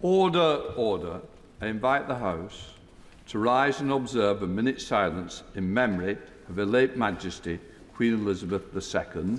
Order, order. I invite the House to rise and observe a minute's silence in memory of Her late Majesty, Queen Elizabeth II.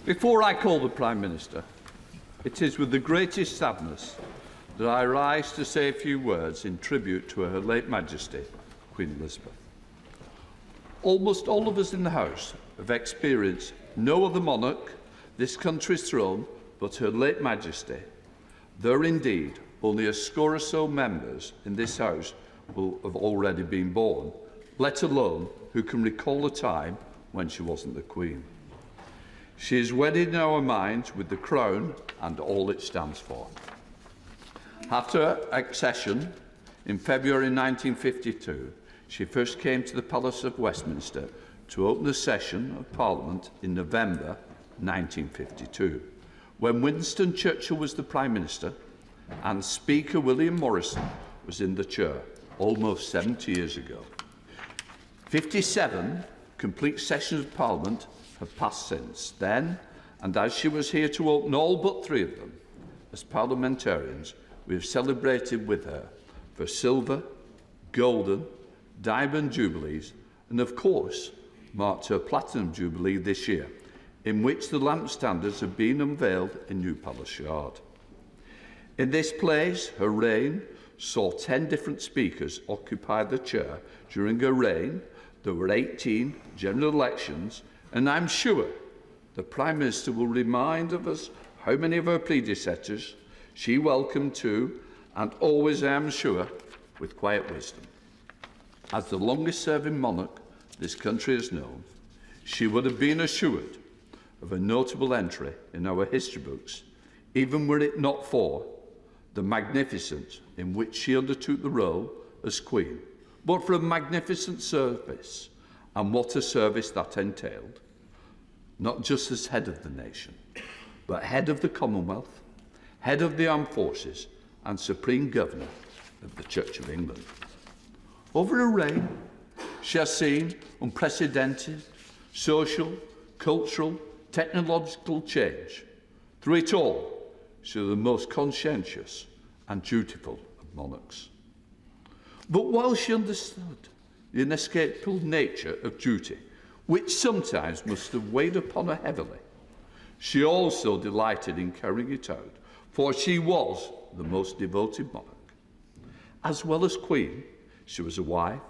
Before I call the Prime Minister, it is with the greatest sadness that I rise to say a few words in tribute to Her late Majesty, Queen Elizabeth. Almost all of us in the House have experienced no other monarch this country's throne but Her late Majesty. There are indeed only a score or so members in this House who have already been born, let alone who can recall a time when she wasn't the Queen. She is wedded in our minds with the crown and all it stands for. After her accession in February 1952, she first came to the Palace of Westminster to open a session of Parliament in November 1952, when Winston Churchill was the Prime Minister and Speaker William Morrison was in the chair, almost 70 years ago. 57 complete sessions of Parliament have passed since then, and as she was here to open all but 3 of them, as parliamentarians, we have celebrated with her for silver, golden, diamond jubilees, and of course marked her platinum jubilee this year, in which the lampstands have been unveiled in New Palace Yard. In this place, her reign saw 10 different speakers occupy the chair. During her reign, there were 18 general elections, and I'm sure the Prime Minister will remind of us how many of her predecessors she welcomed to, and always, I am sure, with quiet wisdom. As the longest-serving monarch this country has known, she would have been assured of a notable entry in our history books, even were it not for the magnificence in which she undertook the role as Queen, but for a magnificent service, and what a service that entailed, not just as head of the nation, but head of the Commonwealth, head of the Armed Forces, and Supreme Governor of the Church of England. Over her reign, she has seen unprecedented social, cultural, technological change. Through it all, she was the most conscientious and dutiful of monarchs. But while she understood the inescapable nature of duty, which sometimes must have weighed upon her heavily, she also delighted in carrying it out, for she was the most devoted monarch. As well as Queen, she was a wife,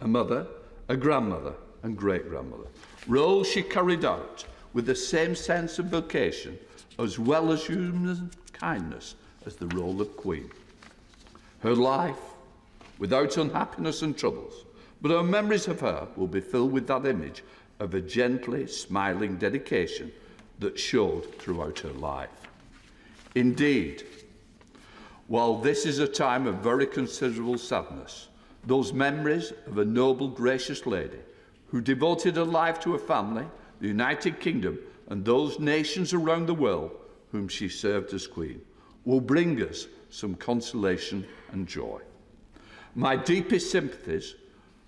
a mother, a grandmother and great-grandmother, roles she carried out with the same sense of vocation as well as human kindness as the role of Queen. Her life, without unhappiness and troubles, but our memories of her will be filled with that image of a gently smiling dedication that showed throughout her life. Indeed, while this is a time of very considerable sadness, those memories of a noble, gracious lady who devoted her life to her family, the United Kingdom, and those nations around the world whom she served as Queen, will bring us some consolation and joy. My deepest sympathies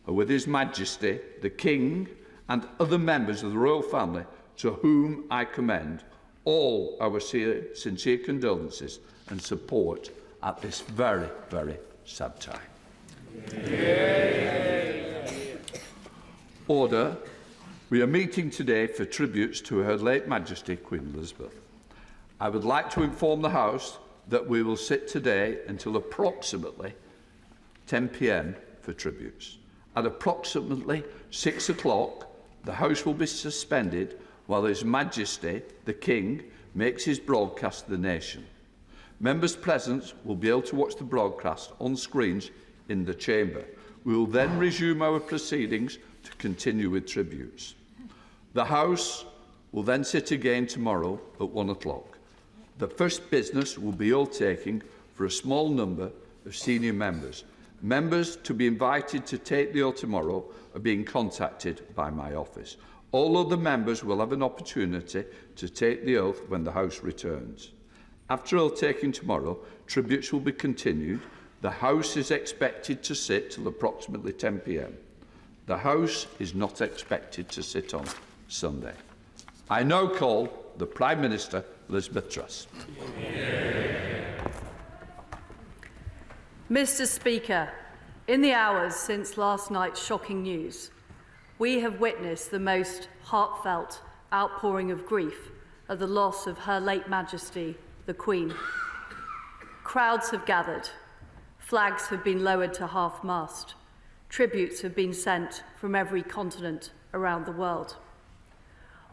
are with His Majesty, the King, and other members of the royal family to whom I commend all our sincere condolences and support at this very, very sad time. Order. We are meeting today for tributes to Her late Majesty Queen Elizabeth. I would like to inform the House that we will sit today until approximately 10 p.m. for tributes. At approximately 6 o'clock, the House will be suspended while His Majesty, the King, makes his broadcast to the nation. Members present will be able to watch the broadcast on screens in the chamber. We will then resume our proceedings to continue with tributes. The House will then sit again tomorrow at 1 o'clock. The first business will be oath-taking for a small number of senior members. Members to be invited to take the oath tomorrow are being contacted by my office. All other members will have an opportunity to take the oath when the House returns. After oath-taking tomorrow, tributes will be continued. The House is expected to sit till approximately 10 p.m. The House is not expected to sit on Sunday. I now call the Prime Minister Liz Truss. Mr. Speaker, in the hours since last night's shocking news, we have witnessed the most heartfelt outpouring of grief at the loss of Her late Majesty, the Queen. Crowds have gathered, flags have been lowered to half-mast, tributes have been sent from every continent around the world.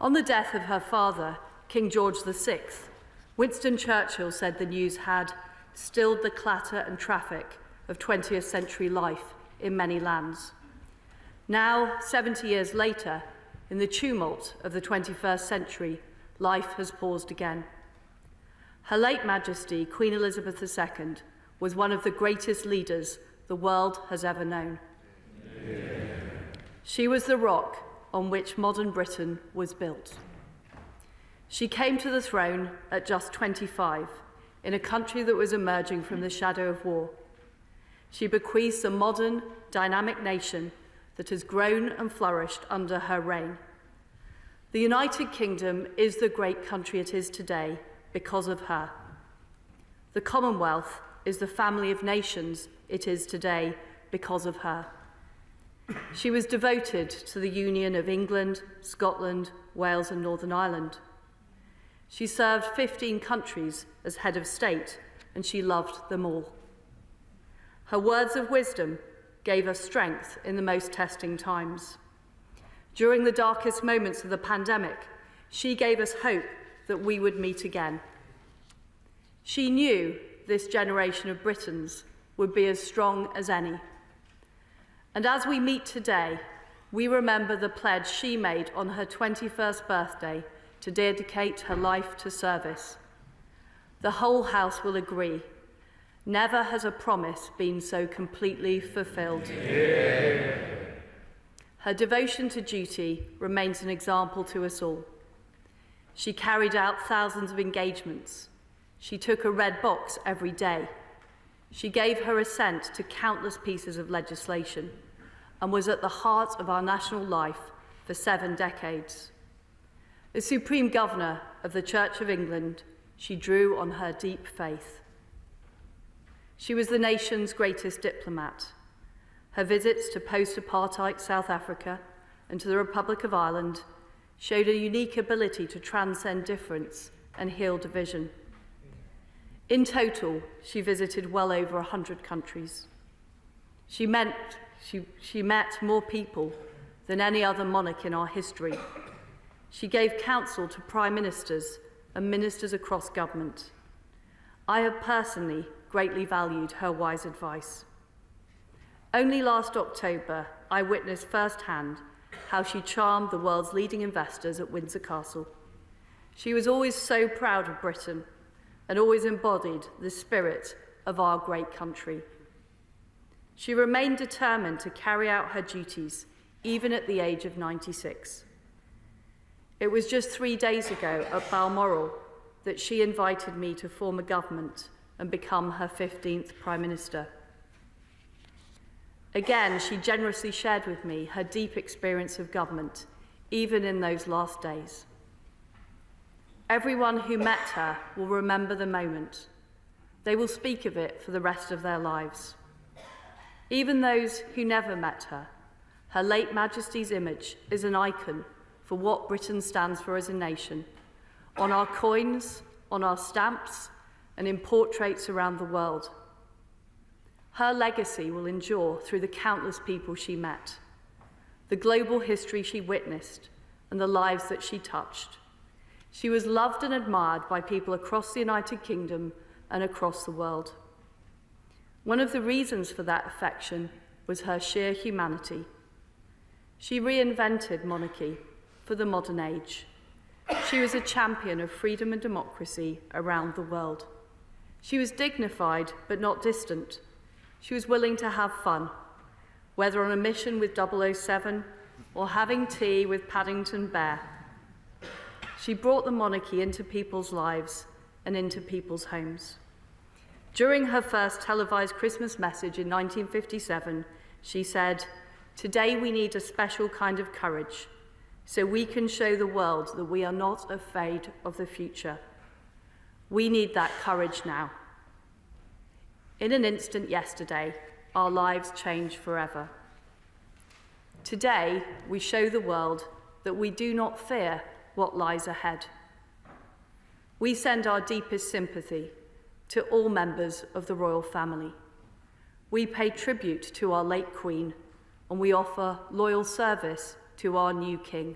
On the death of her father, King George VI, Winston Churchill said the news had stilled the clatter and traffic of 20th century life in many lands. Now, 70 years later, in the tumult of the 21st century, life has paused again. Her late Majesty, Queen Elizabeth II, was one of the greatest leaders the world has ever known. She was the rock on which modern Britain was built. She came to the throne at just 25, in a country that was emerging from the shadow of war. She bequeaths a modern, dynamic nation that has grown and flourished under her reign. The United Kingdom is the great country it is today because of her. The Commonwealth is the family of nations it is today because of her. She was devoted to the union of England, Scotland, Wales and Northern Ireland. She served 15 countries as head of state, and she loved them all. Her words of wisdom gave us strength in the most testing times. During the darkest moments of the pandemic, she gave us hope that we would meet again. She knew this generation of Britons would be as strong as any. And as we meet today, we remember the pledge she made on her 21st birthday to dedicate her life to service. The whole House will agree. Never has a promise been so completely fulfilled. Yeah. Her devotion to duty remains an example to us all. She carried out thousands of engagements. She took a red box every day. She gave her assent to countless pieces of legislation and was at the heart of our national life for 7 decades. As Supreme Governor of the Church of England, she drew on her deep faith. She was the nation's greatest diplomat. Her visits to post-apartheid South Africa and to the Republic of Ireland showed a unique ability to transcend difference and heal division. In total, she visited well over 100 countries. She met more people than any other monarch in our history. She gave counsel to prime ministers and ministers across government. I have personally greatly valued her wise advice. Only last October, I witnessed firsthand how she charmed the world's leading investors at Windsor Castle. She was always so proud of Britain and always embodied the spirit of our great country. She remained determined to carry out her duties, even at the age of 96. It was just 3 days ago at Balmoral that she invited me to form a government and become her 15th Prime Minister. Again, she generously shared with me her deep experience of government, even in those last days. Everyone who met her will remember the moment. They will speak of it for the rest of their lives. Even those who never met her, Her late Majesty's image is an icon for what Britain stands for as a nation, on our coins, on our stamps, and in portraits around the world. Her legacy will endure through the countless people she met, the global history she witnessed, and the lives that she touched. She was loved and admired by people across the United Kingdom and across the world. One of the reasons for that affection was her sheer humanity. She reinvented monarchy for the modern age. She was a champion of freedom and democracy around the world. She was dignified but not distant. She was willing to have fun, whether on a mission with 007 or having tea with Paddington Bear. She brought the monarchy into people's lives and into people's homes. During her first televised Christmas message in 1957, she said, "Today we need a special kind of courage, so we can show the world that we are not afraid of the future. We need that courage now." In an instant yesterday, our lives changed forever. Today, we show the world that we do not fear what lies ahead. We send our deepest sympathy to all members of the royal family. We pay tribute to our late Queen, and we offer loyal service to our new King.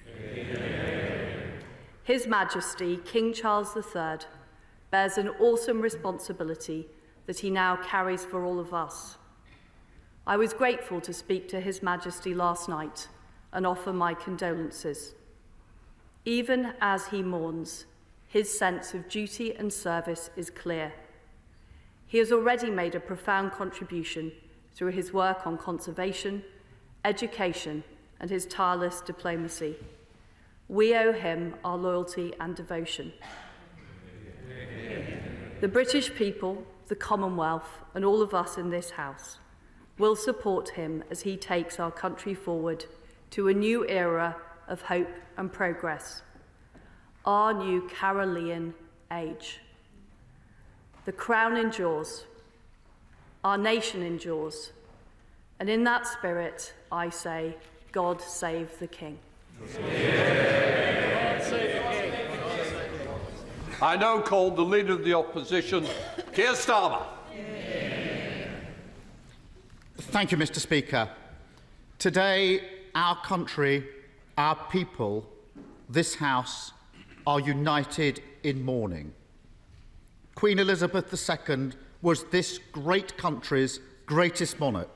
Amen. His Majesty, King Charles III, bears an awesome responsibility that he now carries for all of us. I was grateful to speak to His Majesty last night and offer my condolences. Even as he mourns, his sense of duty and service is clear. He has already made a profound contribution through his work on conservation, education, and his tireless diplomacy. We owe him our loyalty and devotion. The British people, the Commonwealth, and all of us in this House will support him as he takes our country forward to a new era of hope and progress, our new Carolean age. The crown endures, our nation endures, and in that spirit, I say, God save the King. I now call the Leader of the Opposition, Keir Starmer. Thank you, Mr. Speaker. Today, our country, our people, this House, are united in mourning. Queen Elizabeth II was this great country's greatest monarch.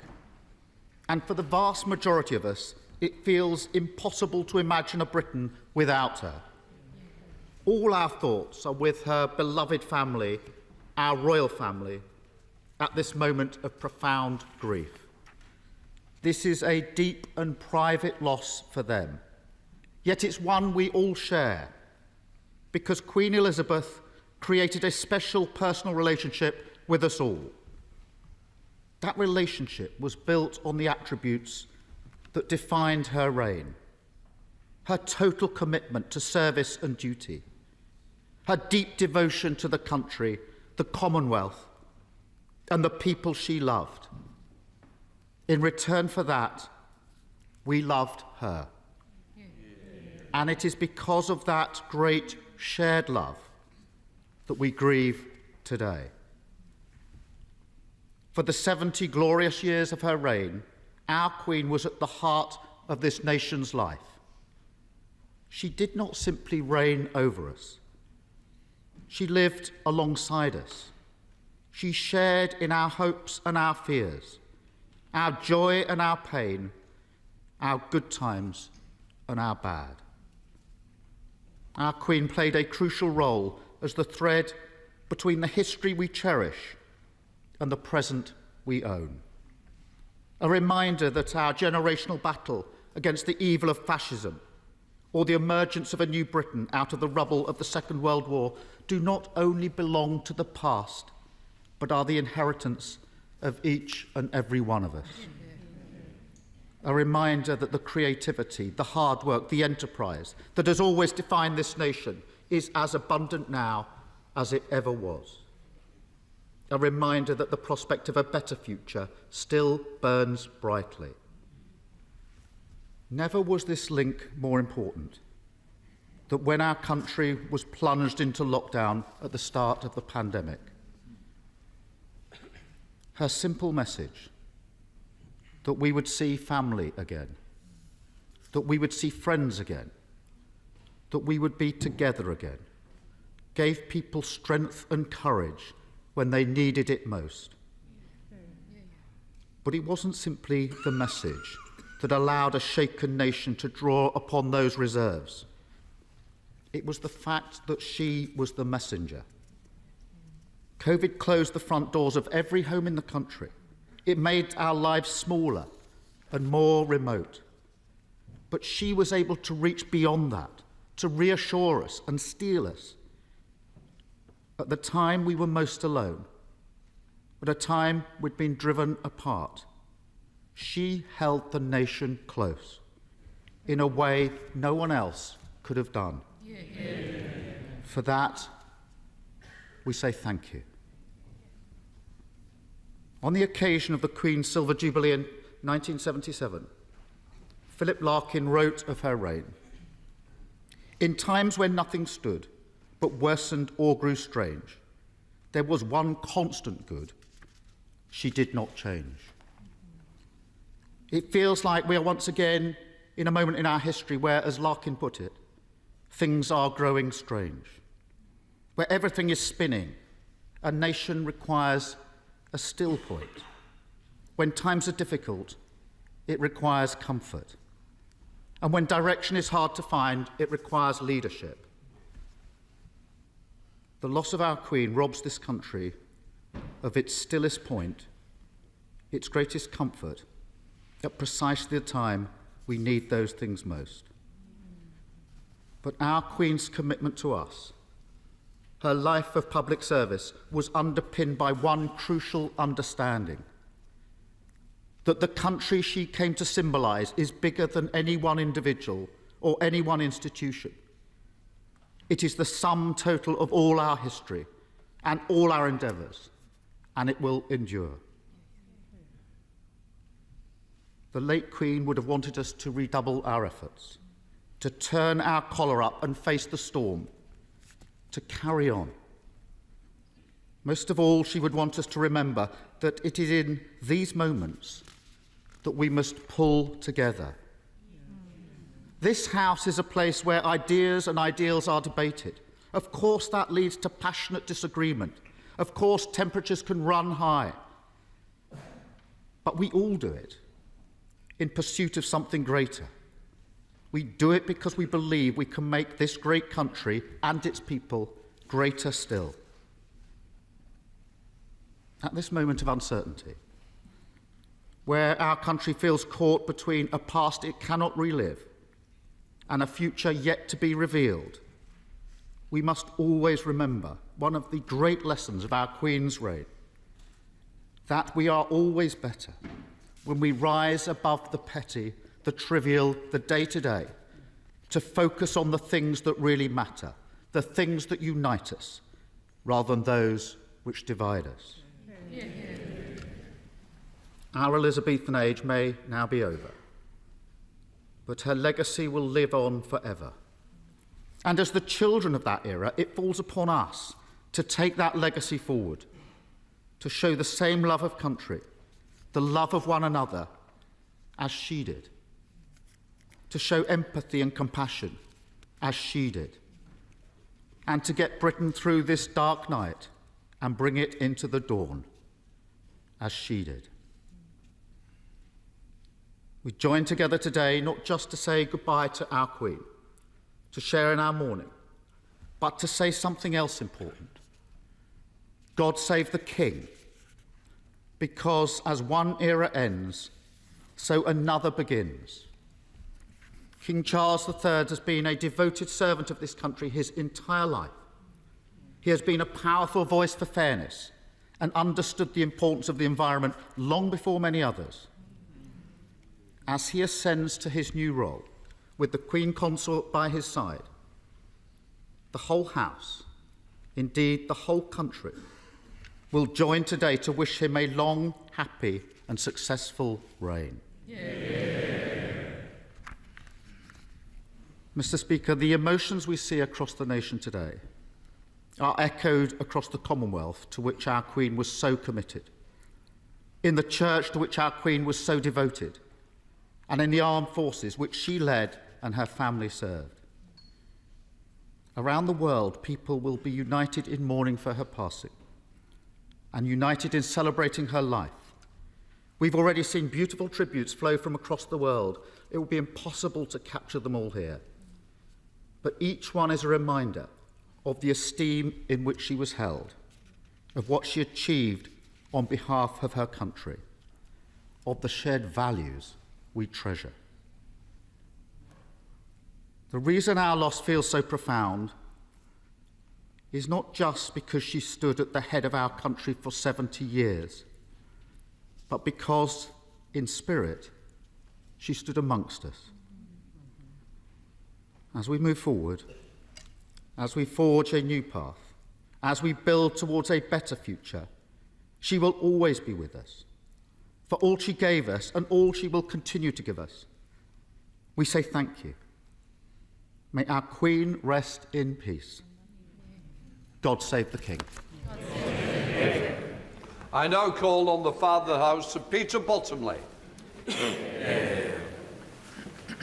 And for the vast majority of us, it feels impossible to imagine a Britain without her. All our thoughts are with her beloved family, our royal family, at this moment of profound grief. This is a deep and private loss for them, yet it's one we all share, because Queen Elizabeth created a special personal relationship with us all. That relationship was built on the attributes that defined her reign: her total commitment to service and duty, her deep devotion to the country, the Commonwealth, and the people she loved. In return for that, we loved her. And it is because of that great shared love that we grieve today. For the 70 glorious years of her reign, our Queen was at the heart of this nation's life. She did not simply reign over us. She lived alongside us. She shared in our hopes and our fears, our joy and our pain, our good times and our bad. Our Queen played a crucial role as the thread between the history we cherish and the present we own. A reminder that our generational battle against the evil of fascism or the emergence of a new Britain out of the rubble of the Second World War do not only belong to the past, but are the inheritance of each and every one of us. A reminder that the creativity, the hard work, the enterprise that has always defined this nation is as abundant now as it ever was. A reminder that the prospect of a better future still burns brightly. Never was this link more important, that when our country was plunged into lockdown at the start of the pandemic, her simple message that we would see family again, that we would see friends again, that we would be together again, gave people strength and courage when they needed it most. But it wasn't simply the message that allowed a shaken nation to draw upon those reserves. It was the fact that she was the messenger. COVID closed the front doors of every home in the country. It made our lives smaller and more remote. But she was able to reach beyond that, to reassure us and steel us. At the time we were most alone, at a time we'd been driven apart, she held the nation close in a way no one else could have done. Yeah. For that, we say thank you. On the occasion of the Queen's Silver Jubilee in 1977, Philip Larkin wrote of her reign, "In times when nothing stood, but worsened or grew strange, there was one constant good: she did not change." It feels like we are once again in a moment in our history where, as Larkin put it, things are growing strange, where everything is spinning. A nation requires a still point. When times are difficult, it requires comfort. And when direction is hard to find, it requires leadership. The loss of our Queen robs this country of its stillest point, its greatest comfort, at precisely the time we need those things most. But our Queen's commitment to us, her life of public service, was underpinned by one crucial understanding: that the country she came to symbolise is bigger than any one individual or any one institution. It is the sum total of all our history and all our endeavours, and it will endure. The late Queen would have wanted us to redouble our efforts, to turn our collar up and face the storm, to carry on. Most of all, she would want us to remember that it is in these moments that we must pull together. This House is a place where ideas and ideals are debated. Of course, that leads to passionate disagreement. Of course, temperatures can run high. But we all do it in pursuit of something greater. We do it because we believe we can make this great country and its people greater still. At this moment of uncertainty, where our country feels caught between a past it cannot relive and a future yet to be revealed, we must always remember one of the great lessons of our Queen's reign: that we are always better when we rise above the petty, the trivial, the day-to-day, to focus on the things that really matter, the things that unite us, rather than those which divide us. Yeah. Our Elizabethan age may now be over, but her legacy will live on forever. And as the children of that era, it falls upon us to take that legacy forward, to show the same love of country, the love of one another, as she did, to show empathy and compassion as she did, and to get Britain through this dark night and bring it into the dawn as she did. We join together today not just to say goodbye to our Queen, to share in our mourning, but to say something else important. God save the King, because as one era ends, so another begins. King Charles III has been a devoted servant of this country his entire life. He has been a powerful voice for fairness and understood the importance of the environment long before many others. As he ascends to his new role, with the Queen Consort by his side, the whole House, indeed the whole country, will join today to wish him a long, happy and successful reign. Mr. Speaker, the emotions we see across the nation today are echoed across the Commonwealth to which our Queen was so committed, in the church to which our Queen was so devoted, and in the armed forces which she led and her family served. Around the world, people will be united in mourning for her passing and united in celebrating her life. We've already seen beautiful tributes flow from across the world. It would be impossible to capture them all here. But each one is a reminder of the esteem in which she was held, of what she achieved on behalf of her country, of the shared values we treasure. The reason our loss feels so profound is not just because she stood at the head of our country for 70 years, but because, in spirit, she stood amongst us. As we move forward, as we forge a new path, as we build towards a better future, she will always be with us. For all she gave us and all she will continue to give us, we say thank you. May our Queen rest in peace. God save the King. I now call on the Father of the House, Sir Peter Bottomley.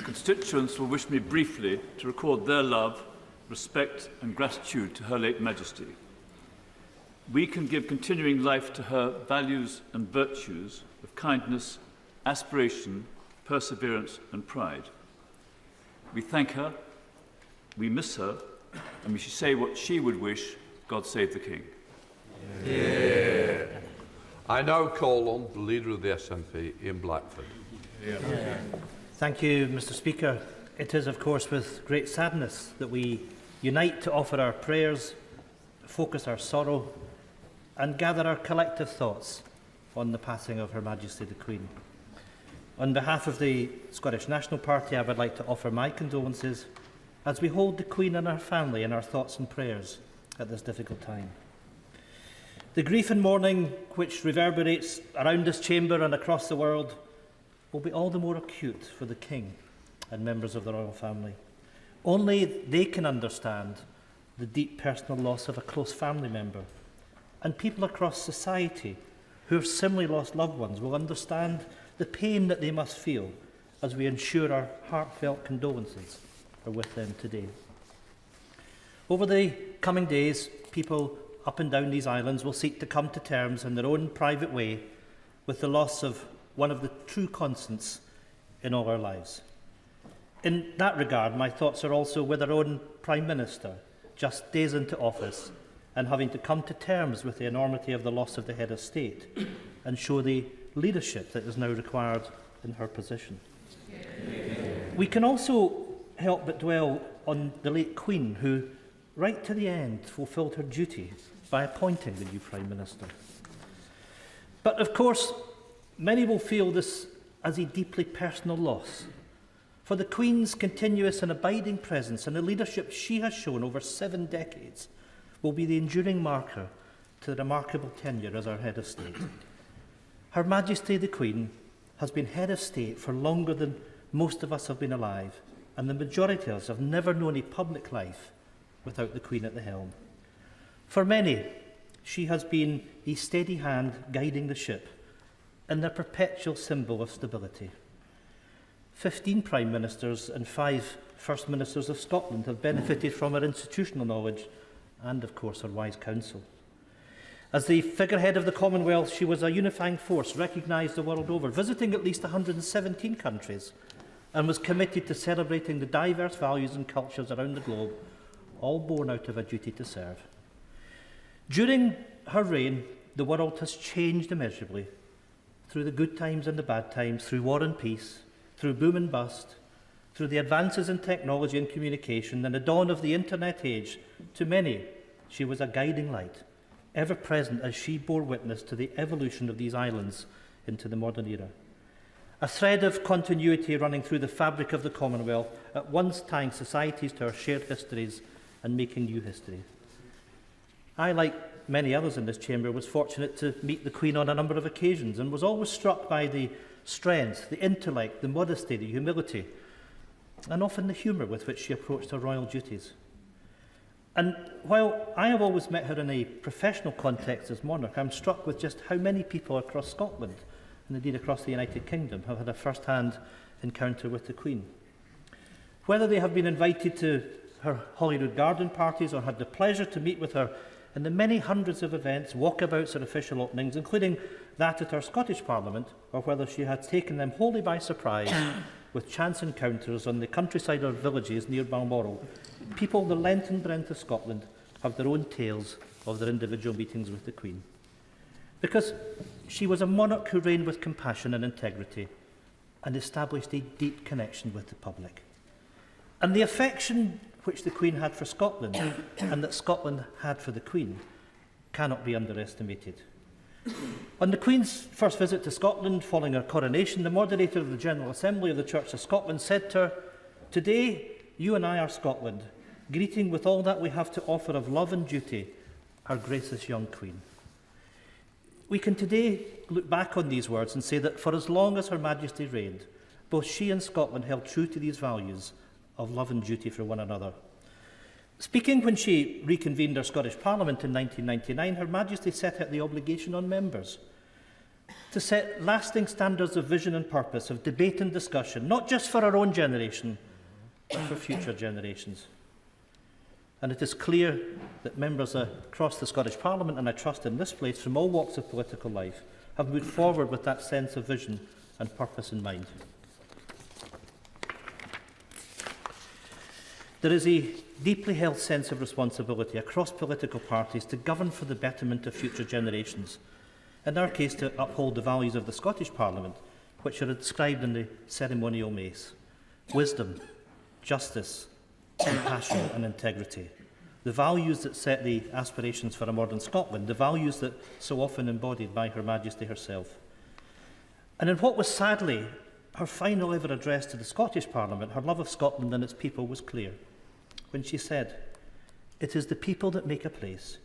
Constituents will wish me briefly to record their love, respect and gratitude to Her late Majesty. We can give continuing life to her values and virtues of kindness, aspiration, perseverance and pride. We thank her, we miss her, and we should say what she would wish: God save the King. Yeah. I now call on the Leader of the SNP, Ian Blackford. Thank you, Mr. Speaker. It is, of course, with great sadness that we unite to offer our prayers, focus our sorrow, and gather our collective thoughts on the passing of Her Majesty the Queen. On behalf of the Scottish National Party, I would like to offer my condolences as we hold the Queen and her family in our thoughts and prayers at this difficult time. The grief and mourning which reverberates around this chamber and across the world will be all the more acute for the King and members of the royal family. Only they can understand the deep personal loss of a close family member, and people across society who have similarly lost loved ones will understand the pain that they must feel as we ensure our heartfelt condolences are with them today. Over the coming days, people up and down these islands will seek to come to terms in their own private way with the loss of one of the true constants in all our lives. In that regard, my thoughts are also with our own Prime Minister, just days into office and having to come to terms with the enormity of the loss of the head of state and show the leadership that is now required in her position. We can also help but dwell on the late Queen, who, right to the end, fulfilled her duty by appointing the new Prime Minister. But of course, many will feel this as a deeply personal loss, for the Queen's continuous and abiding presence and the leadership she has shown over 7 decades will be the enduring marker to the remarkable tenure as our head of state. Her Majesty the Queen has been head of state for longer than most of us have been alive, and the majority of us have never known a public life without the Queen at the helm. For many, she has been a steady hand guiding the ship and a perpetual symbol of stability. 15 Prime Ministers and 5 First Ministers of Scotland have benefited from her institutional knowledge and, of course, her wise counsel. As the figurehead of the Commonwealth, she was a unifying force recognised the world over, visiting at least 117 countries, and was committed to celebrating the diverse values and cultures around the globe, all born out of a duty to serve. During her reign, the world has changed immeasurably, through the good times and the bad times, through war and peace, through boom and bust, through the advances in technology and communication and the dawn of the internet age. To many, she was a guiding light, ever present as she bore witness to the evolution of these islands into the modern era. A thread of continuity running through the fabric of the Commonwealth, at once tying societies to our shared histories and making new history. I, like many others in this chamber, was fortunate to meet the Queen on a number of occasions and was always struck by the strength, the intellect, the modesty, the humility, and often the humour with which she approached her royal duties. And while I have always met her in a professional context as monarch, I'm struck with just how many people across Scotland, and indeed across the United Kingdom, have had a first-hand encounter with the Queen. Whether they have been invited to her Holyrood garden parties or had the pleasure to meet with her in the many hundreds of events, walkabouts and official openings, including that at our Scottish Parliament, or whether she had taken them wholly by surprise with chance encounters on the countryside or villages near Balmoral, people the length and breadth of Scotland have their own tales of their individual meetings with the Queen. Because she was a monarch who reigned with compassion and integrity and established a deep connection with the public. And the affection which the Queen had for Scotland and that Scotland had for the Queen cannot be underestimated. On the Queen's first visit to Scotland following her coronation, the moderator of the General Assembly of the Church of Scotland said to her, "Today, you and I are Scotland, greeting with all that we have to offer of love and duty, our gracious young Queen." We can today look back on these words and say that for as long as Her Majesty reigned, both she and Scotland held true to these values of love and duty for one another. Speaking when she reconvened our Scottish Parliament in 1999, Her Majesty set out the obligation on members to set lasting standards of vision and purpose, of debate and discussion, not just for our own generation, but for future generations. And it is clear that members across the Scottish Parliament, and I trust in this place, from all walks of political life, have moved forward with that sense of vision and purpose in mind. There is a deeply held sense of responsibility across political parties to govern for the betterment of future generations. In our case, to uphold the values of the Scottish Parliament, which are described in the ceremonial mace: wisdom, justice, compassion and integrity. The values that set the aspirations for a modern Scotland, the values that so often embodied by Her Majesty herself. And in what was sadly her final ever address to the Scottish Parliament, her love of Scotland and its people was clear when she said, "It is the people that make a place,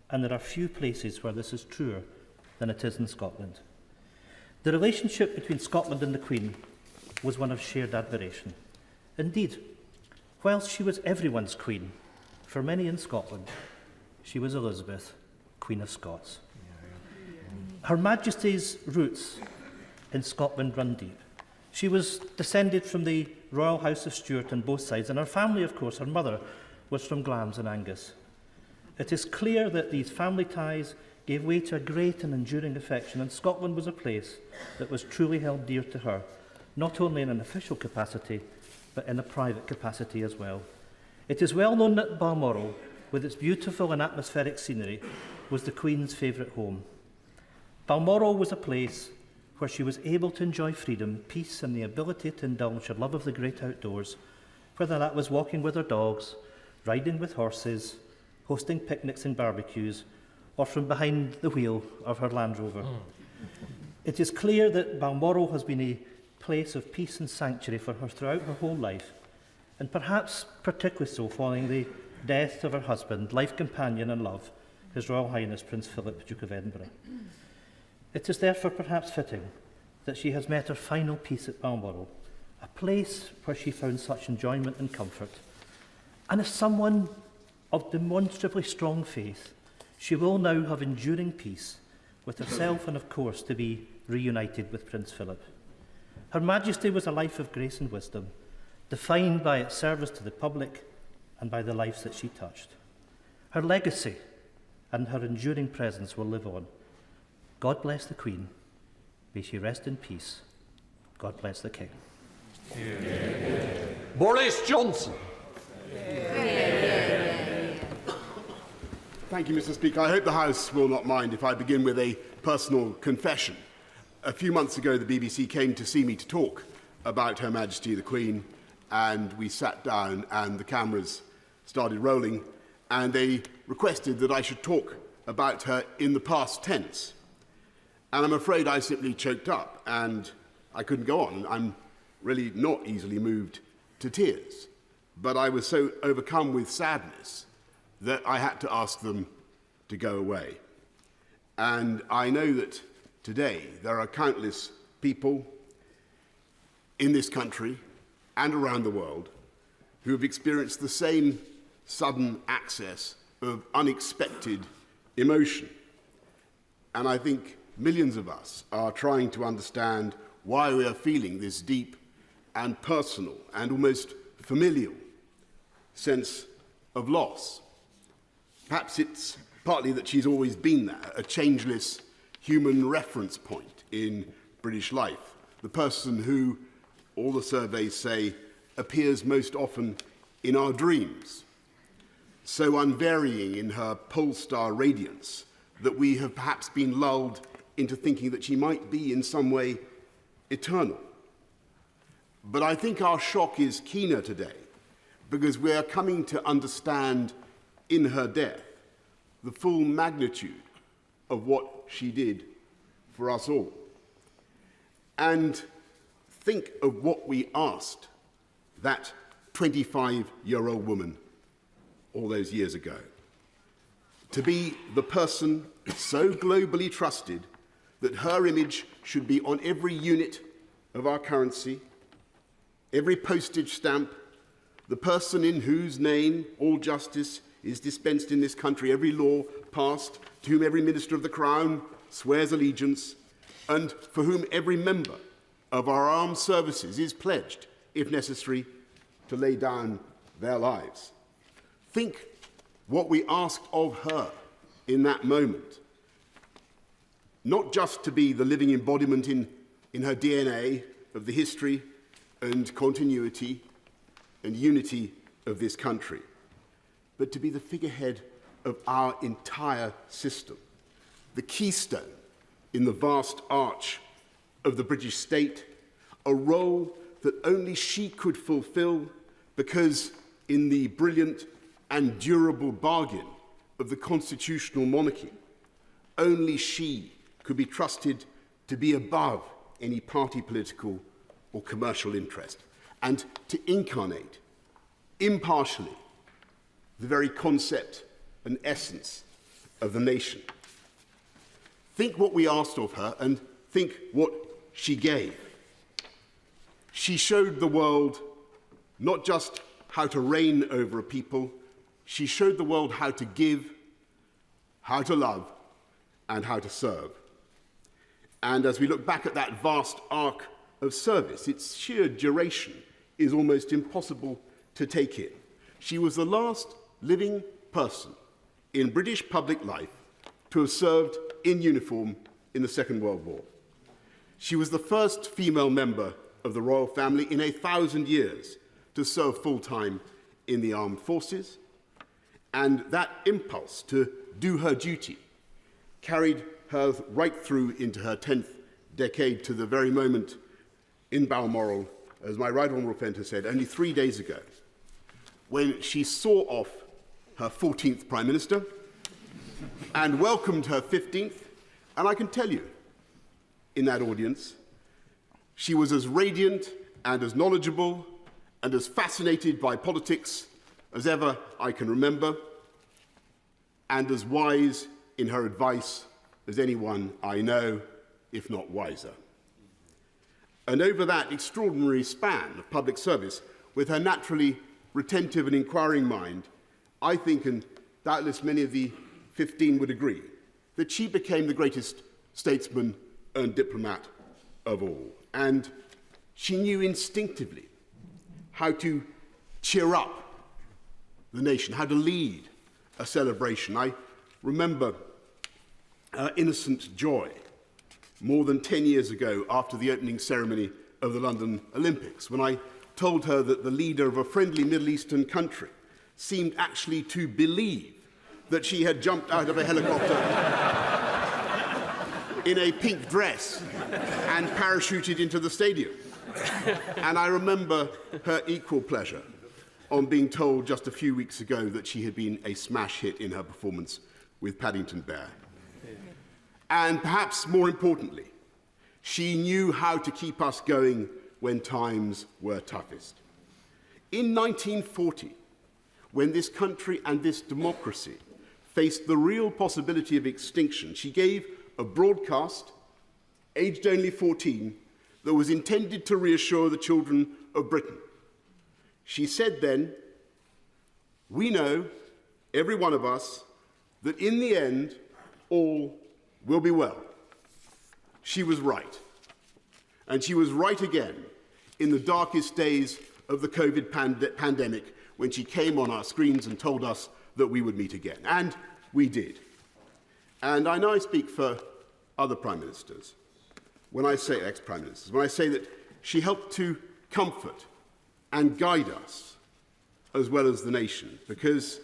and there are few places where this is truer than it is in Scotland." The relationship between Scotland and the Queen was one of shared admiration. Indeed, whilst she was everyone's Queen, for many in Scotland, she was Elizabeth, Queen of Scots. Her Majesty's roots in Scotland run deep. She was descended from the Royal House of Stuart on both sides, and her family, of course, her mother, was from Glamis and Angus. It is clear that these family ties gave way to a great and enduring affection, and Scotland was a place that was truly held dear to her, not only in an official capacity, but in a private capacity as well. It is well known that Balmoral, with its beautiful and atmospheric scenery, was the Queen's favourite home. Balmoral was a place where she was able to enjoy freedom, peace and the ability to indulge her love of the great outdoors, whether that was walking with her dogs, riding with horses, hosting picnics and barbecues, or from behind the wheel of her Land Rover. It is clear that Balmoral has been a place of peace and sanctuary for her throughout her whole life, and perhaps particularly so following the death of her husband, life companion and love, His Royal Highness Prince Philip, Duke of Edinburgh. It is therefore perhaps fitting that she has met her final peace at Balmoral, a place where she found such enjoyment and comfort. And as someone of demonstrably strong faith, she will now have enduring peace with herself and, of course, to be reunited with Prince Philip. Her Majesty was a life of grace and wisdom, defined by its service to the public and by the lives that she touched. Her legacy and her enduring presence will live on. God bless the Queen. May she rest in peace. God bless the King. Boris Johnson. Thank you, Mr. Speaker. I hope the House will not mind if I begin with a personal confession. A few months ago, the BBC came to see me to talk about Her Majesty the Queen, and we sat down and the cameras started rolling, and they requested that I should talk about her in the past tense. And I'm afraid I simply choked up and I couldn't go on. I'm really not easily moved to tears, but I was so overcome with sadness that I had to ask them to go away. And I know that today there are countless people in this country and around the world who have experienced the same sudden access of unexpected emotion. And I think millions of us are trying to understand why we are feeling this deep and personal and almost familial sense of loss. Perhaps it's partly that she's always been there, a changeless human reference point in British life, the person who, all the surveys say, appears most often in our dreams, so unvarying in her pole star radiance that we have perhaps been lulled into thinking that she might be in some way eternal. But I think our shock is keener today because we are coming to understand in her death the full magnitude of what she did for us all. And think of what we asked that 25-year-old woman all those years ago. To be the person so globally trusted that her image should be on every unit of our currency, every postage stamp, the person in whose name all justice is dispensed in this country, every law passed, to whom every minister of the Crown swears allegiance, and for whom every member of our armed services is pledged, if necessary, to lay down their lives. Think what we asked of her in that moment. Not just to be the living embodiment in her DNA of the history and continuity and unity of this country, but to be the figurehead of our entire system, the keystone in the vast arch of the British state, a role that only she could fulfill because in the brilliant and durable bargain of the constitutional monarchy, only she could be trusted to be above any party political or commercial interest and to incarnate impartially the very concept and essence of the nation. Think what we asked of her and think what she gave. She showed the world not just how to reign over a people, she showed the world how to give, how to love, and how to serve. And as we look back at that vast arc of service, its sheer duration is almost impossible to take in. She was the last living person in British public life to have served in uniform in the Second World War. She was the first female member of the royal family in 1,000 years to serve full-time in the armed forces, and that impulse to do her duty carried her right through into her 10th decade to the very moment in Balmoral, as my right honourable friend has said, only 3 days ago, when she saw off her 14th Prime Minister and welcomed her 15th, and I can tell you, in that audience, she was as radiant and as knowledgeable and as fascinated by politics as ever I can remember, and as wise in her advice as anyone I know, if not wiser. And over that extraordinary span of public service, with her naturally retentive and inquiring mind, I think, and doubtless many of the 15 would agree, that she became the greatest statesman and diplomat of all. And she knew instinctively how to cheer up the nation, how to lead a celebration. I remember her innocent joy more than 10 years ago after the opening ceremony of the London Olympics, when I told her that the leader of a friendly Middle Eastern country seemed actually to believe that she had jumped out of a helicopter in a pink dress and parachuted into the stadium. And I remember her equal pleasure on being told just a few weeks ago that she had been a smash hit in her performance with Paddington Bear. And perhaps more importantly, she knew how to keep us going when times were toughest. In 1940, when this country and this democracy faced the real possibility of extinction, she gave a broadcast, aged only 14, that was intended to reassure the children of Britain. She said then, "We know, every one of us, that in the end, all will be well." She was right. And she was right again in the darkest days of the COVID pandemic, when she came on our screens and told us that we would meet again. And we did. And I know I speak for other Prime Ministers, when I say ex-Prime Ministers, when I say that she helped to comfort and guide us, as well as the nation, because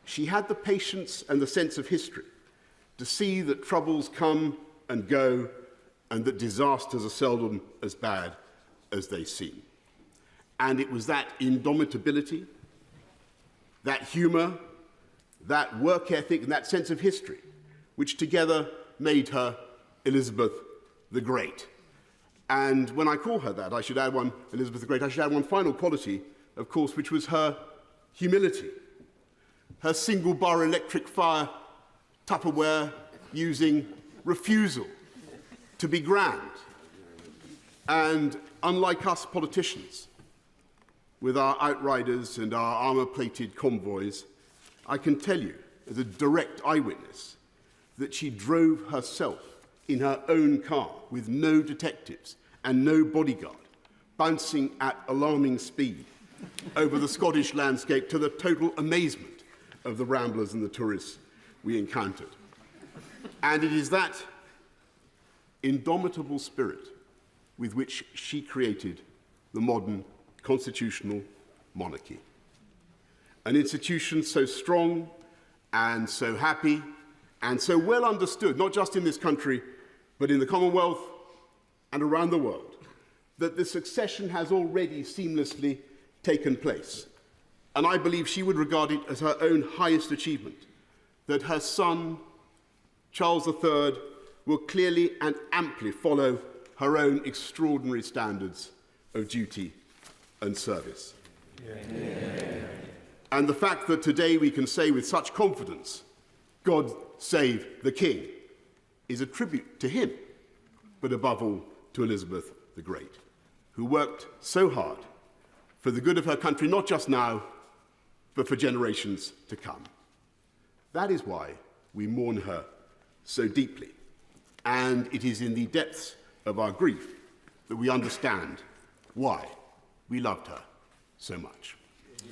she had the patience and the sense of history to see that troubles come and go, and that disasters are seldom as bad as they seem. And it was that indomitability, that humour, that work ethic, and that sense of history, which together made her Elizabeth the Great. And when I call her that, I should add one, Elizabeth the Great, I should add one final quality, of course, which was her humility. Her single-bar electric fire Tupperware using refusal to be grand. And unlike us politicians, with our outriders and our armour-plated convoys, I can tell you, as a direct eyewitness, that she drove herself in her own car with no detectives and no bodyguard, bouncing at alarming speed over the Scottish landscape to the total amazement of the ramblers and the tourists we encountered. And it is that indomitable spirit with which she created the modern constitutional monarchy. An institution so strong and so happy and so well understood, not just in this country, but in the Commonwealth and around the world, that the succession has already seamlessly taken place. And I believe she would regard it as her own highest achievement, that her son, Charles III, will clearly and amply follow her own extraordinary standards of duty and service. Yeah. And the fact that today we can say with such confidence, God save the King, is a tribute to him, but above all to Elizabeth the Great, who worked so hard for the good of her country, not just now, but for generations to come. That is why we mourn her so deeply. And it is in the depths of our grief that we understand why we loved her so much.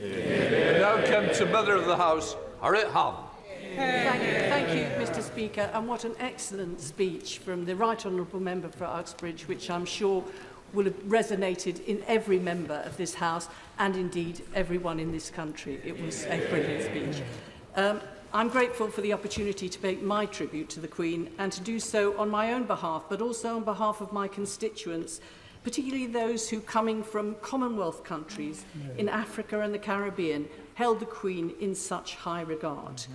We now come to Mother of the House, Harriet Hahn. Thank you, Mr. Speaker, and what an excellent speech from the Right Honourable Member for Uxbridge, which I'm sure will have resonated in every member of this House and indeed everyone in this country. It was a brilliant speech. I'm grateful for the opportunity to pay my tribute to the Queen and to do so on my own behalf, but also on behalf of my constituents, particularly those who, coming from Commonwealth countries in Africa and the Caribbean, held the Queen in such high regard.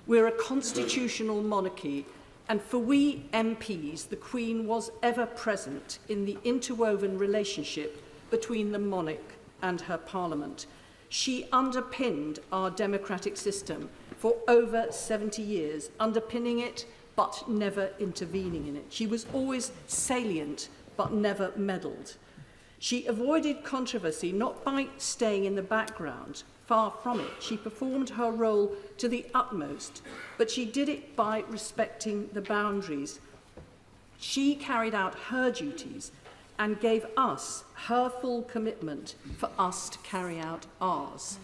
We're a constitutional monarchy, and for we MPs, the Queen was ever present in the interwoven relationship between the monarch and her Parliament. She underpinned our democratic system for over 70 years, underpinning it but never intervening in it. She was always salient but never meddled. She avoided controversy not by staying in the background, far from it. She performed her role to the utmost, but she did it by respecting the boundaries. She carried out her duties and gave us her full commitment for us to carry out ours.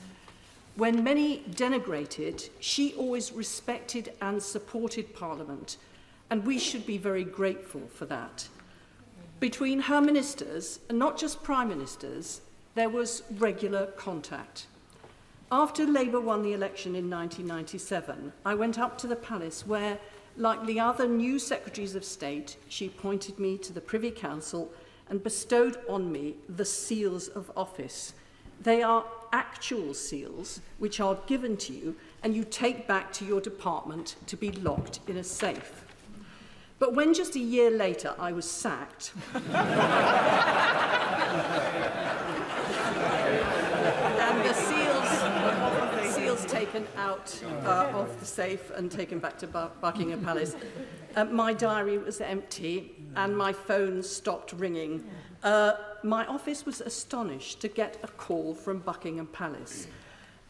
When many denigrated, she always respected and supported Parliament, and we should be very grateful for that. Between her ministers, and not just Prime Ministers, there was regular contact. After Labour won the election in 1997, I went up to the Palace where, like the other new Secretaries of State, she appointed me to the Privy Council and bestowed on me the seals of office. They are actual seals which are given to you and you take back to your department to be locked in a safe. But when just a year later I was sacked, and the taken out of the safe and taken back to Buckingham Palace. My diary was empty and my phone stopped ringing. My office was astonished to get a call from Buckingham Palace.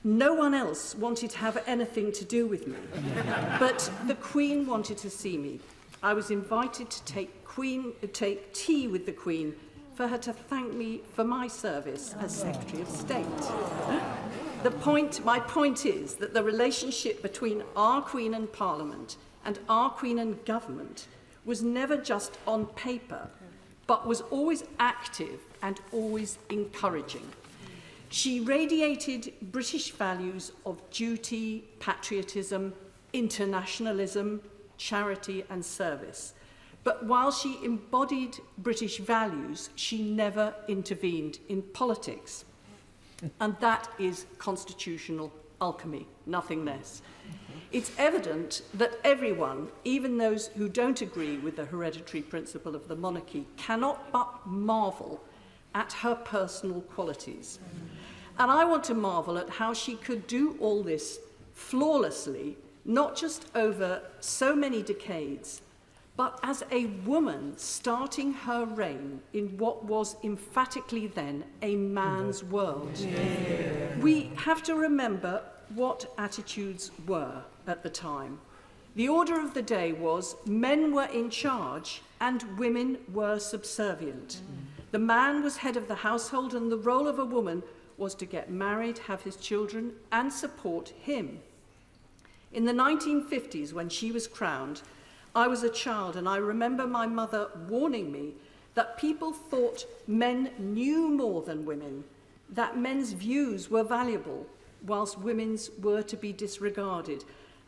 No one else wanted to have anything to do with me, but the Queen wanted to see me. I was invited to take tea with the Queen for her to thank me for my service as Secretary of State. My point is that the relationship between our Queen and Parliament and our Queen and government was never just on paper, but was always active and always encouraging. She radiated British values of duty, patriotism, internationalism, charity and service. But while she embodied British values, she never intervened in politics. And that is constitutional alchemy, nothing less. It's evident that everyone, even those who don't agree with the hereditary principle of the monarchy, cannot but marvel at her personal qualities. And I want to marvel at how she could do all this flawlessly, not just over so many decades, but as a woman starting her reign in what was emphatically then a man's world. Yeah. We have to remember what attitudes were at the time. The order of the day was men were in charge and women were subservient. The man was head of the household and the role of a woman was to get married, have his children and support him. In the 1950s, when she was crowned, I was a child and I remember my mother warning me that people thought men knew more than women, that men's views were valuable whilst women's were to be disregarded.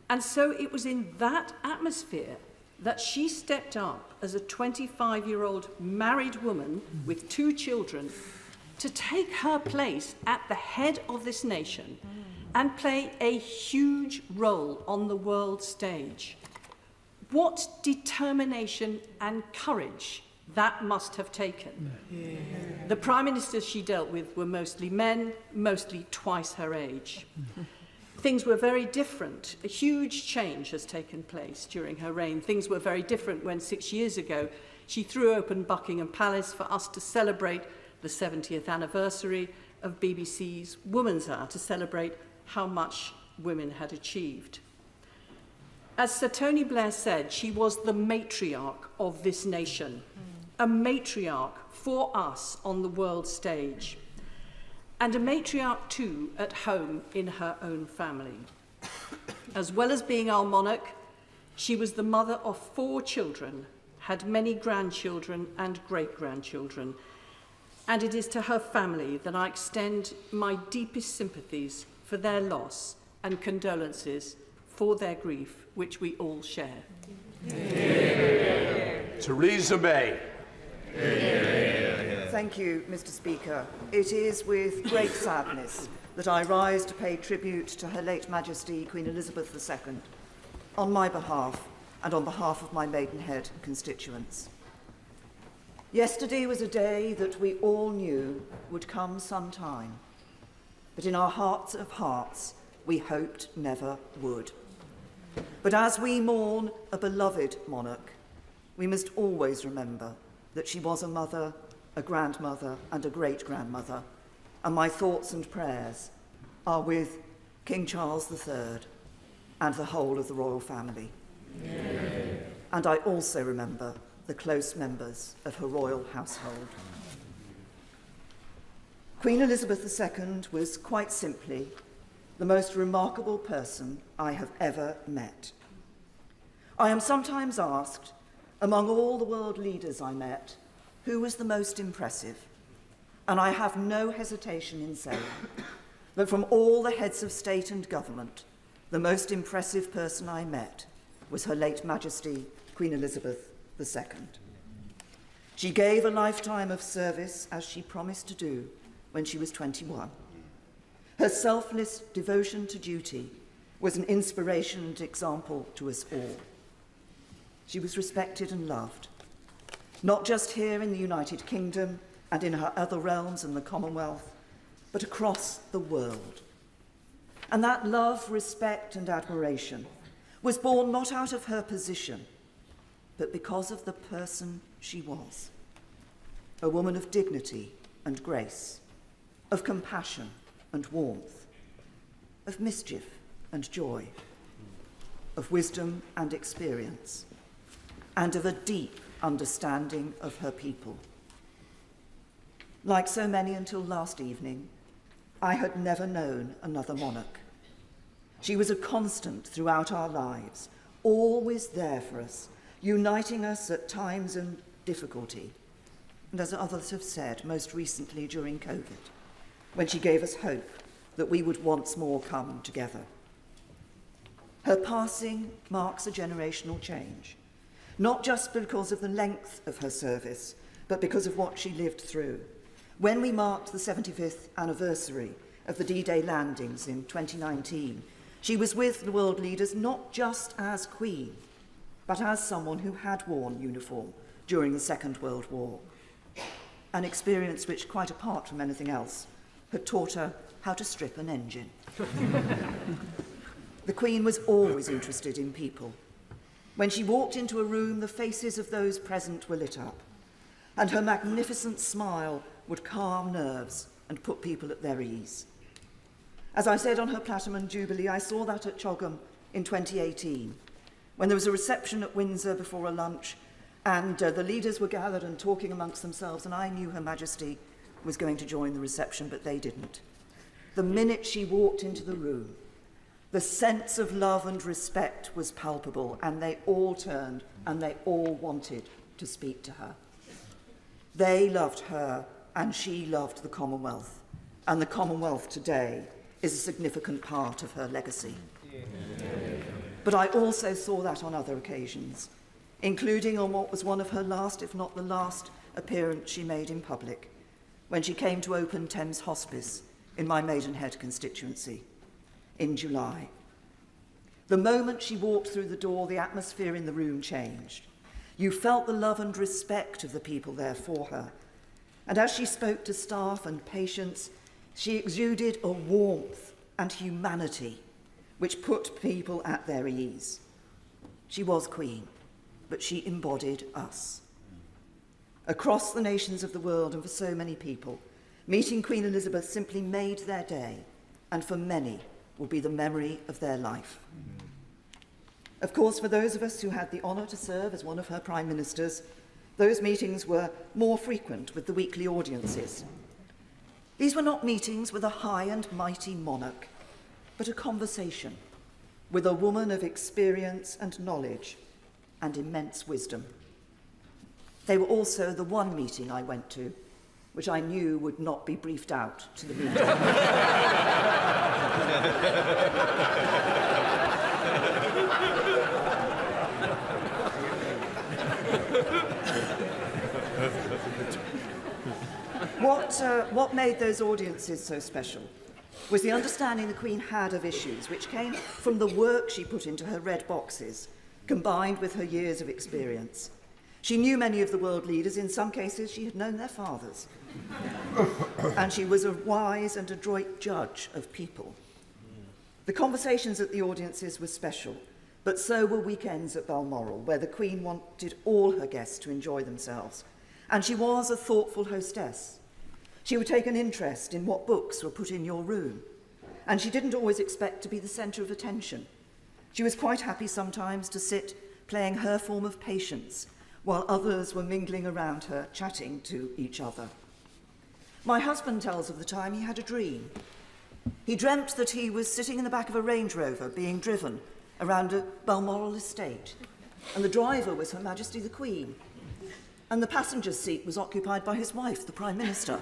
And so it was in that atmosphere that she stepped up as a 25-year-old married woman with 2 children to take her place at the head of this nation and play a huge role on the world stage. What determination and courage that must have taken. Yeah. The Prime Ministers she dealt with were mostly men, mostly twice her age. Things were very different. A huge change has taken place during her reign. Things were very different when 6 years ago she threw open Buckingham Palace for us to celebrate the 70th anniversary of BBC's Woman's Hour, to celebrate how much women had achieved. As Sir Tony Blair said, she was the matriarch of this nation, a matriarch for us on the world stage, and a matriarch too at home in her own family. As well as being our monarch, she was the mother of 4 children, had many grandchildren and great-grandchildren, and it is to her family that I extend my deepest sympathies for their loss and condolences for their grief, which we all share. Theresa May. Thank you, Mr. Speaker. It is with great sadness that I rise to pay tribute to Her late Majesty Queen Elizabeth II, on my behalf and on behalf of my Maidenhead constituents. Yesterday was a day that we all knew would come sometime, but in our hearts of hearts, we hoped never would. But as we mourn a beloved monarch, we must always remember that she was a mother, a grandmother, and a great-grandmother, and my thoughts and prayers are with King Charles III and the whole of the royal family. Yeah. And I also remember the close members of her royal household. Queen Elizabeth II was quite simply the most remarkable person I have ever met. I am sometimes asked, among all the world leaders I met, who was the most impressive? And I have no hesitation in saying that from all the heads of state and government, the most impressive person I met was Her late Majesty Queen Elizabeth II. She gave a lifetime of service as she promised to do when she was 21. Her selfless devotion to duty was an inspiration and example to us all. She was respected and loved, not just here in the United Kingdom and in her other realms and the Commonwealth, but across the world. And that love, respect and admiration was born not out of her position, but because of the person she was. A woman of dignity and grace, of compassion and warmth, of mischief and joy, of wisdom and experience, and of a deep understanding of her people. Like so many until last evening, I had never known another monarch. She was a constant throughout our lives, always there for us, uniting us at times of difficulty, and as others have said, most recently during COVID, when she gave us hope that we would once more come together. Her passing marks a generational change, not just because of the length of her service, but because of what she lived through. When we marked the 75th anniversary of the D-Day landings in 2019, she was with the world leaders not just as Queen, but as someone who had worn uniform during the Second World War, an experience which, quite apart from anything else, had taught her how to strip an engine. The Queen was always interested in people. When she walked into a room, the faces of those present were lit up, and her magnificent smile would calm nerves and put people at their ease. As I said on her Platinum Jubilee, I saw that at Chogham in 2018, when there was a reception at Windsor before a lunch, and the leaders were gathered and talking amongst themselves, and I knew Her Majesty was going to join the reception, but they didn't. The minute she walked into the room, the sense of love and respect was palpable, and they all turned and they all wanted to speak to her. They loved her and she loved the Commonwealth, and the Commonwealth today is a significant part of her legacy. But I also saw that on other occasions, including on what was one of her last, if not the last, appearance she made in public, when she came to open Thames Hospice in my Maidenhead constituency in July. The moment she walked through the door, the atmosphere in the room changed. You felt the love and respect of the people there for her. And as she spoke to staff and patients, she exuded a warmth and humanity which put people at their ease. She was Queen, but she embodied us. Across the nations of the world and for so many people, meeting Queen Elizabeth simply made their day, and for many will be the memory of their life. Of course, for those of us who had the honour to serve as one of her Prime Ministers, those meetings were more frequent with the weekly audiences. These were not meetings with a high and mighty monarch, but a conversation with a woman of experience and knowledge and immense wisdom. They were also the one meeting I went to which I knew would not be briefed out to the media. What made those audiences so special was the understanding the Queen had of issues which came from the work she put into her red boxes, combined with her years of experience. She knew many of the world leaders. In some cases, she had known their fathers. And she was a wise and adroit judge of people. The conversations at the audiences were special, but so were weekends at Balmoral, where the Queen wanted all her guests to enjoy themselves. And she was a thoughtful hostess. She would take an interest in what books were put in your room, and she didn't always expect to be the centre of attention. She was quite happy sometimes to sit playing her form of Patience, while others were mingling around her, chatting to each other. My husband tells of the time he had a dream. He dreamt that he was sitting in the back of a Range Rover being driven around a Balmoral estate, and the driver was Her Majesty the Queen, and the passenger's seat was occupied by his wife, the Prime Minister.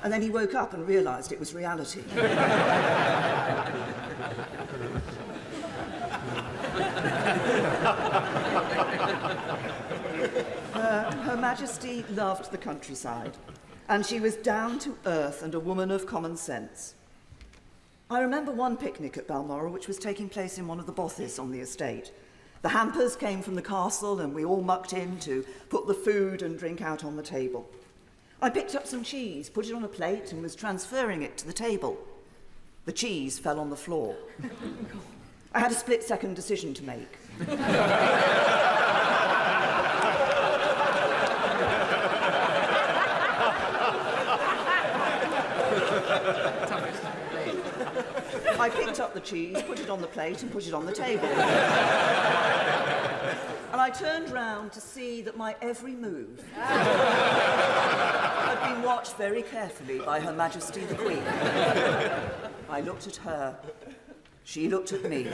And then he woke up and realised it was reality. Her Majesty loved the countryside, and she was down to earth and a woman of common sense. I remember one picnic at Balmoral which was taking place in one of the bothes on the estate. The hampers came from the castle and we all mucked in to put the food and drink out on the table. I picked up some cheese, put it on a plate and was transferring it to the table. The cheese fell on the floor. I had a split-second decision to make. I picked up the cheese, put it on the plate and put it on the table. And I turned round to see that my every move had been watched very carefully by Her Majesty the Queen. I looked at her, she looked at me,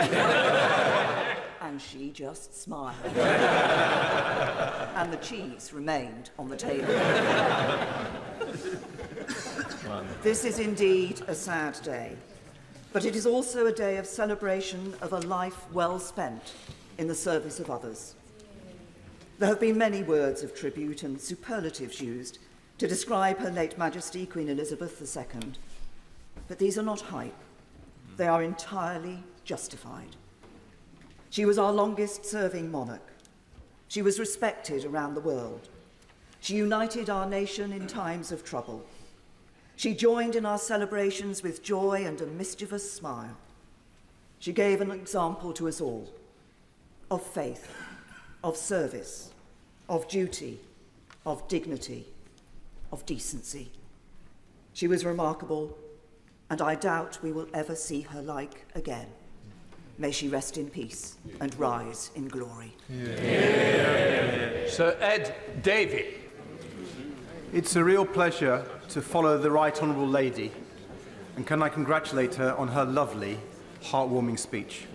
and she just smiled. And the cheese remained on the table. This is indeed a sad day, but it is also a day of celebration of a life well spent in the service of others. There have been many words of tribute and superlatives used to describe Her late Majesty Queen Elizabeth II, but these are not hype. They are entirely justified. She was our longest-serving monarch. She was respected around the world. She united our nation in times of trouble. She joined in our celebrations with joy and a mischievous smile. She gave an example to us all of faith, of service, of duty, of dignity, of decency. She was remarkable, and I doubt we will ever see her like again. May she rest in peace and rise in glory. Sir Ed Davey. It's a real pleasure to follow the Right Honourable Lady, and can I congratulate her on her lovely, heartwarming speech.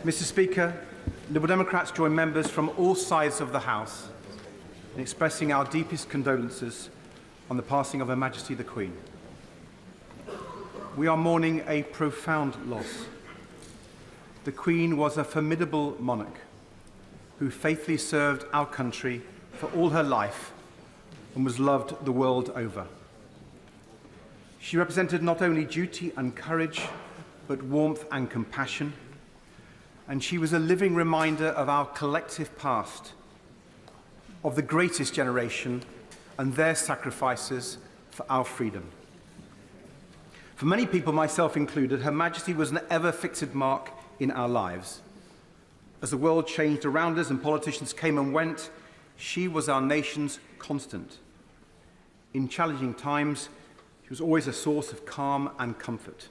Mr. Speaker, Liberal Democrats join members from all sides of the House in expressing our deepest condolences on the passing of Her Majesty the Queen. We are mourning a profound loss. The Queen was a formidable monarch who faithfully served our country for all her life and was loved the world over. She represented not only duty and courage, but warmth and compassion, and she was a living reminder of our collective past, of the greatest generation and their sacrifices for our freedom. For many people, myself included, Her Majesty was an ever-fixed mark in our lives. As the world changed around us and politicians came and went, she was our nation's constant. In challenging times, she was always a source of calm and comfort.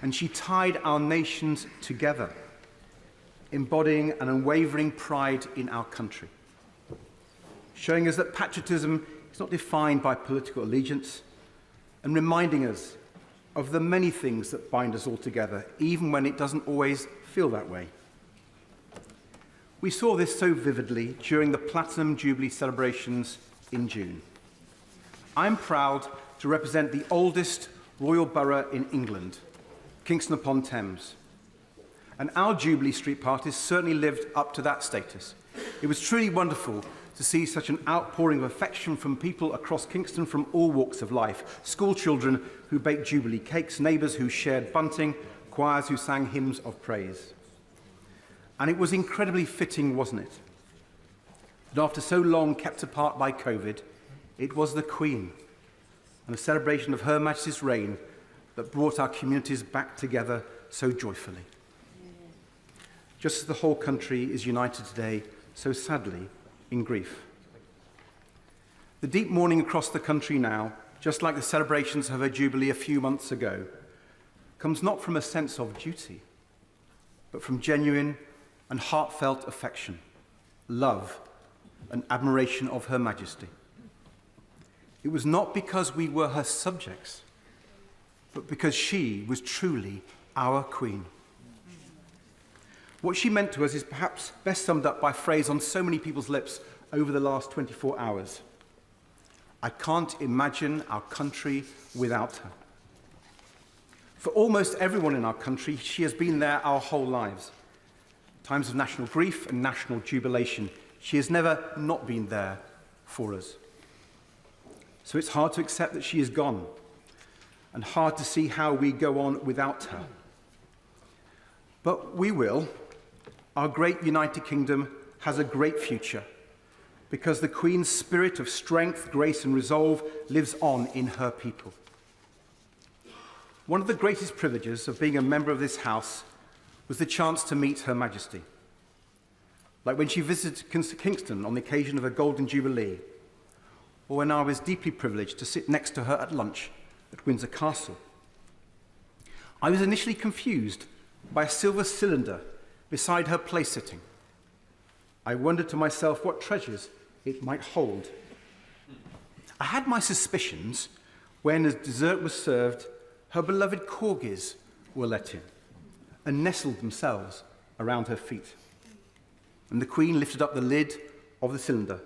And she tied our nations together, embodying an unwavering pride in our country, showing us that patriotism is not defined by political allegiance, and reminding us of the many things that bind us all together, even when it doesn't always feel that way. We saw this so vividly during the Platinum Jubilee celebrations in June. I'm proud to represent the oldest royal borough in England, Kingston-upon-Thames. And our Jubilee Street parties certainly lived up to that status. It was truly wonderful to see such an outpouring of affection from people across Kingston from all walks of life. School children who baked Jubilee cakes, neighbours who shared bunting, choirs who sang hymns of praise. And it was incredibly fitting, wasn't it? That after so long kept apart by COVID, it was the Queen and a celebration of Her Majesty's reign that brought our communities back together so joyfully. Just as the whole country is united today, so sadly, in grief. The deep mourning across the country now, just like the celebrations of her Jubilee a few months ago, comes not from a sense of duty, but from genuine and heartfelt affection, love, and admiration of Her Majesty. It was not because we were her subjects, but because she was truly our Queen. What she meant to us is perhaps best summed up by a phrase on so many people's lips over the last 24 hours. I can't imagine our country without her. For almost everyone in our country, she has been there our whole lives. Times of national grief and national jubilation, she has never not been there for us. So it's hard to accept that she is gone, and hard to see how we go on without her. But we will. Our great United Kingdom has a great future, because the Queen's spirit of strength, grace and resolve lives on in her people. one of the greatest privileges of being a member of this House was the chance to meet Her Majesty. Like when she visited Kingston on the occasion of her Golden Jubilee, or when I was deeply privileged to sit next to her at lunch at Windsor Castle. I was initially confused by a silver cylinder beside her place-sitting. I wondered to myself what treasures it might hold. I had my suspicions when, as dessert was served, her beloved corgis were let in and nestled themselves around her feet. And the Queen lifted up the lid of the cylinder,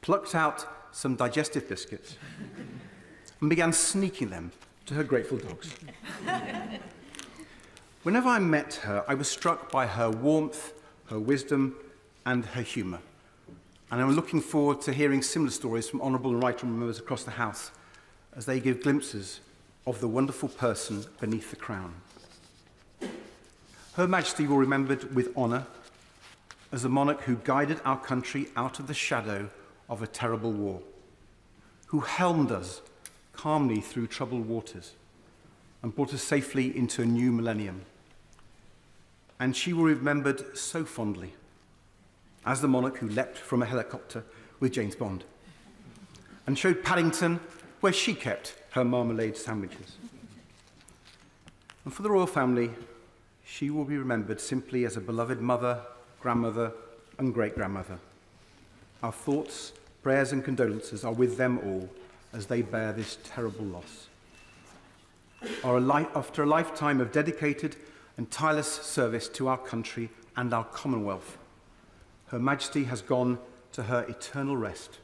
plucked out some digestive biscuits, and began sneaking them to her grateful dogs. Whenever I met her, I was struck by her warmth, her wisdom, and her humour. And I'm looking forward to hearing similar stories from honourable and right honourable members across the House as they give glimpses of the wonderful person beneath the crown. Her Majesty will be remembered with honour as the monarch who guided our country out of the shadow of a terrible war, who helmed us calmly through troubled waters and brought us safely into a new millennium. And she will be remembered so fondly as the monarch who leapt from a helicopter with James Bond and showed Paddington where she kept her marmalade sandwiches. And for the royal family, she will be remembered simply as a beloved mother, grandmother, and great-grandmother. Our thoughts, prayers, and condolences are with them all as they bear this terrible loss. After a lifetime of dedicated and tireless service to our country and our Commonwealth, Her Majesty has gone to her eternal rest.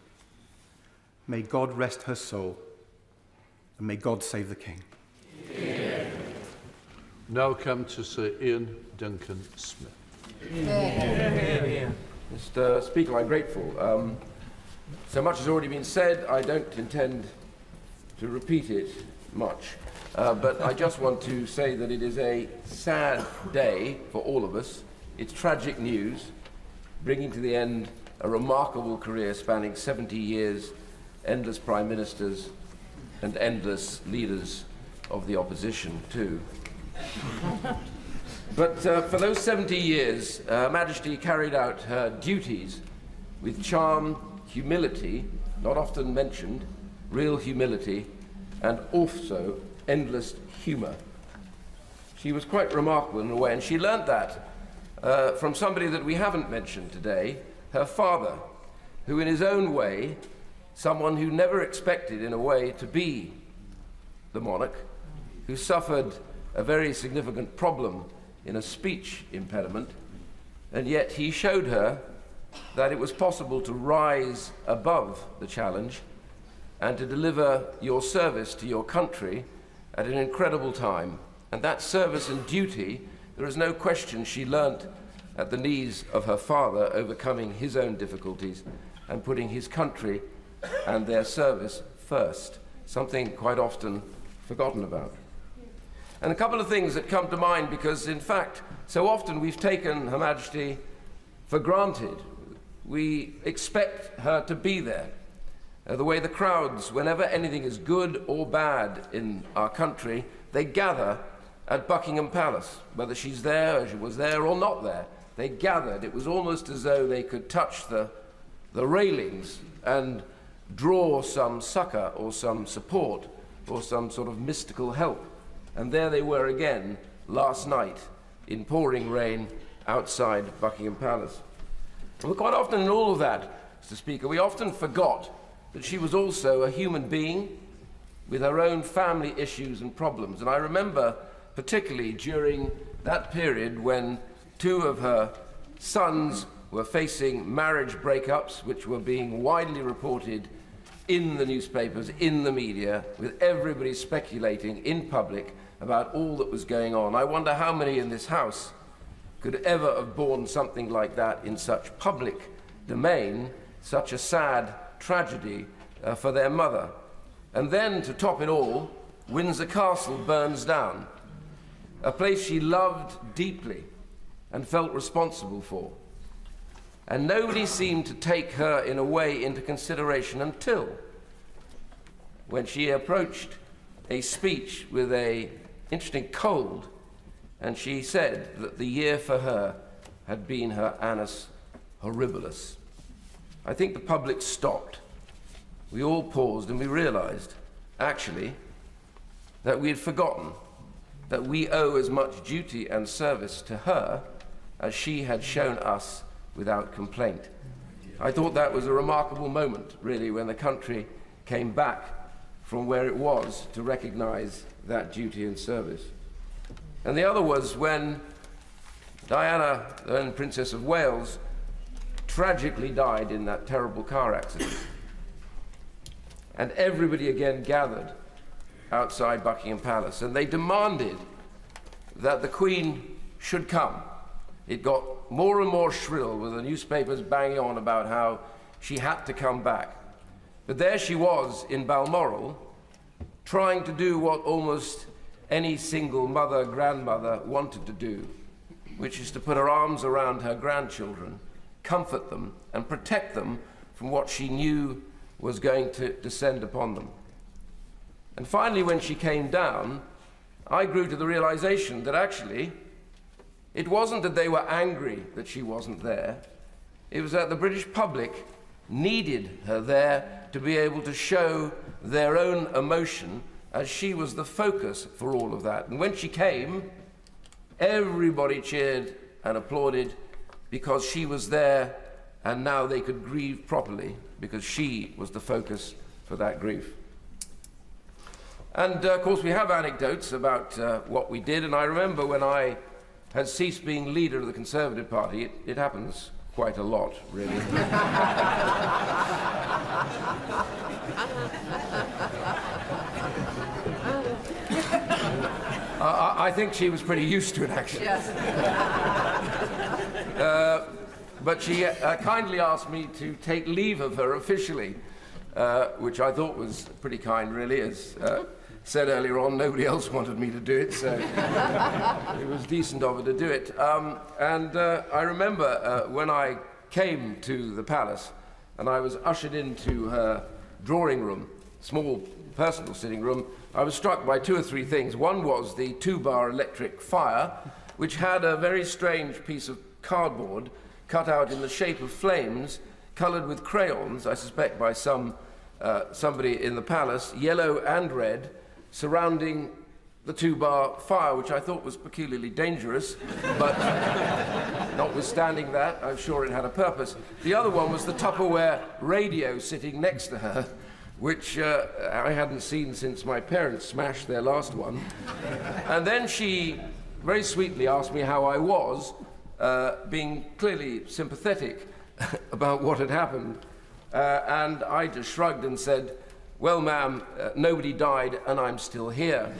May God rest her soul, and may God save the King. Yeah. Now come to Sir Ian Duncan Smith. Mr. Speaker, I'm grateful. So much has already been said. I don't intend to repeat it much. But I just want to say that it is a sad day for all of us. It's tragic news, bringing to the end a remarkable career spanning 70 years, endless prime ministers, and endless leaders of the opposition, too. But for those 70 years, Her Majesty carried out her duties with charm, humility, not often mentioned, real humility, and also endless humour. She was quite remarkable in a way, and she learnt that from somebody that we haven't mentioned today, her father, who in his own way, someone who never expected in a way to be the monarch, who suffered a very significant problem in a speech impediment, and yet he showed her that it was possible to rise above the challenge and to deliver your service to your country at an incredible time. And that service and duty, there is no question she learnt at the knees of her father, overcoming his own difficulties and putting his country and their service first, something quite often forgotten about. And a couple of things that come to mind, because in fact, so often we've taken Her Majesty for granted. We expect her to be there. The way the crowds, whenever anything is good or bad in our country, they gather at Buckingham Palace, whether she's there, or she was there, or not there. They gathered. It was almost as though they could touch the railings and draw some succour or some support or some sort of mystical help. And there they were again last night in pouring rain outside Buckingham Palace. And quite often in all of that, Mr. Speaker, we often forgot that she was also a human being with her own family issues and problems. And I remember particularly during that period when two of her sons were facing marriage breakups, which were being widely reported in the newspapers, in the media, with everybody speculating in public about all that was going on. I wonder how many in this House could ever have borne something like that in such public domain, such a sad tragedy for their mother. And then, to top it all, Windsor Castle burns down, a place she loved deeply and felt responsible for. And nobody seemed to take her, in a way, into consideration until when she approached a speech with a interesting cold, and she said that the year for her had been her annus horribilis. I think the public stopped. We all paused and we realised, actually, that we had forgotten that we owe as much duty and service to her as she had shown us without complaint. I thought that was a remarkable moment, really, when the country came back from where it was to recognise that duty and service. And the other was when Diana, then Princess of Wales, tragically died in that terrible car accident. And everybody again gathered outside Buckingham Palace, and they demanded that the Queen should come. It got more and more shrill, with the newspapers banging on about how she had to come back. But there she was in Balmoral, trying to do what almost any single mother, grandmother wanted to do, which is to put her arms around her grandchildren, comfort them, and protect them from what she knew was going to descend upon them. And finally, when she came down, I grew to the realization that actually it wasn't that they were angry that she wasn't there. It was that the British public needed her there to be able to show their own emotion, as she was the focus for all of that. And when she came, everybody cheered and applauded because she was there, and now they could grieve properly because she was the focus for that grief. And of course we have anecdotes about what we did, and I remember when I had ceased being leader of the Conservative Party, it happens quite a lot, really. I think she was pretty used to it, actually. Yes. But she kindly asked me to take leave of her officially, which I thought was pretty kind, really. As said earlier on, nobody else wanted me to do it, so it was decent of her to do it. I remember when I came to the palace and I was ushered into her drawing room, small personal sitting room, I was struck by two or three things. One was the 2-bar electric fire, which had a very strange piece of cardboard cut out in the shape of flames, coloured with crayons, I suspect by somebody in the palace, yellow and red, surrounding the 2-bar fire, which I thought was peculiarly dangerous, but notwithstanding that, I'm sure it had a purpose. The other one was the Tupperware radio sitting next to her, which I hadn't seen since my parents smashed their last one. And then she very sweetly asked me how I was, being clearly sympathetic about what had happened. And I just shrugged and said, "Well, ma'am, nobody died and I'm still here."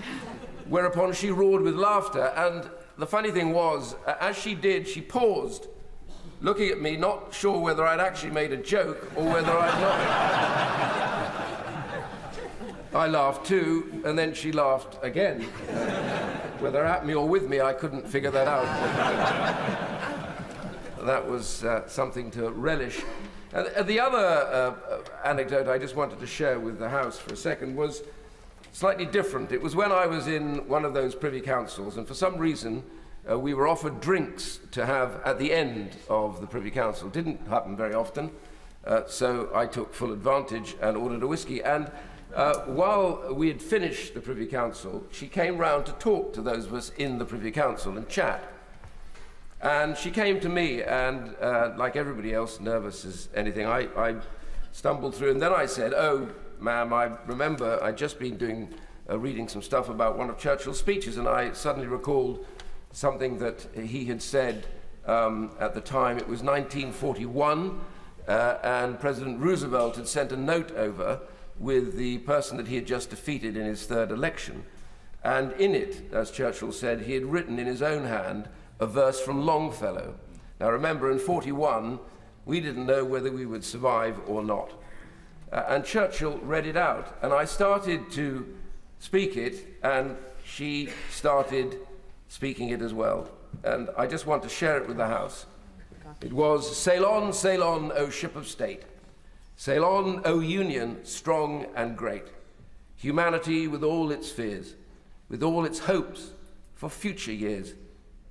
Whereupon she roared with laughter, and the funny thing was, as she did, she paused, looking at me, not sure whether I'd actually made a joke or whether I'd not. I laughed too, and then she laughed again. Whether at me or with me, I couldn't figure that out. That was something to relish. And the other anecdote I just wanted to share with the House for a second was slightly different. It was when I was in one of those Privy Councils, and for some reason we were offered drinks to have at the end of the Privy Council. It didn't happen very often, so I took full advantage and ordered a whiskey. And while we had finished the Privy Council, she came round to talk to those of us in the Privy Council and chat. And she came to me, and like everybody else, nervous as anything, I stumbled through, and then I said, "Oh, ma'am, I remember I'd just been reading some stuff about one of Churchill's speeches, and I suddenly recalled something that he had said at the time. It was 1941, and President Roosevelt had sent a note over with the person that he had just defeated in his third election. And in it, as Churchill said, he had written in his own hand a verse from Longfellow. Now remember, in 41, we didn't know whether we would survive or not. And Churchill read it out, and I started to speak it, and she started speaking it as well. And I just want to share it with the House. It was, sail on, O ship of state. Sail on, O Union, strong and great. Humanity with all its fears. with all its hopes for future years,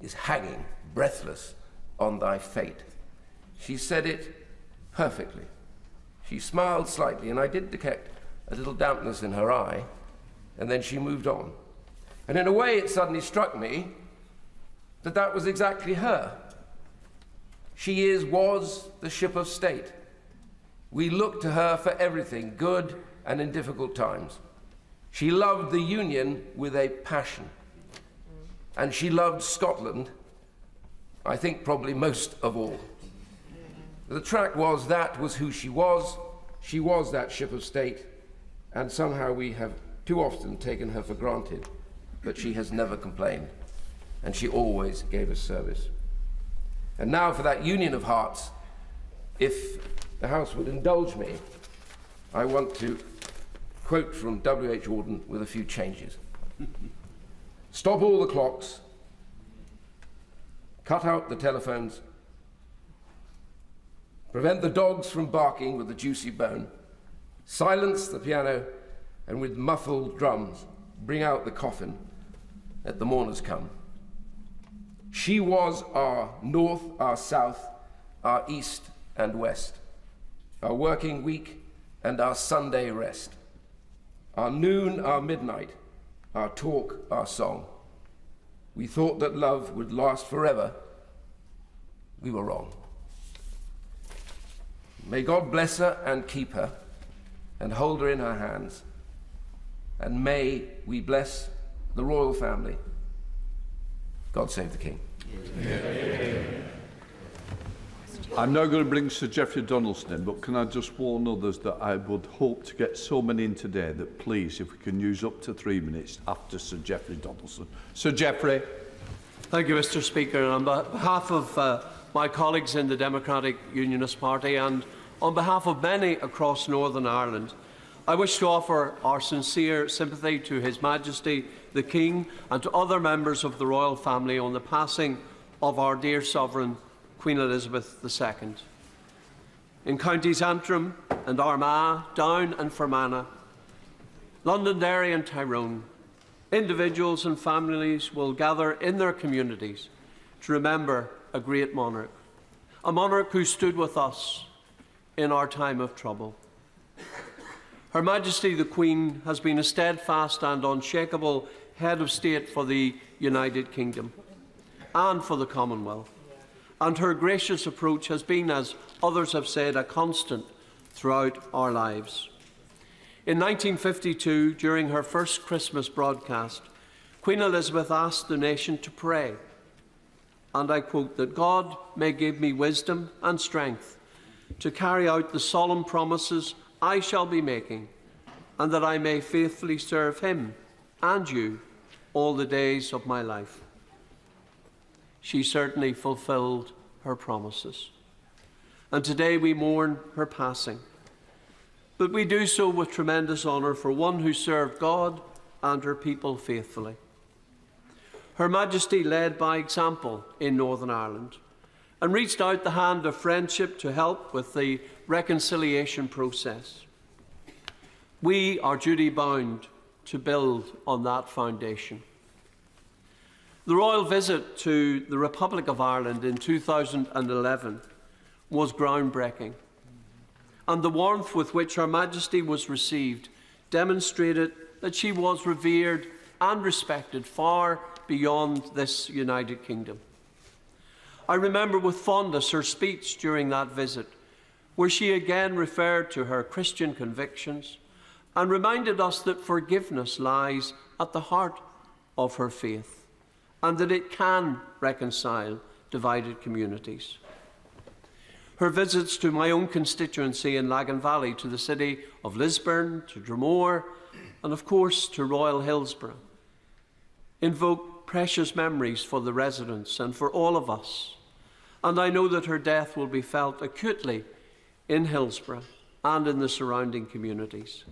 is hanging breathless on thy fate. She said it perfectly. She smiled slightly, and I did detect a little dampness in her eye, and then she moved on. And in a way, it suddenly struck me that that was exactly her. She was the ship of state. We look to her for everything, good and in difficult times. She loved the Union with a passion. And she loved Scotland, I think probably most of all. The tract was that was who she was. She was that ship of state, and somehow we have too often taken her for granted. But she has never complained, and she always gave us service. And now for that union of hearts, if the House would indulge me, I want to quote from W.H. Auden with a few changes. Stop all the clocks, cut out the telephones, prevent the dogs from barking with the juicy bone, silence the piano, and with muffled drums, bring out the coffin, let the mourners come. She was our north, our south, our east and west, our working week and our Sunday rest, our noon, our midnight, our talk, our song. We thought that love would last forever. We were wrong. May God bless her and keep her and hold her in her hands. And may we bless the royal family. God save the King. I'm now going to bring Sir Geoffrey Donaldson in, but can I just warn others that I would hope to get so many in today that please, if we can use up to 3 minutes after Sir Geoffrey Donaldson. Sir Geoffrey. Thank you, Mr. Speaker. And on behalf of my colleagues in the Democratic Unionist Party and on behalf of many across Northern Ireland, I wish to offer our sincere sympathy to His Majesty the King and to other members of the royal family on the passing of our dear Sovereign, Queen Elizabeth II. In counties Antrim and Armagh, Down and Fermanagh, Londonderry and Tyrone, individuals and families will gather in their communities to remember a great monarch, a monarch who stood with us in our time of trouble. Her Majesty the Queen has been a steadfast and unshakable head of state for the United Kingdom and for the Commonwealth, and her gracious approach has been, as others have said, a constant throughout our lives. In 1952, during her first Christmas broadcast, Queen Elizabeth asked the nation to pray, and I quote, that God may give me wisdom and strength to carry out the solemn promises I shall be making, and that I may faithfully serve Him and you all the days of my life. She certainly fulfilled her promises. And today we mourn her passing. But we do so with tremendous honour for one who served God and her people faithfully. Her Majesty led by example in Northern Ireland and reached out the hand of friendship to help with the reconciliation process. We are duty-bound to build on that foundation. The royal visit to the Republic of Ireland in 2011 was groundbreaking, and the warmth with which Her Majesty was received demonstrated that she was revered and respected far beyond this United Kingdom. I remember with fondness her speech during that visit, where she again referred to her Christian convictions and reminded us that forgiveness lies at the heart of her faith and that it can reconcile divided communities. Her visits to my own constituency in Lagan Valley, to the city of Lisburn, to Dromore, and of course to Royal Hillsborough, invoke precious memories for the residents and for all of us. And I know that her death will be felt acutely in Hillsborough and in the surrounding communities.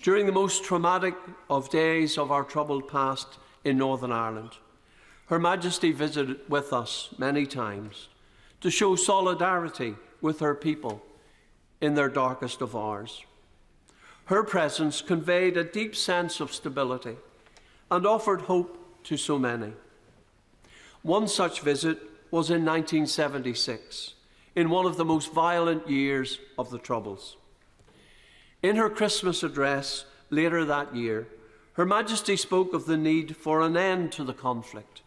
During the most traumatic of days of our troubled past in Northern Ireland, Her Majesty visited with us many times to show solidarity with her people in their darkest of hours. Her presence conveyed a deep sense of stability and offered hope to so many. One such visit was in 1976, in one of the most violent years of the Troubles. In her Christmas address later that year, Her Majesty spoke of the need for an end to the conflict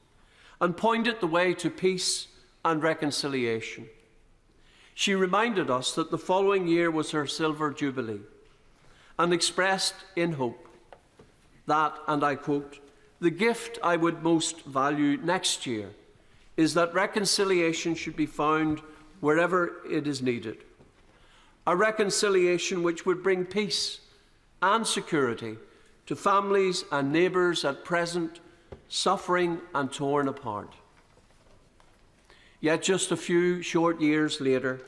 and pointed the way to peace and reconciliation. She reminded us that the following year was her Silver Jubilee and expressed in hope that, and I quote, "The gift I would most value next year is that reconciliation should be found wherever it is needed. A reconciliation which would bring peace and security to families and neighbours at present suffering and torn apart." Yet just a few short years later,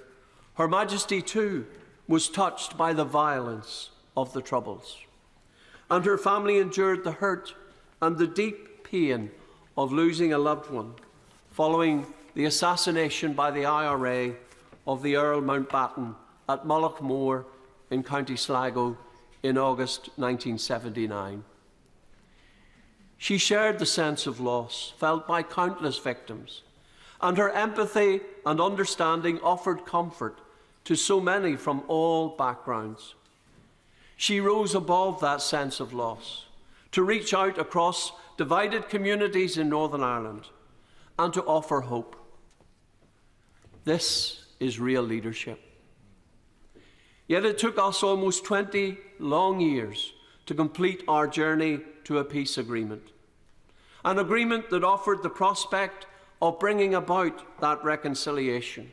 Her Majesty too was touched by the violence of the Troubles, and her family endured the hurt and the deep pain of losing a loved one following the assassination by the IRA of the Earl Mountbatten at Mullaghmore in County Sligo in August 1979. She shared the sense of loss felt by countless victims, and her empathy and understanding offered comfort to so many from all backgrounds. She rose above that sense of loss to reach out across divided communities in Northern Ireland and to offer hope. This is real leadership. Yet it took us almost 20 long years to complete our journey to a peace agreement, an agreement that offered the prospect of bringing about that reconciliation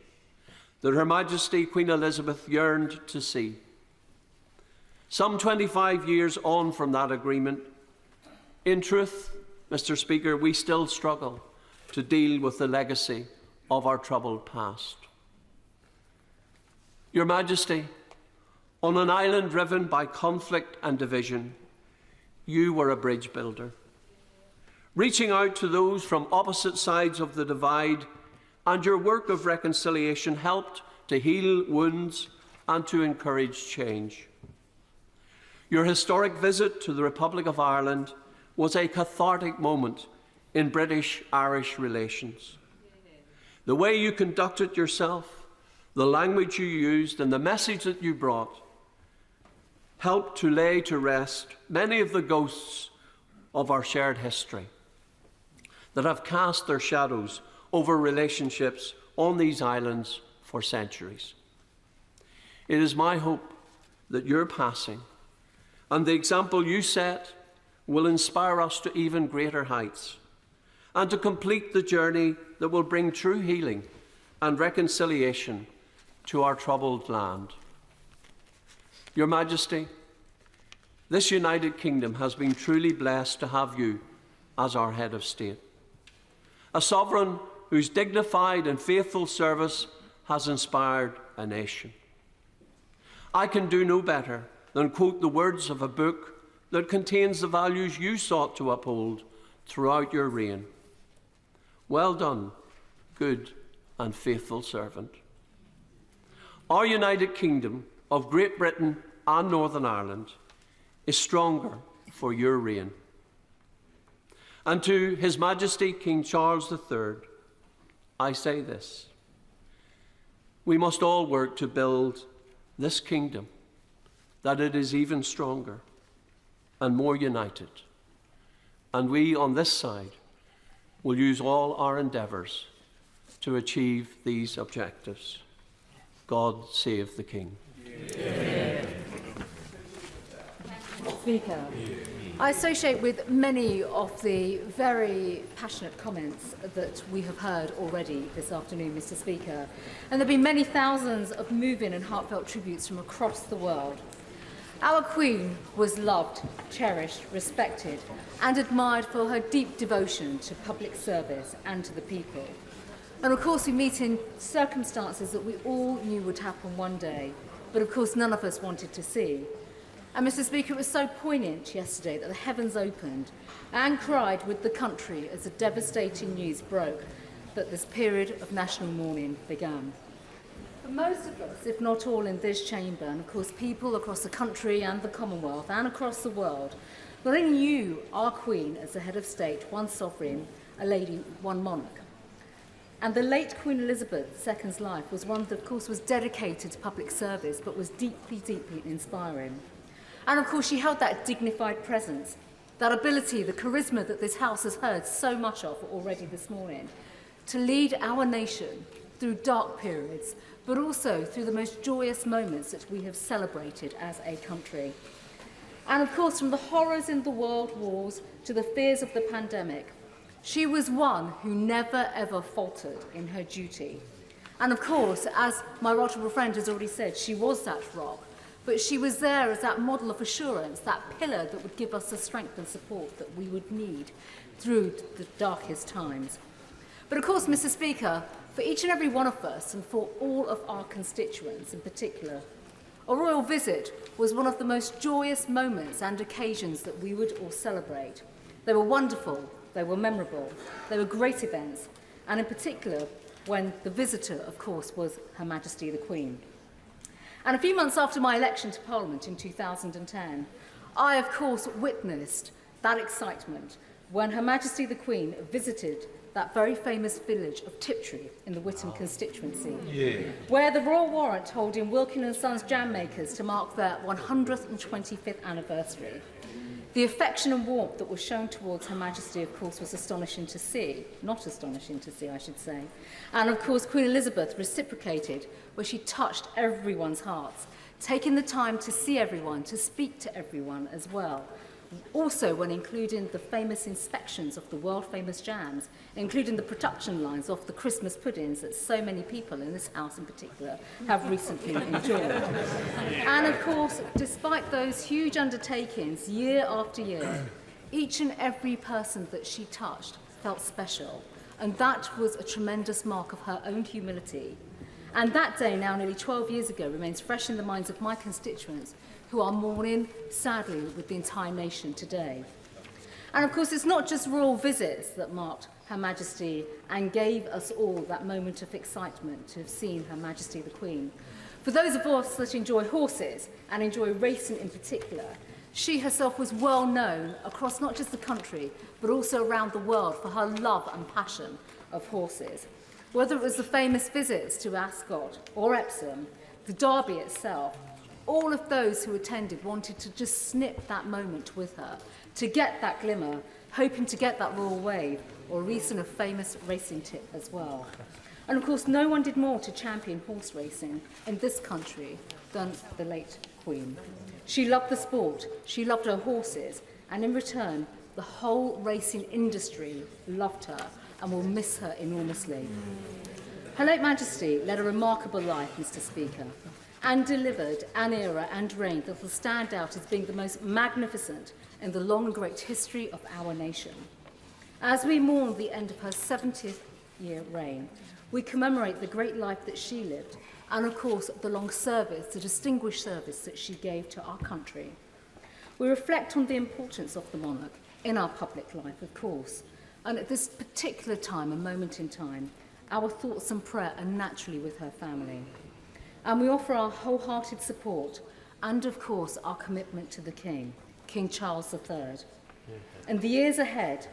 that Her Majesty Queen Elizabeth yearned to see. Some 25 years on from that agreement, in truth, Mr. Speaker, we still struggle to deal with the legacy of our troubled past. Your Majesty, on an island riven by conflict and division, you were a bridge builder, reaching out to those from opposite sides of the divide, and your work of reconciliation helped to heal wounds and to encourage change. Your historic visit to the Republic of Ireland was a cathartic moment in British-Irish relations. The way you conducted yourself, the language you used, and the message that you brought helped to lay to rest many of the ghosts of our shared history that have cast their shadows over relationships on these islands for centuries. It is my hope that your passing and the example you set will inspire us to even greater heights and to complete the journey that will bring true healing and reconciliation to our troubled land. Your Majesty, this United Kingdom has been truly blessed to have you as our head of state, a sovereign whose dignified and faithful service has inspired a nation. I can do no better than quote the words of a book that contains the values you sought to uphold throughout your reign. Well done, good and faithful servant. Our United Kingdom of Great Britain and Northern Ireland is stronger for your reign. And to His Majesty King Charles III, I say this: we must all work to build this kingdom, that it is even stronger and more united. And we on this side will use all our endeavours to achieve these objectives. God save the King. Yeah. Speaker, I associate with many of the very passionate comments that we have heard already this afternoon, Mr. Speaker, and there have been many thousands of moving and heartfelt tributes from across the world. Our Queen was loved, cherished, respected, and admired for her deep devotion to public service and to the people. And of course, we meet in circumstances that we all knew would happen one day, but of course none of us wanted to see. And Mr. Speaker, it was so poignant yesterday that the heavens opened and cried with the country as the devastating news broke that this period of national mourning began. For most of us, if not all in this chamber, and of course people across the country and the Commonwealth and across the world, not only knew our Queen as the head of state, one sovereign, a lady, one monarch. And the late Queen Elizabeth II's life was one that, of course, was dedicated to public service, but was deeply, deeply inspiring. And, of course, she held that dignified presence, that ability, the charisma that this House has heard so much of already this morning, to lead our nation through dark periods, but also through the most joyous moments that we have celebrated as a country. And, of course, from the horrors in the world wars to the fears of the pandemic, she was one who never, ever faltered in her duty. And, of course, as my right honourable friend has already said, she was that rock, but she was there as that model of assurance, that pillar that would give us the strength and support that we would need through the darkest times. But, of course, Mr. Speaker, for each and every one of us, and for all of our constituents in particular, a royal visit was one of the most joyous moments and occasions that we would all celebrate. They were wonderful, they were memorable, they were great events, and in particular when the visitor, of course, was Her Majesty the Queen. And a few months after my election to Parliament in 2010, I, of course, witnessed that excitement when Her Majesty the Queen visited that very famous village of Tiptree in the Witham constituency, where the Royal Warrant told in Wilkin & Sons jam makers to mark their 125th anniversary. The affection and warmth that was shown towards Her Majesty, of course, was astonishing to see. Not astonishing to see, I should say. And, of course, Queen Elizabeth reciprocated, where she touched everyone's hearts, taking the time to see everyone, to speak to everyone as well. Also, when including the famous inspections of the world-famous jams, including the production lines of the Christmas puddings that so many people in this House in particular have recently enjoyed. And, of course, despite those huge undertakings year after year, each and every person that she touched felt special, and that was a tremendous mark of her own humility. And that day, now nearly 12 years ago, remains fresh in the minds of my constituents, who are mourning, sadly, with the entire nation today. And, of course, it's not just royal visits that marked Her Majesty and gave us all that moment of excitement to have seen Her Majesty the Queen. For those of us that enjoy horses, and enjoy racing in particular, she herself was well known across not just the country, but also around the world for her love and passion of horses. Whether it was the famous visits to Ascot or Epsom, the Derby itself, all of those who attended wanted to just snip that moment with her, to get that glimmer, hoping to get that royal wave, or a recent famous racing tip as well. And, of course, no one did more to champion horse racing in this country than the late Queen. She loved the sport, she loved her horses, and in return, the whole racing industry loved her and will miss her enormously. Her late Majesty led a remarkable life, Mr. Speaker, and delivered an era and reign that will stand out as being the most magnificent in the long and great history of our nation. As we mourn the end of her 70th year reign, we commemorate the great life that she lived and, of course, the long service, the distinguished service that she gave to our country. We reflect on the importance of the monarch in our public life, of course, and at this particular time, a moment in time, our thoughts and prayer are naturally with her family. And we offer our wholehearted support and, of course, our commitment to the King, King Charles III. In the years ahead,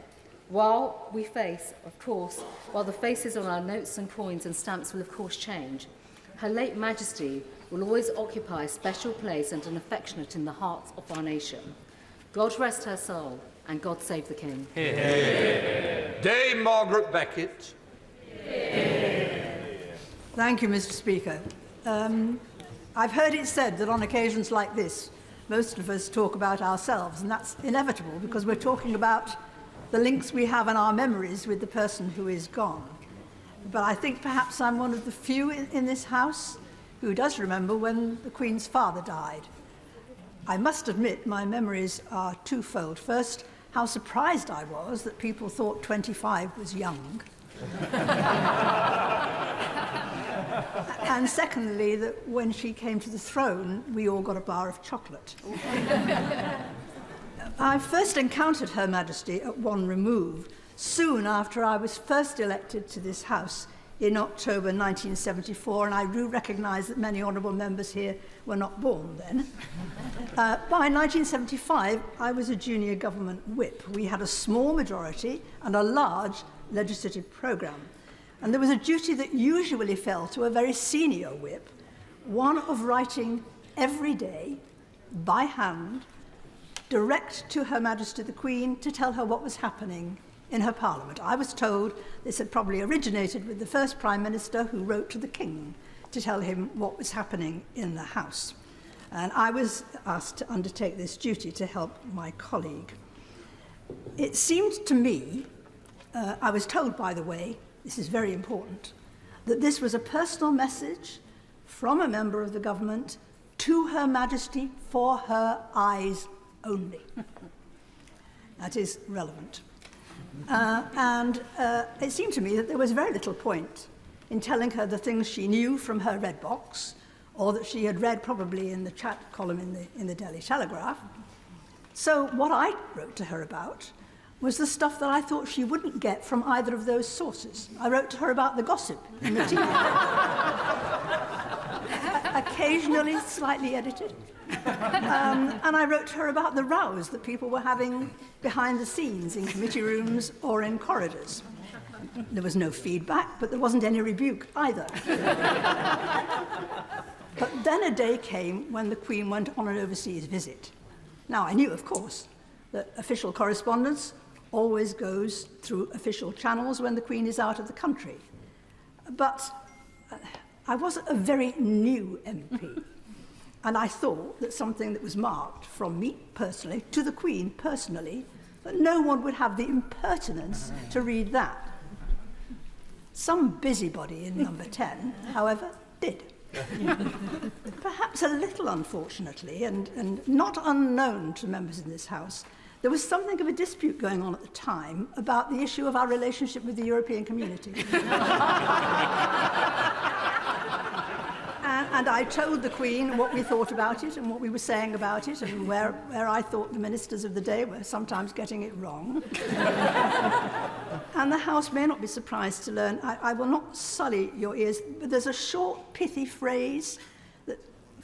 while we face, of course, while the faces on our notes and coins and stamps will, of course, change, Her late Majesty will always occupy a special place and an affectionate in the hearts of our nation. God rest her soul, and God save the King. Dame Margaret Beckett. Thank you, Mr. Speaker. I've heard it said that on occasions like this, most of us talk about ourselves, and that's inevitable because we're talking about the links we have in our memories with the person who is gone. But I think perhaps I'm one of the few in this House who does remember when the Queen's father died. I must admit my memories are twofold. First, how surprised I was that people thought 25 was young. And secondly, that when she came to the throne, we all got a bar of chocolate. I first encountered Her Majesty at One Remove, soon after I was first elected to this House in October 1974, and I do recognise that many honourable members here were not born then. By 1975, I was a junior government whip. We had a small majority and a large legislative programme. And there was a duty that usually fell to a very senior whip, one of writing every day, by hand, direct to Her Majesty the Queen to tell her what was happening in her Parliament. I was told this had probably originated with the first Prime Minister, who wrote to the King to tell him what was happening in the House. And I was asked to undertake this duty to help my colleague. It seemed to me, I was told, by the way, this is very important, that this was a personal message from a member of the government to Her Majesty for her eyes only. That is relevant. And it seemed to me that there was very little point in telling her the things she knew from her red box, or that she had read probably in the chat column in the Daily Telegraph. So what I wrote to her about was the stuff that I thought she wouldn't get from either of those sources. I wrote to her about the gossip in the tea. Occasionally slightly edited. And I wrote to her about the rows that people were having behind the scenes in committee rooms or in corridors. There was no feedback, but there wasn't any rebuke either. But then a day came when the Queen went on an overseas visit. Now, I knew, of course, that official correspondence always goes through official channels when the Queen is out of the country. But I wasn't a very new MP. And I thought that something that was marked from me personally to the Queen personally, that no one would have the impertinence to read that. Some busybody in number 10, however, did. Perhaps a little unfortunately, and not unknown to members in this House, there was something of a dispute going on at the time about the issue of our relationship with the European Community. And I told the Queen what we thought about it and what we were saying about it and where I thought the ministers of the day were sometimes getting it wrong. And the House may not be surprised to learn, I will not sully your ears, but there's a short, pithy phrase, that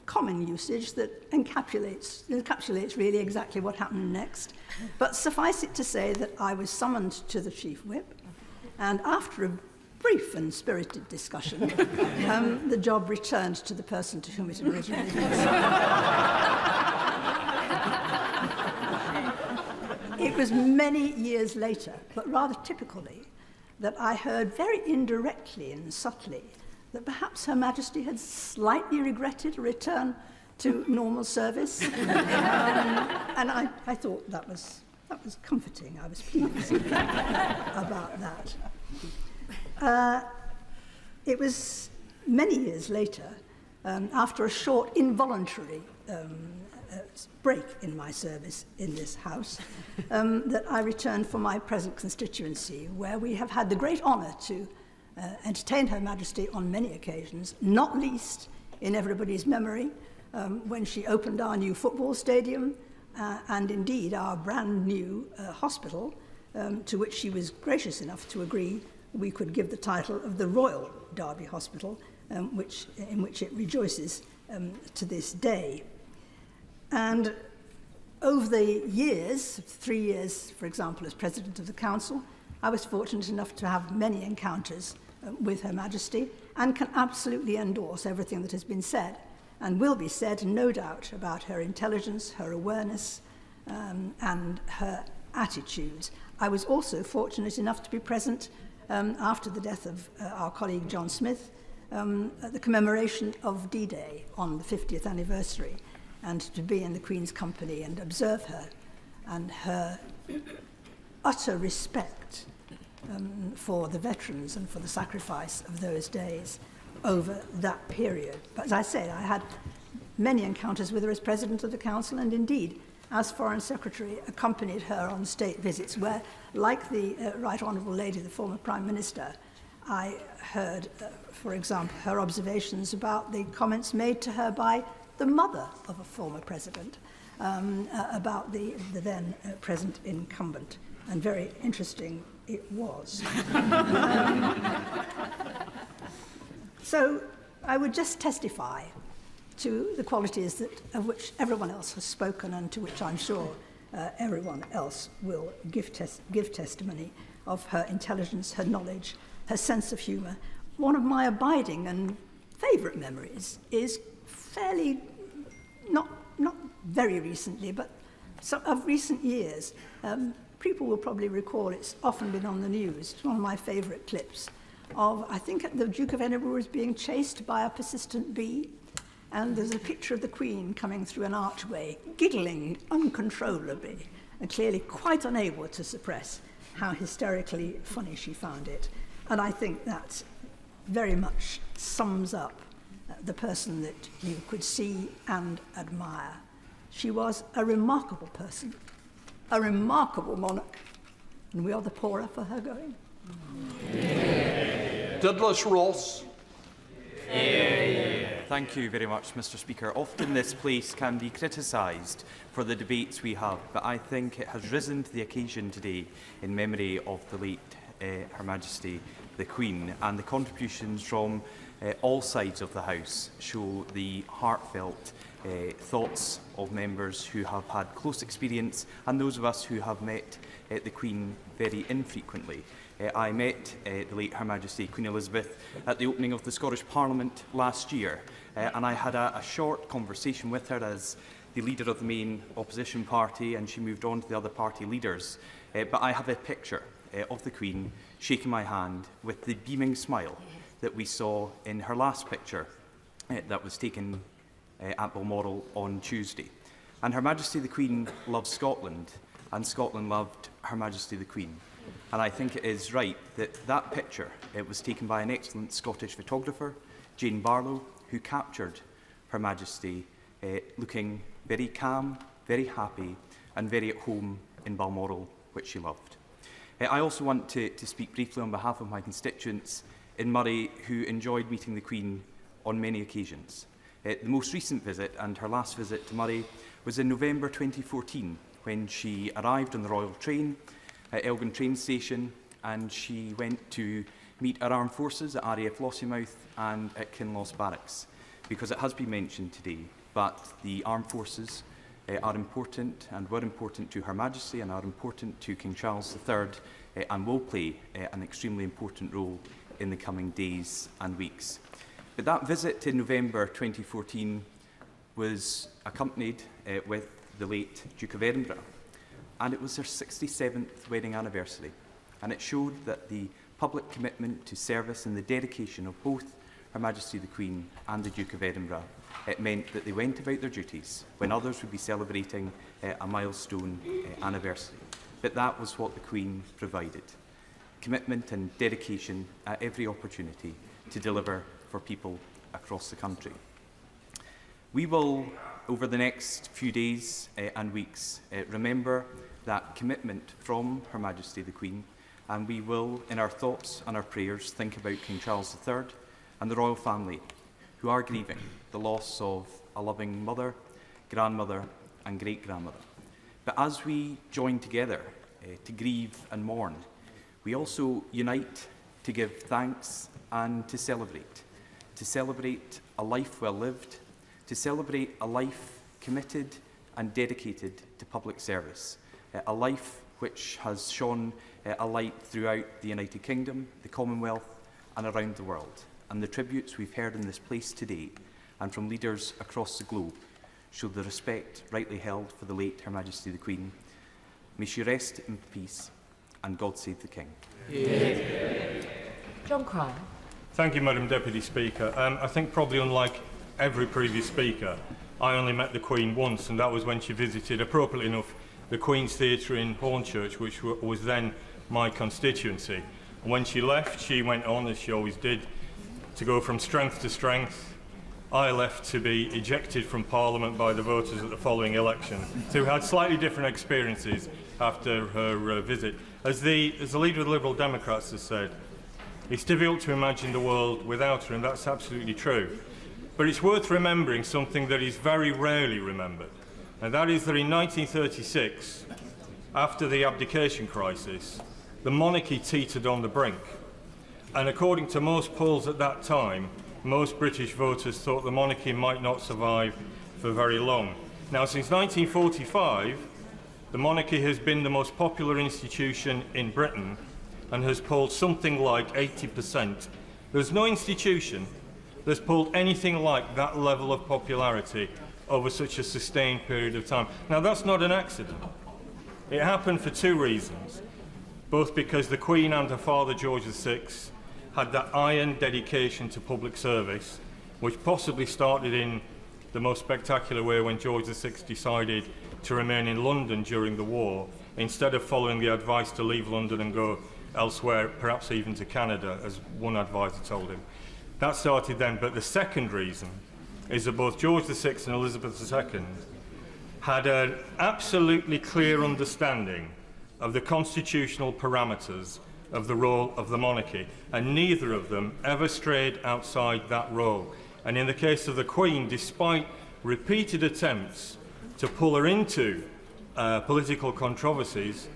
common usage, that encapsulates really exactly what happened next. But suffice it to say that I was summoned to the Chief Whip, and after a brief and spirited discussion, the job returned to the person to whom it had originally been assigned. It was many years later, but rather typically, that I heard very indirectly and subtly that perhaps Her Majesty had slightly regretted a return to normal service. And I thought that was comforting. I was pleased about that. It was many years later, after a short involuntary break in my service in this House, that I returned for my present constituency, where we have had the great honour to entertain Her Majesty on many occasions, not least in everybody's memory, when she opened our new football stadium and indeed our brand new hospital, to which she was gracious enough to agree we could give the title of the Royal Derby Hospital, in which it rejoices to this day. And over the years, 3 years, for example, as President of the Council, I was fortunate enough to have many encounters with Her Majesty and can absolutely endorse everything that has been said and will be said, no doubt, about her intelligence, her awareness, and her attitudes. I was also fortunate enough to be present after the death of our colleague John Smith, at the commemoration of D-Day on the 50th anniversary, and to be in the Queen's company and observe her and her utter respect for the veterans and for the sacrifice of those days over that period. But as I say, I had many encounters with her as President of the Council, and indeed, as Foreign Secretary, accompanied her on state visits where, like the Right Honourable Lady, the former Prime Minister, I heard, for example, her observations about the comments made to her by the mother of a former president about the then present incumbent, and very interesting it was. So I would just testify to the qualities of which everyone else has spoken and to which I'm sure everyone else will give testimony of her intelligence, her knowledge, her sense of humour. One of my abiding and favourite memories is fairly, not very recently, but of recent years. People will probably recall it's often been on the news. It's one of my favourite clips of, I think the Duke of Edinburgh was being chased by a persistent bee, and there's a picture of the Queen coming through an archway, giggling uncontrollably, and clearly quite unable to suppress how hysterically funny she found it. And I think that very much sums up the person that you could see and admire. She was a remarkable person, a remarkable monarch, and we are the poorer for her going. Douglas Ross. Thank you very much, Mr. Speaker. Often this place can be criticised for the debates we have, but I think it has risen to the occasion today in memory of the late Her Majesty the Queen, and the contributions from all sides of the House show the heartfelt thoughts of members who have had close experience and those of us who have met the Queen very infrequently. I met the late Her Majesty Queen Elizabeth at the opening of the Scottish Parliament last year, and I had a short conversation with her as the leader of the main opposition party, and she moved on to the other party leaders. But I have a picture of the Queen shaking my hand with the beaming smile that we saw in her last picture that was taken at Balmoral on Tuesday. And Her Majesty the Queen loved Scotland, and Scotland loved Her Majesty the Queen. And I think it is right that that picture was taken by an excellent Scottish photographer, Jane Barlow, who captured Her Majesty looking very calm, very happy, and very at home in Balmoral, which she loved. I also want to speak briefly on behalf of my constituents in Murray, who enjoyed meeting the Queen on many occasions. The most recent visit, and her last visit to Murray, was in November 2014, when she arrived on the Royal Train at Elgin train station, and she went to meet our armed forces at RAF Lossiemouth and at Kinloss Barracks, because it has been mentioned today, but the armed forces are important and were important to Her Majesty and are important to King Charles III and will play an extremely important role in the coming days and weeks. But that visit in November 2014 was accompanied with the late Duke of Edinburgh, and it was their 67th wedding anniversary, and it showed that the public commitment to service and the dedication of both Her Majesty the Queen and the Duke of Edinburgh, it meant that they went about their duties when others would be celebrating a milestone anniversary. But that was what the Queen provided: commitment and dedication at every opportunity to deliver for people across the country. We will, over the next few days and weeks, remember that commitment from Her Majesty the Queen, and we will, in our thoughts and our prayers, think about King Charles III and the royal family, who are grieving the loss of a loving mother, grandmother and great-grandmother. But as we join together to grieve and mourn, we also unite to give thanks and to celebrate a life well lived, to celebrate a life committed and dedicated to public service, a life which has shone a light throughout the United Kingdom, the Commonwealth and around the world. And the tributes we've heard in this place today and from leaders across the globe show the respect rightly held for the late Her Majesty the Queen. May she rest in peace, and God save the King. John Cryer. Thank you, Madam Deputy Speaker. I think probably unlike every previous speaker, I only met the Queen once, and that was when she visited, appropriately enough, the Queen's Theatre in Hornchurch, which was then my constituency. And when she left, she went on, as she always did, to go from strength to strength. I left to be ejected from Parliament by the voters at the following election. So we had slightly different experiences after her visit. As the leader of the Liberal Democrats has said, it's difficult to imagine the world without her, and that's absolutely true. But it's worth remembering something that is very rarely remembered, and that is that in 1936, after the abdication crisis, the monarchy teetered on the brink. And according to most polls at that time, most British voters thought the monarchy might not survive for very long. Now, since 1945, the monarchy has been the most popular institution in Britain and has polled something like 80%. There's no institution that's polled anything like that level of popularity over such a sustained period of time. Now, that's not an accident. It happened for two reasons, both because the Queen and her father, George VI, had that iron dedication to public service, which possibly started in the most spectacular way when George VI decided to remain in London during the war, instead of following the advice to leave London and go elsewhere, perhaps even to Canada, as one advisor told him. That started then, but the second reason is that both George VI and Elizabeth II had an absolutely clear understanding of the constitutional parameters of the role of the monarchy, and neither of them ever strayed outside that role. And in the case of the Queen, despite repeated attempts to pull her into political controversies,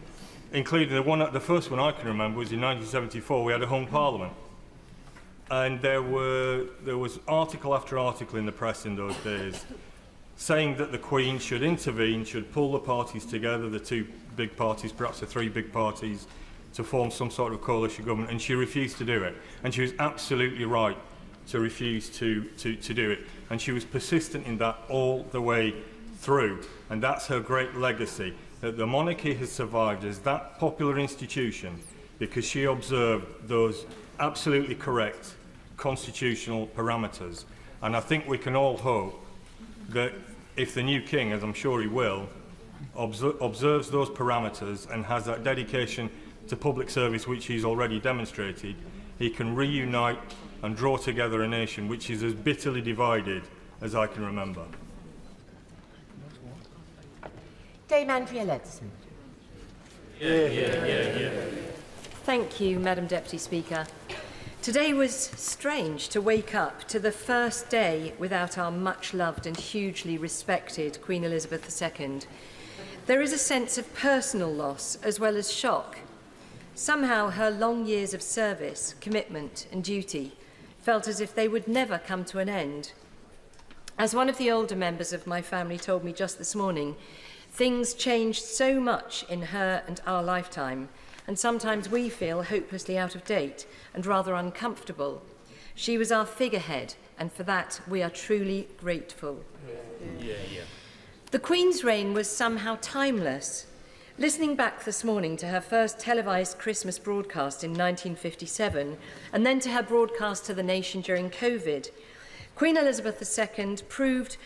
including the first one I can remember was in 1974. We had a hung parliament, and there was article after article in the press in those days saying that the Queen should intervene, should pull the parties together, the two big parties, perhaps the three big parties, to form some sort of coalition government, and she refused to do it. And she was absolutely right to refuse to do it. And she was persistent in that all the way through. And that's her great legacy, that the monarchy has survived as that popular institution because she observed those absolutely correct constitutional parameters. And I think we can all hope that if the new king, as I'm sure he will, observes those parameters and has that dedication to public service which he's already demonstrated, he can reunite and draw together a nation which is as bitterly divided as I can remember. Dame Andrea Leadsom. Thank you, Madam Deputy Speaker. Today was strange to wake up to the first day without our much-loved and hugely respected Queen Elizabeth II. There is a sense of personal loss as well as shock. Somehow her long years of service, commitment and duty felt as if they would never come to an end. As one of the older members of my family told me just this morning, things changed so much in her and our lifetime, and sometimes we feel hopelessly out of date and rather uncomfortable. She was our figurehead, and for that we are truly grateful. The Queen's reign was somehow timeless. Listening back this morning to her first televised Christmas broadcast in 1957, and then to her broadcast to the nation during COVID, Queen Elizabeth II proved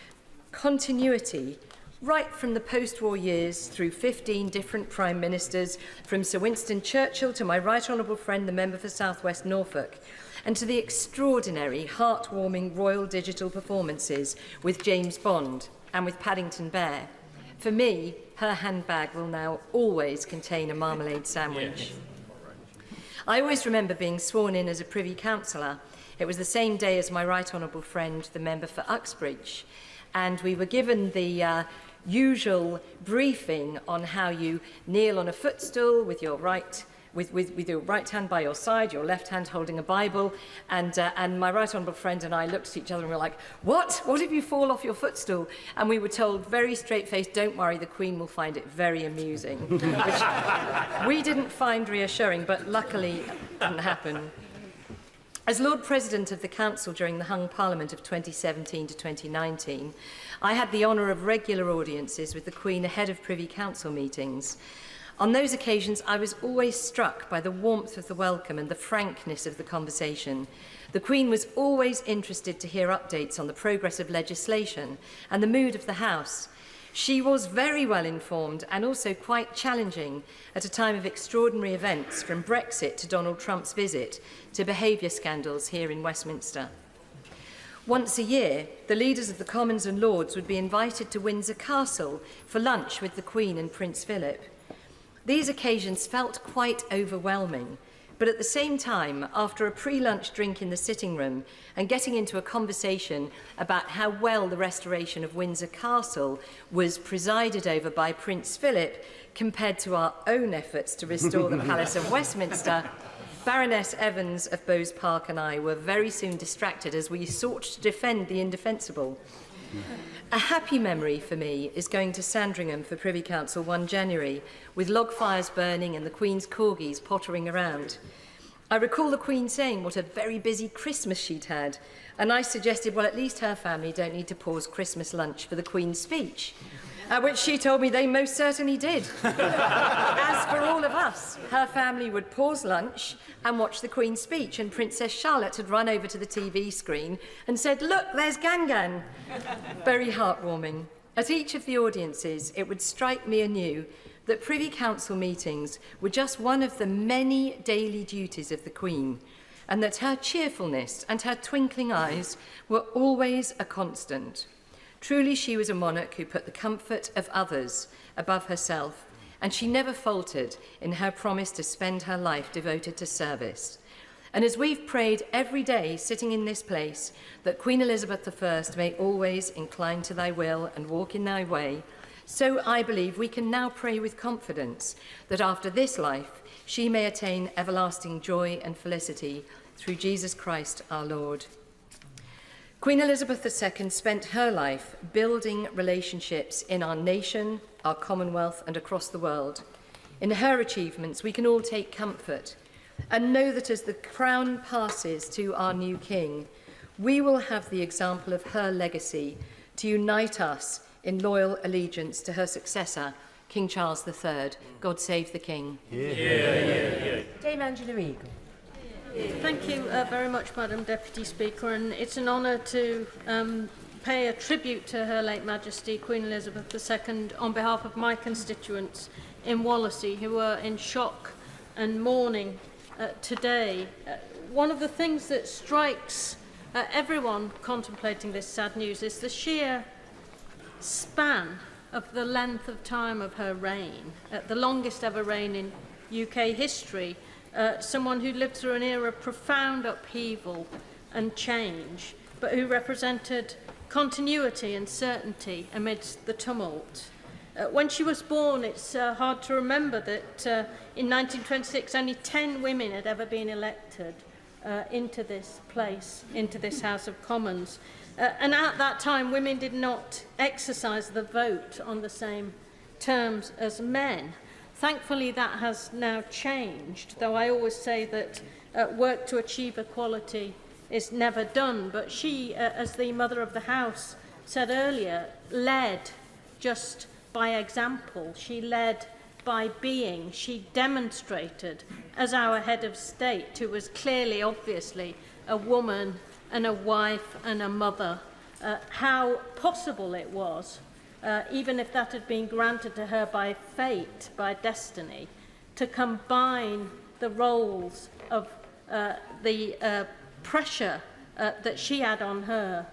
continuity right from the post-war years through 15 different Prime Ministers, from Sir Winston Churchill to my right honourable friend, the member for South West Norfolk, and to the extraordinary, heartwarming royal digital performances with James Bond and with Paddington Bear. For me, her handbag will now always contain a marmalade sandwich. I always remember being sworn in as a Privy Councillor. It was the same day as my right honourable friend, the member for Uxbridge, and we were given the usual briefing on how you kneel on a footstool with your right hand by your side, your left hand holding a Bible, and my right honourable friend and I looked at each other and we were like, what if you fall off your footstool? And we were told very straight-faced, don't worry, the Queen will find it very amusing, which we didn't find reassuring, but luckily it didn't happen. As Lord President of the Council during the hung Parliament of 2017 to 2019, I had the honour of regular audiences with the Queen ahead of Privy Council meetings. On those occasions, I was always struck by the warmth of the welcome and the frankness of the conversation. The Queen was always interested to hear updates on the progress of legislation and the mood of the House. She was very well informed and also quite challenging at a time of extraordinary events, from Brexit to Donald Trump's visit to behaviour scandals here in Westminster. Once a year, the leaders of the Commons and Lords would be invited to Windsor Castle for lunch with the Queen and Prince Philip. These occasions felt quite overwhelming, but at the same time, after a pre-lunch drink in the sitting room and getting into a conversation about how well the restoration of Windsor Castle was presided over by Prince Philip compared to our own efforts to restore the Palace of Westminster, Baroness Evans of Bowes Park and I were very soon distracted as we sought to defend the indefensible. A happy memory for me is going to Sandringham for Privy Council 1 January, with log fires burning and the Queen's corgis pottering around. I recall the Queen saying what a very busy Christmas she'd had, and I suggested, well, at least her family don't need to pause Christmas lunch for the Queen's speech, at which she told me they most certainly did. As for all of us, her family would pause lunch and watch the Queen's speech, and Princess Charlotte had run over to the TV screen and said, "Look, there's Gangan." Very heartwarming. At each of the audiences, it would strike me anew that Privy Council meetings were just one of the many daily duties of the Queen, and that her cheerfulness and her twinkling eyes were always a constant. Truly, she was a monarch who put the comfort of others above herself, and she never faltered in her promise to spend her life devoted to service. And as we've prayed every day sitting in this place that Queen Elizabeth I may always incline to thy will and walk in thy way, so I believe we can now pray with confidence that after this life she may attain everlasting joy and felicity through Jesus Christ our Lord. Queen Elizabeth II spent her life building relationships in our nation, our Commonwealth, and across the world. In her achievements, we can all take comfort and know that as the crown passes to our new king, we will have the example of her legacy to unite us in loyal allegiance to her successor, King Charles III. God save the King. Dame Angela Eagle. Thank you very much, Madam Deputy Speaker, and it's an honour to pay a tribute to Her late Majesty Queen Elizabeth II on behalf of my constituents in Wallasey, who are in shock and mourning today. One of the things that strikes everyone contemplating this sad news is the sheer span of the length of time of her reign, the longest ever reign in UK history. Someone who lived through an era of profound upheaval and change, but who represented continuity and certainty amidst the tumult. When she was born, it's hard to remember that in 1926 only 10 women had ever been elected into this place, into this House of Commons. And at that time, women did not exercise the vote on the same terms as men. Thankfully, that has now changed, though I always say that work to achieve equality is never done. But she, as the Mother of the House said earlier, led just by example. She led by being. She demonstrated, as our head of state, who was clearly, obviously, a woman and a wife and a mother, how possible it was, even if that had been granted to her by fate, by destiny, to combine the roles of the pressure that she had on her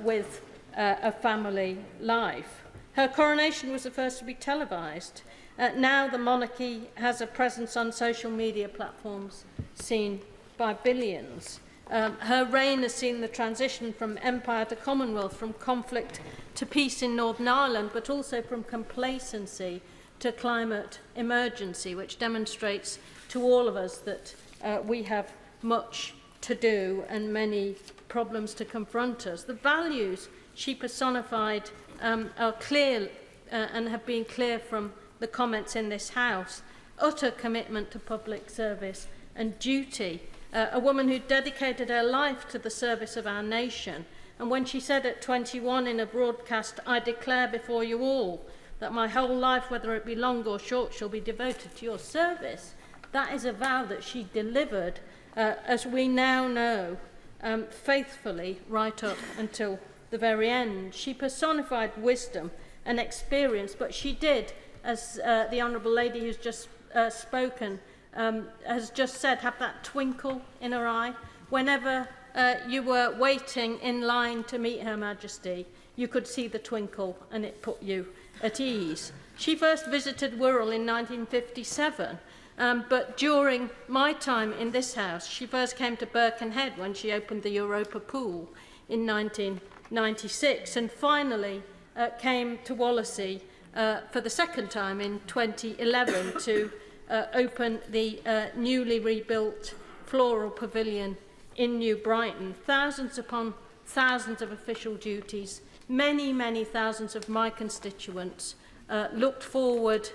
with a family life. Her coronation was the first to be televised. Now the monarchy has a presence on social media platforms seen by billions. Her reign has seen the transition from empire to Commonwealth, from conflict to peace in Northern Ireland, but also from complacency to climate emergency, which demonstrates to all of us that we have much to do and many problems to confront us. The values she personified are clear and have been clear from the comments in this House. Utter commitment to public service and duty. A woman who dedicated her life to the service of our nation. And when she said at 21 in a broadcast, "I declare before you all that my whole life, whether it be long or short, shall be devoted to your service," that is a vow that she delivered, as we now know, faithfully right up until the very end. She personified wisdom and experience, but she did, as the Honourable Lady who's just spoken has just said, have that twinkle in her eye. Whenever you were waiting in line to meet Her Majesty, you could see the twinkle and it put you at ease. She first visited Wirral in 1957, but during my time in this House, she first came to Birkenhead when she opened the Europa Pool in 1996, and finally came to Wallasey for the second time in 2011 to open the newly rebuilt floral pavilion in New Brighton, thousands upon thousands of official duties, many thousands of my constituents looked forward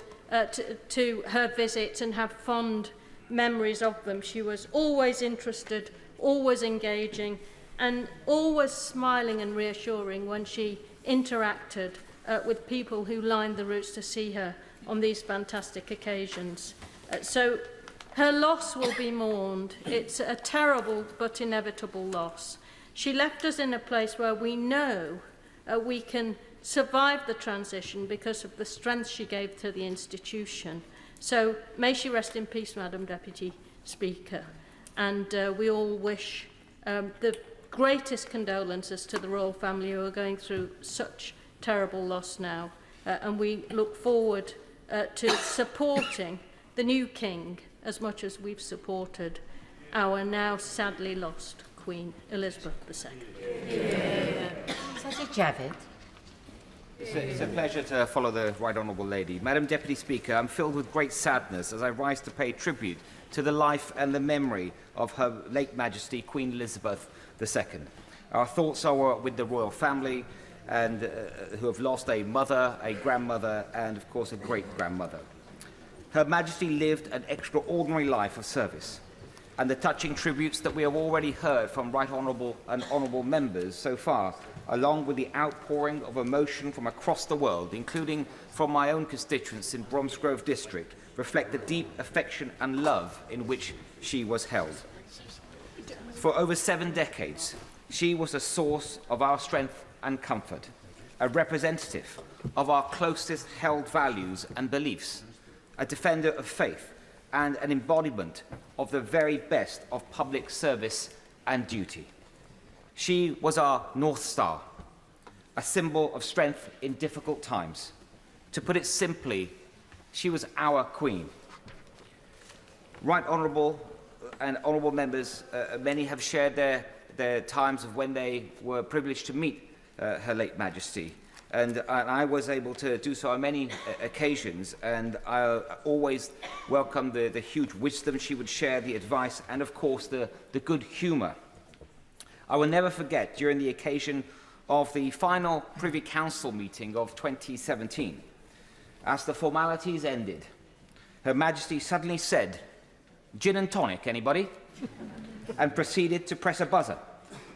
to her visits and have fond memories of them. She was always interested, always engaging, and always smiling and reassuring when she interacted with people who lined the routes to see her on these fantastic occasions. So her loss will be mourned. It's a terrible but inevitable loss. She left us in a place where we know we can survive the transition because of the strength she gave to the institution. So may she rest in peace, Madam Deputy Speaker. And we all wish the greatest condolences to the royal family who are going through such terrible loss now. And we look forward to supporting the new King as much as we've supported our now sadly lost Queen Elizabeth II. Javid. It's a pleasure to follow the Right Honourable Lady. Madam Deputy Speaker, I'm filled with great sadness as I rise to pay tribute to the life and the memory of Her late Majesty Queen Elizabeth II. Our thoughts are with the royal family and who have lost a mother, a grandmother and of course a great-grandmother. Her Majesty lived an extraordinary life of service, and the touching tributes that we have already heard from Right Honourable and Honourable members so far, along with the outpouring of emotion from across the world, including from my own constituents in Bromsgrove District, reflect the deep affection and love in which she was held. For over 7 decades, she was a source of our strength and comfort, a representative of our closest held values and beliefs, a defender of faith, and an embodiment of the very best of public service and duty. She was our North Star, a symbol of strength in difficult times. To put it simply, she was our Queen. Right Honourable and Honourable members, many have shared their times of when they were privileged to meet Her late Majesty. And I was able to do so on many occasions, and I always welcomed the huge wisdom she would share, the advice, and of course the good humour. I will never forget, during the occasion of the final Privy Council meeting of 2017, as the formalities ended, Her Majesty suddenly said, "Gin and tonic, anybody?" and proceeded to press a buzzer.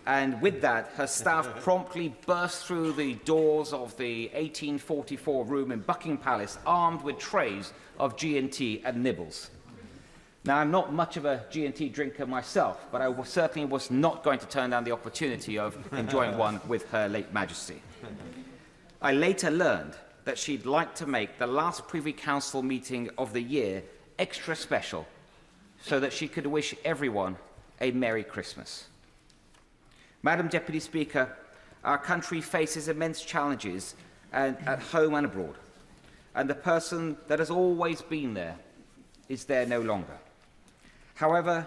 And with that, her staff promptly burst through the doors of the 1844 room in Buckingham Palace, armed with trays of G&T and nibbles. Now, I'm not much of a G&T drinker myself, but I certainly was not going to turn down the opportunity of enjoying one with Her late Majesty. I later learned that she'd like to make the last Privy Council meeting of the year extra special so that she could wish everyone a Merry Christmas. Madam Deputy Speaker, our country faces immense challenges at home and abroad, and the person that has always been there is there no longer. However,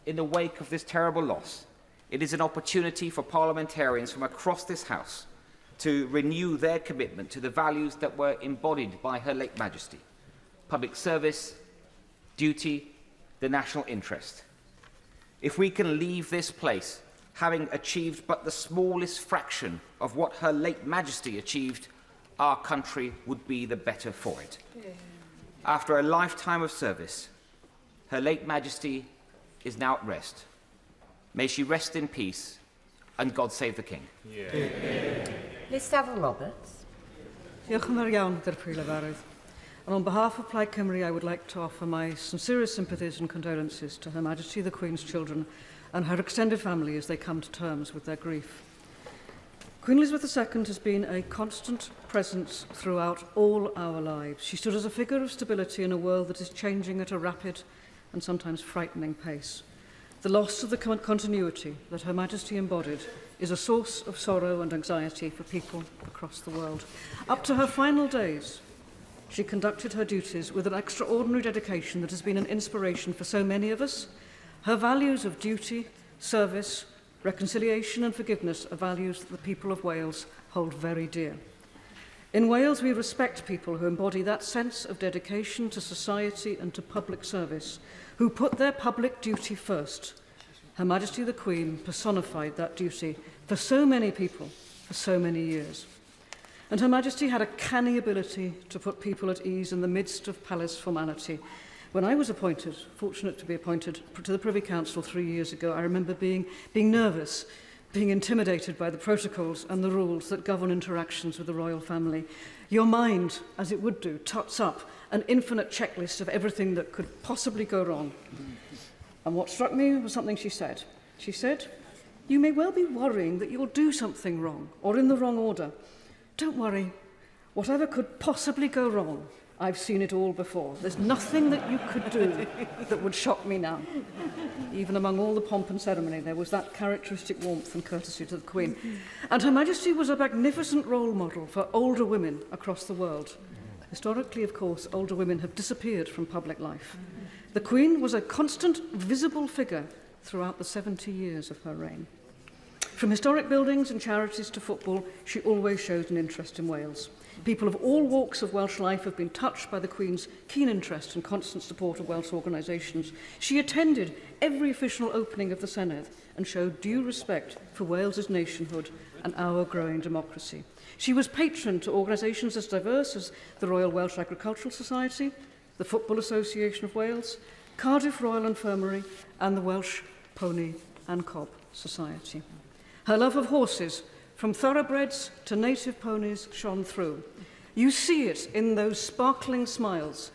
in the wake of this terrible loss, it is an opportunity for parliamentarians from across this House to renew their commitment to the values that were embodied by Her late Majesty: public service, duty, the national interest. If we can leave this place having achieved but the smallest fraction of what Her late Majesty achieved, our country would be the better for it. After a lifetime of service, Her late Majesty is now at rest. May she rest in peace, and God save the King. Liz Roberts. Diolch yn fawr iawn, Dirprwy. And on behalf of Plaid Cymru, I would like to offer my sincerest sympathies and condolences to Her Majesty the Queen's children and her extended family as they come to terms with their grief. Queen Elizabeth II has been a constant presence throughout all our lives. She stood as a figure of stability in a world that is changing at a rapid and sometimes frightening pace. The loss of the continuity that Her Majesty embodied is a source of sorrow and anxiety for people across the world. Up to her final days, she conducted her duties with an extraordinary dedication that has been an inspiration for so many of us. Her values of duty, service, reconciliation and forgiveness are values that the people of Wales hold very dear. In Wales, we respect people who embody that sense of dedication to society and to public service, who put their public duty first. Her Majesty the Queen personified that duty for so many people for so many years. And Her Majesty had a canny ability to put people at ease in the midst of palace formality. When I was fortunate to be appointed to the Privy Council 3 years ago, I remember being nervous, being intimidated by the protocols and the rules that govern interactions with the royal family. Your mind, as it would do, tots up an infinite checklist of everything that could possibly go wrong. And what struck me was something she said. She said, "You may well be worrying that you'll do something wrong or in the wrong order. Don't worry. Whatever could possibly go wrong, I've seen it all before. There's nothing that you could do that would shock me now." Even among all the pomp and ceremony, there was that characteristic warmth and courtesy to the Queen. And Her Majesty was a magnificent role model for older women across the world. Historically, of course, older women have disappeared from public life. The Queen was a constant, visible figure throughout the 70 years of her reign. From historic buildings and charities to football, she always showed an interest in Wales. People of all walks of Welsh life have been touched by the Queen's keen interest and constant support of Welsh organisations. She attended every official opening of the Senedd and showed due respect for Wales's nationhood and our growing democracy. She was patron to organisations as diverse as the Royal Welsh Agricultural Society, the Football Association of Wales, Cardiff Royal Infirmary and the Welsh Pony and Cob Society. Her love of horses, from thoroughbreds to native ponies, shone through. You see it in those sparkling smiles.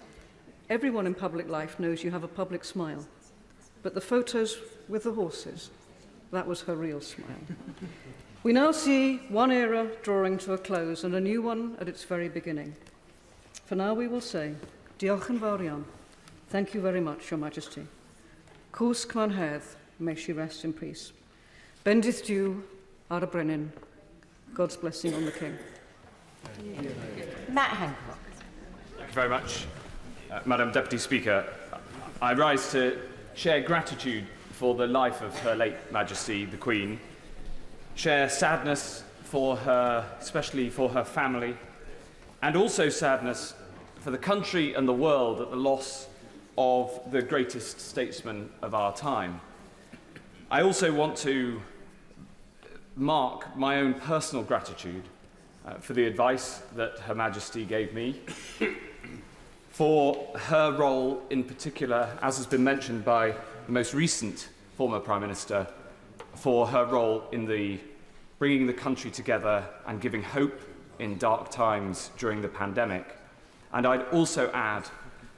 Everyone in public life knows you have a public smile, but the photos with the horses, that was her real smile. We now see one era drawing to a close and a new one at its very beginning. For now we will say, Diolch yn fawr iawn. Thank you very much, Your Majesty. Cwsg mewn hedd, may she rest in peace. Bendith Dew ar y brenin. God's blessing on the King. Matt Hancock. Thank you very much, Madam Deputy Speaker. I rise to share gratitude for the life of Her late Majesty the Queen, share sadness for her, especially for her family, and also sadness for the country and the world at the loss of the greatest statesman of our time. I also want to mark my own personal gratitude for the advice that Her Majesty gave me, for her role in particular, as has been mentioned by the most recent former Prime Minister, for her role in bringing the country together and giving hope in dark times during the pandemic. And I'd also add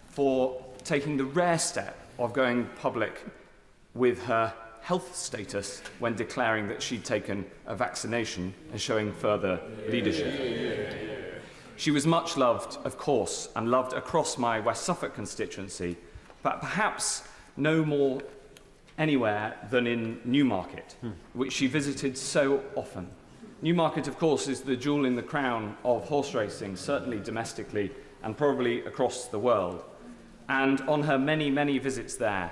for taking the rare step of going public with her health status when declaring that she'd taken a vaccination and showing further leadership. She was much loved, of course, and loved across my West Suffolk constituency, but perhaps no more anywhere than in Newmarket, which she visited so often. Newmarket, of course, is the jewel in the crown of horse racing, certainly domestically and probably across the world. And on her many, many visits there,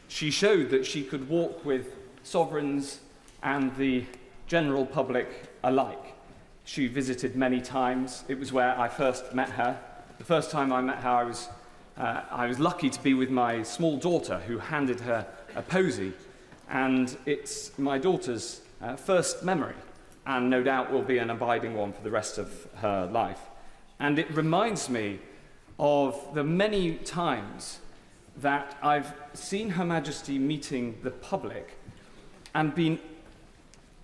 she showed that she could walk with sovereigns and the general public alike. She visited many times. It was where I first met her. The first time I met her, I was lucky to be with my small daughter, who handed her a posy, and it's my daughter's first memory, and no doubt will be an abiding one for the rest of her life. And it reminds me of the many times that I've seen Her Majesty meeting the public and been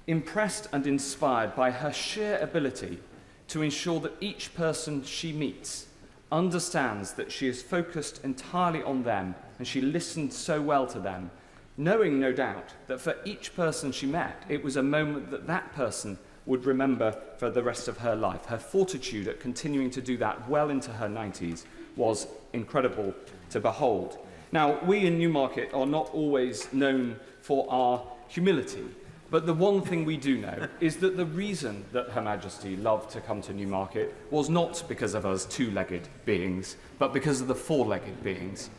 impressed and inspired by her sheer ability to ensure that each person she meets understands that she is focused entirely on them and she listened so well to them, knowing, no doubt, that for each person she met, it was a moment that that person would remember for the rest of her life. Her fortitude at continuing to do that well into her 90s was incredible to behold. Now, we in Newmarket are not always known for our humility, but the one thing we do know is that the reason that Her Majesty loved to come to Newmarket was not because of us two-legged beings, but because of the four-legged beings.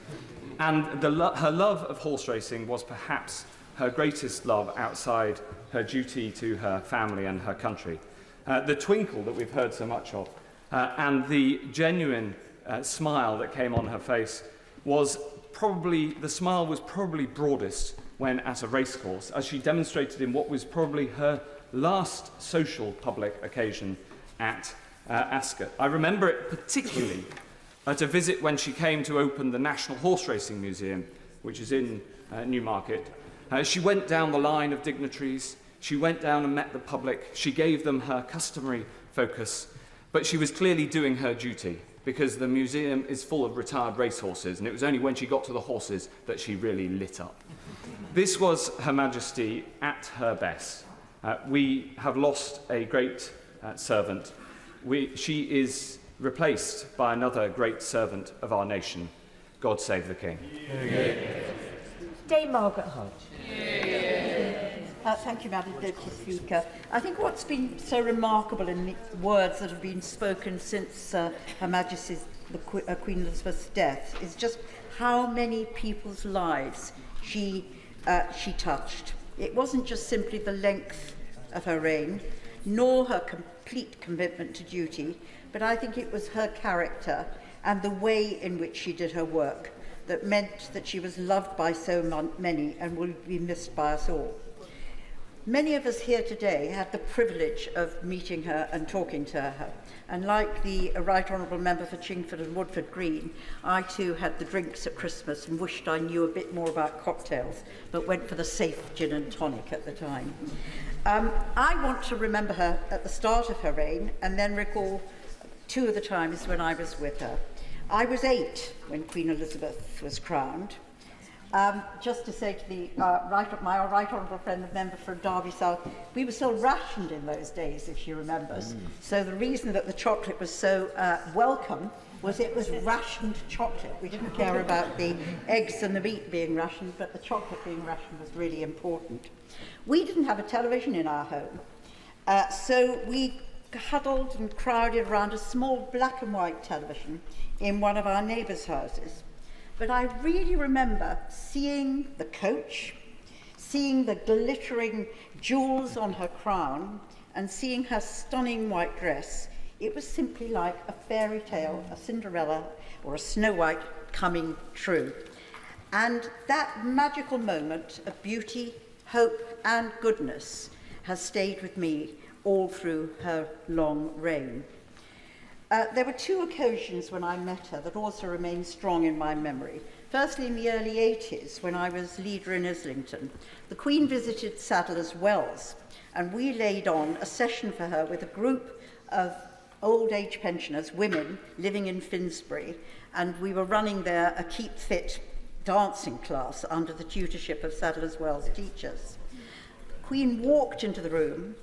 And her love of horse racing was perhaps her greatest love outside her duty to her family and her country. The twinkle that we've heard so much of and the genuine smile that came on her face was the smile was probably broadest when at a racecourse, as she demonstrated in what was probably her last social public occasion at Ascot. I remember it particularly at a visit when she came to open the National Horse Racing Museum, which is in Newmarket. She went down the line of dignitaries, she went down and met the public, she gave them her customary focus, but she was clearly doing her duty because the museum is full of retired racehorses, and it was only when she got to the horses that she really lit up. This was Her Majesty at her best. We have lost a great servant. She is replaced by another great servant of our nation. God save the King. Dame Margaret Hodge. Thank you, Madam Deputy Speaker. I think what's been so remarkable in the words that have been spoken since Her Majesty's Queen Elizabeth's death is just how many people's lives she touched. It wasn't just simply the length of her reign, nor her complete commitment to duty, but I think it was her character and the way in which she did her work that meant that she was loved by so many and will be missed by us all. Many of us here today had the privilege of meeting her and talking to her. And like the Right Honourable Member for Chingford and Woodford Green, I too had the drinks at Christmas and wished I knew a bit more about cocktails, but went for the safe gin and tonic at the time. I want to remember her at the start of her reign and then recall two of the times when I was with her. I was 8 when Queen Elizabeth was crowned. Just to say to my right honourable friend, the member for Derby South, we were still rationed in those days, if she remembers. So the reason that the chocolate was so welcome was it was rationed chocolate. We didn't care about the eggs and the meat being rationed, but the chocolate being rationed was really important. We didn't have a television in our home, so we huddled and crowded around a small black and white television in one of our neighbours' houses. But I really remember seeing the coach, seeing the glittering jewels on her crown, and seeing her stunning white dress. It was simply like a fairy tale, a Cinderella or a Snow White coming true. And that magical moment of beauty, hope, and goodness has stayed with me all through her long reign. There were two occasions when I met her that also remain strong in my memory. Firstly, in the early 80s, when I was leader in Islington, the Queen visited Sadler's Wells, and we laid on a session for her with a group of old age pensioners, women, living in Finsbury, and we were running there a Keep Fit dancing class under the tutorship of Sadler's Wells teachers. The Queen walked into the room,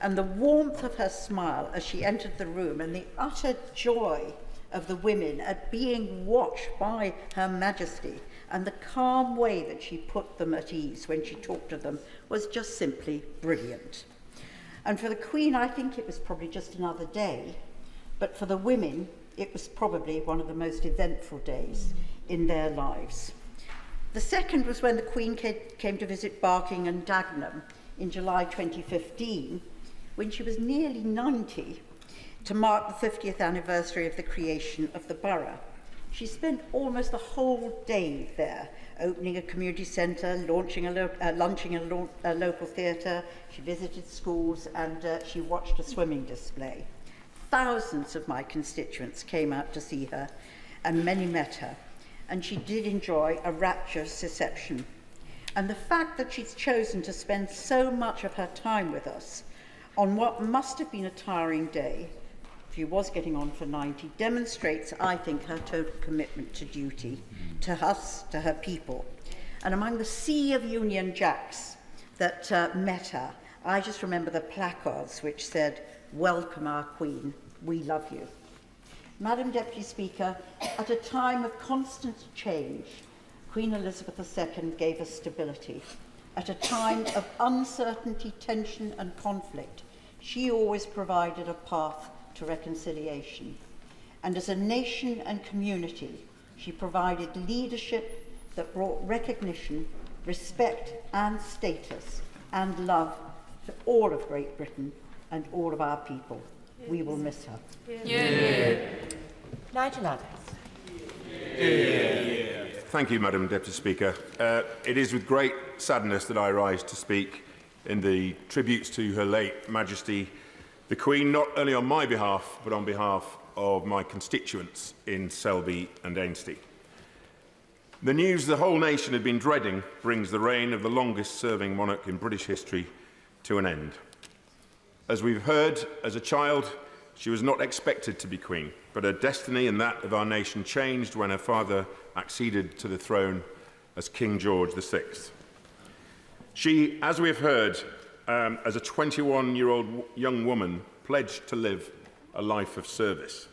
and the warmth of her smile as she entered the room and the utter joy of the women at being watched by Her Majesty and the calm way that she put them at ease when she talked to them was just simply brilliant. And for the Queen, I think it was probably just another day, but for the women, it was probably one of the most eventful days in their lives. The second was when the Queen came to visit Barking and Dagenham in July 2015, when she was nearly 90, to mark the 50th anniversary of the creation of the borough. She spent almost the whole day there, opening a community centre, launching lunching a local theatre. She visited schools and she watched a swimming display. Thousands of my constituents came out to see her, and many met her, and she did enjoy a rapturous reception. And the fact that she's chosen to spend so much of her time with us on what must have been a tiring day, she was getting on for 90, demonstrates, I think, her total commitment to duty, to us, to her people. And among the sea of Union Jacks that met her, I just remember the placards which said, "Welcome our Queen, we love you." Madam Deputy Speaker, at a time of constant change, Queen Elizabeth II gave us stability. At a time of uncertainty, tension and conflict, she always provided a path to reconciliation. And as a nation and community, she provided leadership that brought recognition, respect and status and love to all of Great Britain and all of our people. We will miss her. Nigel Adams. Thank you, Madam Deputy Speaker. It is with great sadness that I rise to speak in the tributes to Her late Majesty the Queen, not only on my behalf, but on behalf of my constituents in Selby and Ainsty. The news the whole nation had been dreading brings the reign of the longest-serving monarch in British history to an end. As we've heard, as a child, she was not expected to be Queen, but her destiny and that of our nation changed when her father acceded to the throne as King George VI. She, as we have heard, as a 21-year-old young woman, pledged to live a life of service.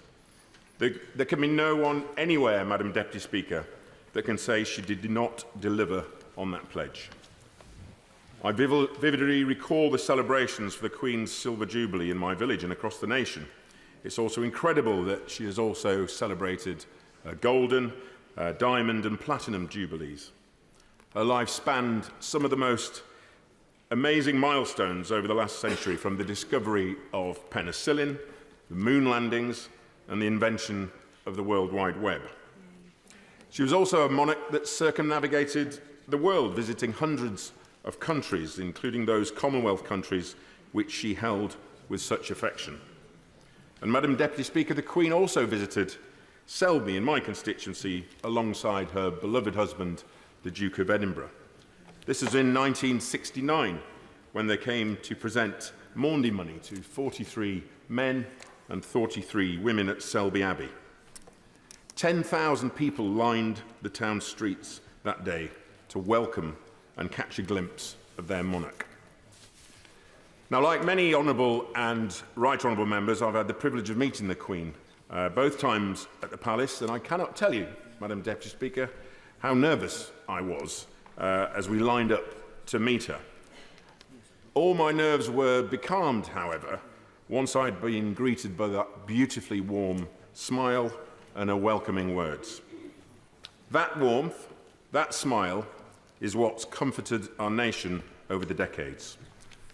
There can be no one anywhere, Madam Deputy Speaker, that can say she did not deliver on that pledge. I vividly recall the celebrations for the Queen's Silver Jubilee in my village and across the nation. It's also incredible that she has also celebrated golden, diamond and platinum jubilees. Her life spanned some of the most amazing milestones over the last century, from the discovery of penicillin, the moon landings and the invention of the World Wide Web. She was also a monarch that circumnavigated the world, visiting hundreds of countries, including those Commonwealth countries which she held with such affection. And Madam Deputy Speaker, the Queen also visited Selby in my constituency alongside her beloved husband, the Duke of Edinburgh. This was in 1969, when they came to present Maundy money to 43 men and 43 women at Selby Abbey. 10,000 people lined the town streets that day to welcome and catch a glimpse of their monarch. Now, like many honourable and right honourable members, I've had the privilege of meeting the Queen, both times at the Palace, and I cannot tell you, Madam Deputy Speaker, how nervous I was as we lined up to meet her. All my nerves were becalmed, however, once I'd been greeted by that beautifully warm smile and her welcoming words. That warmth, that smile, is what's comforted our nation over the decades,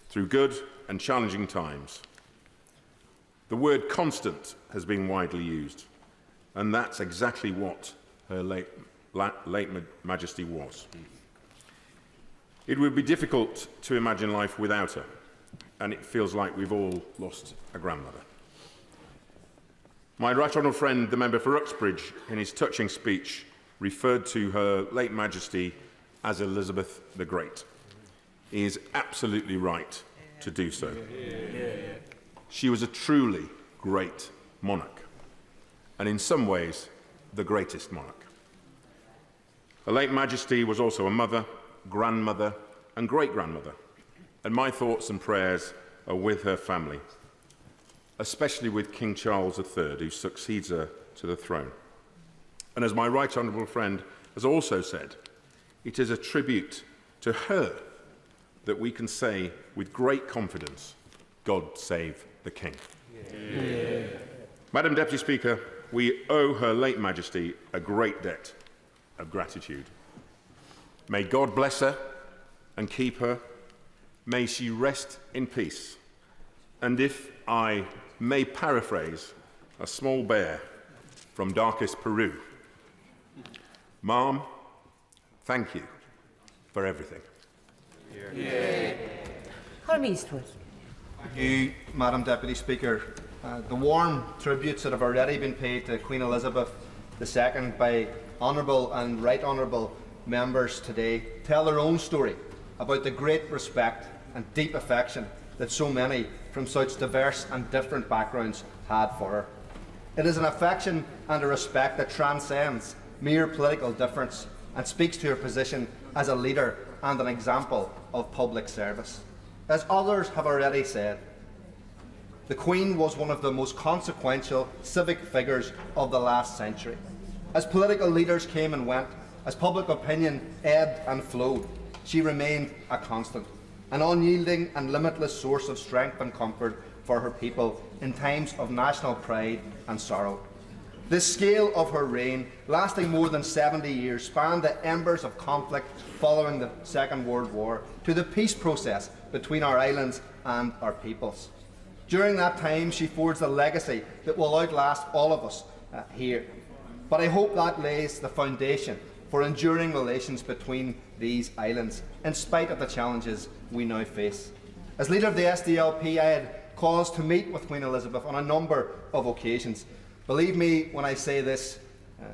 through good and challenging times. The word constant has been widely used, and that's exactly what Her late Majesty was. It would be difficult to imagine life without her, and it feels like we've all lost a grandmother. My right honourable friend, the member for Uxbridge, in his touching speech, referred to Her late Majesty as Elizabeth the Great. He is absolutely right to do so. She was a truly great monarch, and in some ways, the greatest monarch. Her late Majesty was also a mother, grandmother, and great-grandmother, and my thoughts and prayers are with her family, especially with King Charles III, who succeeds her to the throne. And as my right honourable friend has also said, it is a tribute to her that we can say with great confidence, God save the King. Yeah. Madam Deputy Speaker, we owe Her late Majesty a great debt of gratitude. May God bless her and keep her. May she rest in peace. And if I may paraphrase a small bear from darkest Peru, Mom, thank you for everything. Colm Eastwood. Thank you, Madam Deputy Speaker. The warm tributes that have already been paid to Queen Elizabeth II by honourable and right honourable members today tell their own story about the great respect and deep affection that so many from such diverse and different backgrounds had for her. It is an affection and a respect that transcends mere political difference and speaks to her position as a leader and an example of public service. As others have already said, the Queen was one of the most consequential civic figures of the last century. As political leaders came and went, as public opinion ebbed and flowed, she remained a constant, an unyielding and limitless source of strength and comfort for her people in times of national pride and sorrow. The scale of her reign, lasting more than 70 years, spanned the embers of conflict following the Second World War to the peace process between our islands and our peoples. During that time, she forged a legacy that will outlast all of us here. But I hope that lays the foundation for enduring relations between these islands, in spite of the challenges we now face. As leader of the SDLP, I had cause to meet with Queen Elizabeth on a number of occasions. Believe me when I say this,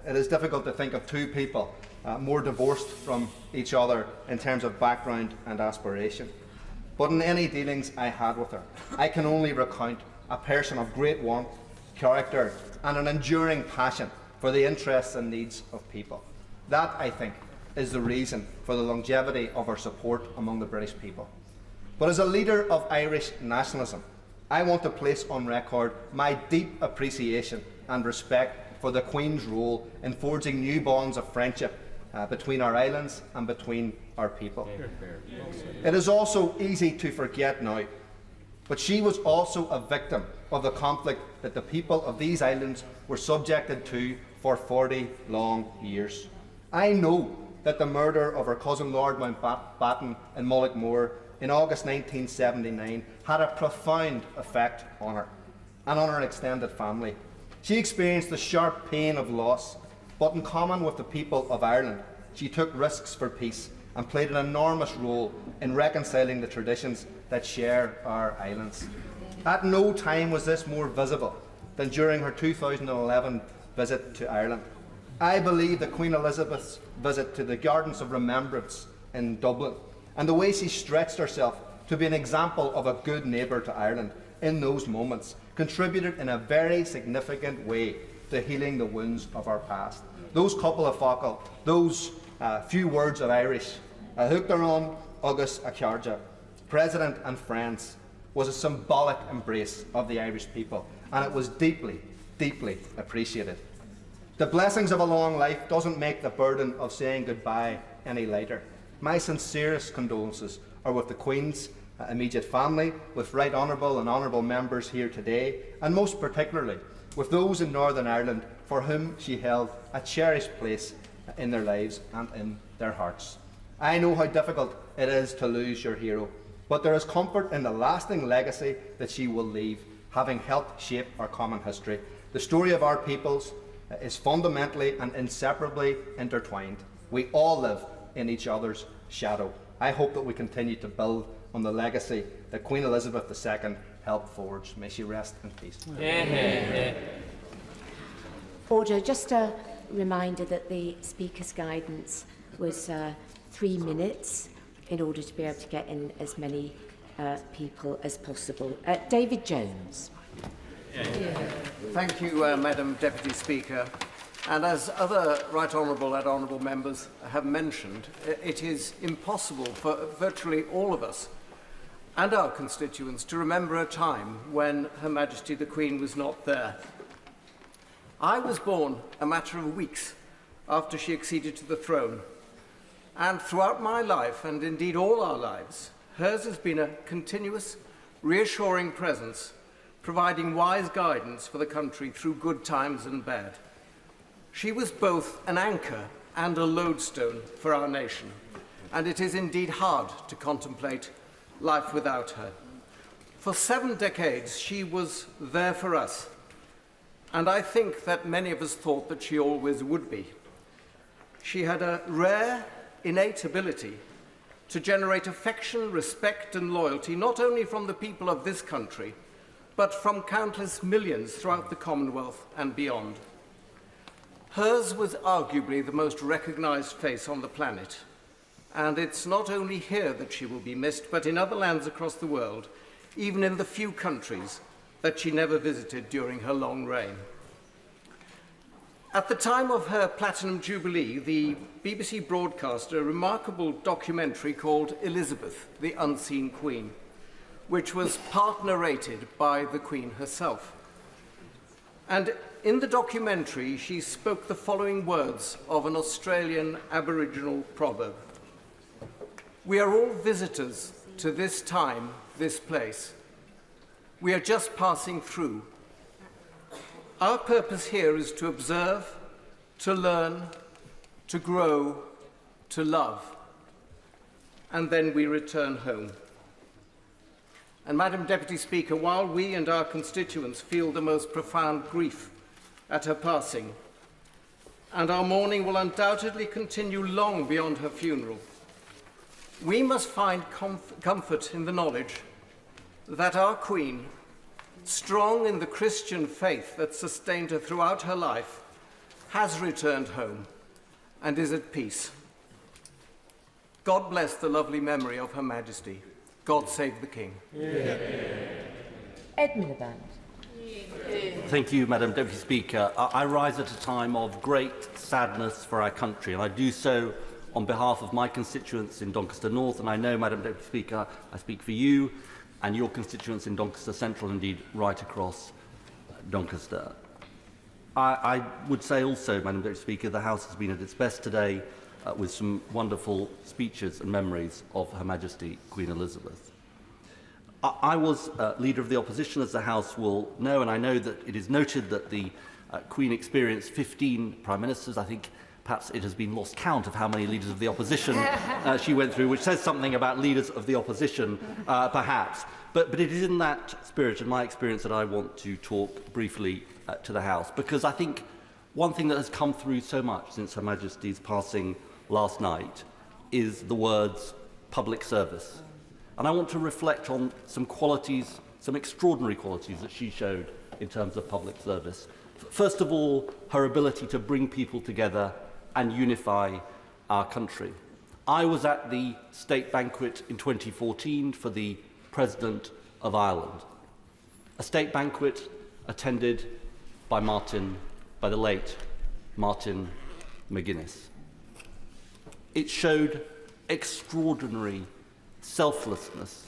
it is difficult to think of two people more divorced from each other in terms of background and aspiration. But in any dealings I had with her, I can only recount a person of great warmth, character, and an enduring passion for the interests and needs of people. That, I think, is the reason for the longevity of our support among the British people. But as a leader of Irish nationalism, I want to place on record my deep appreciation and respect for the Queen's role in forging new bonds of friendship between our islands and between our people. It is also easy to forget now, but she was also a victim of the conflict that the people of these islands were subjected to for 40 long years. I know that the murder of her cousin Lord Mountbatten in Mullaghmore in August 1979 had a profound effect on her and on her extended family. She experienced the sharp pain of loss, but in common with the people of Ireland, she took risks for peace and played an enormous role in reconciling the traditions that share our islands. At no time was this more visible than during her 2011 visit to Ireland. I believe that Queen Elizabeth's visit to the Gardens of Remembrance in Dublin and the way she stretched herself to be an example of a good neighbour to Ireland in those moments contributed in a very significant way to healing the wounds of our past. Those couple of focal, those few words of Irish, Huchtaron Agus a Cearja, President and friends, was a symbolic embrace of the Irish people, and it was deeply, deeply appreciated. The blessings of a long life doesn't make the burden of saying goodbye any lighter. My sincerest condolences are with the Queen's immediate family, with Right Honourable and Honourable members here today, and most particularly with those in Northern Ireland for whom she held a cherished place in their lives and in their hearts. I know how difficult it is to lose your hero, but there is comfort in the lasting legacy that she will leave, having helped shape our common history. The story of our peoples is fundamentally and inseparably intertwined. We all live in each other's shadow. I hope that we continue to build on the legacy that Queen Elizabeth II helped forge. May she rest in peace. Order, just a reminder that the Speaker's guidance was 3 minutes in order to be able to get in as many people as possible. David Jones. Thank you, Madam Deputy Speaker. And as other Right Honourable and Honourable members have mentioned, it is impossible for virtually all of us and our constituents to remember a time when Her Majesty the Queen was not there. I was born a matter of weeks after she acceded to the throne, and throughout my life, and indeed all our lives, hers has been a continuous, reassuring presence, providing wise guidance for the country through good times and bad. She was both an anchor and a lodestone for our nation, and it is indeed hard to contemplate life without her. For 7 decades, she was there for us, and I think that many of us thought that she always would be. She had a rare, innate ability to generate affection, respect, and loyalty, not only from the people of this country, but from countless millions throughout the Commonwealth and beyond. Hers was arguably the most recognized face on the planet, and it's not only here that she will be missed, but in other lands across the world, even in the few countries that she never visited during her long reign. At the time of her Platinum Jubilee, the BBC broadcast a remarkable documentary called Elizabeth, the Unseen Queen, which was part narrated by the Queen herself. And in the documentary, she spoke the following words of an Australian Aboriginal proverb. "We are all visitors to this time, this place. We are just passing through. Our purpose here is to observe, to learn, to grow, to love, and then we return home." And Madam Deputy Speaker, while we and our constituents feel the most profound grief at her passing, and our mourning will undoubtedly continue long beyond her funeral. We must find comfort in the knowledge that our Queen, strong in the Christian faith that sustained her throughout her life, has returned home and is at peace. God bless the lovely memory of Her Majesty. God save the King. Ed Miliband. Thank you, Madam Deputy Speaker. I rise at a time of great sadness for our country, and I do so on behalf of my constituents in Doncaster North, and I know, Madam Deputy Speaker, I speak for you and your constituents in Doncaster Central, indeed right across Doncaster. I would say also, Madam Deputy Speaker, the House has been at its best today with some wonderful speeches and memories of Her Majesty Queen Elizabeth. I was Leader of the Opposition, as the House will know, and I know that it is noted that the Queen experienced 15 Prime Ministers. I think perhaps it has been lost count of how many Leaders of the Opposition she went through, which says something about Leaders of the Opposition, perhaps. But it is in that spirit and my experience that I want to talk briefly to the House, because I think one thing that has come through so much since Her Majesty's passing last night is the words public service. And I want to reflect on some qualities, some extraordinary qualities that she showed in terms of public service. First of all, her ability to bring people together and unify our country. I was at the state banquet in 2014 for the President of Ireland, a state banquet attended by the late Martin McGuinness. It showed extraordinary selflessness,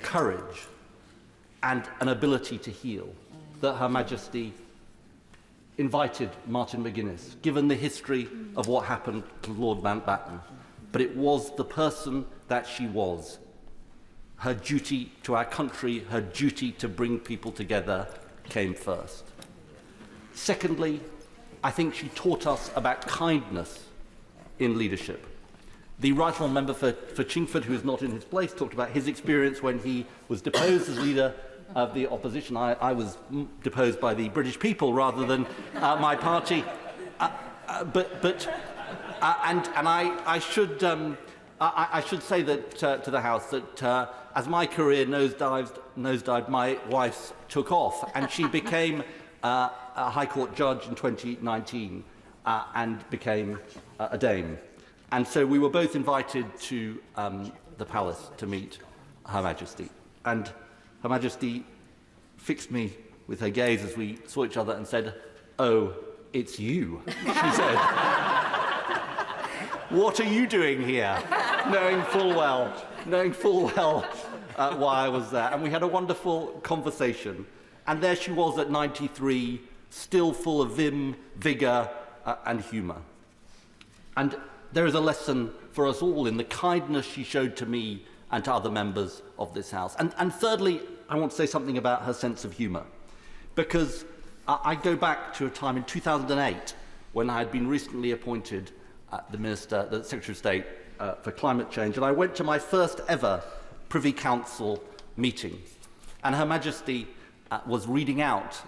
courage, and an ability to heal that Her Majesty invited Martin McGuinness, given the history of what happened to Lord Mountbatten. But it was the person that she was. Her duty to our country, her duty to bring people together came first. Secondly, I think she taught us about kindness in leadership. The Right Honourable Member for Chingford, who is not in his place, talked about his experience when he was deposed as Leader of the Opposition. I was deposed by the British people rather than my party. I should say that to the House that as my career nosedived, my wife's took off, and she became a High Court judge in 2019 and became a Dame. And so we were both invited to the palace to meet Her Majesty. And Her Majesty fixed me with her gaze as we saw each other and said, "Oh, it's you," she said. "What are you doing here?" knowing full well why I was there. And we had a wonderful conversation. And there she was at 93, still full of vim, vigour, and humour. And there is a lesson for us all in the kindness she showed to me and to other members of this House. And thirdly, I want to say something about her sense of humour, because I go back to a time in 2008 when I had been recently appointed the Secretary of State for Climate Change, and I went to my first ever Privy Council meeting, and Her Majesty was reading out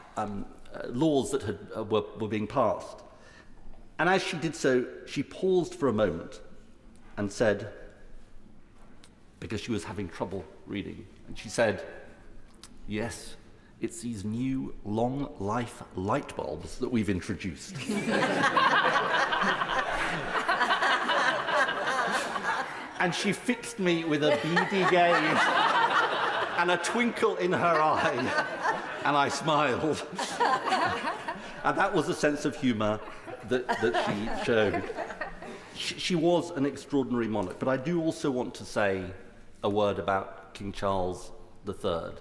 laws that were being passed. And as she did so, she paused for a moment and said, because she was having trouble reading, and she said, "Yes, it's these new long-life light bulbs that we've introduced." And she fixed me with a beady gaze and a twinkle in her eye, and I smiled. And that was a sense of humour that she showed. She was an extraordinary monarch, but I do also want to say a word about King Charles III.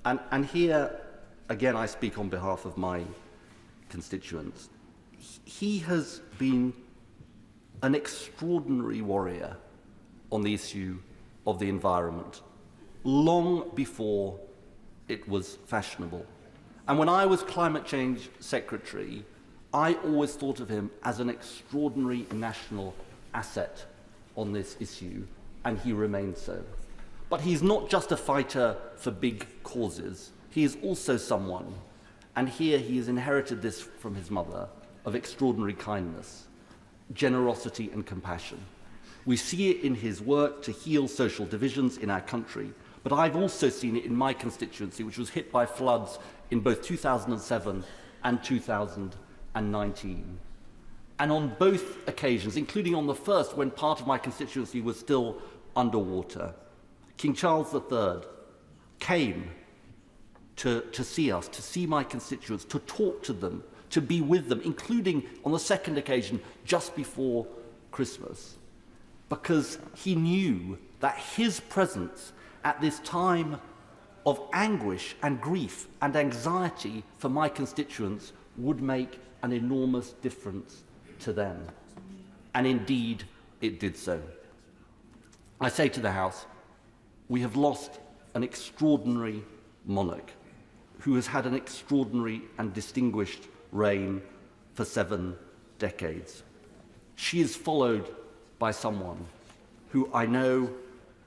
And here, again, I speak on behalf of my constituents. He has been an extraordinary warrior on the issue of the environment, long before it was fashionable. And when I was Climate Change Secretary, I always thought of him as an extraordinary national asset on this issue, and he remains so. But he's not just a fighter for big causes, he is also someone, and here he has inherited this from his mother, of extraordinary kindness, generosity and compassion. We see it in his work to heal social divisions in our country, but I've also seen it in my constituency, which was hit by floods in both 2007 and 2019. And on both occasions, including on the first, when part of my constituency was still underwater, King Charles III came to see us, to see my constituents, to talk to them, to be with them, including on the second occasion, just before Christmas, because he knew that his presence at this time of anguish and grief and anxiety for my constituents would make an enormous difference to them. And indeed, it did so. I say to the House, we have lost an extraordinary monarch who has had an extraordinary and distinguished reign for 7 decades. She is followed by someone who I know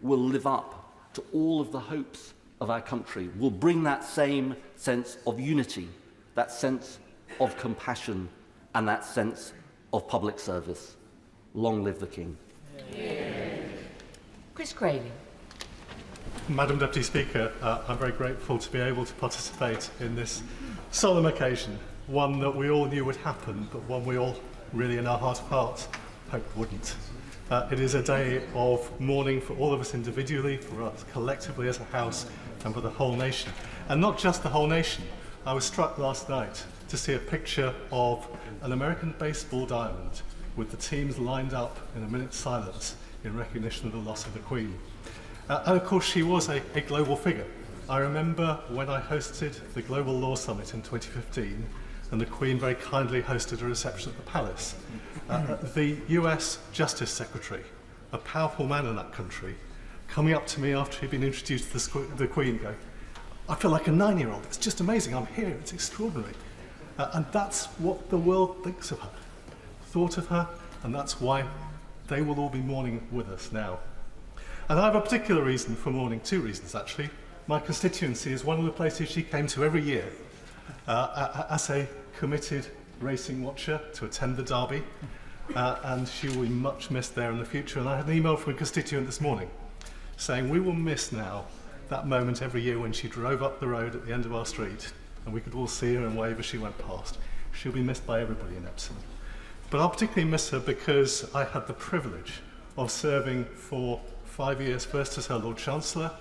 will live up to all of the hopes of our country, will bring that same sense of unity, that sense of compassion, and that sense of public service. Long live the King. Chris Crayley. Madam Deputy Speaker, I'm very grateful to be able to participate in this solemn occasion, one that we all knew would happen, but one we all really in our heart of hearts hoped wouldn't. It is a day of mourning for all of us individually, for us collectively as a House, and for the whole nation. And not just the whole nation. I was struck last night to see a picture of an American baseball diamond with the teams lined up in a minute's silence in recognition of the loss of the Queen. And of course she was a global figure. I remember when I hosted the Global Law Summit in 2015 and the Queen very kindly hosted a reception at the Palace. The US Justice Secretary, a powerful man in that country, coming up to me after he'd been introduced to the Queen going, I feel like a 9-year-old, it's just amazing, I'm here, it's extraordinary. And that's what the world thinks of her, thought of her, and that's why they will all be mourning with us now. And I have a particular reason for mourning, 2 reasons actually. My constituency is one of the places she came to every year as a committed racing watcher to attend the Derby, and she will be much missed there in the future. And I had an email from a constituent this morning saying we will miss now that moment every year when she drove up the road at the end of our street and we could all see her and wave as she went past. She'll be missed by everybody in Epsom. But I'll particularly miss her because I had the privilege of serving for 5 years, first as her Lord Chancellor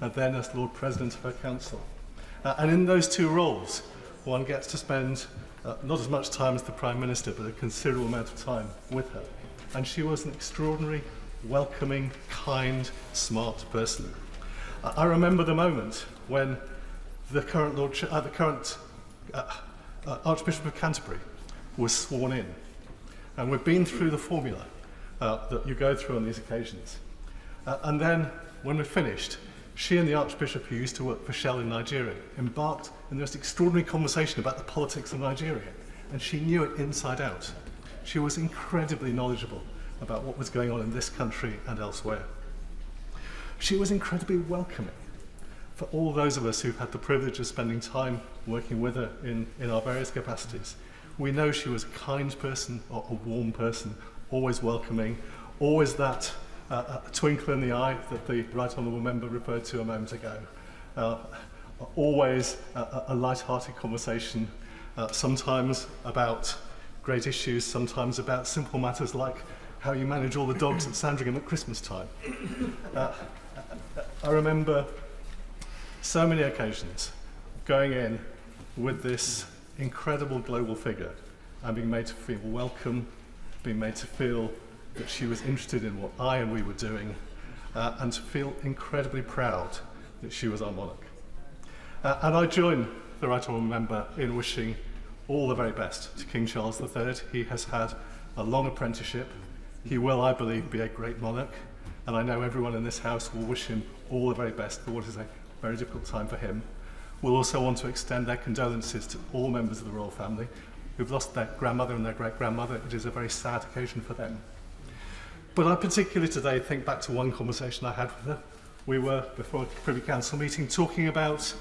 and then as Lord President of her Council. And in those 2 roles, one gets to spend not as much time as the Prime Minister, but a considerable amount of time with her. And she was an extraordinary, welcoming, kind, smart person. I remember the moment when the current Archbishop of Canterbury was sworn in. And we've been through the formula that you go through on these occasions. And then, when we finished, she and the Archbishop, who used to work for Shell in Nigeria, embarked in the most extraordinary conversation about the politics of Nigeria. And she knew it inside out. She was incredibly knowledgeable about what was going on in this country and elsewhere. She was incredibly welcoming for all those of us who've had the privilege of spending time working with her in our various capacities. We know she was a kind person, or a warm person, always welcoming, always that twinkle in the eye that the Right Honourable Member referred to a moment ago. Always a light-hearted conversation, sometimes about great issues, sometimes about simple matters like how you manage all the dogs at Sandringham at Christmas time. I remember so many occasions going in with this incredible global figure and being made to feel welcome, being made to feel that she was interested in what I and we were doing, and to feel incredibly proud that she was our monarch. And I join the Right Honourable Member in wishing all the very best to King Charles III. He has had a long apprenticeship. He will, I believe, be a great monarch, and I know everyone in this House will wish him all the very best for what is a very difficult time for him. We'll also want to extend their condolences to all members of the royal family who've lost their grandmother and their great-grandmother. It is a very sad occasion for them. But I particularly today think back to one conversation I had with her. We were, before a Privy Council meeting, talking about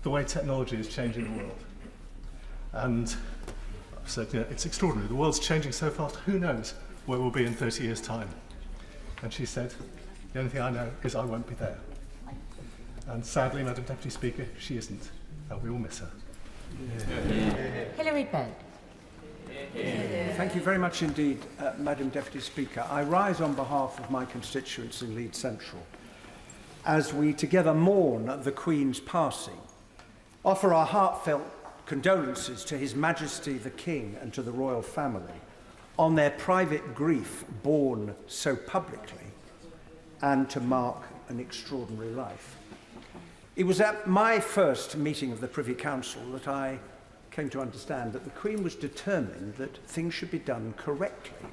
the way technology is changing the world. And said, it's extraordinary. The world's changing so fast. Who knows where we'll be in 30 years' time? And she said, the only thing I know is I won't be there. And sadly, Madam Deputy Speaker, she isn't. And we all miss her. Hilary Byrne. Thank you very much indeed, Madam Deputy Speaker. I rise on behalf of my constituents in Leeds Central as we together mourn the Queen's passing, offer our heartfelt condolences to His Majesty the King and to the royal family on their private grief borne so publicly, and to mark an extraordinary life. It was at my first meeting of the Privy Council that I came to understand that the Queen was determined that things should be done correctly.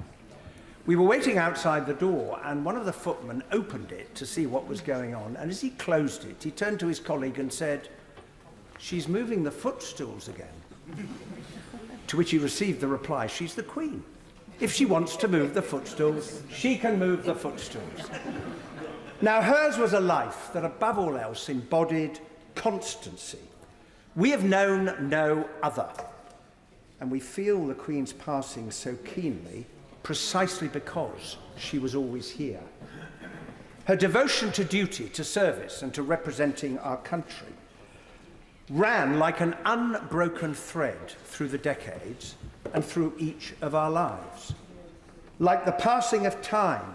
We were waiting outside the door, and one of the footmen opened it to see what was going on, and as he closed it, he turned to his colleague and said, "She's moving the footstools again." To which he received the reply, "She's the Queen. If she wants to move the footstools, she can move the footstools." Now, hers was a life that above all else embodied constancy. We have known no other, and we feel the Queen's passing so keenly precisely because she was always here. Her devotion to duty, to service, and to representing our country ran like an unbroken thread through the decades and through each of our lives. Like the passing of time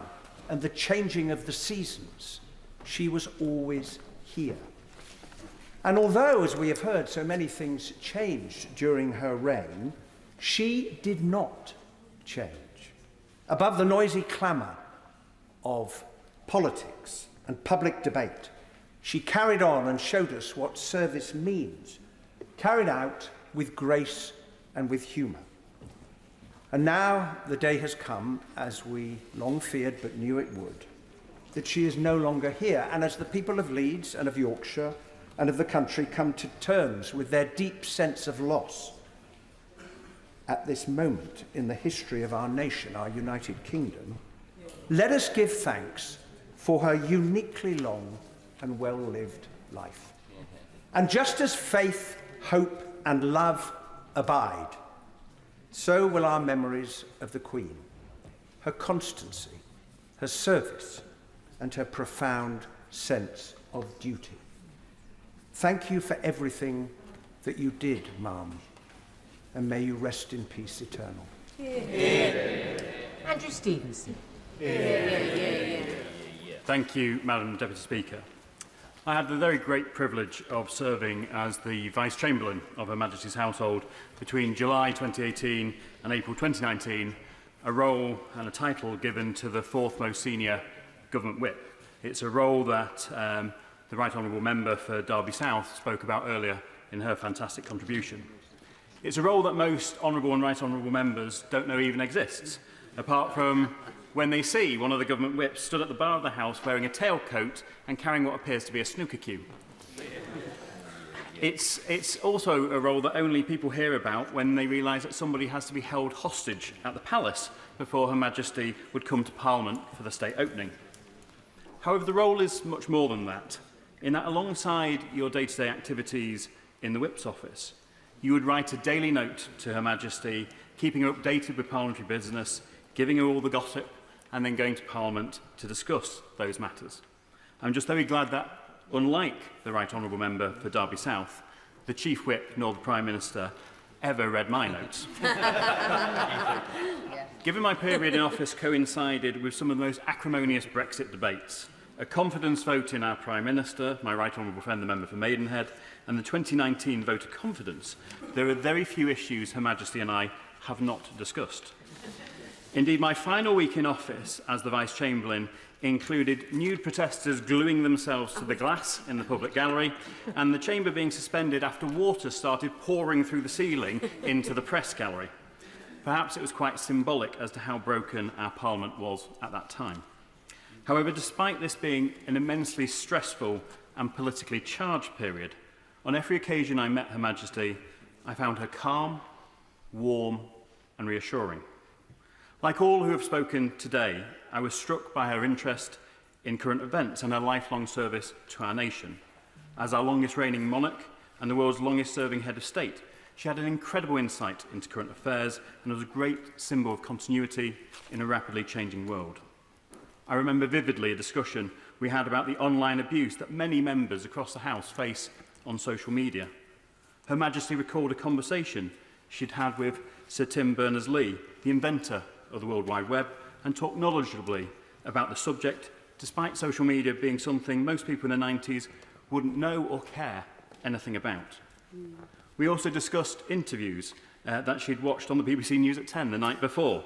and the changing of the seasons, she was always here. And although, as we have heard, so many things changed during her reign, she did not change. Above the noisy clamour of politics and public debate, she carried on and showed us what service means, carried out with grace and with humour. And now the day has come, as we long feared but knew it would, that she is no longer here. And as the people of Leeds and of Yorkshire and of the country come to terms with their deep sense of loss at this moment in the history of our nation, our United Kingdom, let us give thanks for her uniquely long and well-lived life. And just as faith, hope, and love abide, so will our memories of the Queen, her constancy, her service, and her profound sense of duty. Thank you for everything that you did, Ma'am, and may you rest in peace eternal. Andrew Stevenson. Thank you, Madam Deputy Speaker. I had the very great privilege of serving as the Vice-Chamberlain of Her Majesty's household between July 2018 and April 2019, a role and a title given to the fourth most senior government whip. It's a role that the Right Honourable Member for Derby South spoke about earlier in her fantastic contribution. It's a role that most Honourable and Right Honourable Members don't know even exists, apart from when they see one of the government whips stood at the bar of the House wearing a tailcoat and carrying what appears to be a snooker cue. It's also a role that only people hear about when they realise that somebody has to be held hostage at the palace before Her Majesty would come to Parliament for the state opening. However, the role is much more than that, in that alongside your day-to-day activities in the Whip's office, you would write a daily note to Her Majesty, keeping her updated with parliamentary business, giving her all the gossip, and then going to Parliament to discuss those matters. I'm just very glad that, unlike the Right Honourable Member for Derby South, the Chief Whip nor the Prime Minister ever read my notes. Given my period in office coincided with some of the most acrimonious Brexit debates, a confidence vote in our Prime Minister, my Right Honourable friend, the Member for Maidenhead, and the 2019 vote of confidence, there are very few issues Her Majesty and I have not discussed. Indeed, my final week in office as the Vice-Chamberlain included nude protesters gluing themselves to the glass in the public gallery and the chamber being suspended after water started pouring through the ceiling into the press gallery. Perhaps it was quite symbolic as to how broken our Parliament was at that time. However, despite this being an immensely stressful and politically charged period, on every occasion I met Her Majesty, I found her calm, warm, and reassuring. Like all who have spoken today, I was struck by her interest in current events and her lifelong service to our nation. As our longest reigning monarch and the world's longest serving head of state, She had an incredible insight into current affairs and was a great symbol of continuity in a rapidly changing world. I remember vividly a discussion we had about the online abuse that many members across the House face on social media. Her Majesty recalled a conversation she'd had with Sir Tim Berners-Lee, the inventor of the World Wide Web, and talked knowledgeably about the subject, despite social media being something most people in the 90s wouldn't know or care anything about. We also discussed interviews that she'd watched on the BBC News at 10 the night before,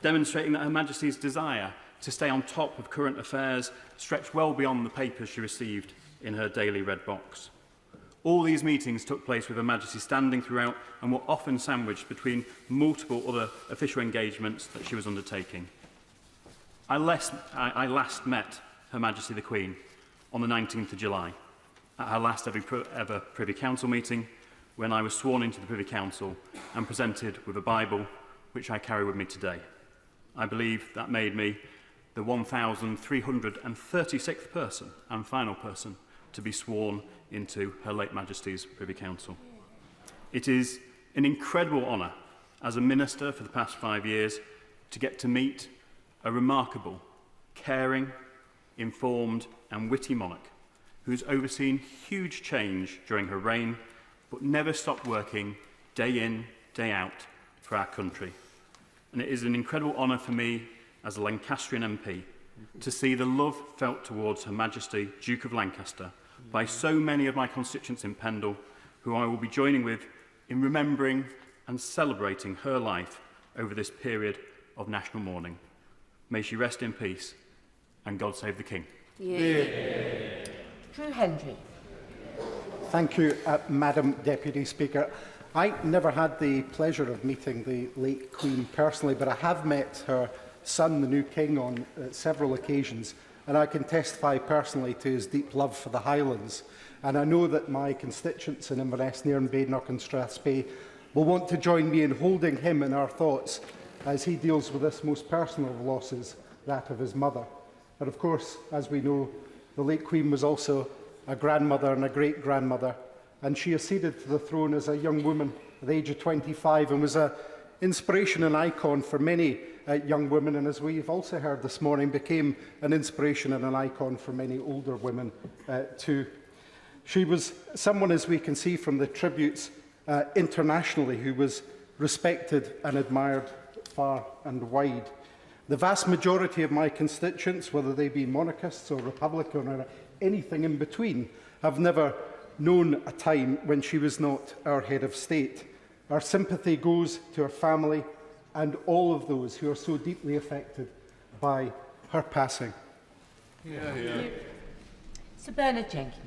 demonstrating that Her Majesty's desire to stay on top of current affairs stretched well beyond the papers she received in her daily red box. All these meetings took place with Her Majesty standing throughout and were often sandwiched between multiple other official engagements that she was undertaking. I last met Her Majesty the Queen on the 19th of July at her last ever Privy Council meeting, when I was sworn into the Privy Council and presented with a Bible, which I carry with me today. I believe that made me the 1,336th person and final person to be sworn into Her late Majesty's Privy Council. It is an incredible honour as a minister for the past 5 years to get to meet a remarkable, caring, informed and witty monarch who's overseen huge change during her reign but never stopped working day in, day out for our country. And it is an incredible honour for me as a Lancastrian MP to see the love felt towards Her Majesty Duke of Lancaster by so many of my constituents in Pendle, who I will be joining with in remembering and celebrating her life over this period of national mourning. May she rest in peace, and God save the King. Yeah. Drew Hendry. Thank you, Madam Deputy Speaker. I never had the pleasure of meeting the late Queen personally, but I have met her son, the new King, on several occasions, and I can testify personally to his deep love for the Highlands. And I know that my constituents in Inverness, Nairn, Badenoch and Strathspey will want to join me in holding him in our thoughts as he deals with this most personal of losses, that of his mother. But of course, as we know, the late Queen was also a grandmother and a great-grandmother, and she acceded to the throne as a young woman at the age of 25 and was an inspiration and icon for many young women, and as we've also heard this morning, became an inspiration and an icon for many older women too. She was someone, as we can see from the tributes internationally, who was respected and admired far and wide. The vast majority of my constituents, whether they be monarchists or Republican or anything in between, have never known a time when she was not our head of state. Our sympathy goes to her family and all of those who are so deeply affected by her passing. Sir Bernard Jenkins.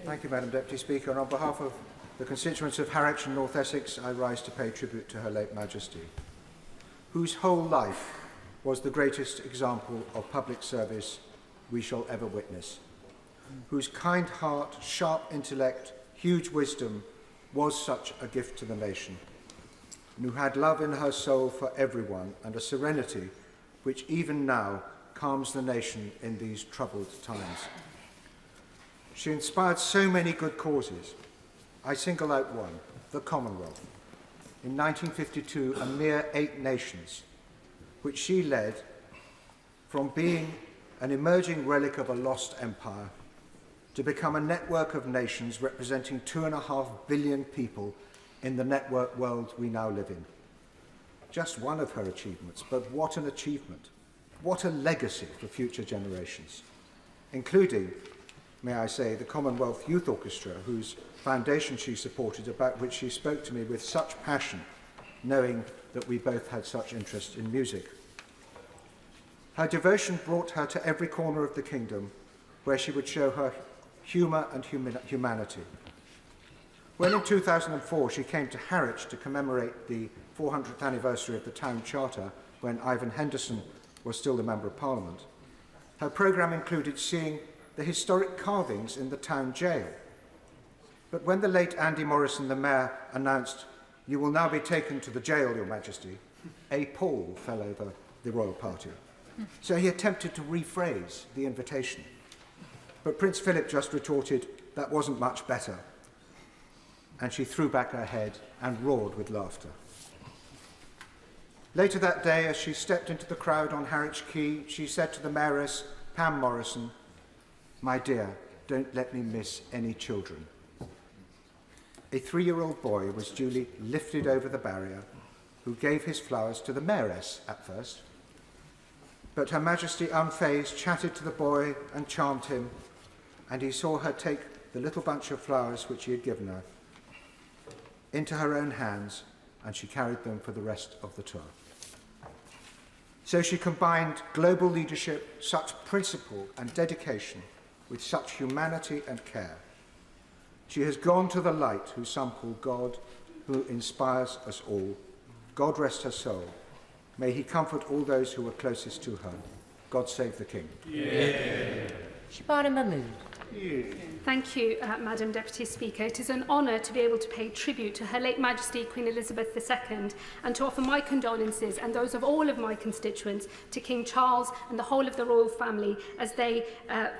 Thank you, Madam Deputy Speaker. And on behalf of the constituents of Harwich and North Essex, I rise to pay tribute to Her late Majesty, whose whole life was the greatest example of public service we shall ever witness, whose kind heart, sharp intellect, huge wisdom was such a gift to the nation, and who had love in her soul for everyone and a serenity which even now calms the nation in these troubled times. She inspired so many good causes. I single out one, the Commonwealth. In 1952, a mere 8 nations, which she led from being an emerging relic of a lost empire to become a network of nations representing 2.5 billion people in the network world we now live in. Just one of her achievements, but what an achievement. What a legacy for future generations, including, may I say, the Commonwealth Youth Orchestra, whose foundation she supported, about which she spoke to me with such passion, knowing that we both had such interest in music. Her devotion brought her to every corner of the kingdom, where she would show her humour and humanity. When in 2004 she came to Harwich to commemorate the 400th anniversary of the town charter, when Ivan Henderson was still the Member of Parliament, her programme included seeing the historic carvings in the town jail. But when the late Andy Morrison, the Mayor, announced, "You will now be taken to the jail, Your Majesty," a pall fell over the royal party. So he attempted to rephrase the invitation. But Prince Philip just retorted, "That wasn't much better." and she threw back her head and roared with laughter. Later that day, as she stepped into the crowd on Harwich Quay, she said to the Mayoress, Pam Morrison, "My dear, don't let me miss any children." A 3-year-old boy was duly lifted over the barrier, who gave his flowers to the Mayoress at first. But Her Majesty, unfazed, chatted to the boy and charmed him, and he saw her take the little bunch of flowers which he had given her into her own hands, and she carried them for the rest of the tour. So she combined global leadership, such principle and dedication, with such humanity and care. She has gone to the light, who some call God, who inspires us all. God rest her soul. May he comfort all those who were closest to her. God save the King. Shabana Mahmood. Thank you, Madam Deputy Speaker. It is an honour to be able to pay tribute to Her late Majesty Queen Elizabeth II and to offer my condolences and those of all of my constituents to King Charles and the whole of the royal family as they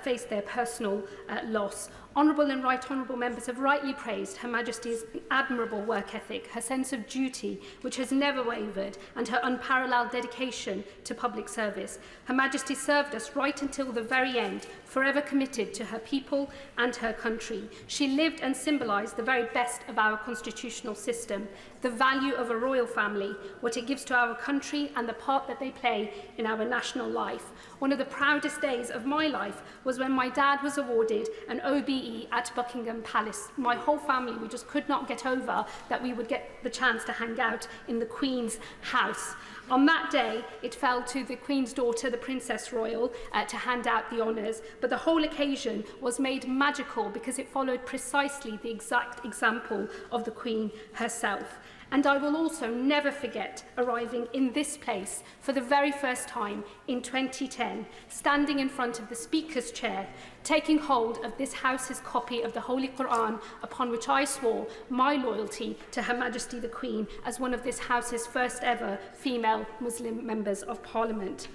face their personal loss. Honourable and right honourable members have rightly praised Her Majesty's admirable work ethic, her sense of duty, which has never wavered, and her unparalleled dedication to public service. Her Majesty served us right until the very end, forever committed to her people and her country. She lived and symbolised the very best of our constitutional system, the value of a royal family, what it gives to our country and the part that they play in our national life. One of the proudest days of my life was when my dad was awarded an OBE at Buckingham Palace. My whole family, we just could not get over that we would get the chance to hang out in the Queen's house. On that day, it fell to the Queen's daughter, the Princess Royal, to hand out the honours, but the whole occasion was made magical because it followed precisely the exact example of the Queen herself. And I will also never forget arriving in this place for the very first time in 2010, standing in front of the Speaker's chair, taking hold of this House's copy of the Holy Quran, upon which I swore my loyalty to Her Majesty the Queen as one of this House's first ever female Muslim members of Parliament.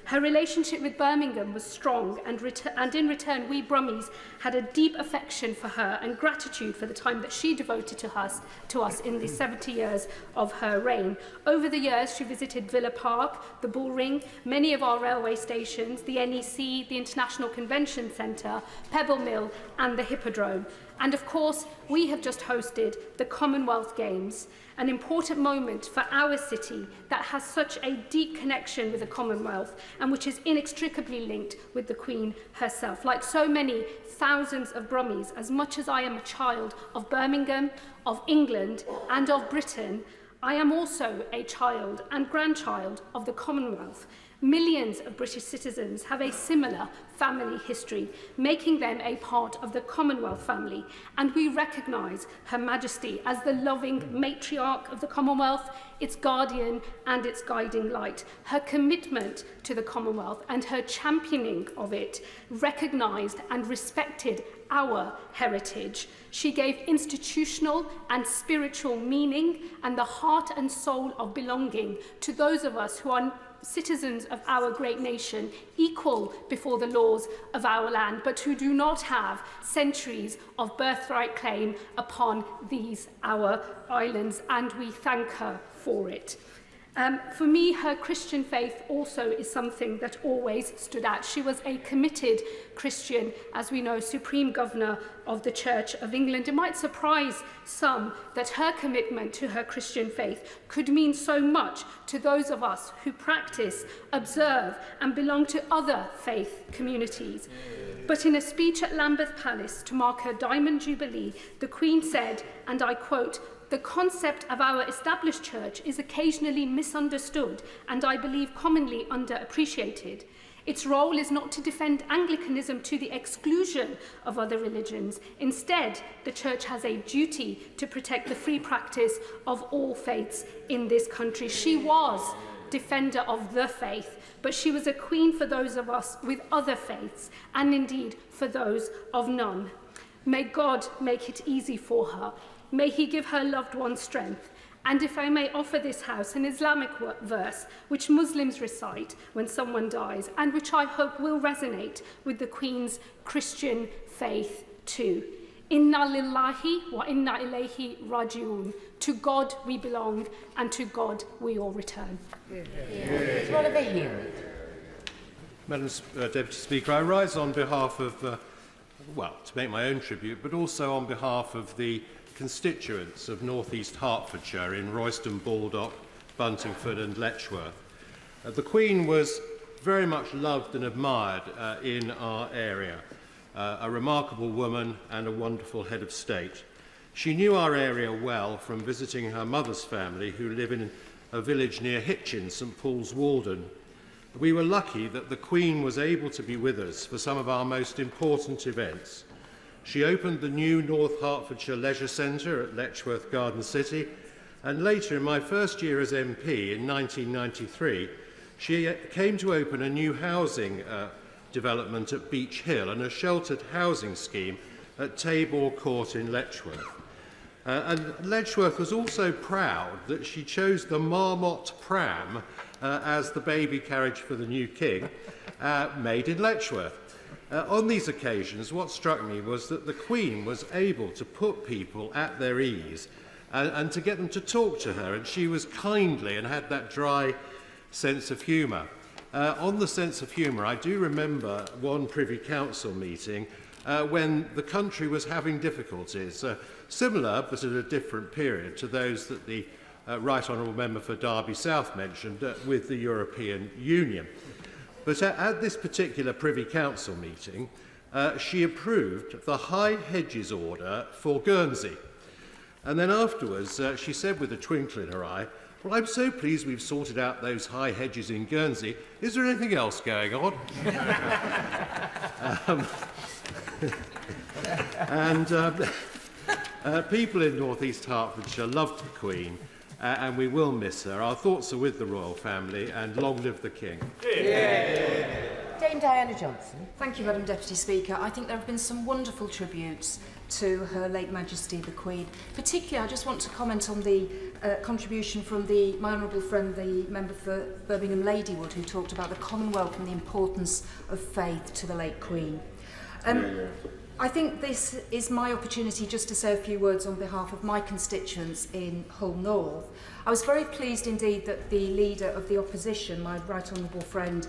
Her relationship with Birmingham was strong, and in return we Brummies had a deep affection for her and gratitude for the time that she devoted to us in the 70 years of her reign. Over the years, she visited Villa Park, the Bull Ring, many of our railway stations, the NEC, the International Convention Centre, Pebble Mill and the Hippodrome. And of course, we have just hosted the Commonwealth Games, an important moment for our city that has such a deep connection with the Commonwealth and which is inextricably linked with the Queen herself. Like so many thousands of Brummies, as much as I am a child of Birmingham, of England and of Britain, I am also a child and grandchild of the Commonwealth. Millions of British citizens have a similar family history, making them a part of the Commonwealth family, and we recognise Her Majesty as the loving matriarch of the Commonwealth, its guardian and its guiding light. Her commitment to the Commonwealth and her championing of it recognised and respected our heritage. She gave institutional and spiritual meaning and the heart and soul of belonging to those of us who are citizens of our great nation, equal before the laws of our land, but who do not have centuries of birthright claim upon these our islands, and we thank her for it. For me, her Christian faith also is something that always stood out. She was a committed Christian, as we know, Supreme Governor of the Church of England. It might surprise some that her commitment to her Christian faith could mean so much to those of us who practice, observe, and belong to other faith communities. But in a speech at Lambeth Palace to mark her Diamond Jubilee, the Queen said, and I quote, "The concept of our established church is occasionally misunderstood and I believe commonly underappreciated. Its role is not to defend Anglicanism to the exclusion of other religions. Instead, the church has a duty to protect the free practice of all faiths in this country." She was defender of the faith, but she was a queen for those of us with other faiths, and indeed for those of none. May God make it easy for her. May he give her loved ones strength. And if I may offer this House an Islamic verse which Muslims recite when someone dies, and which I hope will resonate with the Queen's Christian faith too. Inna lillahi wa inna ilayhi raji'un. To God we belong, and to God we all return. Madam Deputy Speaker, I rise on behalf of, well, to make my own tribute, but also on behalf of the constituents of North East Hertfordshire in Royston, Baldock, Buntingford and Letchworth. The Queen was very much loved and admired in our area. A remarkable woman and a wonderful head of state. She knew our area well from visiting her mother's family, who live in a village near Hitchin, St Paul's Walden. We were lucky that the Queen was able to be with us for some of our most important events. She opened the new North Hertfordshire Leisure Centre at Letchworth Garden City, and later, in my first year as MP in 1993, she came to open a new housing development at Beach Hill and a sheltered housing scheme at Tabor Court in Letchworth. And Letchworth was also proud that she chose the Marmot pram as the baby carriage for the new king, made in Letchworth. On these occasions, what struck me was that the Queen was able to put people at their ease and to get them to talk to her, and she was kindly and had that dry sense of humour. On the sense of humour, I do remember one Privy Council meeting when the country was having difficulties, similar but at a different period to those that the Right Honourable Member for Derby South mentioned with the European Union. But at this particular Privy Council meeting, she approved the High Hedges Order for Guernsey. And then afterwards, she said with a twinkle in her eye, "Well, I'm so pleased we've sorted out those high hedges in Guernsey. Is there anything else going on?" People in North East Hertfordshire loved the Queen, and we will miss her. Our thoughts are with the royal family, and long live the King. Dame Diana Johnson. Thank you, Madam Deputy Speaker. I think there have been some wonderful tributes to Her late Majesty the Queen. Particularly, I just want to comment on the contribution from my honourable friend, the member for Birmingham Ladywood, who talked about the Commonwealth and the importance of faith to the late Queen. I think this is my opportunity just to say a few words on behalf of my constituents in Hull North. I was very pleased indeed that the leader of the opposition, my right honourable friend,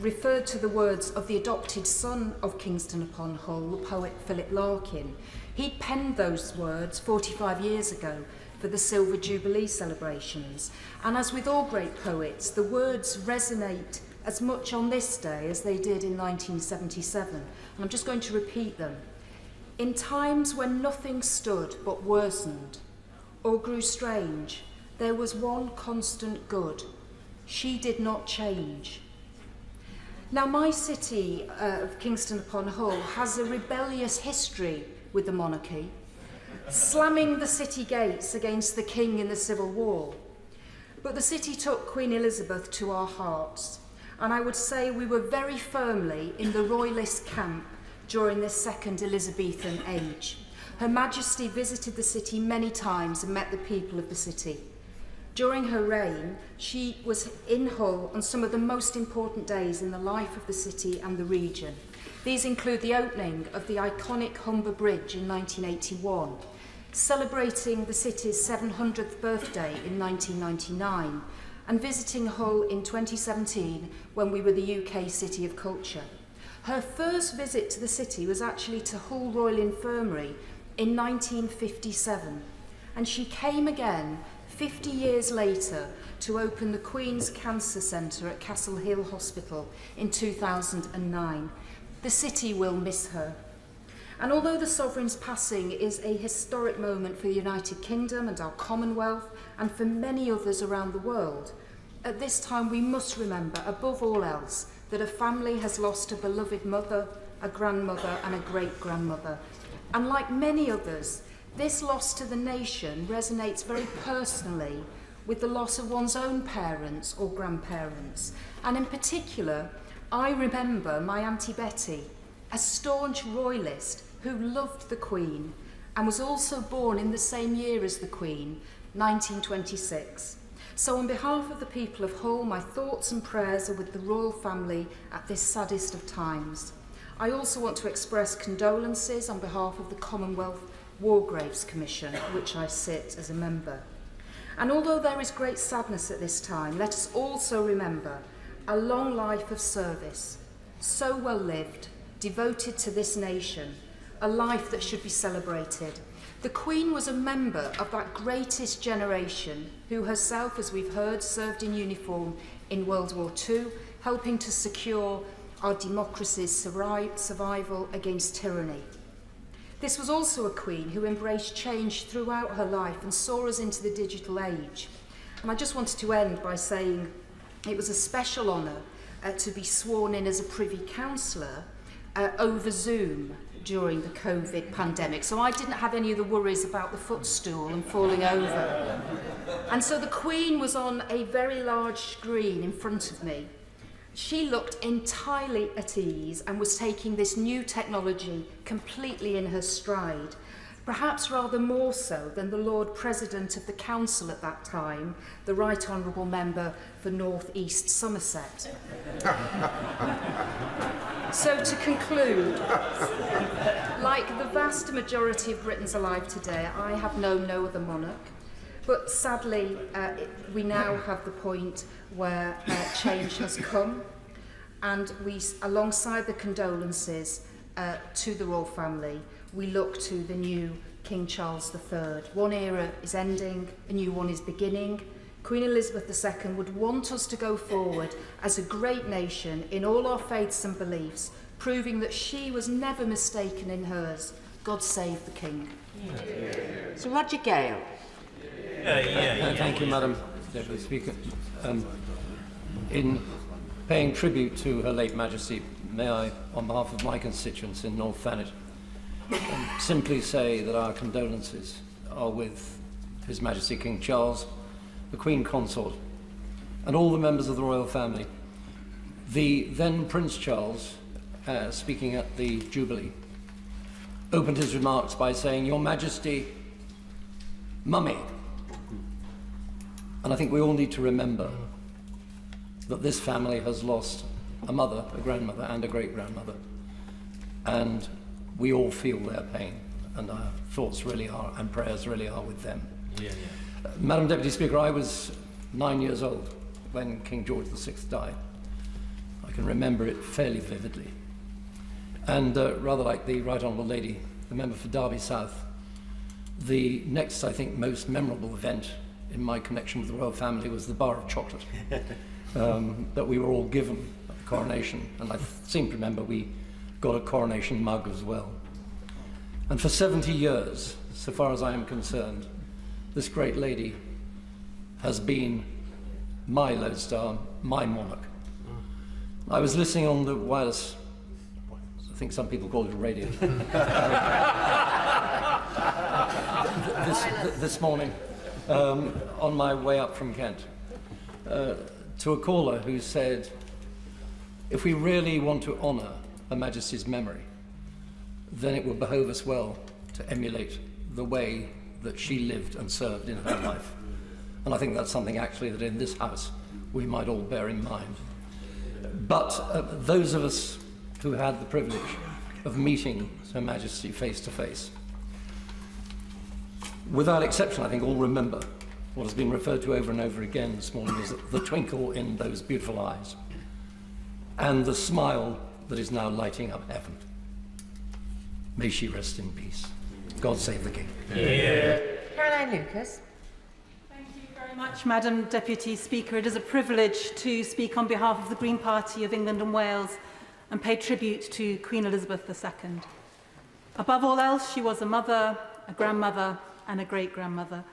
referred to the words of the adopted son of Kingston upon Hull, the poet Philip Larkin. He penned those words 45 years ago for the Silver Jubilee celebrations. And as with all great poets, the words resonate as much on this day as they did in 1977. And I'm just going to repeat them. In times when nothing stood but worsened or grew strange, there was one constant good. She did not change. Now, my city of Kingston upon Hull has a rebellious history with the monarchy, slamming the city gates against the king in the Civil War. But the city took Queen Elizabeth to our hearts, and I would say we were very firmly in the royalist camp during this second Elizabethan age. Her Majesty visited the city many times and met the people of the city. During her reign, she was in Hull on some of the most important days in the life of the city and the region. These include the opening of the iconic Humber Bridge in 1981, celebrating the city's 700th birthday in 1999, and visiting Hull in 2017 when we were the UK City of Culture. Her first visit to the city was actually to Hull Royal Infirmary in 1957, and she came again 50 years later to open the Queen's Cancer Centre at Castle Hill Hospital in 2009. The city will miss her. And although the Sovereign's passing is a historic moment for the United Kingdom and our Commonwealth, and for many others around the world, at this time we must remember, above all else, that a family has lost a beloved mother, a grandmother and a great-grandmother. And like many others, this loss to the nation resonates very personally with the loss of one's own parents or grandparents. And in particular, I remember my Auntie Betty, a staunch royalist who loved the Queen and was also born in the same year as the Queen, 1926. So on behalf of the people of Hull, my thoughts and prayers are with the royal family at this saddest of times. I also want to express condolences on behalf of the Commonwealth War Graves Commission, which I sit as a member. And although there is great sadness at this time, let us also remember a long life of service, so well lived, devoted to this nation, a life that should be celebrated. The Queen was a member of that greatest generation who herself, as we've heard, served in uniform in World War II, helping to secure our democracy's survival against tyranny. This was also a Queen who embraced change throughout her life and saw us into the digital age. And I just wanted to end by saying it was a special honour to be sworn in as a Privy Councillor over Zoom during the COVID pandemic. So I didn't have any of the worries about the footstool and falling over. And so the Queen was on a very large screen in front of me. She looked entirely at ease and was taking this new technology completely in her stride, perhaps rather more so than the Lord President of the Council at that time, the Right Honourable Member for North East Somerset. So to conclude, like the vast majority of Britons alive today, I have known no other monarch. But sadly, we now have the point where change has come, and we, alongside the condolences to the royal family, we look to the new King Charles III. One era is ending, a new one is beginning. Queen Elizabeth II would want us to go forward as a great nation in all our faiths and beliefs, proving that she was never mistaken in hers. God save the King. Sir Roger Gale. Thank you, Madam Deputy Speaker. In paying tribute to Her late Majesty, may I, on behalf of my constituents in North Thanet, simply say that our condolences are with His Majesty King Charles, the Queen Consort, and all the members of the royal family. The then Prince Charles, speaking at the Jubilee, opened his remarks by saying, "Your Majesty, Mummy." And I think we all need to remember that this family has lost a mother, a grandmother, and a great-grandmother. And we all feel their pain, and our thoughts really are, and prayers really are with them. Madam Deputy Speaker, I was 9 years old when King George VI died. I can remember it fairly vividly. And rather like the Right Honourable Lady, the member for Derby South, the next, I think, most memorable event in my connection with the royal family was the bar of chocolate that we were all given at the coronation. And I seem to remember we got a coronation mug as well. And for 70 years, so far as I am concerned, this great lady has been my lodestar, my monarch. I was listening on the wireless, I think some people call it a radio, this morning on my way up from Kent to a caller who said, if we really want to honour Her Majesty's memory, then it would behove us well to emulate the way that she lived and served in her life. And I think that's something actually that in this House we might all bear in mind. But those of us who had the privilege of meeting Her Majesty face to face, without exception, I think all remember what has been referred to over and over again this morning as the twinkle in those beautiful eyes and the smile that is now lighting up heaven. May she rest in peace. God save the King. Caroline Lucas. Thank you very much, Madam Deputy Speaker. It is a privilege to speak on behalf of the Green Party of England and Wales and pay tribute to Queen Elizabeth II. Above all else, she was a mother, a grandmother, and a great-grandmother.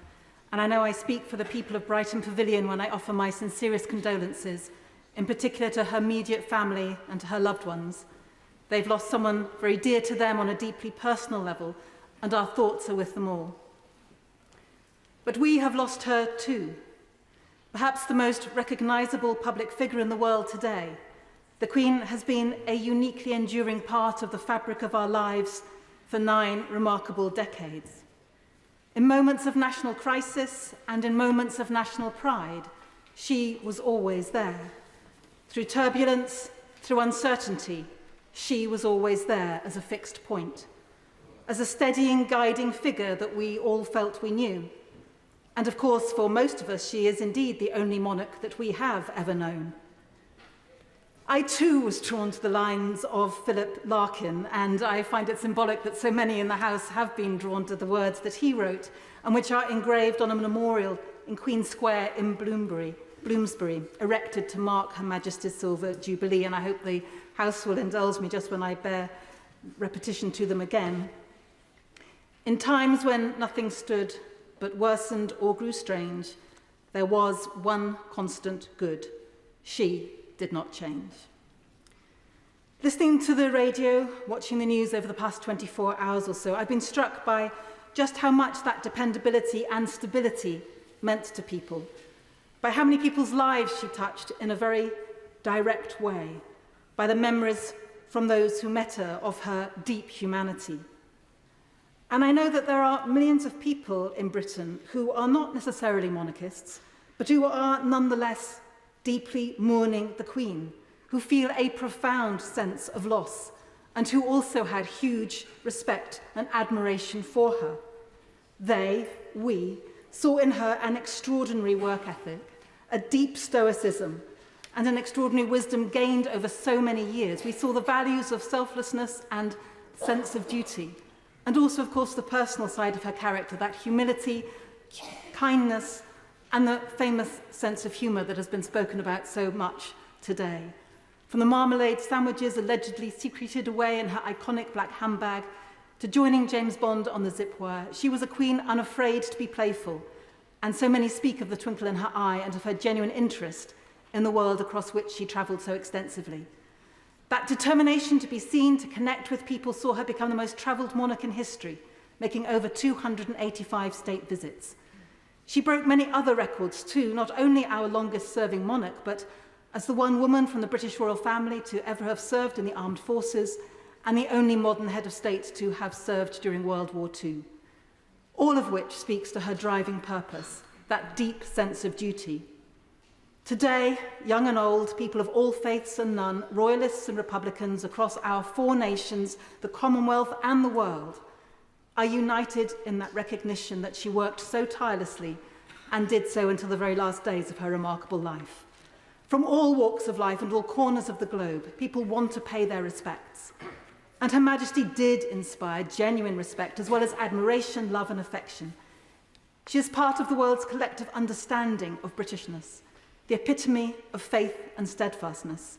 And I know I speak for the people of Brighton Pavilion when I offer my sincerest condolences, in particular to her immediate family and to her loved ones. They've lost someone very dear to them on a deeply personal level, and our thoughts are with them all. But we have lost her too. Perhaps the most recognisable public figure in the world today, the Queen has been a uniquely enduring part of the fabric of our lives for 9 remarkable decades. In moments of national crisis and in moments of national pride, she was always there. Through turbulence, through uncertainty, she was always there as a fixed point, as a steadying, guiding figure that we all felt we knew. And of course, for most of us, she is indeed the only monarch that we have ever known. I too was drawn to the lines of Philip Larkin, and I find it symbolic that so many in the House have been drawn to the words that he wrote, and which are engraved on a memorial in Queen Square in Bloomsbury, erected to mark Her Majesty's Silver Jubilee, and I hope the House will indulge me just when I bear repetition to them again. In times when nothing stood but worsened or grew strange, there was one constant good. She did not change. Listening to the radio, watching the news over the past 24 hours or so, I've been struck by just how much that dependability and stability meant to people, by how many people's lives she touched in a very direct way, by the memories from those who met her of her deep humanity. And I know that there are millions of people in Britain who are not necessarily monarchists, but who are nonetheless deeply mourning the Queen, who feel a profound sense of loss, and who also had huge respect and admiration for her. We, saw in her an extraordinary work ethic, a deep stoicism, and an extraordinary wisdom gained over so many years. We saw the values of selflessness and sense of duty, and also, of course, the personal side of her character, that humility, kindness, and the famous sense of humour that has been spoken about so much today. From the marmalade sandwiches allegedly secreted away in her iconic black handbag, to joining James Bond on the zip wire, she was a queen unafraid to be playful, and so many speak of the twinkle in her eye and of her genuine interest in the world across which she travelled so extensively. That determination to be seen, to connect with people, saw her become the most travelled monarch in history, making over 285 state visits. She broke many other records too, not only our longest-serving monarch, but as the one woman from the British royal family to ever have served in the armed forces, and the only modern head of state to have served during World War II. All of which speaks to her driving purpose, that deep sense of duty. Today, young and old, people of all faiths and none, royalists and republicans across our 4 nations, the Commonwealth and the world, are united in that recognition that she worked so tirelessly and did so until the very last days of her remarkable life. From all walks of life and all corners of the globe, people want to pay their respects. And Her Majesty did inspire genuine respect, as well as admiration, love and affection. She is part of the world's collective understanding of Britishness, the epitome of faith and steadfastness.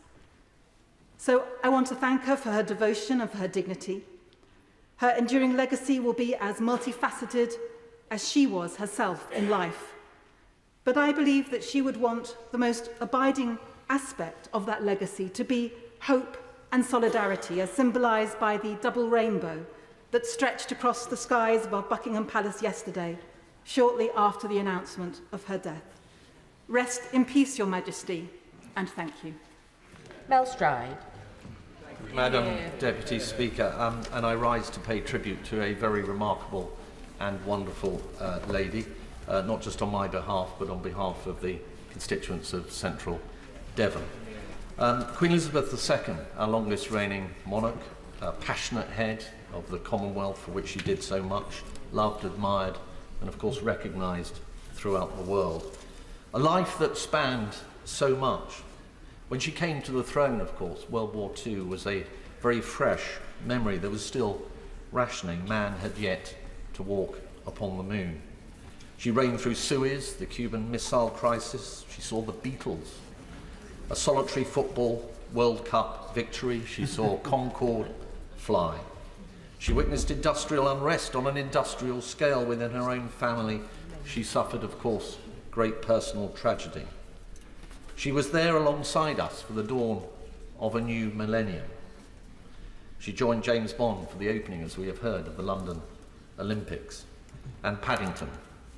So I want to thank her for her devotion and for her dignity. Her enduring legacy will be as multifaceted as she was herself in life. But I believe that she would want the most abiding aspect of that legacy to be hope and solidarity, as symbolised by the double rainbow that stretched across the skies above Buckingham Palace yesterday, shortly after the announcement of her death. Rest in peace, Your Majesty, and thank you. Mel Stride. Madam Deputy Speaker, and I rise to pay tribute to a very remarkable and wonderful lady, not just on my behalf, but on behalf of the constituents of Central Devon. Queen Elizabeth II, our longest reigning monarch, a passionate head of the Commonwealth for which she did so much, loved, admired, and of course recognised throughout the world. A life that spanned so much. When she came to the throne, of course, World War II was a very fresh memory. There was still rationing. Man had yet to walk upon the moon. She reigned through Suez, the Cuban Missile Crisis. She saw the Beatles, a solitary football World Cup victory. She saw Concorde fly. She witnessed industrial unrest on an industrial scale within her own family. She suffered, of course, great personal tragedy. She was there alongside us for the dawn of a new millennium. She joined James Bond for the opening, as we have heard, of the London Olympics, and Paddington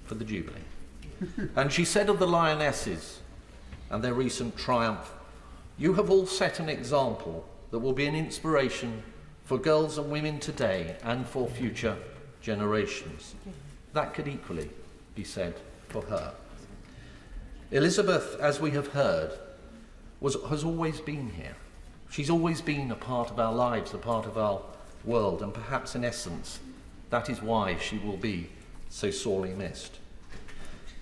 for the Jubilee. And she said of the Lionesses and their recent triumph, "You have all set an example that will be an inspiration for girls and women today and for future generations." That could equally be said for her. Elizabeth, as we have heard, has always been here. She's always been a part of our lives, a part of our world, and perhaps in essence, that is why she will be so sorely missed.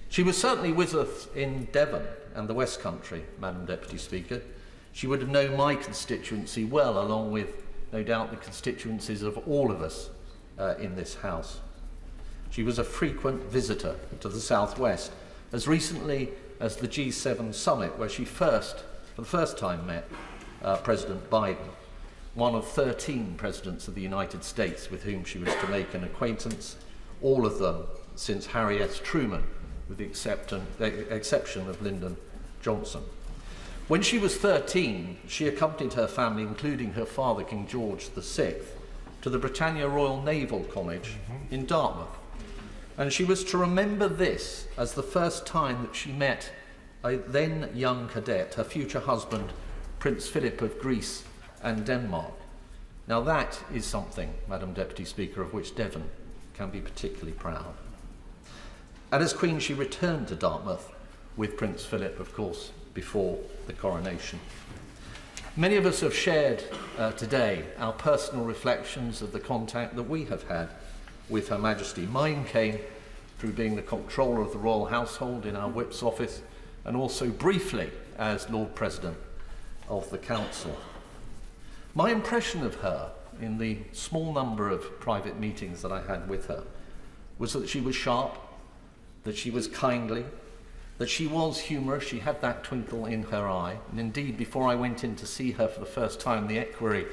She was certainly with us in Devon and the West Country, Madam Deputy Speaker. She would have known my constituency well, along with, no doubt, the constituencies of all of us in this House. She was a frequent visitor to the Southwest, as recently as the G7 summit, where she for the first time met President Biden, one of 13 presidents of the United States with whom she was to make an acquaintance, all of them since Harry S. Truman, with the exception of Lyndon Johnson. When she was 13, she accompanied her family, including her father, King George VI, to the Britannia Royal Naval College in Dartmouth. And she was to remember this as the first time that she met a then young cadet, her future husband, Prince Philip of Greece and Denmark. Now that is something, Madam Deputy Speaker, of which Devon can be particularly proud. And as Queen, she returned to Dartmouth with Prince Philip, of course, before the coronation. Many of us have shared today our personal reflections of the contact that we have had with Her Majesty. Mine came through being the Comptroller of the Royal Household in our Whip's office, and also briefly as Lord President of the Council. My impression of her in the small number of private meetings that I had with her was that she was sharp, that she was kindly, that she was humorous. She had that twinkle in her eye. And indeed, before I went in to see her for the first time, the equerry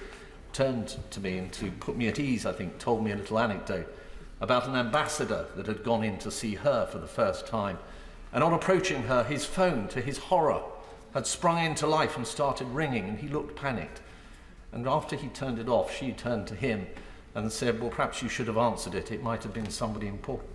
turned to me and, to put me at ease, I think, told me a little anecdote about an ambassador that had gone in to see her for the first time. And on approaching her, his phone, to his horror, had sprung into life and started ringing, and he looked panicked. And after he turned it off, she turned to him and said, "Well, perhaps you should have answered it. It might have been somebody important."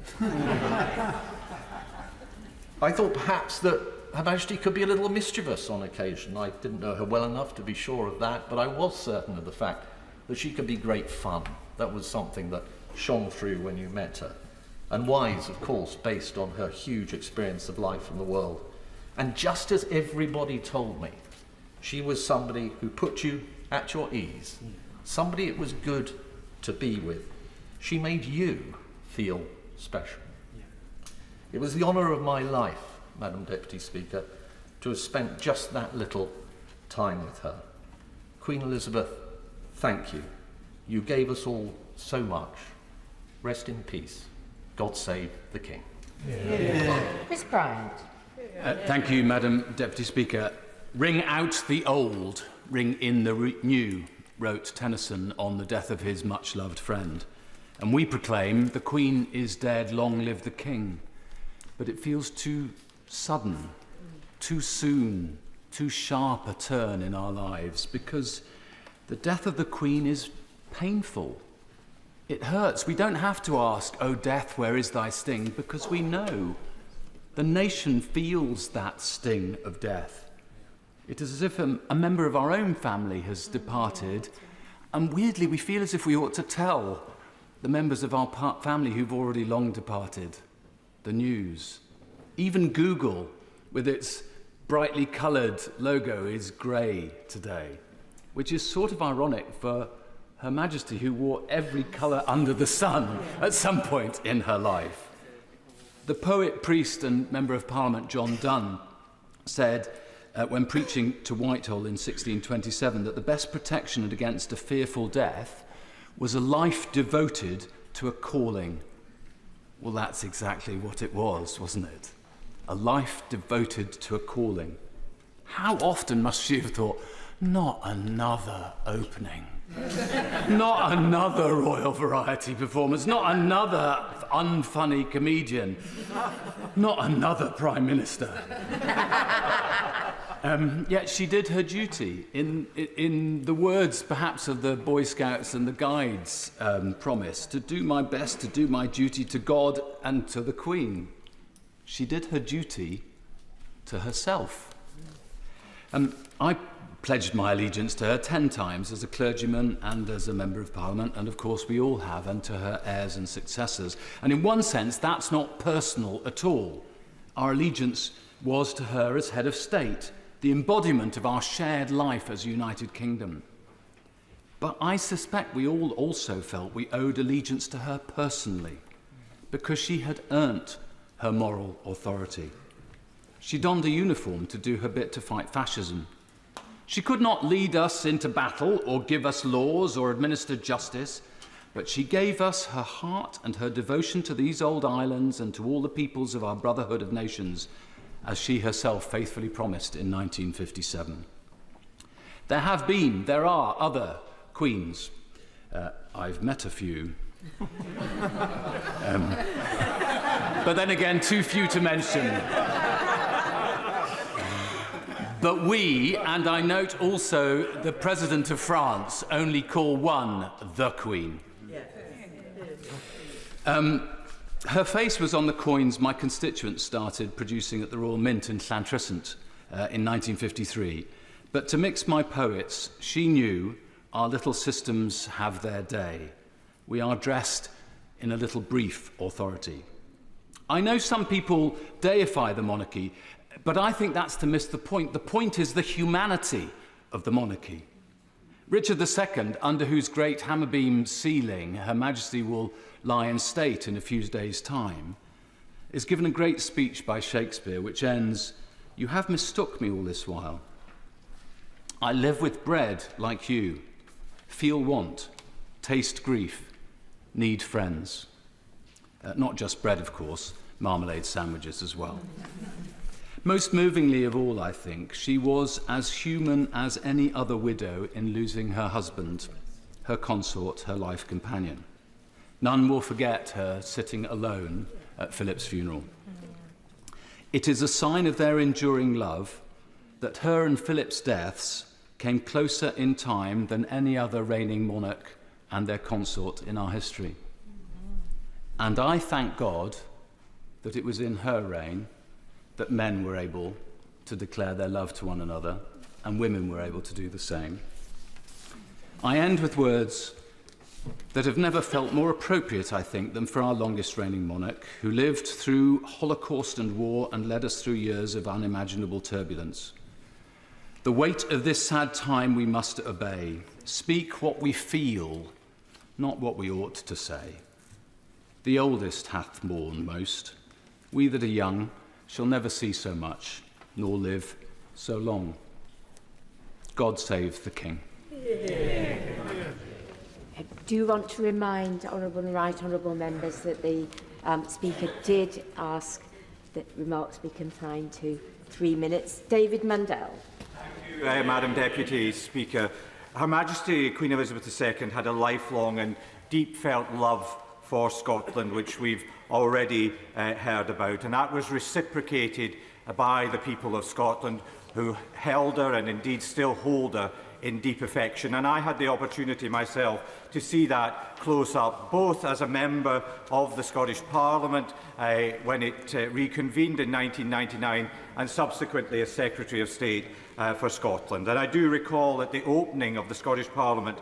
I thought perhaps that Her Majesty could be a little mischievous on occasion. I didn't know her well enough to be sure of that, but I was certain of the fact that she could be great fun. That was something that shone through when you met her. And wise, of course, based on her huge experience of life and the world. And just as everybody told me, she was somebody who put you at your ease, somebody it was good to be with. She made you feel special. It was the honour of my life, Madam Deputy Speaker, to have spent just that little time with her. Queen Elizabeth, thank you. You gave us all so much. Rest in peace. God save the King. Chris Bryant. Thank you, Madam Deputy Speaker. Ring out the old, ring in the new, wrote Tennyson on the death of his much-loved friend. And we proclaim, the Queen is dead, long live the King. But it feels too sudden, too soon, too sharp a turn in our lives, because the death of the Queen is painful. It hurts. We don't have to ask, "Oh, death, where is thy sting?" because we know. The nation feels that sting of death. It is as if a member of our own family has departed, and weirdly we feel as if we ought to tell the members of our family who've already long departed the news. Even Google, with its brightly coloured logo, is grey today, which is sort of ironic for Her Majesty, who wore every colour under the sun at some point in her life. The poet, priest and Member of Parliament John Donne said, when preaching to Whitehall in 1627, that the best protection against a fearful death was a life devoted to a calling. Well, that's exactly what it was, wasn't it? A life devoted to a calling. How often must she have thought, not another opening, not another Royal Variety performance, not another unfunny comedian, not another Prime Minister. Yet she did her duty. In the words, perhaps, of the Boy Scouts and the Guides promise, to do my best, to do my duty to God and to the Queen. She did her duty to herself. I pledged my allegiance to her 10 times as a clergyman and as a Member of Parliament, and of course we all have, and to her heirs and successors. And in one sense, that's not personal at all. Our allegiance was to her as head of state, the embodiment of our shared life as a United Kingdom. But I suspect we all also felt we owed allegiance to her personally, because she had earned her moral authority. She donned a uniform to do her bit to fight fascism. She could not lead us into battle or give us laws or administer justice, but she gave us her heart and her devotion to these old islands and to all the peoples of our Brotherhood of Nations, as she herself faithfully promised in 1957. There are other queens. I've met a few. But then again, too few to mention. But we, and I note also the President of France, only call one the Queen. Her face was on the coins my constituents started producing at the Royal Mint in Llantrisant in 1953. But to mix my poets, she knew our little systems have their day. We are dressed in a little brief authority. I know some people deify the monarchy, but I think that's to miss the point. The point is the humanity of the monarchy. Richard II, under whose great hammerbeam ceiling Her Majesty will lie in state in a few days' time, is given a great speech by Shakespeare, which ends, "You have mistook me all this while. I live with bread like you, feel want, taste grief, need friends." Not just bread, of course, marmalade sandwiches as well. Most movingly of all, I think, she was as human as any other widow in losing her husband, her consort, her life companion. None will forget her sitting alone at Philip's funeral. It is a sign of their enduring love that her and Philip's deaths came closer in time than any other reigning monarch and their consort in our history. And I thank God that it was in her reign that men were able to declare their love to one another and women were able to do the same. I end with words that have never felt more appropriate, I think, than for our longest reigning monarch, who lived through Holocaust and war and led us through years of unimaginable turbulence. The weight of this sad time we must obey. Speak what we feel, not what we ought to say. The oldest hath mourned most. We that are young shall never see so much, nor live so long. God save the King. I do want to remind honourable and right honourable members that the Speaker did ask that remarks be confined to 3 minutes. David Mundell. Thank you, Madam Deputy Speaker. Her Majesty Queen Elizabeth II had a lifelong and deep-felt love for Scotland, which we've already heard about, and that was reciprocated by the people of Scotland, who held her and indeed still hold her in deep affection. And I had the opportunity myself to see that close up, both as a member of the Scottish Parliament when it reconvened in 1999 and subsequently as Secretary of State for Scotland. And I do recall at the opening of the Scottish Parliament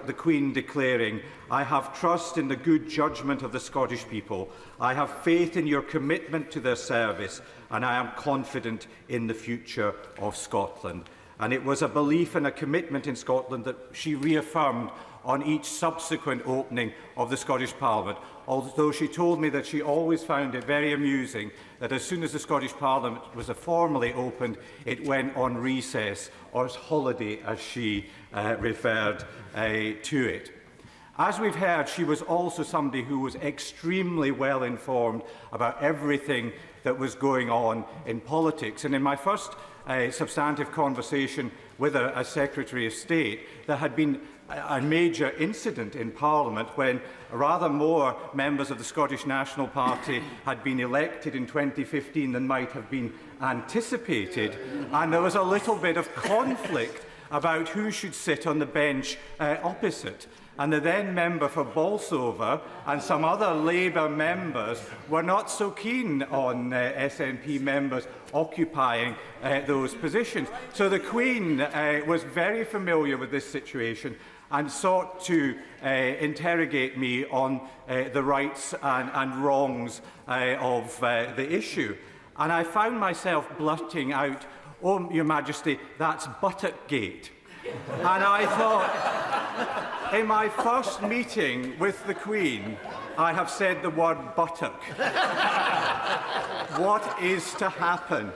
the Queen declaring, "I have trust in the good judgment of the Scottish people. I have faith in your commitment to their service, and I am confident in the future of Scotland." And it was a belief and a commitment in Scotland that she reaffirmed on each subsequent opening of the Scottish Parliament, although she told me that she always found it very amusing that as soon as the Scottish Parliament was formally opened, it went on recess, or holiday as she referred to it. As we've heard, she was also somebody who was extremely well informed about everything that was going on in politics. And in my first substantive conversation with her as Secretary of State, there had been a major incident in Parliament when rather more members of the Scottish National Party had been elected in 2015 than might have been anticipated, and there was a little bit of conflict about who should sit on the bench opposite. And the then member for Bolsover and some other Labour members were not so keen on SNP members occupying those positions. So the Queen was very familiar with this situation and sought to interrogate me on the rights and wrongs of the issue. And I found myself blurting out "Oh, Your Majesty, that's Buttock Gate." And I thought, in my first meeting with the Queen, I have said the word buttock. What is to happen?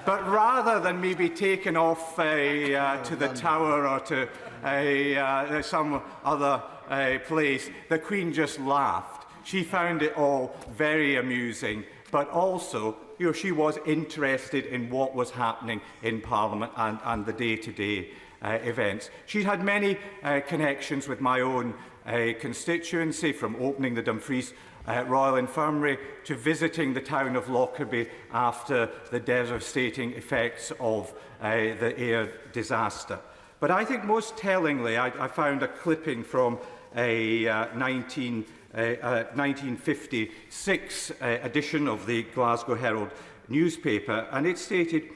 But rather than me be taken off to the Tower or to some other place, the Queen just laughed. She found it all very amusing, but also, she was interested in what was happening in Parliament and the day-to-day events. She had many connections with my own constituency, from opening the Dumfries Royal Infirmary to visiting the town of Lockerbie after the devastating effects of the air disaster. But I think most tellingly, I found a clipping from a 1956 edition of the Glasgow Herald newspaper, and it stated,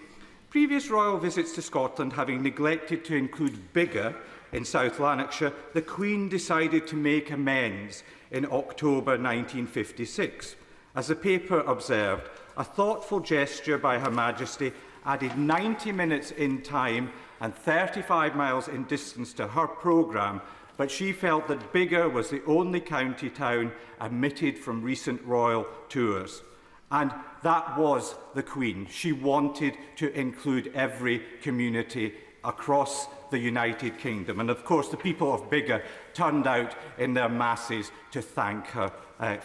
"Previous royal visits to Scotland having neglected to include Biggar in South Lanarkshire, the Queen decided to make amends in October 1956. As the paper observed, a thoughtful gesture by Her Majesty added 90 minutes in time and 35 miles in distance to her programme, but she felt that Biggar was the only county town omitted from recent royal tours." And that was the Queen. She wanted to include every community across the United Kingdom. And of course, the people of Biggar turned out in their masses to thank her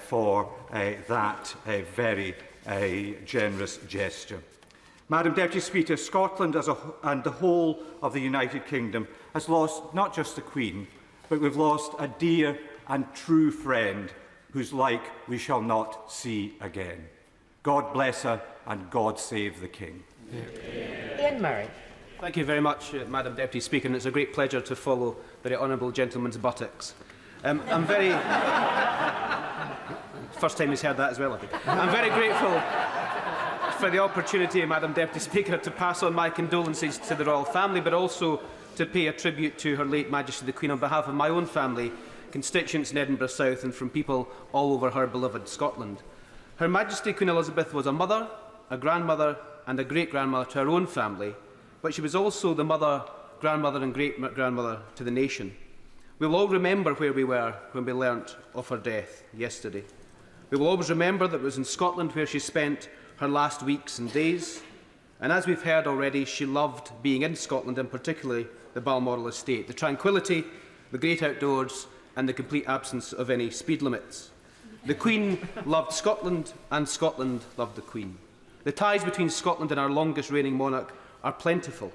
for that very generous gesture. Madam Deputy Speaker, Scotland and the whole of the United Kingdom has lost not just the Queen, but we've lost a dear and true friend whose like we shall not see again. God bless her and God save the King. Ian Murray. Thank you very much, Madam Deputy Speaker, and it's a great pleasure to follow the honourable gentleman's buttocks. I'm very... First time he's heard that as well, I think. I'm very grateful for the opportunity, Madam Deputy Speaker, to pass on my condolences to the royal family, but also to pay a tribute to Her late Majesty the Queen on behalf of my own family, constituents in Edinburgh South, and from people all over her beloved Scotland. Her Majesty Queen Elizabeth was a mother, a grandmother and a great-grandmother to her own family, but she was also the mother, grandmother and great-grandmother to the nation. We will all remember where we were when we learnt of her death yesterday. We will always remember that it was in Scotland where she spent her last weeks and days, and as we've heard already, she loved being in Scotland, and particularly the Balmoral estate, the tranquillity, the great outdoors and the complete absence of any speed limits. The Queen loved Scotland, and Scotland loved the Queen. The ties between Scotland and our longest reigning monarch are plentiful.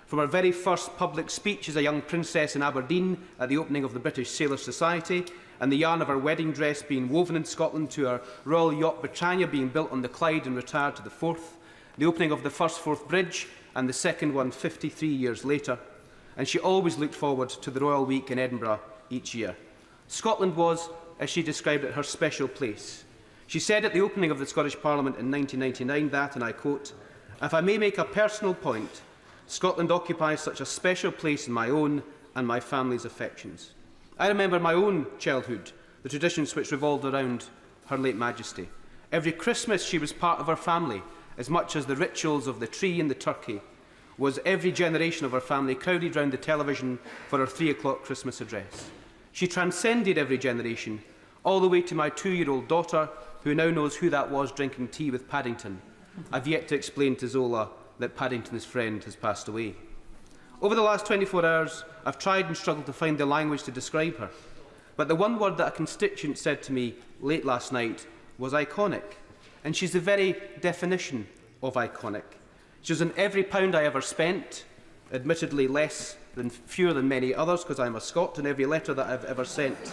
From her very first public speech as a young princess in Aberdeen at the opening of the British Sailors' Society, and the yarn of her wedding dress being woven in Scotland, to her Royal Yacht Britannia being built on the Clyde and retired to the Forth, the opening of the first Forth Bridge and the second one 53 years later, and she always looked forward to the Royal Week in Edinburgh each year. Scotland was, as she described it, her special place. She said at the opening of the Scottish Parliament in 1999 that, and I quote, "If I may make a personal point, Scotland occupies such a special place in my own and my family's affections." I remember my own childhood, the traditions which revolved around Her late Majesty. Every Christmas she was part of her family, as much as the rituals of the tree and the turkey was every generation of her family crowded round the television for her 3 o'clock Christmas address. She transcended every generation, all the way to my 2-year-old daughter, who now knows who that was drinking tea with Paddington. I've yet to explain to Zola that Paddington's friend has passed away. Over the last 24 hours, I've tried and struggled to find the language to describe her. But the one word that a constituent said to me late last night was iconic. And she's the very definition of iconic. She was in every pound I ever spent, admittedly fewer than many others, because I'm a Scot, in every letter that I've ever sent.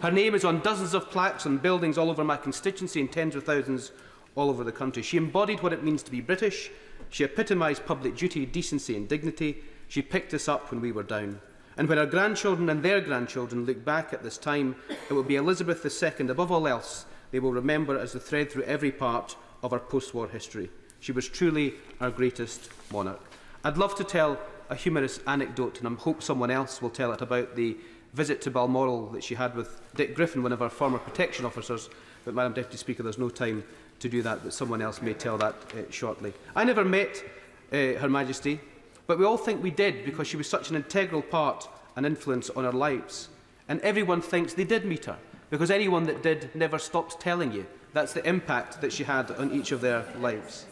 Her name is on dozens of plaques on buildings all over my constituency and tens of thousands all over the country. She embodied what it means to be British. She epitomised public duty, decency and dignity. She picked us up when we were down. And when our grandchildren and their grandchildren look back at this time, it will be Elizabeth II, above all else, they will remember as the thread through every part of our post-war history. She was truly our greatest monarch. I'd love to tell a humorous anecdote, and I hope someone else will tell it, about the visit to Balmoral that she had with Dick Griffin, one of our former protection officers. But, Madam Deputy Speaker, there's no time to do that, but someone else may tell that shortly. I never met Her Majesty, but we all think we did because she was such an integral part and influence on our lives. And everyone thinks they did meet her, because anyone that did never stops telling you. That's the impact that she had on each of their lives.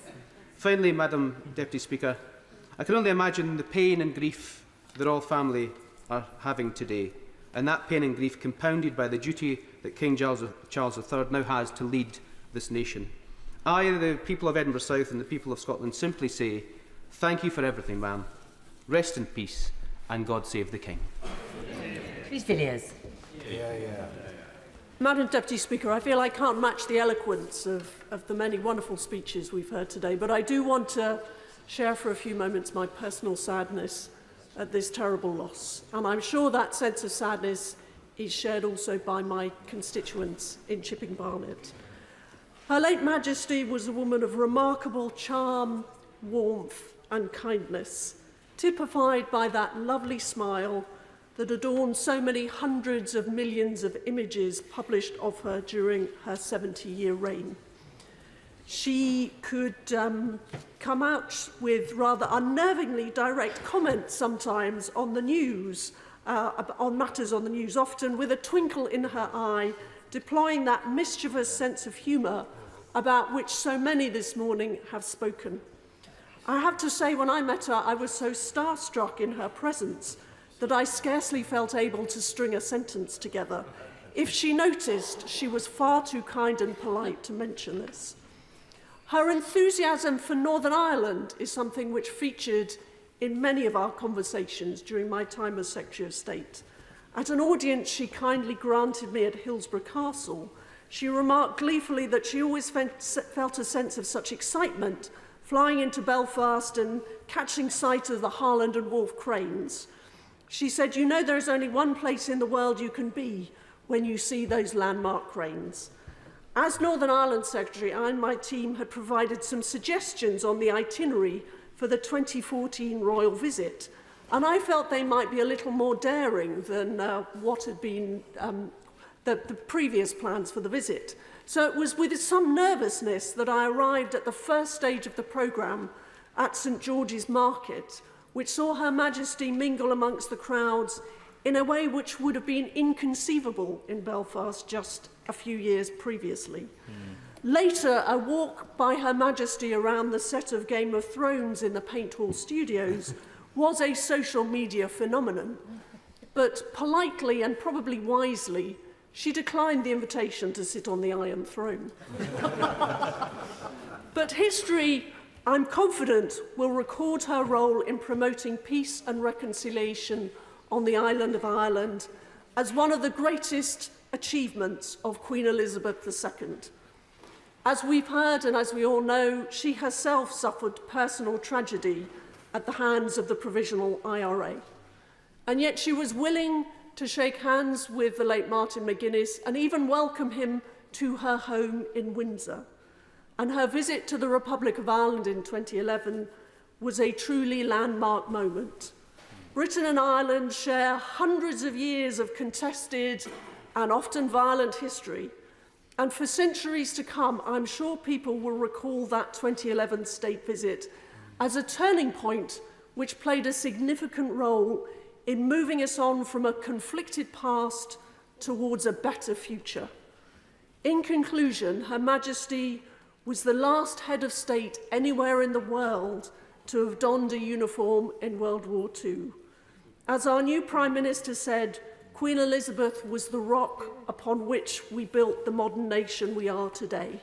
Finally, Madam Deputy Speaker, I can only imagine the pain and grief the royal family are having today, and that pain and grief compounded by the duty that King Charles III now has to lead this nation. I, the people of Edinburgh South and the people of Scotland simply say, thank you for everything, ma'am. Rest in peace, and God save the King. Please, Villiers. Madam Deputy Speaker, I feel I can't match the eloquence of the many wonderful speeches we've heard today, but I do want to share for a few moments my personal sadness at this terrible loss. And I'm sure that sense of sadness is shared also by my constituents in Chipping Barnet. Her late Majesty was a woman of remarkable charm, warmth and kindness, typified by that lovely smile that adorned so many hundreds of millions of images published of her during her 70-year reign. She could come out with rather unnervingly direct comments sometimes on the news, on matters on the news, often with a twinkle in her eye, deploying that mischievous sense of humour about which so many this morning have spoken. I have to say, when I met her, I was so starstruck in her presence that I scarcely felt able to string a sentence together. If she noticed, she was far too kind and polite to mention this. Her enthusiasm for Northern Ireland is something which featured in many of our conversations during my time as Secretary of State. At an audience she kindly granted me at Hillsborough Castle, she remarked gleefully that she always felt a sense of such excitement flying into Belfast and catching sight of the Harland and Wolff cranes. She said, "You know, there is only one place in the world you can be when you see those landmark cranes." As Northern Ireland Secretary, I and my team had provided some suggestions on the itinerary for the 2014 royal visit, and I felt they might be a little more daring than what had been the previous plans for the visit. So it was with some nervousness that I arrived at the first stage of the programme at St George's Market, which saw Her Majesty mingle amongst the crowds in a way which would have been inconceivable in Belfast just a few years previously. Later, a walk by Her Majesty around the set of Game of Thrones in the Paint Hall studios was a social media phenomenon, but politely and probably wisely, she declined the invitation to sit on the Iron Throne. But history, I'm confident, will record her role in promoting peace and reconciliation on the island of Ireland as one of the greatest achievements of Queen Elizabeth II. As we've heard and as we all know, she herself suffered personal tragedy at the hands of the Provisional IRA. And yet she was willing to shake hands with the late Martin McGuinness and even welcome him to her home in Windsor. And her visit to the Republic of Ireland in 2011 was a truly landmark moment. Britain and Ireland share hundreds of years of contested and often violent history, and for centuries to come, I'm sure people will recall that 2011 state visit as a turning point which played a significant role in moving us on from a conflicted past towards a better future. In conclusion, Her Majesty was the last head of state anywhere in the world to have donned a uniform in World War II. As our new Prime Minister said, Queen Elizabeth was the rock upon which we built the modern nation we are today.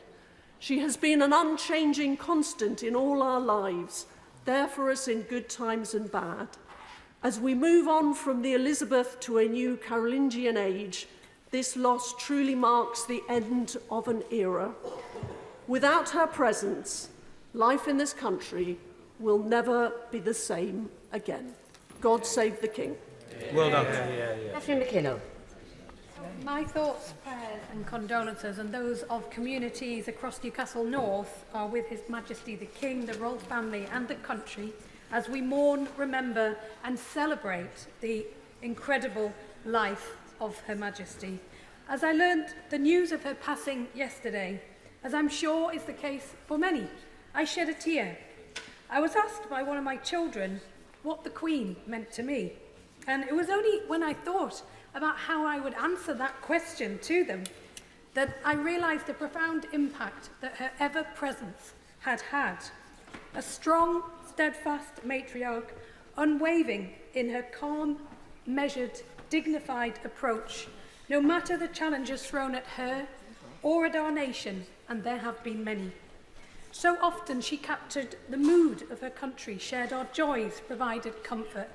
She has been an unchanging constant in all our lives, there for us in good times and bad. As we move on from the Elizabeth to a new Carolingian age, this loss truly marks the end of an era. Without her presence, life in this country will never be the same again. God save the King. Well done. Catherine McKinnell. My thoughts, prayers and condolences and those of communities across Newcastle North are with His Majesty the King, the royal family and the country as we mourn, remember and celebrate the incredible life of Her Majesty. As I learned the news of her passing yesterday, as I'm sure is the case for many, I shed a tear. I was asked by one of my children what the Queen meant to me, and it was only when I thought about how I would answer that question to them that I realised the profound impact that her ever-presence had had. A strong, steadfast matriarch, unwavering in her calm, measured, dignified approach, no matter the challenges thrown at her or at our nation, and there have been many. So often she captured the mood of her country, shared our joys, provided comfort.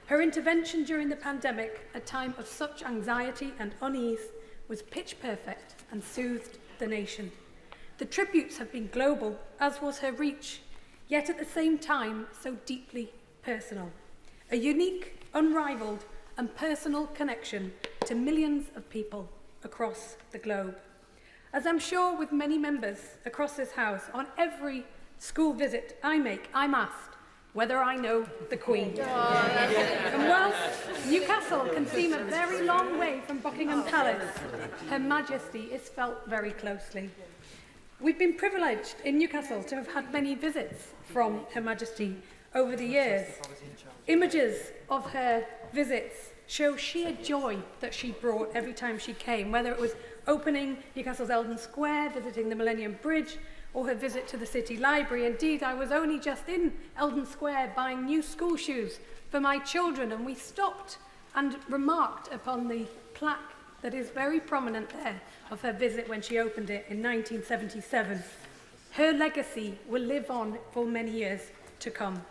Her intervention during the pandemic, a time of such anxiety and unease, was pitch perfect and soothed the nation. The tributes have been global, as was her reach, yet at the same time so deeply personal. A unique, unrivalled and personal connection to millions of people across the globe. As I'm sure with many members across this House, on every school visit I make, I'm asked whether I know the Queen. And whilst Newcastle can seem a very long way from Buckingham Palace, Her Majesty is felt very closely. We've been privileged in Newcastle to have had many visits from Her Majesty over the years. Images of her visits show sheer joy that she brought every time she came, whether it was opening Newcastle's Eldon Square, visiting the Millennium Bridge, or her visit to the City Library. Indeed, I was only just in Eldon Square buying new school shoes for my children, and we stopped and remarked upon the plaque that is very prominent there of her visit when she opened it in 1977. Her legacy will live on for many years to come.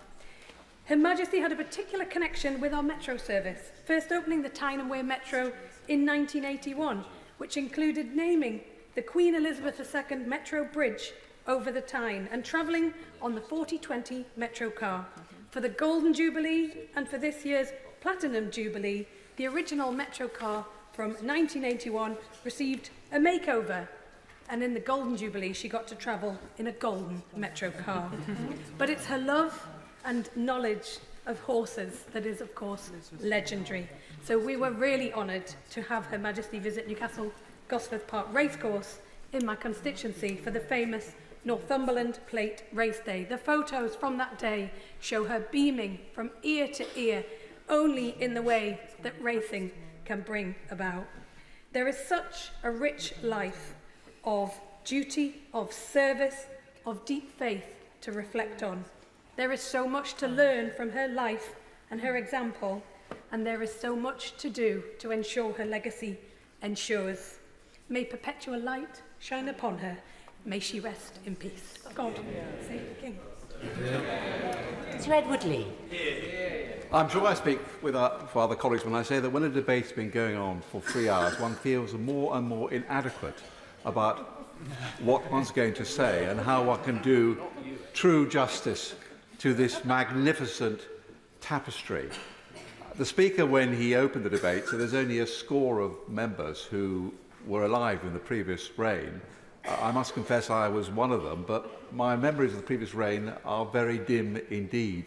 Her Majesty had a particular connection with our metro service, first opening the Tyne and Wear Metro in 1981, which included naming the Queen Elizabeth II Metro Bridge over the Tyne and travelling on the 4020 Metro car. For the Golden Jubilee and for this year's Platinum Jubilee, the original Metro car from 1981 received a makeover, and in the Golden Jubilee she got to travel in a golden Metro car. But it's her love and knowledge of horses that is, of course, legendary. So we were really honoured to have Her Majesty visit Newcastle Gosforth Park Racecourse in my constituency for the famous Northumberland Plate Race Day. The photos from that day show her beaming from ear to ear, only in the way that racing can bring about. There is such a rich life of duty, of service, of deep faith to reflect on. There is so much to learn from her life and her example, and there is so much to do to ensure her legacy ensures. May perpetual light shine upon her. May she rest in peace. God save the King. Sir Edward Lee. I'm sure I speak with for other colleagues when I say that when a debate's been going on for 3 hours, one feels more and more inadequate about what one's going to say and how one can do true justice to this magnificent tapestry. The Speaker, when he opened the debate, said there's only a score of members who were alive in the previous reign. I must confess I was one of them, but my memories of the previous reign are very dim indeed.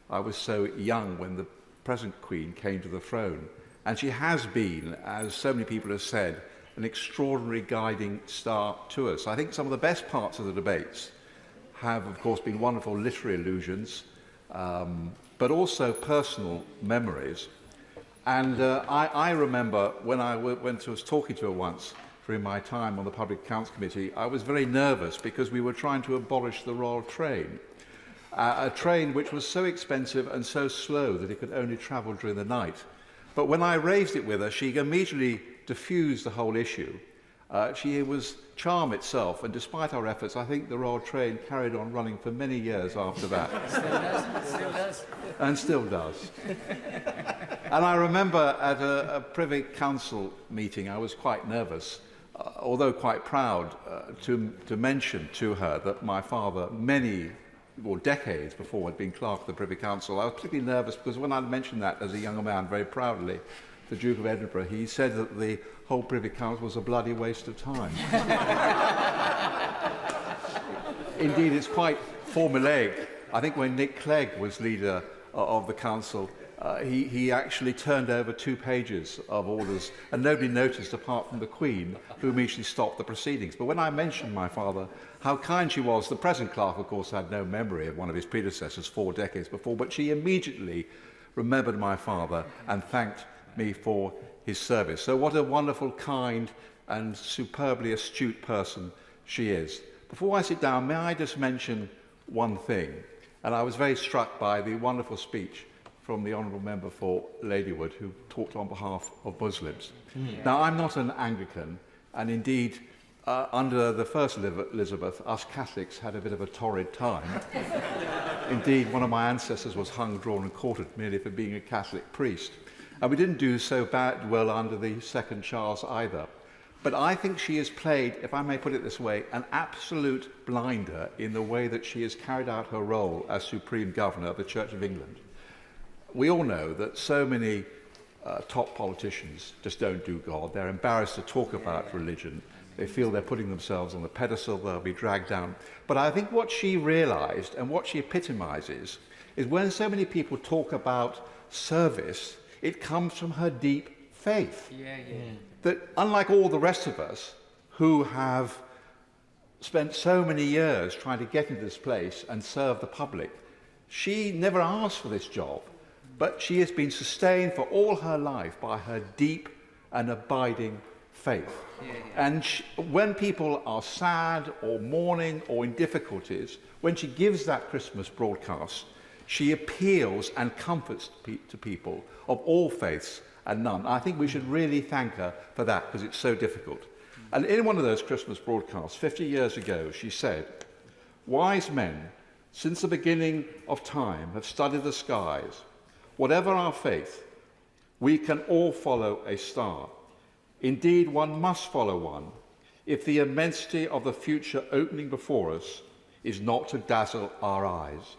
I was so young when the present Queen came to the throne, and she has been, as so many people have said, an extraordinary guiding star to us. I think some of the best parts of the debates have, of course, been wonderful literary allusions, but also personal memories. And I remember when I was talking to her once during my time on the Public Accounts Committee, I was very nervous because we were trying to abolish the Royal Train, a train which was so expensive and so slow that it could only travel during the night. But when I raised it with her, she immediately diffused the whole issue. She was charm itself, and despite our efforts, I think the Royal Train carried on running for many years after that. Still does. And still does. And I remember at a Privy Council meeting, I was quite nervous, although quite proud, to mention to her that my father, decades before, had been clerk of the Privy Council. I was particularly nervous because when I mentioned that as a younger man, very proudly, the Duke of Edinburgh, he said that the whole Privy Council was a bloody waste of time. Indeed, it's quite formulaic. I think when Nick Clegg was leader of the Council, he actually turned over 2 pages of orders, and nobody noticed apart from the Queen, who immediately stopped the proceedings. But when I mentioned my father, how kind she was, the present clerk, of course, had no memory of one of his predecessors 4 decades before, but she immediately remembered my father and thanked me for his service. So what a wonderful, kind, and superbly astute person she is. Before I sit down, may I just mention one thing? And I was very struck by the wonderful speech from the Honourable Member for Ladywood, who talked on behalf of Muslims. Now, I'm not an Anglican, and indeed, under the first Elizabeth, us Catholics had a bit of a torrid time. Indeed, one of my ancestors was hung, drawn and quartered merely for being a Catholic priest. And we didn't do so well under the second Charles either. But I think she has played, if I may put it this way, an absolute blinder in the way that she has carried out her role as Supreme Governor of the Church of England. We all know that so many top politicians just don't do God. They're embarrassed to talk about religion. They feel they're putting themselves on the pedestal, they'll be dragged down. But I think what she realised and what she epitomises is when so many people talk about service, it comes from her deep faith. That unlike all the rest of us who have spent so many years trying to get into this place and serve the public, she never asked for this job, but she has been sustained for all her life by her deep and abiding faith. And when people are sad or mourning or in difficulties, when she gives that Christmas broadcast, she appeals and comforts to people of all faiths and none. I think we should really thank her for that, because it's so difficult. And in one of those Christmas broadcasts 50 years ago, she said, "Wise men, since the beginning of time, have studied the skies. Whatever our faith, we can all follow a star. Indeed, one must follow one, if the immensity of the future opening before us is not to dazzle our eyes."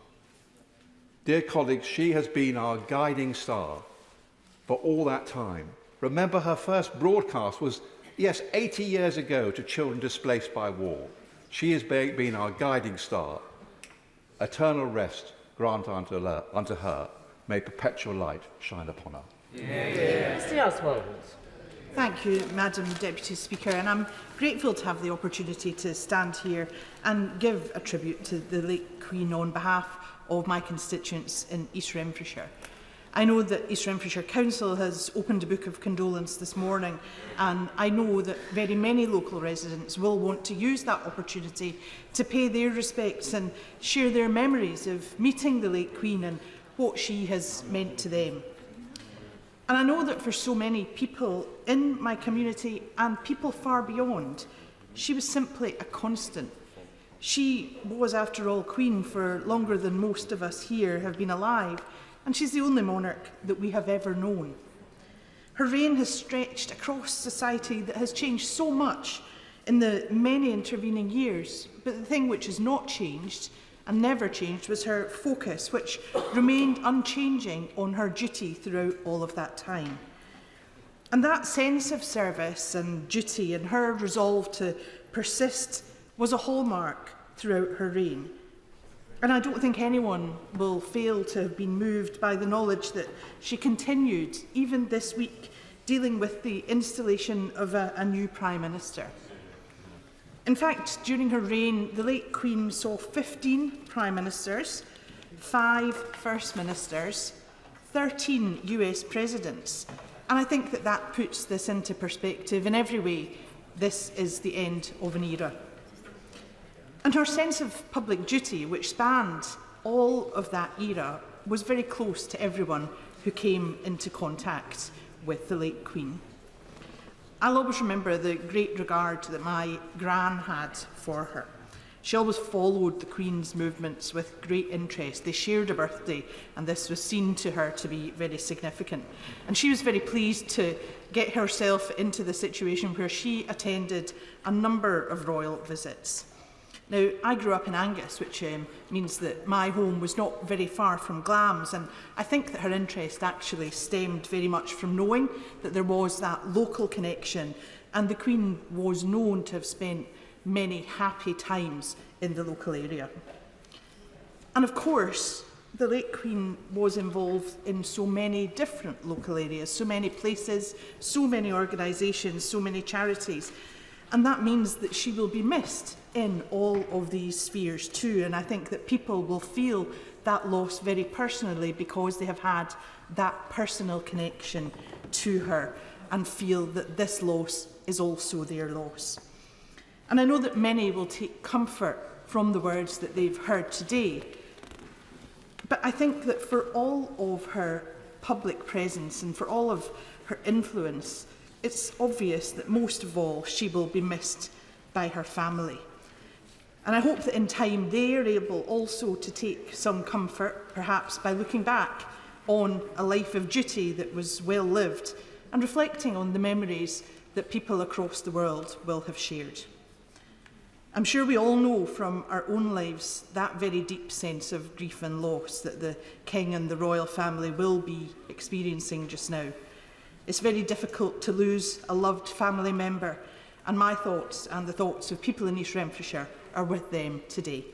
Dear colleagues, she has been our guiding star for all that time. Remember, her first broadcast was, yes, 80 years ago to children displaced by war. She has been our guiding star. Eternal rest grant unto her. May perpetual light shine upon her. Mr. Oswald. Thank you, Madam Deputy Speaker, and I'm grateful to have the opportunity to stand here and give a tribute to the late Queen on behalf of my constituents in East Renfrewshire. I know that East Renfrewshire Council has opened a book of condolence this morning, and I know that very many local residents will want to use that opportunity to pay their respects and share their memories of meeting the late Queen and what she has meant to them. And I know that for so many people in my community and people far beyond, she was simply a constant. She was, after all, Queen for longer than most of us here have been alive, and she's the only monarch that we have ever known. Her reign has stretched across society that has changed so much in the many intervening years, but the thing which has not changed and never changed was her focus, which remained unchanging on her duty throughout all of that time. And that sense of service and duty and her resolve to persist was a hallmark throughout her reign. And I don't think anyone will fail to have been moved by the knowledge that she continued, even this week, dealing with the installation of a new Prime Minister. In fact, during her reign, the late Queen saw 15 Prime Ministers, 5 First Ministers, 13 US Presidents. And I think that that puts this into perspective. In every way, this is the end of an era. And her sense of public duty, which spanned all of that era, was very close to everyone who came into contact with the late Queen. I'll always remember the great regard that my gran had for her. She always followed the Queen's movements with great interest. They shared a birthday, and this was seen to her to be very significant. And she was very pleased to get herself into the situation where she attended a number of royal visits. Now, I grew up in Angus, which means that my home was not very far from Glamis, and I think that her interest actually stemmed very much from knowing that there was that local connection, and the Queen was known to have spent many happy times in the local area. And of course, The late Queen was involved in so many different local areas, so many places, so many organisations, so many charities. And that means that she will be missed in all of these spheres too. And I think that people will feel that loss very personally because they have had that personal connection to her and feel that this loss is also their loss. And I know that many will take comfort from the words that they've heard today. But I think that for all of her public presence and for all of her influence, it's obvious that most of all she will be missed by her family. And I hope that in time they are able also to take some comfort, perhaps by looking back on a life of duty that was well lived and reflecting on the memories that people across the world will have shared. I'm sure we all know from our own lives that very deep sense of grief and loss that the King and the royal family will be experiencing just now. It's very difficult to lose a loved family member, and my thoughts and the thoughts of people in East Renfrewshire are with them today.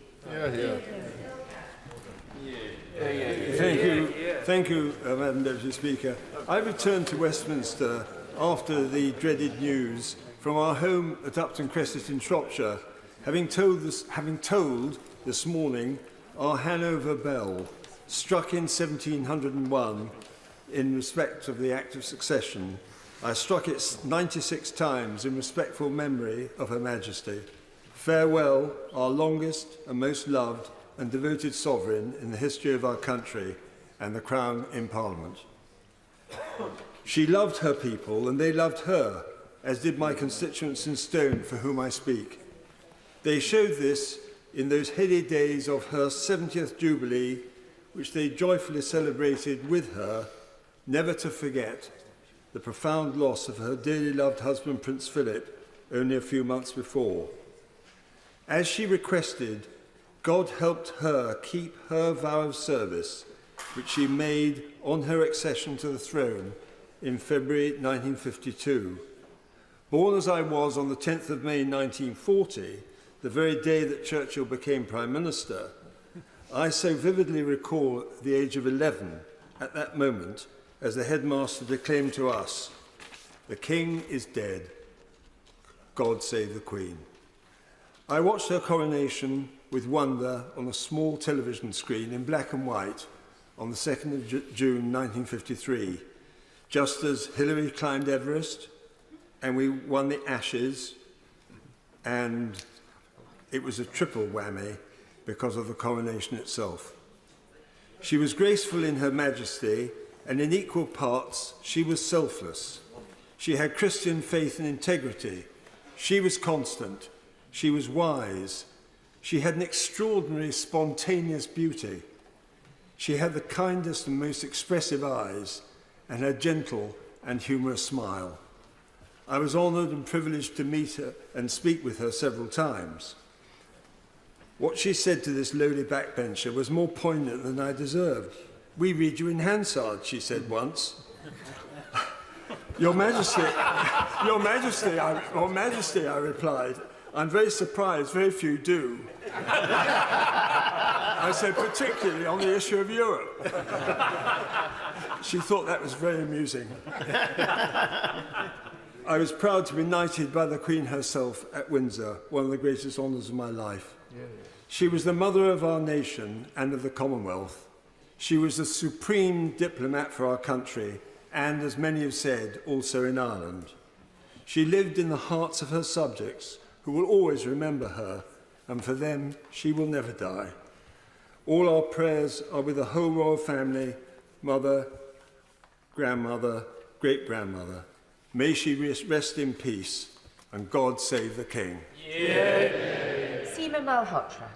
Thank you, Madam Deputy Speaker. I returned to Westminster after the dreaded news from our home at Upton Crescent in Shropshire, having told this morning our Hanover bell, struck in 1701 in respect of the Act of Succession. I struck it 96 times in respectful memory of Her Majesty. Farewell, our longest and most loved and devoted sovereign in the history of our country and the Crown in Parliament. She loved her people and they loved her, as did my constituents in Stone for whom I speak. They showed this in those heady days of her 70th Jubilee, which they joyfully celebrated with her, never to forget the profound loss of her dearly loved husband, Prince Philip, only a few months before. As she requested, God helped her keep her vow of service, which she made on her accession to the throne in February 1952. Born as I was on the 10th of May 1940, the very day that Churchill became Prime Minister, I so vividly recall the age of 11 at that moment as the headmaster declaimed to us, "The King is dead. God save the Queen." I watched her coronation with wonder on a small television screen in black and white on the 2nd of June 1953, just as Hillary climbed Everest and we won the Ashes, and it was a triple whammy because of the coronation itself. She was graceful in her majesty, and in equal parts, she was selfless. She had Christian faith and integrity. She was constant. She was wise. She had an extraordinary spontaneous beauty. She had the kindest and most expressive eyes and a gentle and humorous smile. I was honoured and privileged to meet her and speak with her several times. What she said to this lowly backbencher was more poignant than I deserved. "We read you in Hansard," she said once. Your Majesty, I replied, "I'm very surprised, very few do." I said, "Particularly on the issue of Europe." She thought that was very amusing. I was proud to be knighted by the Queen herself at Windsor, one of the greatest honours of my life. She was the mother of our nation and of the Commonwealth. She was the supreme diplomat for our country and, as many have said, also in Ireland. She lived in the hearts of her subjects, who will always remember her, and for them she will never die. All our prayers are with the whole royal family, mother, grandmother, great-grandmother. May she rest in peace, and God save the King. Seema Malhotra.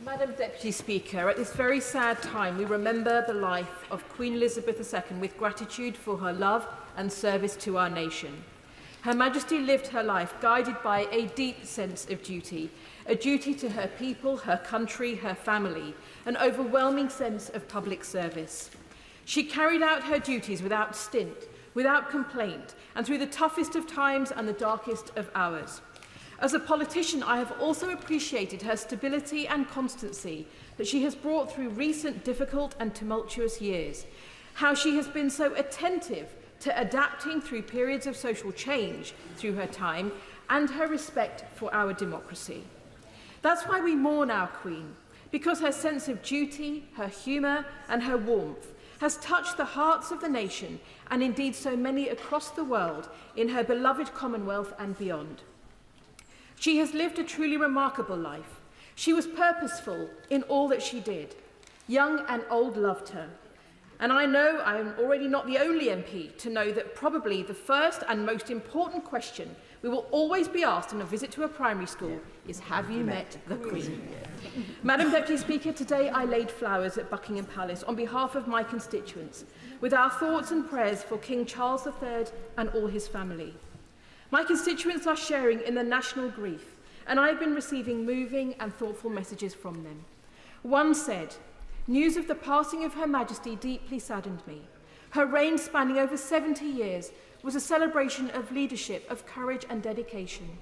Madam Deputy Speaker, at this very sad time, we remember the life of Queen Elizabeth II with gratitude for her love and service to our nation. Her Majesty lived her life guided by a deep sense of duty, a duty to her people, her country, her family, an overwhelming sense of public service. She carried out her duties without stint, without complaint, and through the toughest of times and the darkest of hours. As a politician, I have also appreciated her stability and constancy that she has brought through recent difficult and tumultuous years, how she has been so attentive to adapting through periods of social change through her time, and her respect for our democracy. That's why we mourn our Queen, because her sense of duty, her humour and her warmth has touched the hearts of the nation, and indeed so many across the world, in her beloved Commonwealth and beyond. She has lived a truly remarkable life. She was purposeful in all that she did. Young and old loved her. And I know I am already not the only MP to know that probably the first and most important question we will always be asked on a visit to a primary school is, have you met the Queen? Madam Deputy Speaker, today I laid flowers at Buckingham Palace on behalf of my constituents, with our thoughts and prayers for King Charles III and all his family. My constituents are sharing in the national grief, and I have been receiving moving and thoughtful messages from them. One said, "News of the passing of Her Majesty deeply saddened me. Her reign, spanning over 70 years, was a celebration of leadership, of courage and dedication.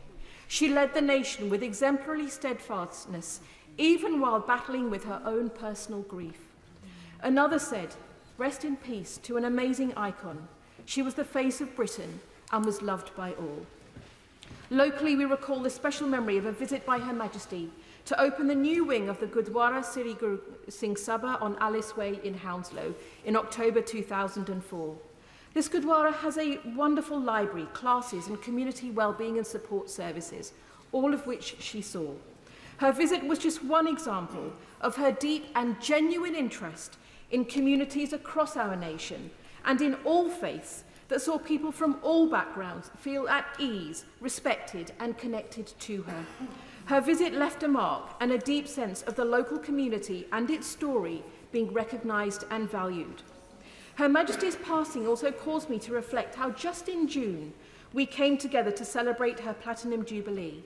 She led the nation with exemplary steadfastness, even while battling with her own personal grief." Another said, "Rest in peace to an amazing icon. She was the face of Britain and was loved by all." Locally, we recall the special memory of a visit by Her Majesty to open the new wing of the Gurdwara Sri Guru Singh Sabha on Alice Way in Hounslow in October 2004. This Gurdwara has a wonderful library, classes and community wellbeing and support services, all of which she saw. Her visit was just one example of her deep and genuine interest in communities across our nation and in all faiths that saw people from all backgrounds feel at ease, respected and connected to her. Her visit left a mark and a deep sense of the local community and its story being recognised and valued. Her Majesty's passing also caused me to reflect how just in June we came together to celebrate her Platinum Jubilee.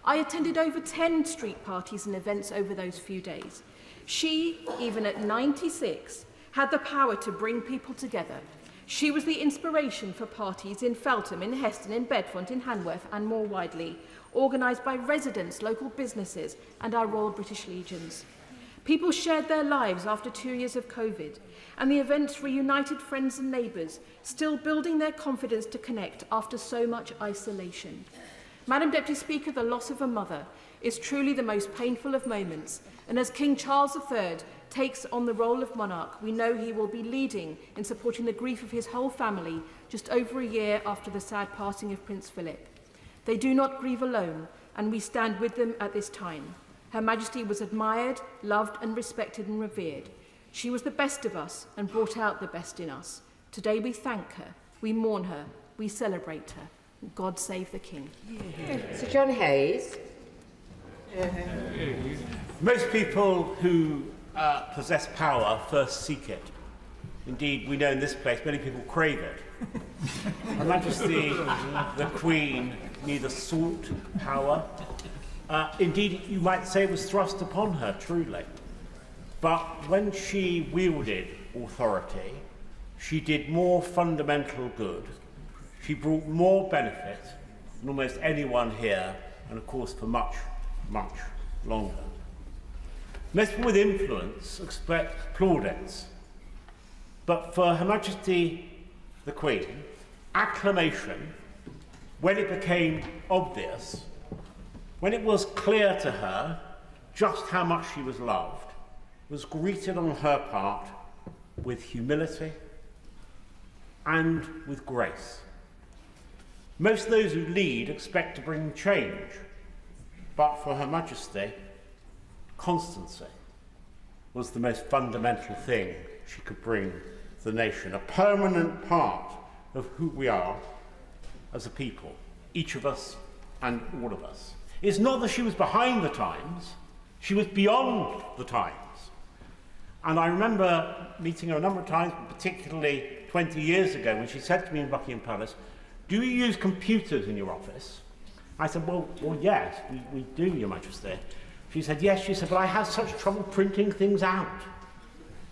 I attended over 10 street parties and events over those few days. She, even at 96, had the power to bring people together. She was the inspiration for parties in Feltham, in Heston, in Bedfont, in Hanworth and more widely, organised by residents, local businesses and our Royal British Legions. People shared their lives after 2 years of COVID, and the events reunited friends and neighbours, still building their confidence to connect after so much isolation. Madam Deputy Speaker, the loss of a mother is truly the most painful of moments, and as King Charles III takes on the role of monarch, we know he will be leading in supporting the grief of his whole family just over a year after the sad passing of Prince Philip. They do not grieve alone, and we stand with them at this time. Her Majesty was admired, loved and respected and revered. She was the best of us and brought out the best in us. Today we thank her, we mourn her, we celebrate her. God save the King. Sir John Hayes. Most people who possess power first seek it. Indeed, we know in this place many people crave it. Her Majesty, the Queen, neither sought power. Indeed, you might say it was thrust upon her, truly. But when she wielded authority, she did more fundamental good. She brought more benefit than almost anyone here, and of course for much, much longer. Most people with influence expect plaudits, but for Her Majesty the Queen, acclamation, when it became obvious, when it was clear to her just how much she was loved, was greeted on her part with humility and with grace. Most of those who lead expect to bring change, but for Her Majesty, constancy was the most fundamental thing she could bring to the nation, a permanent part of who we are as a people, each of us and all of us. It's not that she was behind the times, she was beyond the times. And I remember meeting her a number of times, particularly 20 years ago, when she said to me in Buckingham Palace, "Do you use computers in your office?" I said, well yes, we do, Your Majesty. She said, yes, she said, but I have such trouble printing things out.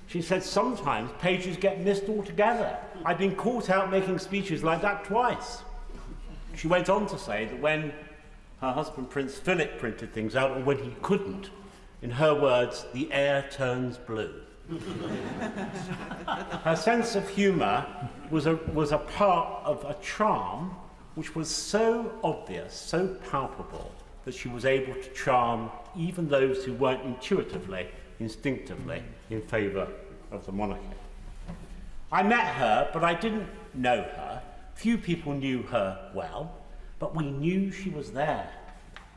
She said, sometimes pages get missed altogether. I've been caught out making speeches like that twice. She went on to say that when her husband Prince Philip printed things out, or when he couldn't, in her words, the air turns blue. Her sense of humour was a part of a charm which was so obvious, so palpable, that she was able to charm even those who weren't intuitively, instinctively in favour of the monarchy. I met her, but I didn't know her. Few people knew her well, but we knew she was there.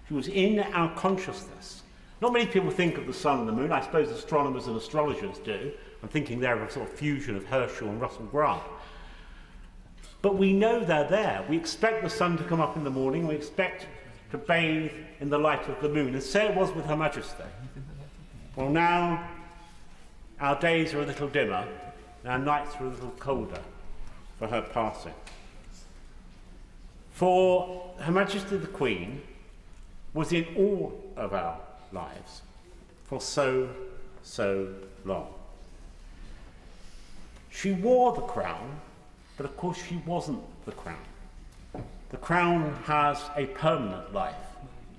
She was in our consciousness. Not many people think of the sun and the moon. I suppose astronomers and astrologers do. I'm thinking they're a sort of fusion of Herschel and Russell Grant. But we know they're there. We expect the sun to come up in the morning. We expect to bathe in the light of the moon. And so it was with Her Majesty. Well, now our days are a little dimmer, and our nights are a little colder for her passing. For Her Majesty the Queen was in all of our lives for so long. She wore the crown, but of course she wasn't the crown. The crown has a permanent life.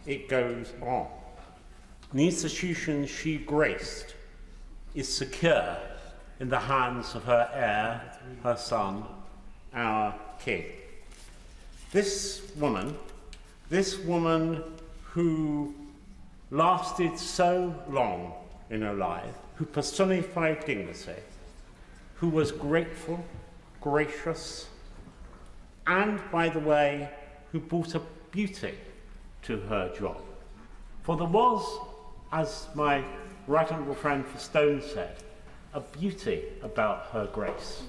It goes on. The institution she graced is secure in the hands of her heir, her son, our king. This woman who lasted so long in her life, who personified dignity, who was grateful, gracious, and, by the way, who brought a beauty to her job. For there was, as my right honourable friend for Stone said, a beauty about her grace,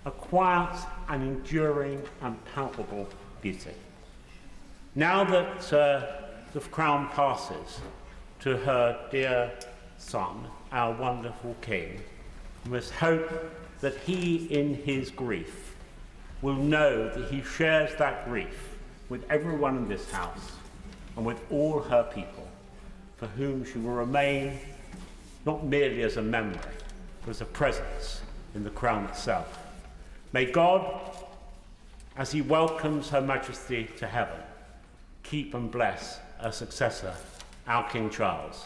a quiet and enduring and palpable beauty. Now that the crown passes to her dear son, our wonderful king, we must hope that he, in his grief, will know that he shares that grief with everyone in this house and with all her people, for whom she will remain not merely as a memory, but as a presence in the crown itself. May God, as he welcomes Her Majesty to heaven, keep and bless her successor, our King Charles.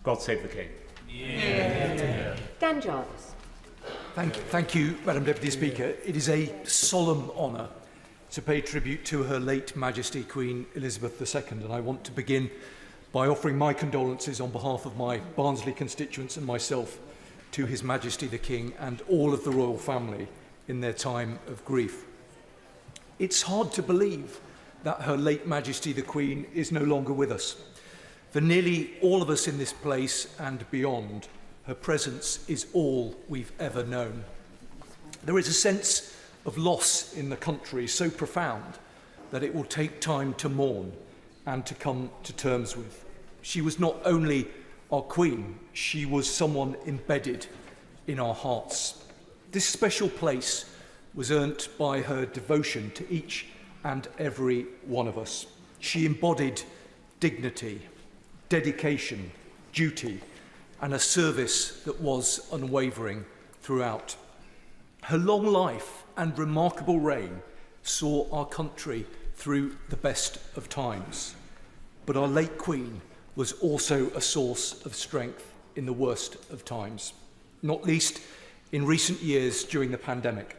God save the King. Yeah. Dan Jarvis. Thank you, Madam Deputy Speaker. It is a solemn honour to pay tribute to Her late Majesty Queen Elizabeth II, and I want to begin by offering my condolences on behalf of my Barnsley constituents and myself to His Majesty the King and all of the royal family in their time of grief. It's hard to believe that Her late Majesty the Queen is no longer with us. For nearly all of us in this place and beyond, her presence is all we've ever known. There is a sense of loss in the country so profound that it will take time to mourn and to come to terms with. She was not only our Queen, she was someone embedded in our hearts. This special place was earned by her devotion to each and every one of us. She embodied dignity, dedication, duty, and a service that was unwavering throughout. Her long life and remarkable reign saw our country through the best of times. But our late Queen was also a source of strength in the worst of times, not least in recent years during the pandemic.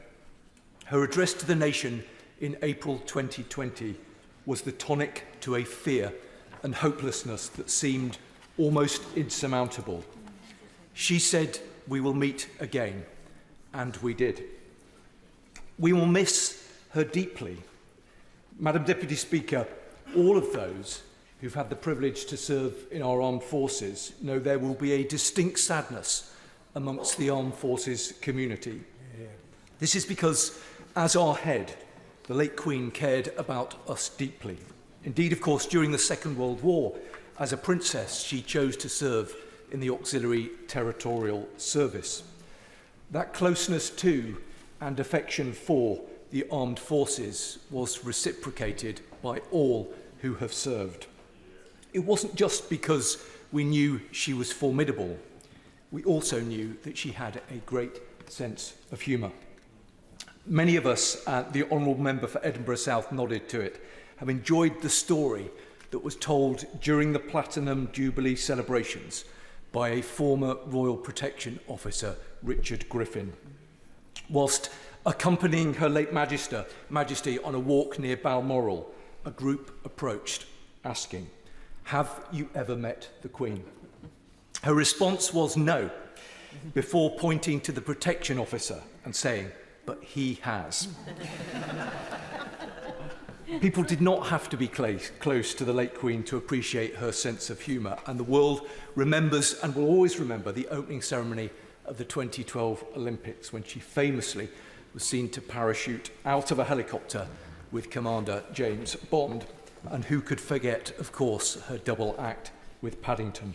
Her address to the nation in April 2020 was the tonic to a fear and hopelessness that seemed almost insurmountable. She said, "We will meet again," and we did. We will miss her deeply. Madam Deputy Speaker, all of those who've had the privilege to serve in our armed forces know there will be a distinct sadness amongst the armed forces community. This is because, as our head, the late Queen cared about us deeply. Indeed, of course, during the Second World War, as a princess, she chose to serve in the Auxiliary Territorial Service. That closeness to and affection for the armed forces was reciprocated by all who have served. It wasn't just because we knew she was formidable. We also knew that she had a great sense of humour. Many of us, the Honourable Member for Edinburgh South nodded to it, have enjoyed the story that was told during the Platinum Jubilee celebrations by a former Royal Protection Officer, Richard Griffin. Whilst accompanying Her late Majesty on a walk near Balmoral, a group approached, asking, "Have you ever met the Queen?" Her response was no, before pointing to the protection officer and saying, "But he has." People did not have to be close to the late Queen to appreciate her sense of humour, and the world remembers and will always remember the opening ceremony of the 2012 Olympics, when she famously was seen to parachute out of a helicopter with Commander James Bond. And who could forget, of course, her double act with Paddington.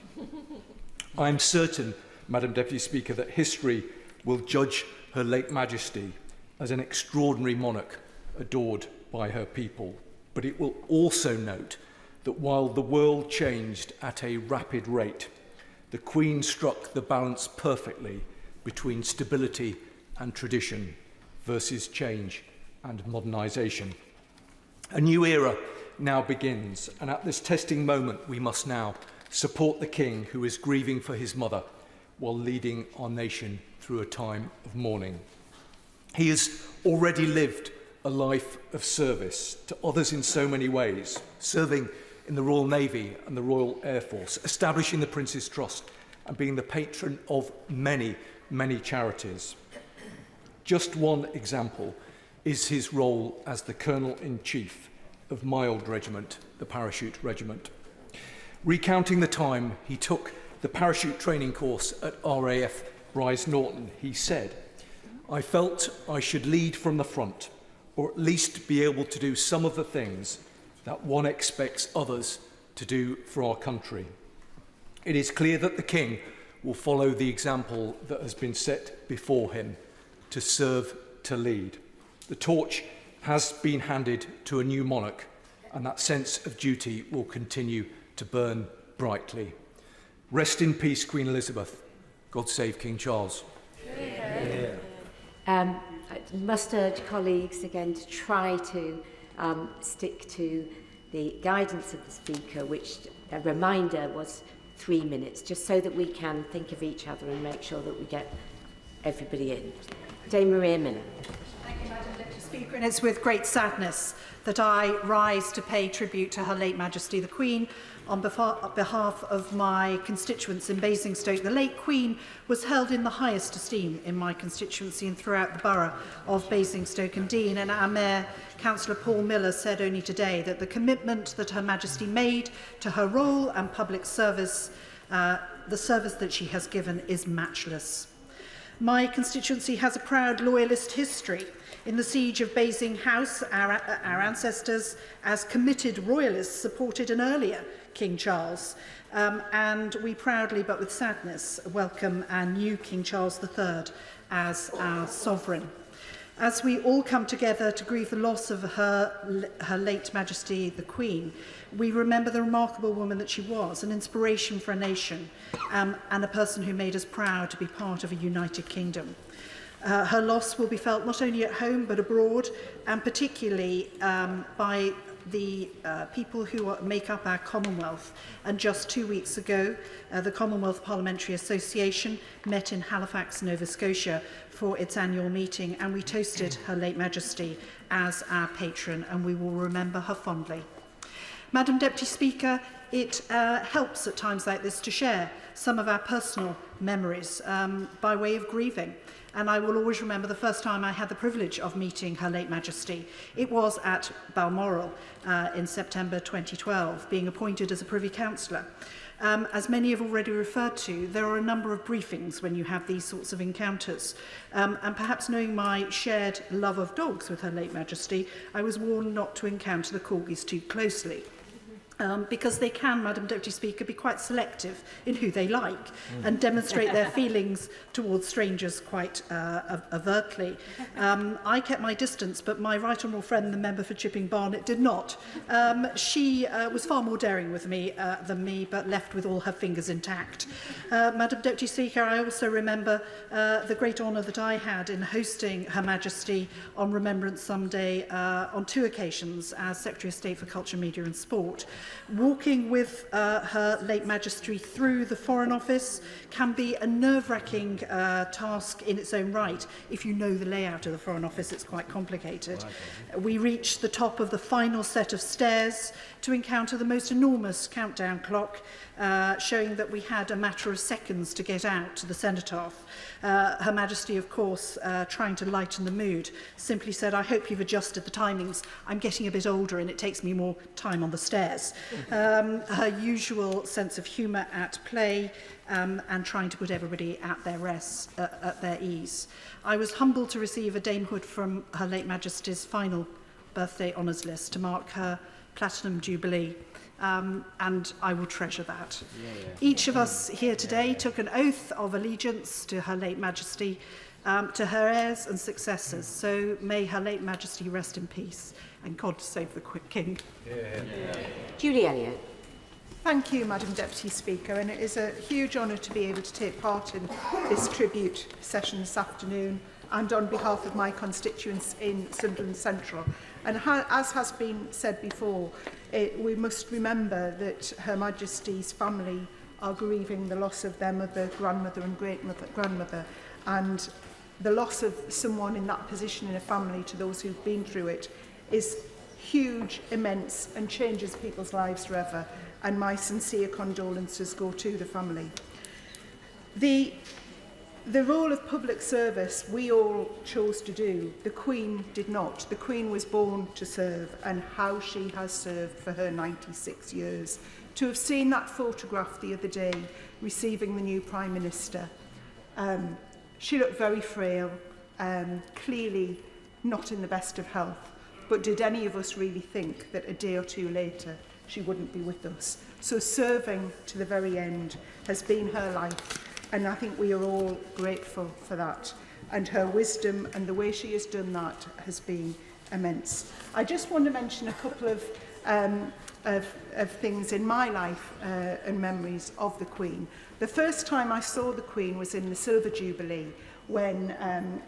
I am certain, Madam Deputy Speaker, that history will judge Her late Majesty as an extraordinary monarch adored by her people. But it will also note that while the world changed at a rapid rate, the Queen struck the balance perfectly between stability and tradition versus change and modernisation. A new era now begins, and at this testing moment we must now support the King, who is grieving for his mother while leading our nation through a time of mourning. He has already lived a life of service to others in so many ways, serving in the Royal Navy and the Royal Air Force, establishing the Prince's Trust and being the patron of many, many charities. Just one example is his role as the Colonel-in-Chief of my old regiment, the Parachute Regiment. Recounting the time he took the parachute training course at RAF Bryce Norton, he said, "I felt I should lead from the front, or at least be able to do some of the things that one expects others to do for our country." It is clear that the King will follow the example that has been set before him, to serve, to lead. The torch has been handed to a new monarch, and that sense of duty will continue to burn brightly. Rest in peace, Queen Elizabeth. God save King Charles. I must urge colleagues again to try to stick to the guidance of the Speaker, which, a reminder, was 3 minutes, just so that we can think of each other and make sure that we get everybody in. Dame Maria Miller. Thank you, Madam Deputy Speaker, and it's with great sadness that I rise to pay tribute to Her late Majesty the Queen on behalf of my constituents in Basingstoke. The late Queen was held in the highest esteem in my constituency and throughout the borough of Basingstoke and Dean, and our Mayor, Councillor Paul Miller, said only today that the commitment that Her Majesty made to her role and public service, the service that she has given, is matchless. My constituency has a proud loyalist history. In the siege of Basing House, our ancestors, as committed royalists, supported an earlier King Charles, and we proudly, but with sadness, welcome our new King Charles III as our sovereign. As we all come together to grieve the loss of her late Majesty the Queen, we remember the remarkable woman that she was, an inspiration for a nation, and a person who made us proud to be part of a united kingdom. Her loss will be felt not only at home but abroad, and particularly by the people who make up our Commonwealth. And just 2 weeks ago, the Commonwealth Parliamentary Association met in Halifax, Nova Scotia for its annual meeting, and we toasted Her late Majesty as our patron, and we will remember her fondly. Madam Deputy Speaker, it helps at times like this to share some of our personal memories by way of grieving. And I will always remember the first time I had the privilege of meeting Her late Majesty. It was at Balmoral in September 2012, being appointed as a Privy Councillor. As many have already referred to, there are a number of briefings when you have these sorts of encounters. And perhaps knowing my shared love of dogs with Her late Majesty, I was warned not to encounter the corgis too closely. Because they can, Madam Deputy Speaker, be quite selective in who they like and demonstrate their feelings towards strangers quite overtly. I kept my distance, but my right honourable friend, the member for Chipping Barnet, did not. She was far more daring with me than me, but left with all her fingers intact. Madam Deputy Speaker, I also remember the great honour that I had in hosting Her Majesty on Remembrance Sunday on 2 occasions as Secretary of State for Culture, Media and Sport. Walking with Her late Majesty through the Foreign Office can be a nerve-wracking task in its own right. If you know the layout of the Foreign Office, it's quite complicated. We reached the top of the final set of stairs to encounter the most enormous countdown clock, showing that we had a matter of seconds to get out to the cenotaph. Her Majesty, of course, trying to lighten the mood, simply said, "I hope you've adjusted the timings. I'm getting a bit older and it takes me more time on the stairs." Her usual sense of humour at play, and trying to put everybody at their rest, at their ease. I was humbled to receive a damehood from Her late Majesty's final birthday honours list to mark her Platinum Jubilee. And I will treasure that. Each of us here today took an oath of allegiance to Her late Majesty, to her heirs and successors. So may Her late Majesty rest in peace, and God save the King. Julie Elliott. Thank you, Madam Deputy Speaker, and it is a huge honour to be able to take part in this tribute session this afternoon, and on behalf of my constituents in Sunderland Central. And as has been said before, we must remember that Her Majesty's family are grieving the loss of their mother, grandmother and great-grandmother, and the loss of someone in that position in a family, to those who've been through it, is huge, immense, and changes people's lives forever. And my sincere condolences go to the family. The role of public service we all chose to do. The Queen did not. The Queen was born to serve, and how she has served for her 96 years. To have seen that photograph the other day, receiving the new Prime Minister, she looked very frail, clearly not in the best of health. But did any of us really think that a day or two later she wouldn't be with us? So serving to the very end has been her life. And I think we are all grateful for that. And her wisdom and the way she has done that has been immense. I just want to mention a couple of things in my life and memories of the Queen. The first time I saw the Queen was in the Silver Jubilee, when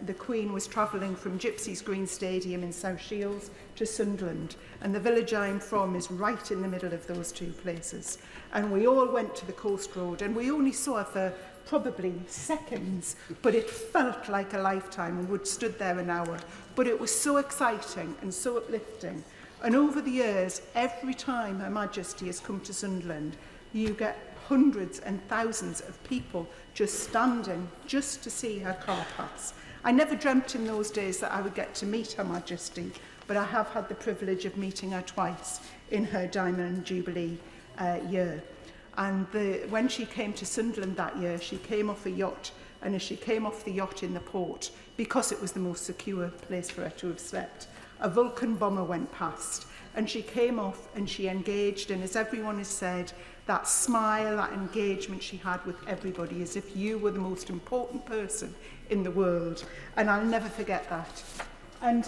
the Queen was travelling from Gypsy's Green Stadium in South Shields to Sunderland. And the village I'm from is right in the middle of those two places. And we all went to the Coast Road, and we only saw her for probably seconds, but it felt like a lifetime, and we'd stood there an hour. But it was so exciting and so uplifting. And over the years, every time Her Majesty has come to Sunderland, you get hundreds and thousands of people just standing just to see her car pass. I never dreamt in those days that I would get to meet Her Majesty, but I have had the privilege of meeting her twice in her Diamond Jubilee year. And when she came to Sunderland that year, she came off a yacht, and as she came off the yacht in the port, because it was the most secure place for her to have slept, a Vulcan bomber went past, and she came off and she engaged, and as everyone has said, that smile, that engagement she had with everybody, as if you were the most important person in the world. And I'll never forget that. And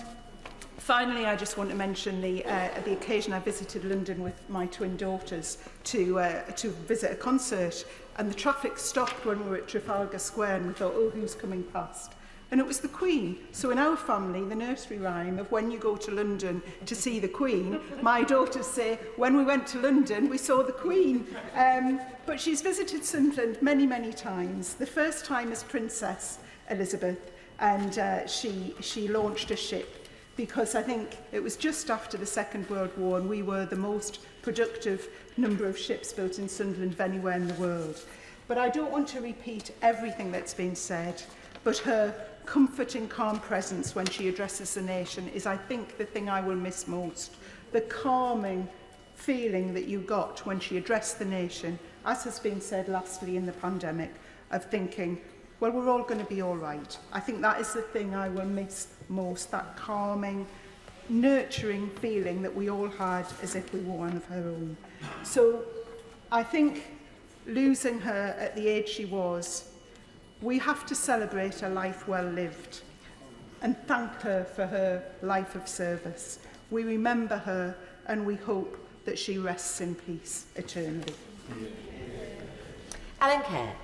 finally, I just want to mention the occasion I visited London with my twin daughters to visit a concert, and the traffic stopped when we were at Trafalgar Square, and we thought, oh, who's coming past? And it was the Queen. So in our family, the nursery rhyme of when you go to London to see the Queen, my daughters say, when we went to London, we saw the Queen. But she's visited Sunderland many, many times. The first time as Princess Elizabeth, and she launched a ship, because I think it was just after the Second World War, and we were the most productive number of ships built in Sunderland of anywhere in the world. But I don't want to repeat everything that's been said, but her comforting, calm presence when she addresses the nation is, I think, the thing I will miss most. The calming feeling that you got when she addressed the nation, as has been said lastly in the pandemic, of thinking, well, we're all going to be all right. I think that is the thing I will miss most, that calming, nurturing feeling that we all had as if we were one of her own. So I think losing her at the age she was, we have to celebrate a life well lived and thank her for her life of service. We remember her and we hope that she rests in peace eternally. Alan Cairns.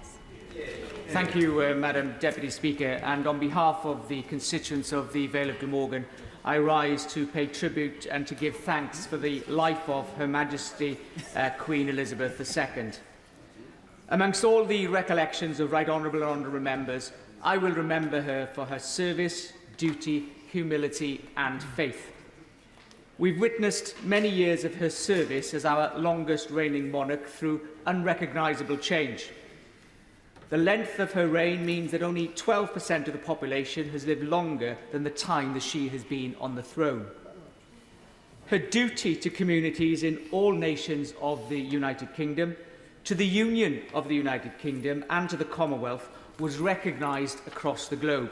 Thank you, Madam Deputy Speaker, and on behalf of the constituents of the Vale of Glamorgan, I rise to pay tribute and to give thanks for the life of Her Majesty Queen Elizabeth II. Amongst all the recollections of Right Honourable and Honourable Members, I will remember her for her service, duty, humility and faith. We've witnessed many years of her service as our longest reigning monarch through unrecognisable change. The length of her reign means that only 12% of the population has lived longer than the time that she has been on the throne. Her duty to communities in all nations of the United Kingdom, to the Union of the United Kingdom and to the Commonwealth was recognised across the globe.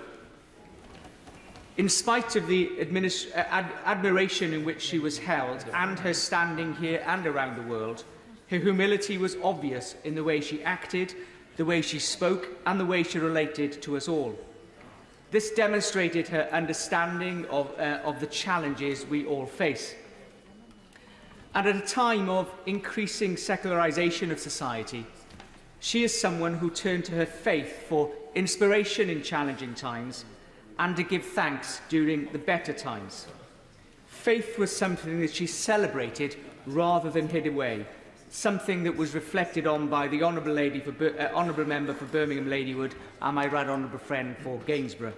In spite of the admiration in which she was held and her standing here and around the world, her humility was obvious in the way she acted, the way she spoke and the way she related to us all. This demonstrated her understanding of the challenges we all face. And at a time of increasing secularisation of society, she is someone who turned to her faith for inspiration in challenging times and to give thanks during the better times. Faith was something that she celebrated rather than hid away, something that was reflected on by the Honourable Member for Birmingham Ladywood and my right honourable friend for Gainsborough.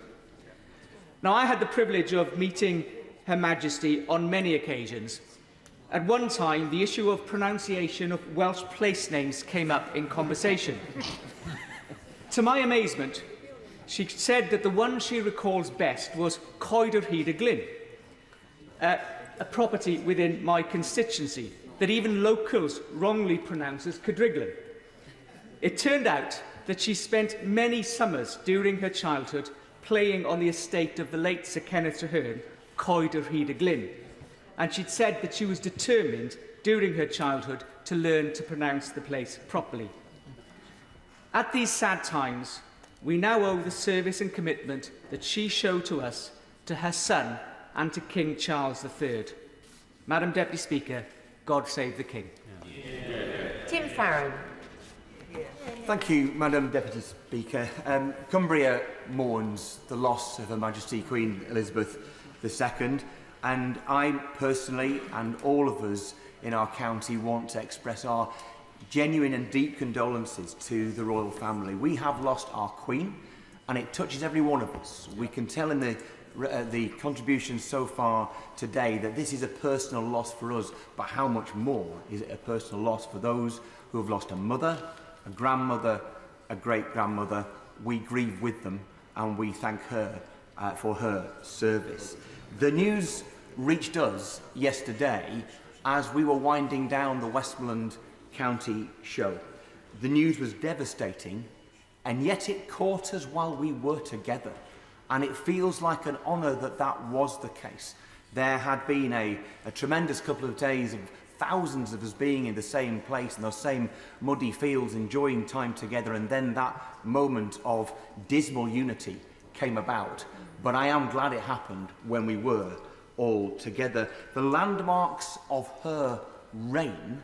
Now, I had the privilege of meeting Her Majesty on many occasions. At one time, the issue of pronunciation of Welsh place names came up in conversation. To my amazement, she said that the one she recalls best was Coed yr Hyd y Glyn, a property within my constituency that even locals wrongly pronounce as Cadriglin. It turned out that she spent many summers during her childhood playing on the estate of the late Sir Kenneth Traherne, Coed yr Hyd y Glyn, and she'd said that she was determined during her childhood to learn to pronounce the place properly. At these sad times, we now owe the service and commitment that she showed to us, to her son and to King Charles III. Madam Deputy Speaker, God save the King. Tim Farron. Thank you, Madam Deputy Speaker. Cumbria mourns the loss of Her Majesty Queen Elizabeth II, and I personally and all of us in our county want to express our genuine and deep condolences to the royal family. We have lost our Queen, and it touches every one of us. We can tell in the contributions so far today that this is a personal loss for us, but how much more is it a personal loss for those who have lost a mother, a grandmother, a great-grandmother? We grieve with them and we thank her for her service. The news reached us yesterday as we were winding down the Westmoreland County show. The news was devastating, and yet it caught us while we were together. And it feels like an honour that that was the case. There had been a tremendous couple of days of thousands of us being in the same place in those same muddy fields, enjoying time together, and then that moment of dismal unity came about. But I am glad it happened when we were all together. The landmarks of her reign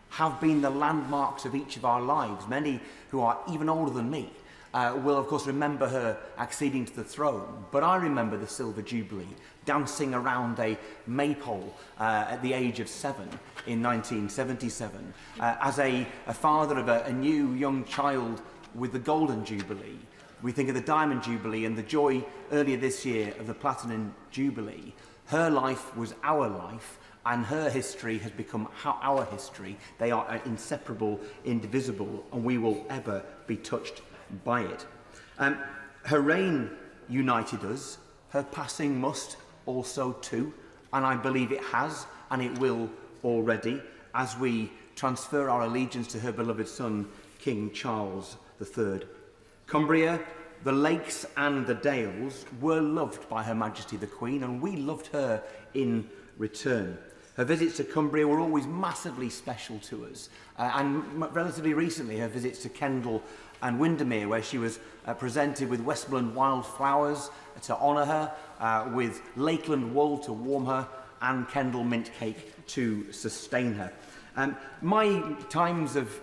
have been the landmarks of each of our lives. Many who are even older than me will of course remember her acceding to the throne, but I remember the Silver Jubilee, dancing around a maypole at the age of 7 in 1977, as a father of a new young child with the Golden Jubilee. We think of the Diamond Jubilee and the joy earlier this year of the Platinum Jubilee. Her life was our life, and her history has become our history. They are inseparable, indivisible, and we will ever be touched by it. Her reign united us. Her passing must also too, and I believe it has, and it will already, as we transfer our allegiance to her beloved son, King Charles III. Cumbria, the lakes and the dales were loved by Her Majesty the Queen, and we loved her in return. Her visits to Cumbria were always massively special to us, and relatively recently her visits to Kendal and Windermere, where she was presented with Westmoreland wildflowers to honour her, with Lakeland wool to warm her, and Kendal mint cake to sustain her. My times of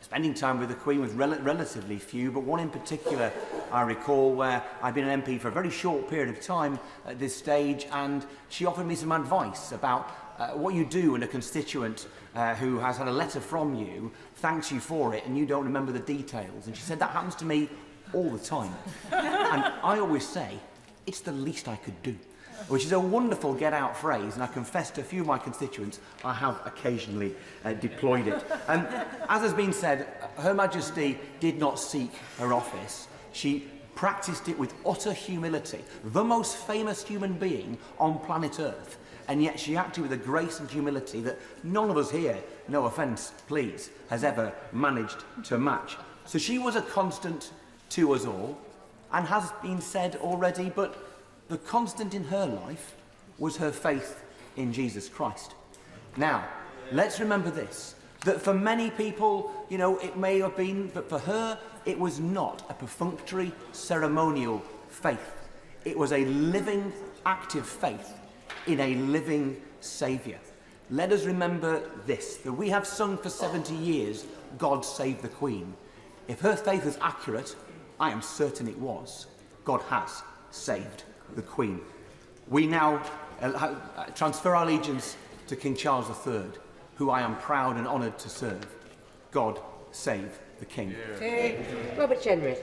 spending time with the Queen was relatively few, but one in particular I recall where I'd been an MP for a very short period of time at this stage, and she offered me some advice about what you do when a constituent who has had a letter from you thanks you for it and you don't remember the details. And she said, that happens to me all the time. And I always say, it's the least I could do, which is a wonderful get-out phrase, and I confess to a few of my constituents I have occasionally deployed it. As has been said, Her Majesty did not seek her office. She practiced it with utter humility, the most famous human being on planet Earth, and yet she acted with a grace and humility that none of us here, no offence, please, has ever managed to match. So she was a constant to us all, and has been said already, but the constant in her life was her faith in Jesus Christ. Now, let's remember this, that for many people, you know, it may have been, but for her, it was not a perfunctory, ceremonial faith. It was a living, active faith in a living Saviour. Let us remember this, that we have sung for 70 years, God Save the Queen. If her faith is accurate, I am certain it was. God has saved the Queen. We now transfer our allegiance to King Charles III, who I am proud and honoured to serve. God save the King. Robert Jenrick.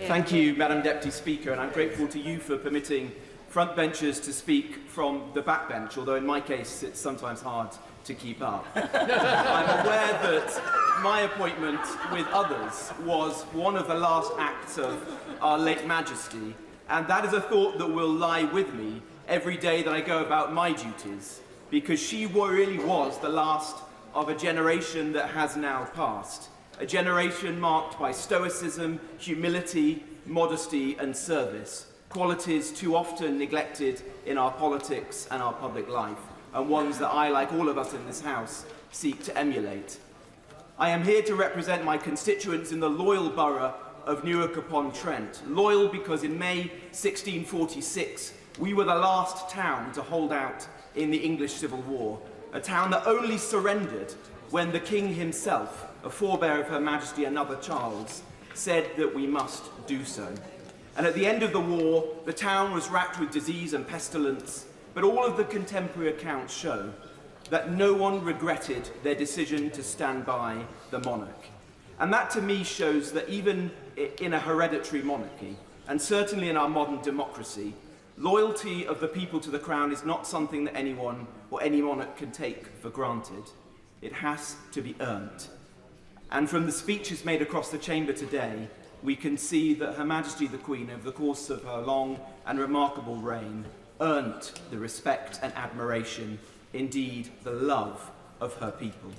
Thank you, Madam Deputy Speaker, and I'm grateful to you for permitting frontbenchers to speak from the backbench, although in my case it's sometimes hard to keep up. I'm aware that my appointment with others was one of the last acts of Our late Majesty, and that is a thought that will lie with me every day that I go about my duties, because she really was the last of a generation that has now passed, a generation marked by stoicism, humility, modesty and service, qualities too often neglected in our politics and our public life, and ones that I, like all of us in this House, seek to emulate. I am here to represent my constituents in the loyal borough of Newark-upon-Trent. Loyal because in May 1646, we were the last town to hold out in the English Civil War, a town that only surrendered when the King himself, a forebear of Her Majesty, another Charles, said that we must do so. And at the end of the war, the town was racked with disease and pestilence, but all of the contemporary accounts show that no one regretted their decision to stand by the monarch. And that to me shows that even in a hereditary monarchy, and certainly in our modern democracy, loyalty of the people to the crown is not something that anyone or any monarch can take for granted. It has to be earned. And from the speeches made across the chamber today, we can see that Her Majesty the Queen, over the course of her long and remarkable reign, earned the respect and admiration, indeed the love of her people.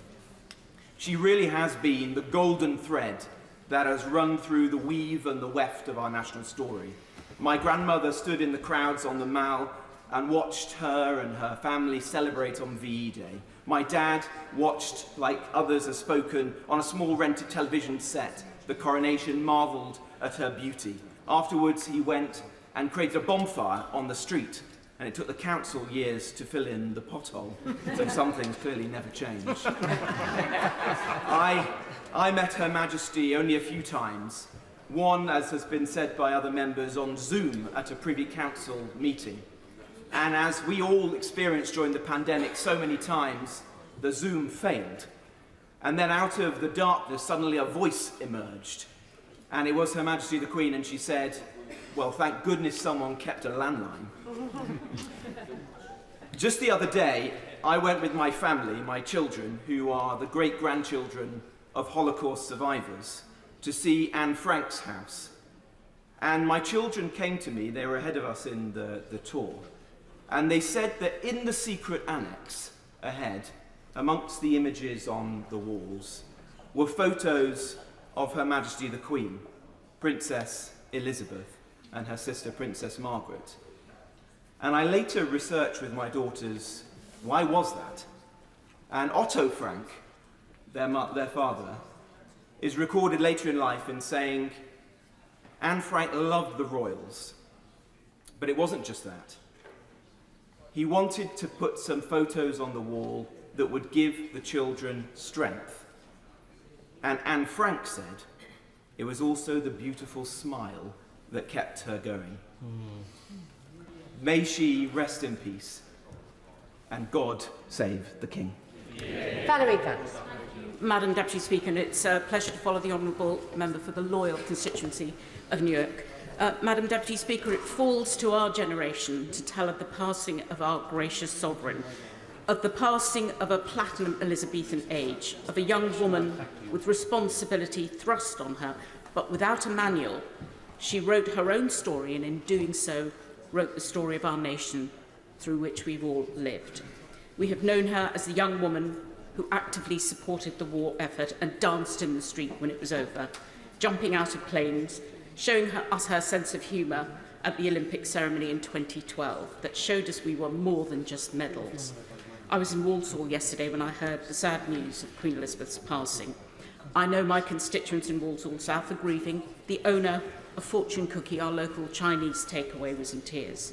She really has been the golden thread that has run through the weave and the weft of our national story. My grandmother stood in the crowds on the Mall and watched her and her family celebrate on VE Day. My dad watched, like others have spoken, on a small rented television set, the coronation, marvelled at her beauty. Afterwards, he went and created a bonfire on the street, and it took the council years to fill in the pothole, so some things clearly never change. I met Her Majesty only a few times. One, as has been said by other members, on Zoom at a Privy Council meeting. And as we all experienced during the pandemic so many times, the Zoom failed. And then out of the darkness, suddenly a voice emerged. And it was Her Majesty the Queen, and she said, well, thank goodness someone kept a landline. Just the other day, I went with my family, my children, who are the great-grandchildren of Holocaust survivors, to see Anne Frank's house. And my children came to me, they were ahead of us in the tour, and they said that in the secret annex ahead, amongst the images on the walls, were photos of Her Majesty the Queen, Princess Elizabeth, and her sister Princess Margaret. And I later researched with my daughters, why was that? And Otto Frank, their father, is recorded later in life in saying, Anne Frank loved the royals, but it wasn't just that. He wanted to put some photos on the wall that would give the children strength. And Anne Frank said, it was also the beautiful smile that kept her going. May she rest in peace, and God save the King. Valerie Vance. Madam Deputy Speaker, it's a pleasure to follow the Honourable Member for the loyal constituency of Newark. Madam Deputy Speaker, it falls to our generation to tell of the passing of our gracious sovereign, of the passing of a platinum Elizabethan age, of a young woman with responsibility thrust on her, but without a manual. She wrote her own story, and in doing so, wrote the story of our nation through which we've all lived. We have known her as the young woman who actively supported the war effort and danced in the street when it was over, jumping out of planes, showing us her sense of humour at the Olympic ceremony in 2012 that showed us we were more than just medals. I was in Walsall yesterday when I heard the sad news of Queen Elizabeth's passing. I know my constituents in Walsall South are grieving. The owner of Fortune Cookie, our local Chinese takeaway, was in tears.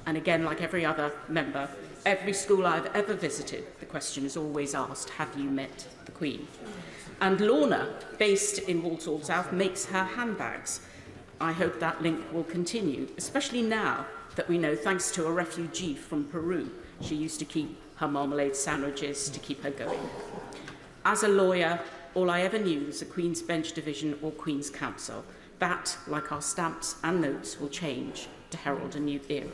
And again, like every other member, every school I've ever visited, the question is always asked, have you met the Queen? And Lorna, based in Walsall South, makes her handbags. I hope that link will continue, especially now that we know, thanks to a refugee from Peru, she used to keep her marmalade sandwiches to keep her going. As a lawyer, all I ever knew was the Queen's Bench Division or Queen's Counsel. That, like our stamps and notes, will change to herald a new era.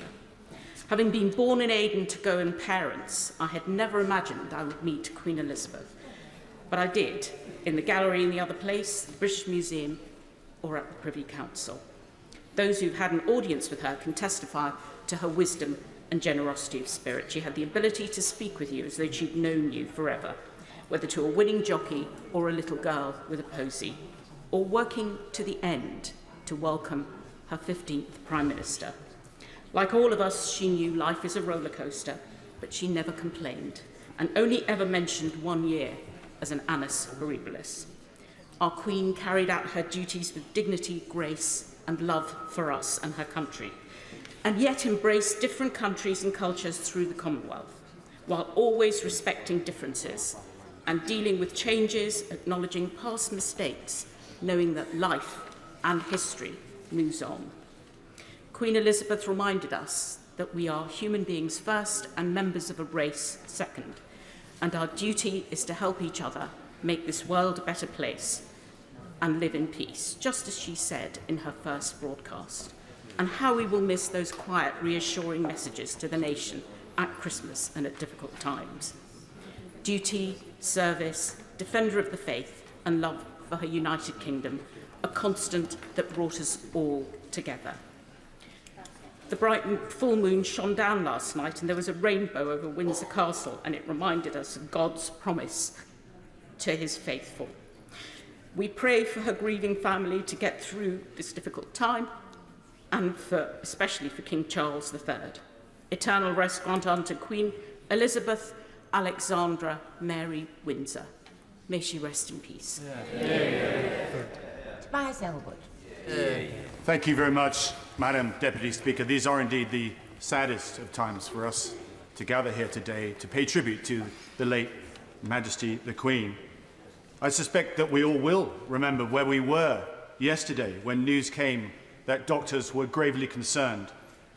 Having been born in Aden to Goan parents, I had never imagined I would meet Queen Elizabeth. But I did, in the gallery in the other place, the British Museum, or at the Privy Council. Those who've had an audience with her can testify to her wisdom and generosity of spirit. She had the ability to speak with you as though she'd known you forever, whether to a winning jockey or a little girl with a posy, or working to the end to welcome her 15th Prime Minister. Like all of us, she knew life is a roller coaster, but she never complained, and only ever mentioned 1 year as an annus horribilis. Our Queen carried out her duties with dignity, grace, and love for us and her country, and yet embraced different countries and cultures through the Commonwealth, while always respecting differences and dealing with changes, acknowledging past mistakes, knowing that life and history moves on. Queen Elizabeth reminded us that we are human beings first and members of a race second, and our duty is to help each other make this world a better place and live in peace, just as she said in her first broadcast, and how we will miss those quiet, reassuring messages to the nation at Christmas and at difficult times. Duty, service, defender of the faith, and love for her United Kingdom, a constant that brought us all together. The bright full moon shone down last night and there was a rainbow over Windsor Castle, and it reminded us of God's promise to his faithful. We pray for her grieving family to get through this difficult time, and especially for King Charles III. Eternal rest grant unto Queen Elizabeth Alexandra Mary Windsor. May she rest in peace. Tobias Elwood. Thank you very much, Madam Deputy Speaker. These are indeed the saddest of times for us to gather here today to pay tribute to the late Majesty the Queen. I suspect that we all will remember where we were yesterday when news came that doctors were gravely concerned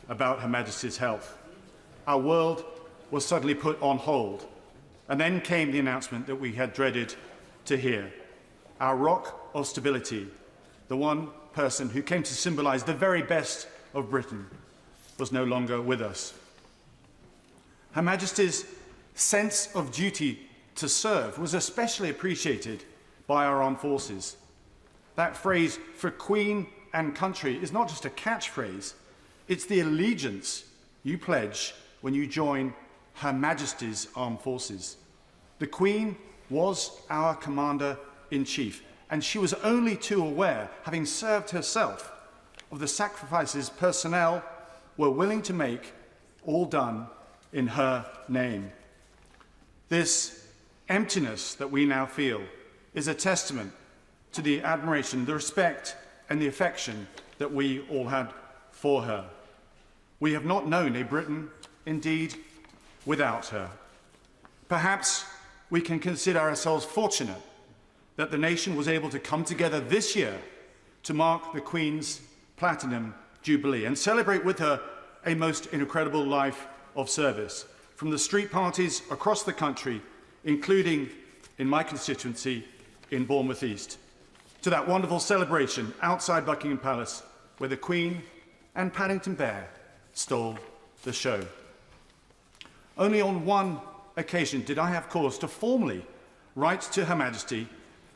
about Her Majesty's health. Our world was suddenly put on hold, and then came the announcement that we had dreaded to hear. Our rock of stability, the one person who came to symbolise the very best of Britain, was no longer with us. Her Majesty's sense of duty to serve was especially appreciated by our armed forces. That phrase, for Queen and country, is not just a catchphrase, it's the allegiance you pledge when you join Her Majesty's armed forces. The Queen was our Commander-in-Chief, and she was only too aware, having served herself, of the sacrifices personnel were willing to make, all done in her name. This emptiness that we now feel is a testament to the admiration, the respect, and the affection that we all had for her. We have not known a Britain, indeed, without her. Perhaps we can consider ourselves fortunate that the nation was able to come together this year to mark the Queen's Platinum Jubilee and celebrate with her a most incredible life of service. From the street parties across the country, including in my constituency in Bournemouth East, to that wonderful celebration outside Buckingham Palace where the Queen and Paddington Bear stole the show. Only on one occasion did I have cause to formally write to Her Majesty,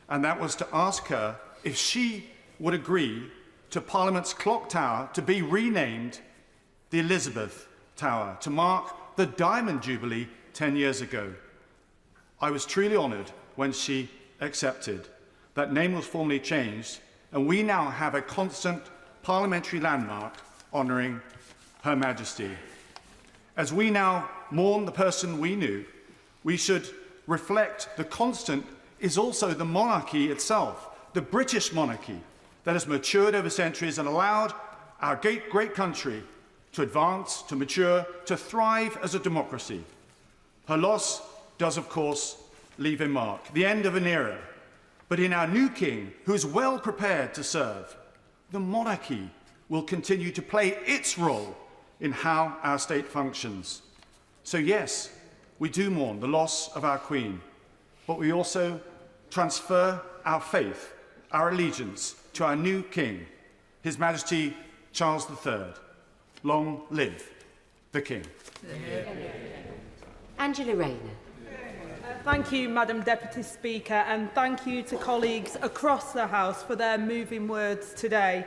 and that was to ask her if she would agree to Parliament's clock tower to be renamed the Elizabeth Tower to mark the Diamond Jubilee 10 years ago. I was truly honoured when she accepted. That name was formally changed, and we now have a constant parliamentary landmark honouring Her Majesty. As we now mourn the person we knew, we should reflect the constant is also the monarchy itself, the British monarchy that has matured over centuries and allowed our great country to advance, to mature, to thrive as a democracy. Her loss does, of course, leave a mark, the end of an era. But in our new king, who is well prepared to serve, the monarchy will continue to play its role in how our state functions. So yes, we do mourn the loss of our Queen, but we also transfer our faith, our allegiance to our new King, His Majesty Charles III. Long live the King. Angela Rayner. Thank you, Madam Deputy Speaker, and thank you to colleagues across the House for their moving words today.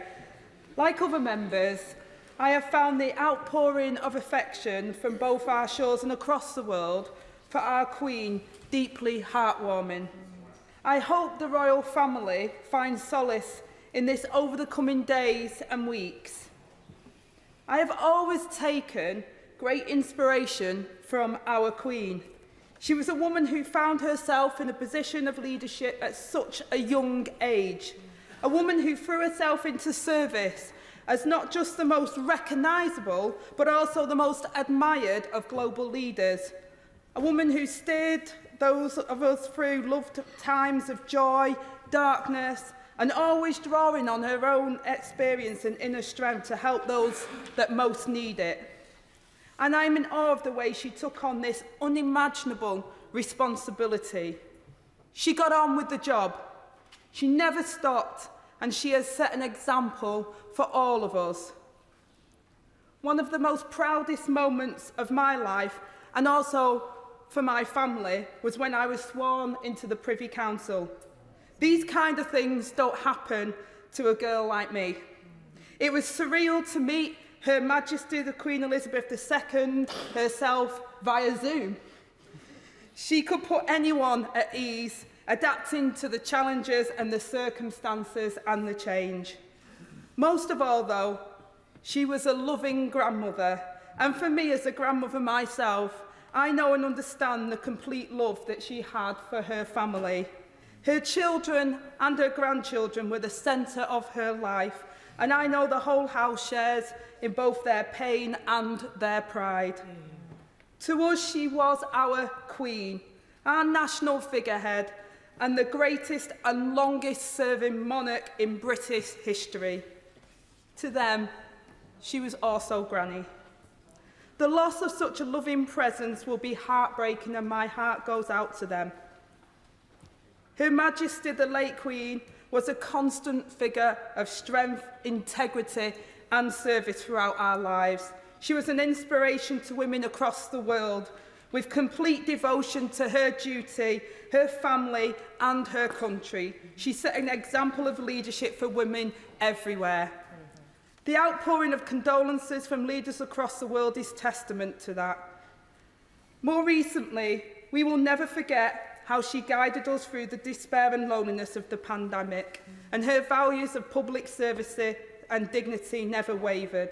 Like other members, I have found the outpouring of affection from both our shores and across the world for our Queen deeply heartwarming. I hope the royal family finds solace in this over the coming days and weeks. I have always taken great inspiration from our Queen. She was a woman who found herself in a position of leadership at such a young age. A woman who threw herself into service as not just the most recognisable, but also the most admired of global leaders. A woman who steered those of us through loved times of joy, darkness, and always drawing on her own experience and inner strength to help those that most need it. And I'm in awe of the way she took on this unimaginable responsibility. She got on with the job. She never stopped, and she has set an example for all of us. One of the most proudest moments of my life, and also for my family, was when I was sworn into the Privy Council. These kind of things don't happen to a girl like me. It was surreal to meet Her Majesty the Queen Elizabeth II herself via Zoom. She could put anyone at ease, adapting to the challenges and the circumstances and the change. Most of all, though, she was a loving grandmother, and for me as a grandmother myself, I know and understand the complete love that she had for her family. Her children and her grandchildren were the centre of her life, and I know the whole house shares in both their pain and their pride. To us, she was our Queen, our national figurehead, and the greatest and longest-serving monarch in British history. To them, she was also Granny. The loss of such a loving presence will be heartbreaking, and my heart goes out to them. Her Majesty the late Queen was a constant figure of strength, integrity and service throughout our lives. She was an inspiration to women across the world, with complete devotion to her duty, her family and her country. She set an example of leadership for women everywhere. The outpouring of condolences from leaders across the world is testament to that. More recently, we will never forget how she guided us through the despair and loneliness of the pandemic, and her values of public service and dignity never wavered.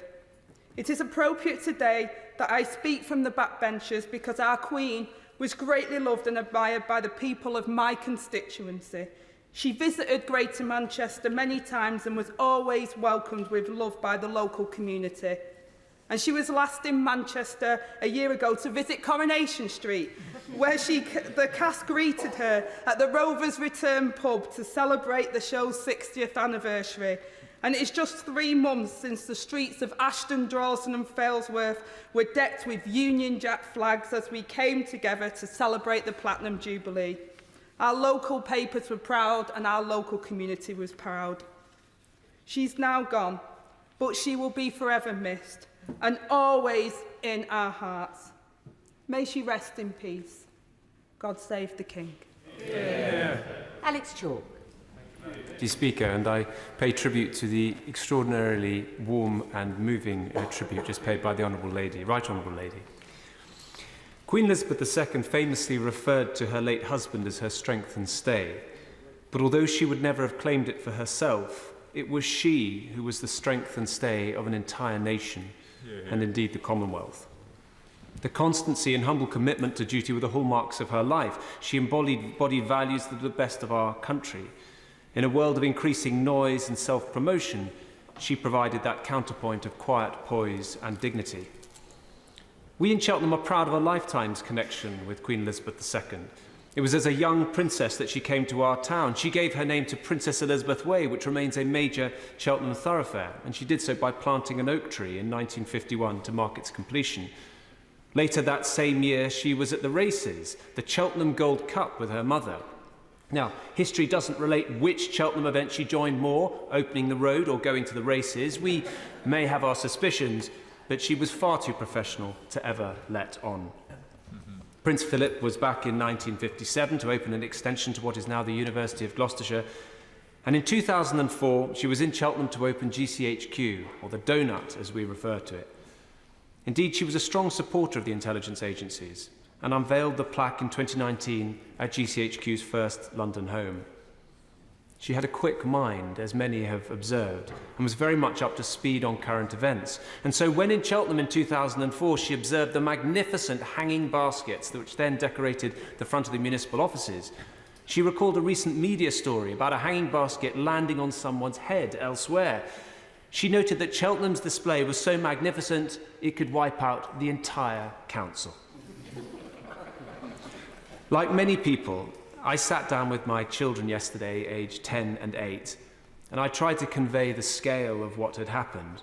It is appropriate today that I speak from the backbenchers because our Queen was greatly loved and admired by the people of my constituency. She visited Greater Manchester many times and was always welcomed with love by the local community. And she was last in Manchester a year ago to visit Coronation Street, where the cast greeted her at the Rovers Return pub to celebrate the show's 60th anniversary. And it's just 3 months since the streets of Ashton, Drawson and Failsworth were decked with Union Jack flags as we came together to celebrate the Platinum Jubilee. Our local papers were proud and our local community was proud. She's now gone, but she will be forever missed and always in our hearts. May she rest in peace. God save the King. Yeah. Alex Chalk. Deputy Speaker, and I pay tribute to the extraordinarily warm and moving tribute just paid by the Honourable Lady, Right Honourable Lady. Queen Elizabeth II famously referred to her late husband as her strength and stay, but although she would never have claimed it for herself, it was she who was the strength and stay of an entire nation, and indeed the Commonwealth. The constancy and humble commitment to duty were the hallmarks of her life. She embodied values that were the best of our country. In a world of increasing noise and self-promotion, she provided that counterpoint of quiet poise and dignity. We in Cheltenham are proud of a lifetime's connection with Queen Elizabeth II. It was as a young princess that she came to our town. She gave her name to Princess Elizabeth Way, which remains a major Cheltenham thoroughfare, and she did so by planting an oak tree in 1951 to mark its completion. Later that same year, she was at the races, the Cheltenham Gold Cup, with her mother. Now, history doesn't relate which Cheltenham event she joined more, opening the road or going to the races. We may have our suspicions, but she was far too professional to ever let on. Prince Philip was back in 1957 to open an extension to what is now the University of Gloucestershire. And in 2004, she was in Cheltenham to open GCHQ, or the Donut as we refer to it. Indeed, she was a strong supporter of the intelligence agencies and unveiled the plaque in 2019 at GCHQ's first London home. She had a quick mind, as many have observed, and was very much up to speed on current events. And so when in Cheltenham in 2004 she observed the magnificent hanging baskets which then decorated the front of the municipal offices, she recalled a recent media story about a hanging basket landing on someone's head elsewhere. She noted that Cheltenham's display was so magnificent it could wipe out the entire council. Like many people, I sat down with my children yesterday, aged 10 and 8, and I tried to convey the scale of what had happened.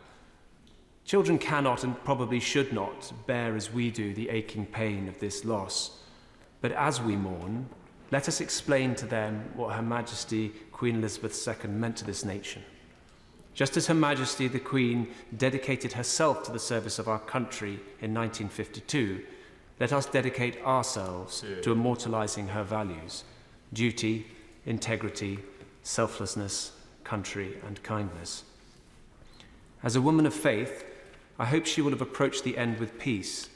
Children cannot and probably should not bear as we do the aching pain of this loss. But as we mourn, let us explain to them what Her Majesty Queen Elizabeth II meant to this nation. Just as Her Majesty the Queen dedicated herself to the service of our country in 1952, let us dedicate ourselves to immortalising her values: duty, integrity, selflessness, country and kindness. As a woman of faith, I hope she will have approached the end with peace.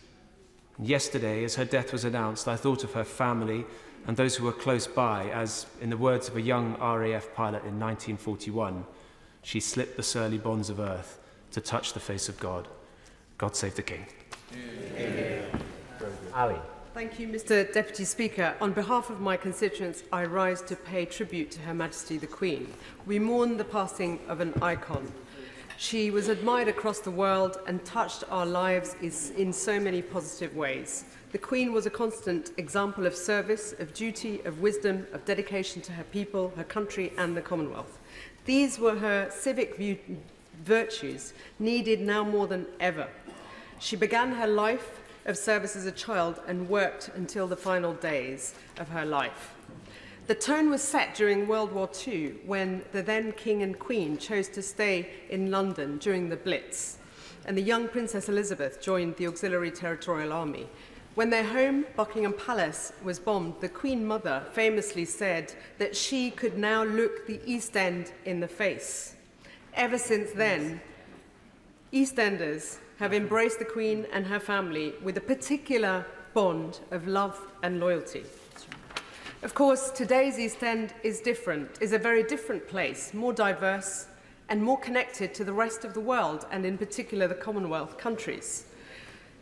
Yesterday, as her death was announced, I thought of her family and those who were close by as, in the words of a young RAF pilot in 1941, she slipped the surly bonds of earth to touch the face of God. God save the King. Ali. Thank you, Mr. Deputy Speaker. On behalf of my constituents, I rise to pay tribute to Her Majesty the Queen. We mourn the passing of an icon. She was admired across the world and touched our lives in so many positive ways. The Queen was a constant example of service, of duty, of wisdom, of dedication to her people, her country and the Commonwealth. These were her civic virtues, needed now more than ever. She began her life of service as a child and worked until the final days of her life. The tone was set during World War II when the then King and Queen chose to stay in London during the Blitz, and the young Princess Elizabeth joined the Auxiliary Territorial Army. When their home, Buckingham Palace, was bombed, the Queen Mother famously said that she could now look the East End in the face. Ever since then, EastEnders have embraced the Queen and her family with a particular bond of love and loyalty. Of course, today's East End is a very different place, more diverse and more connected to the rest of the world, and in particular the Commonwealth countries.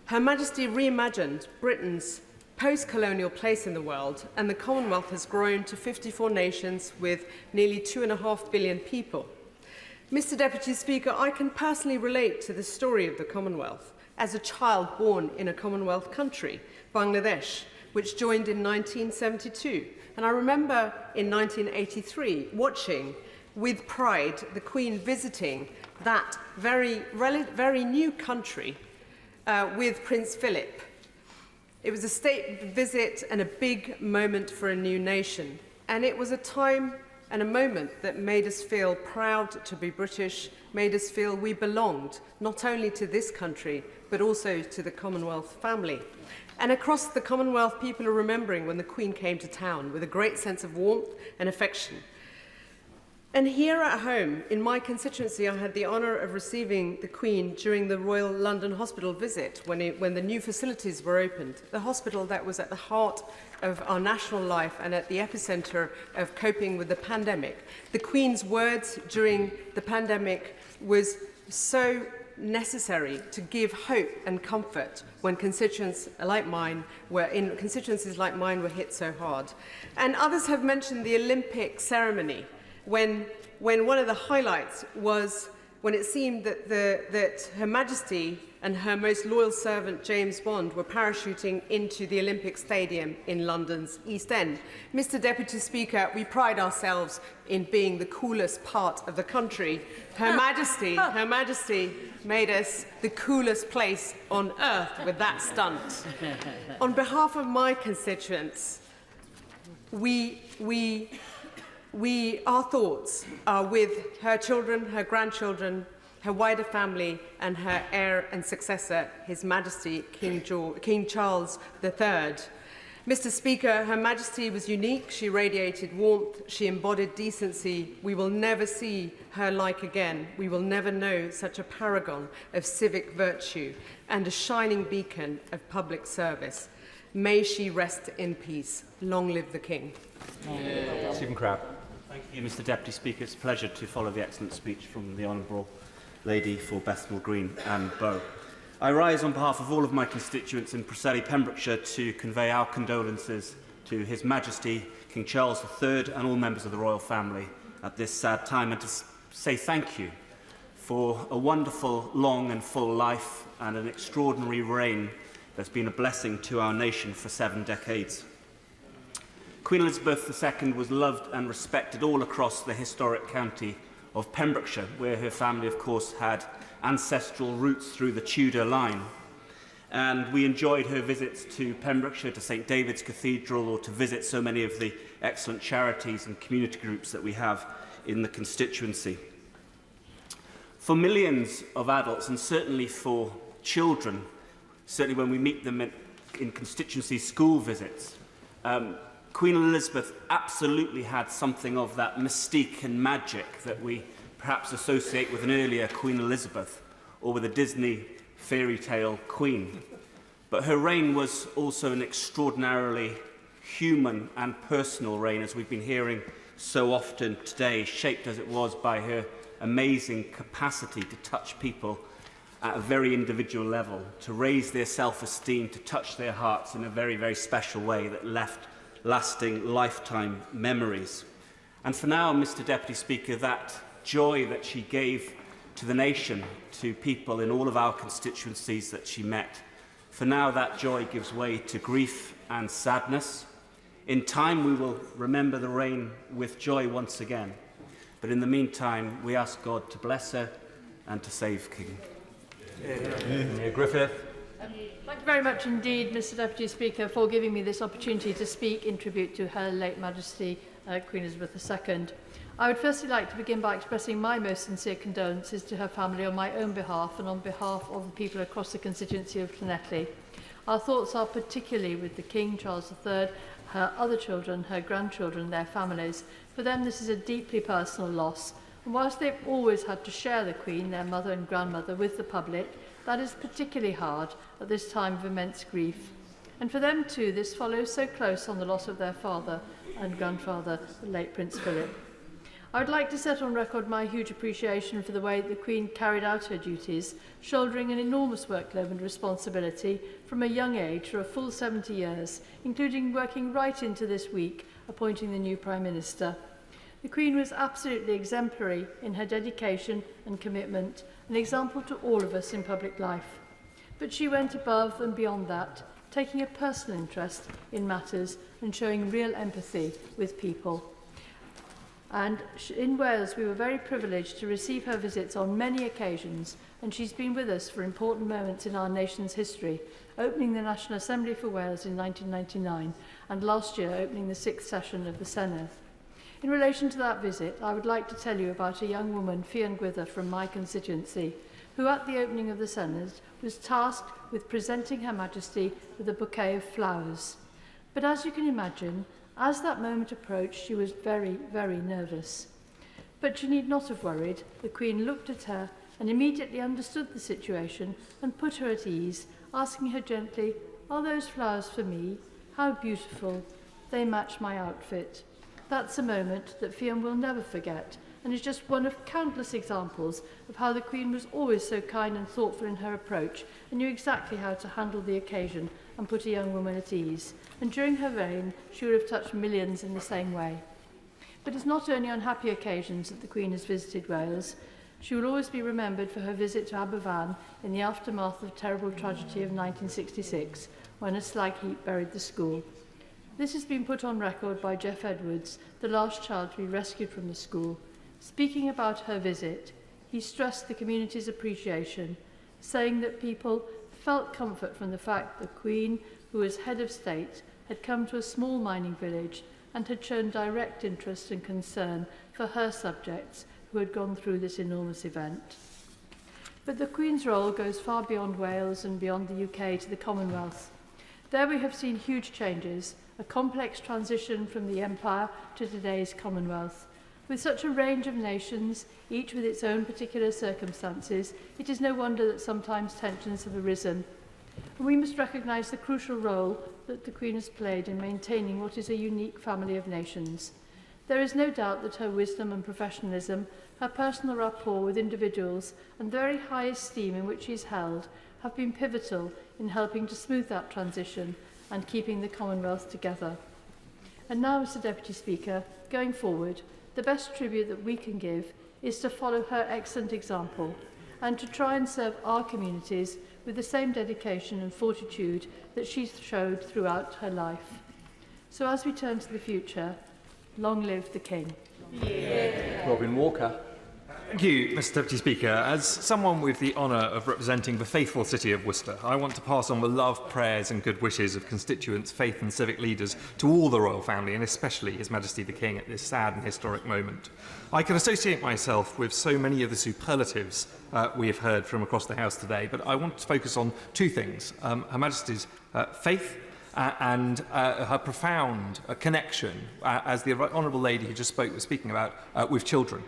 Her Majesty reimagined Britain's post-colonial place in the world, and the Commonwealth has grown to 54 nations with nearly 2.5 billion people. Mr. Deputy Speaker, I can personally relate to the story of the Commonwealth. as a child born in a Commonwealth country, Bangladesh, which joined in 1972. And I remember in 1983 watching with pride the Queen visiting that very new country with Prince Philip. It was a state visit and a big moment for a new nation. And it was a time and a moment that made us feel proud to be British, made us feel we belonged not only to this country, but also to the Commonwealth family. And across the Commonwealth, people are remembering when the Queen came to town with a great sense of warmth and affection. And here at home, in my constituency, I had the honour of receiving the Queen during the Royal London Hospital visit when the new facilities were opened. The hospital that was at the heart of our national life and at the epicentre of coping with the pandemic. The Queen's words during the pandemic was so necessary to give hope and comfort when constituencies like mine were hit so hard. And others have mentioned the Olympic ceremony when one of the highlights was when it seemed that Her Majesty and her most loyal servant James Bond were parachuting into the Olympic Stadium in London's East End. Mr. Deputy Speaker, we pride ourselves in being the coolest part of the country. Her Majesty made us the coolest place on earth with that stunt. On behalf of my constituents, our thoughts are with her children, her grandchildren, her wider family, and her heir and successor, His Majesty King Charles III. Mr. Speaker, Her Majesty was unique. She radiated warmth. She embodied decency. We will never see her like again. We will never know such a paragon of civic virtue and a shining beacon of public service. May she rest in peace. Long live the King. Stephen Crabb. Thank you, Mr. Deputy Speaker. It's a pleasure to follow the excellent speech from the Honourable Lady for Bethnal Green and Bow. I rise on behalf of all of my constituents in Procedural, Pembrokeshire, to convey our condolences to His Majesty King Charles III and all members of the royal family at this sad time, and to say thank you for a wonderful, long and full life and an extraordinary reign that's been a blessing to our nation for 7 decades. Queen Elizabeth II was loved and respected all across the historic county of Pembrokeshire, where her family, of course, had ancestral roots through the Tudor line. And we enjoyed her visits to Pembrokeshire, to St David's Cathedral, or to visit so many of the excellent charities and community groups that we have in the constituency. For millions of adults, and certainly for children, certainly when we meet them in constituency school visits, Queen Elizabeth absolutely had something of that mystique and magic that we perhaps associate with an earlier Queen Elizabeth or with a Disney fairy tale queen. But her reign was also an extraordinarily human and personal reign, as we've been hearing so often today, shaped as it was by her amazing capacity to touch people at a very individual level, to raise their self-esteem, to touch their hearts in a very, very special way that left lasting lifetime memories. And for now, Mr. Deputy Speaker, that joy that she gave to the nation, to people in all of our constituencies that she met, for now that joy gives way to grief and sadness. In time we will remember the reign with joy once again, but in the meantime we ask God to bless her and to save King. Griffith. Thank you very much indeed, Mr. Deputy Speaker, for giving me this opportunity to speak in tribute to Her late Majesty Queen Elizabeth II. I would firstly like to begin by expressing my most sincere condolences to her family on my own behalf and on behalf of the people across the constituency of Llanelli. Our thoughts are particularly with the King, Charles III, her other children, her grandchildren, their families. For them, this is a deeply personal loss. And whilst they've always had to share the Queen, their mother and grandmother, with the public, that is particularly hard at this time of immense grief. And for them too, this follows so close on the loss of their father and grandfather, the late Prince Philip. I would like to set on record my huge appreciation for the way the Queen carried out her duties, shouldering an enormous workload and responsibility from a young age for a full 70 years, including working right into this week, appointing the new Prime Minister. The Queen was absolutely exemplary in her dedication and commitment, an example to all of us in public life. But she went above and beyond that, taking a personal interest in matters and showing real empathy with people. And in Wales, we were very privileged to receive her visits on many occasions, and she's been with us for important moments in our nation's history, opening the National Assembly for Wales in 1999, and last year opening the 6th session of the Senedd. In relation to that visit, I would like to tell you about a young woman, Fian Gwither, from my constituency, who at the opening of the Senedd was tasked with presenting Her Majesty with a bouquet of flowers. But as you can imagine, as that moment approached, she was very, very nervous. But she need not have worried. The Queen looked at her and immediately understood the situation and put her at ease, asking her gently, "Are those flowers for me? How beautiful. They match my outfit." That's a moment that Fian will never forget, and is just one of countless examples of how the Queen was always so kind and thoughtful in her approach and knew exactly how to handle the occasion and put a young woman at ease. And during her reign, she would have touched millions in the same way. But it's not only on happy occasions that the Queen has visited Wales. She will always be remembered for her visit to Aberfan in the aftermath of the terrible tragedy of 1966, when a slag heap buried the school. This has been put on record by Jeff Edwards, the last child to be rescued from the school. Speaking about her visit, he stressed the community's appreciation, saying that people felt comfort from the fact the Queen, who was head of state, had come to a small mining village and had shown direct interest and concern for her subjects who had gone through this enormous event. But the Queen's role goes far beyond Wales and beyond the UK to the Commonwealth. There we have seen huge changes, a complex transition from the Empire to today's Commonwealth. With such a range of nations, each with its own particular circumstances, it is no wonder that sometimes tensions have arisen. And we must recognise the crucial role that the Queen has played in maintaining what is a unique family of nations. There is no doubt that her wisdom and professionalism, her personal rapport with individuals, and the very high esteem in which she is held have been pivotal in helping to smooth that transition and keeping the Commonwealth together. And now, Mr Deputy Speaker, going forward, the best tribute that we can give is to follow her excellent example and to try and serve our communities with the same dedication and fortitude that she showed throughout her life. So as we turn to the future, long live the King. Yeah. Robin Walker. Thank you, Mr Deputy Speaker. As someone with the honour of representing the faithful city of Worcester, I want to pass on the love, prayers and good wishes of constituents, faith and civic leaders to all the royal family, and especially His Majesty the King at this sad and historic moment. I can associate myself with so many of the superlatives we have heard from across the House today, but I want to focus on two things. Her Majesty's faith and her profound connection, as the Honourable Lady who just was speaking about, with children.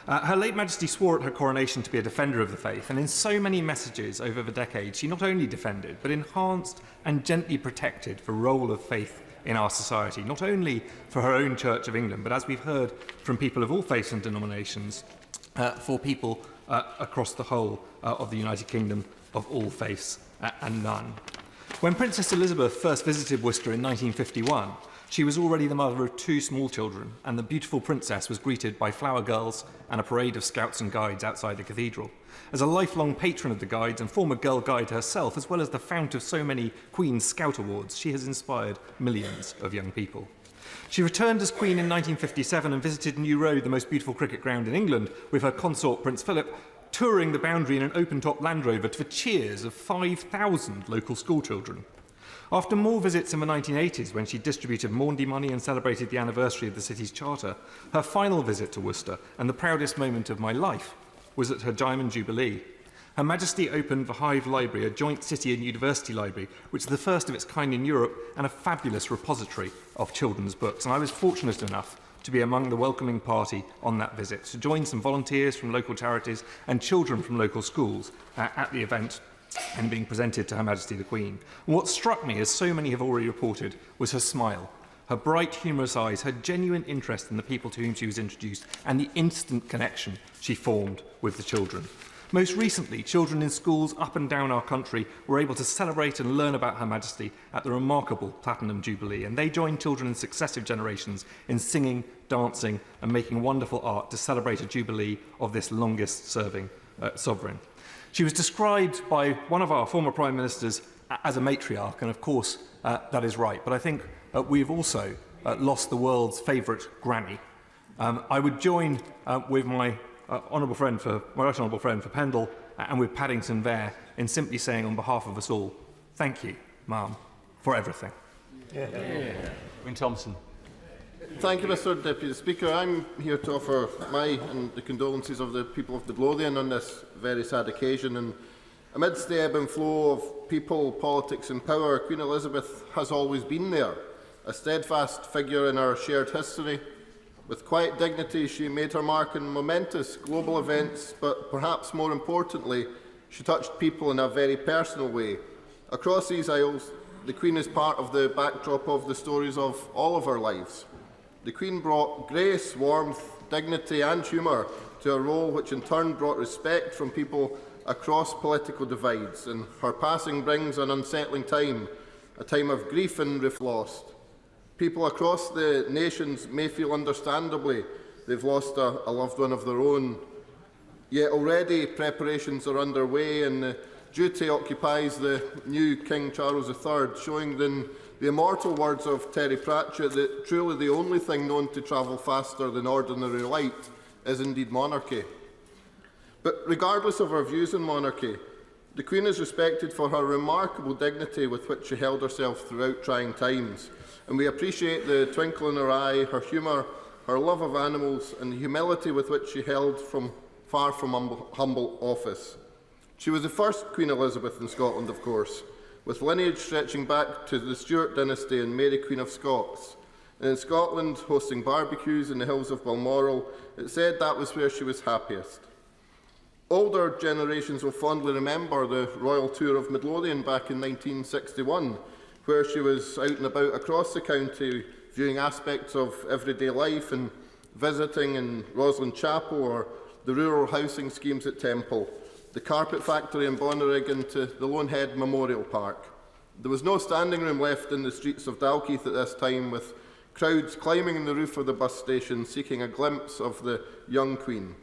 Her late Majesty swore at her coronation to be a defender of the faith, and in so many messages over the decades, she not only defended, but enhanced and gently protected the role of faith in our society, not only for her own Church of England, but as we've heard from people of all faiths and denominations, for people across the whole of the United Kingdom of all faiths and none. When Princess Elizabeth first visited Worcester in 1951, she was already the mother of 2 small children, and the beautiful princess was greeted by flower girls and a parade of scouts and guides outside the cathedral. As a lifelong patron of the guides and former girl guide herself, as well as the fount of so many Queen's Scout Awards, she has inspired millions of young people. She returned as Queen in 1957 and visited New Road, the most beautiful cricket ground in England, with her consort Prince Philip, touring the boundary in an open-top Land Rover to the cheers of 5,000 local schoolchildren. After more visits in the 1980s, when she distributed Maundy money and celebrated the anniversary of the city's charter, her final visit to Worcester, and the proudest moment of my life, was at her Diamond Jubilee. Her Majesty opened the Hive Library, a joint city and university library, which is the first of its kind in Europe and a fabulous repository of children's books. And I was fortunate enough to be among the welcoming party on that visit, to join some volunteers from local charities and children from local schools at the event and being presented to Her Majesty the Queen. And what struck me, as so many have already reported, was her smile, her bright, humorous eyes, her genuine interest in the people to whom she was introduced, and the instant connection she formed with the children. Most recently, children in schools up and down our country were able to celebrate and learn about Her Majesty at the remarkable Platinum Jubilee, and they joined children in successive generations in singing, dancing and making wonderful art to celebrate a jubilee of this longest-serving sovereign. She was described by one of our former Prime Ministers as a matriarch, and of course that is right. But I think we've also lost the world's favourite granny. I would join with my right honourable friend for Pendle and with Paddington there in simply saying on behalf of us all, thank you, Ma'am, for everything. Wyn Thompson. Thank you, Mr Deputy Speaker. I'm here to offer my and the condolences of the people of Midlothian on this very sad occasion. And amidst the ebb and flow of people, politics and power, Queen Elizabeth has always been there, a steadfast figure in our shared history. With quiet dignity, she made her mark in momentous global events, but perhaps more importantly, she touched people in a very personal way. Across these aisles, the Queen is part of the backdrop of the stories of all of our lives. The Queen brought grace, warmth, dignity and humour to a role which in turn brought respect from people across political divides, and her passing brings an unsettling time, a time of grief and lost. People across the nations may feel understandably they've lost a loved one of their own, yet already preparations are underway and the duty occupies the new King Charles III, showing in the immortal words of Terry Pratchett that truly the only thing known to travel faster than ordinary light is indeed monarchy. But regardless of our views on monarchy, the Queen is respected for her remarkable dignity with which she held herself throughout trying times, and we appreciate the twinkle in her eye, her humour, her love of animals, and the humility with which she held far from humble office. She was the first Queen Elizabeth in Scotland, of course, with lineage stretching back to the Stuart dynasty and Mary Queen of Scots. And in Scotland, hosting barbecues in the hills of Balmoral, it said that was where she was happiest. Older generations will fondly remember the royal tour of Midlothian back in 1961, where she was out and about across the county, viewing aspects of everyday life and visiting in Roslin Chapel or the rural housing schemes at Temple, the carpet factory in Bonnyrigg and to the Lonehead Memorial Park. There was no standing room left in the streets of Dalkeith at this time, with crowds climbing on the roof of the bus station seeking a glimpse of the young Queen.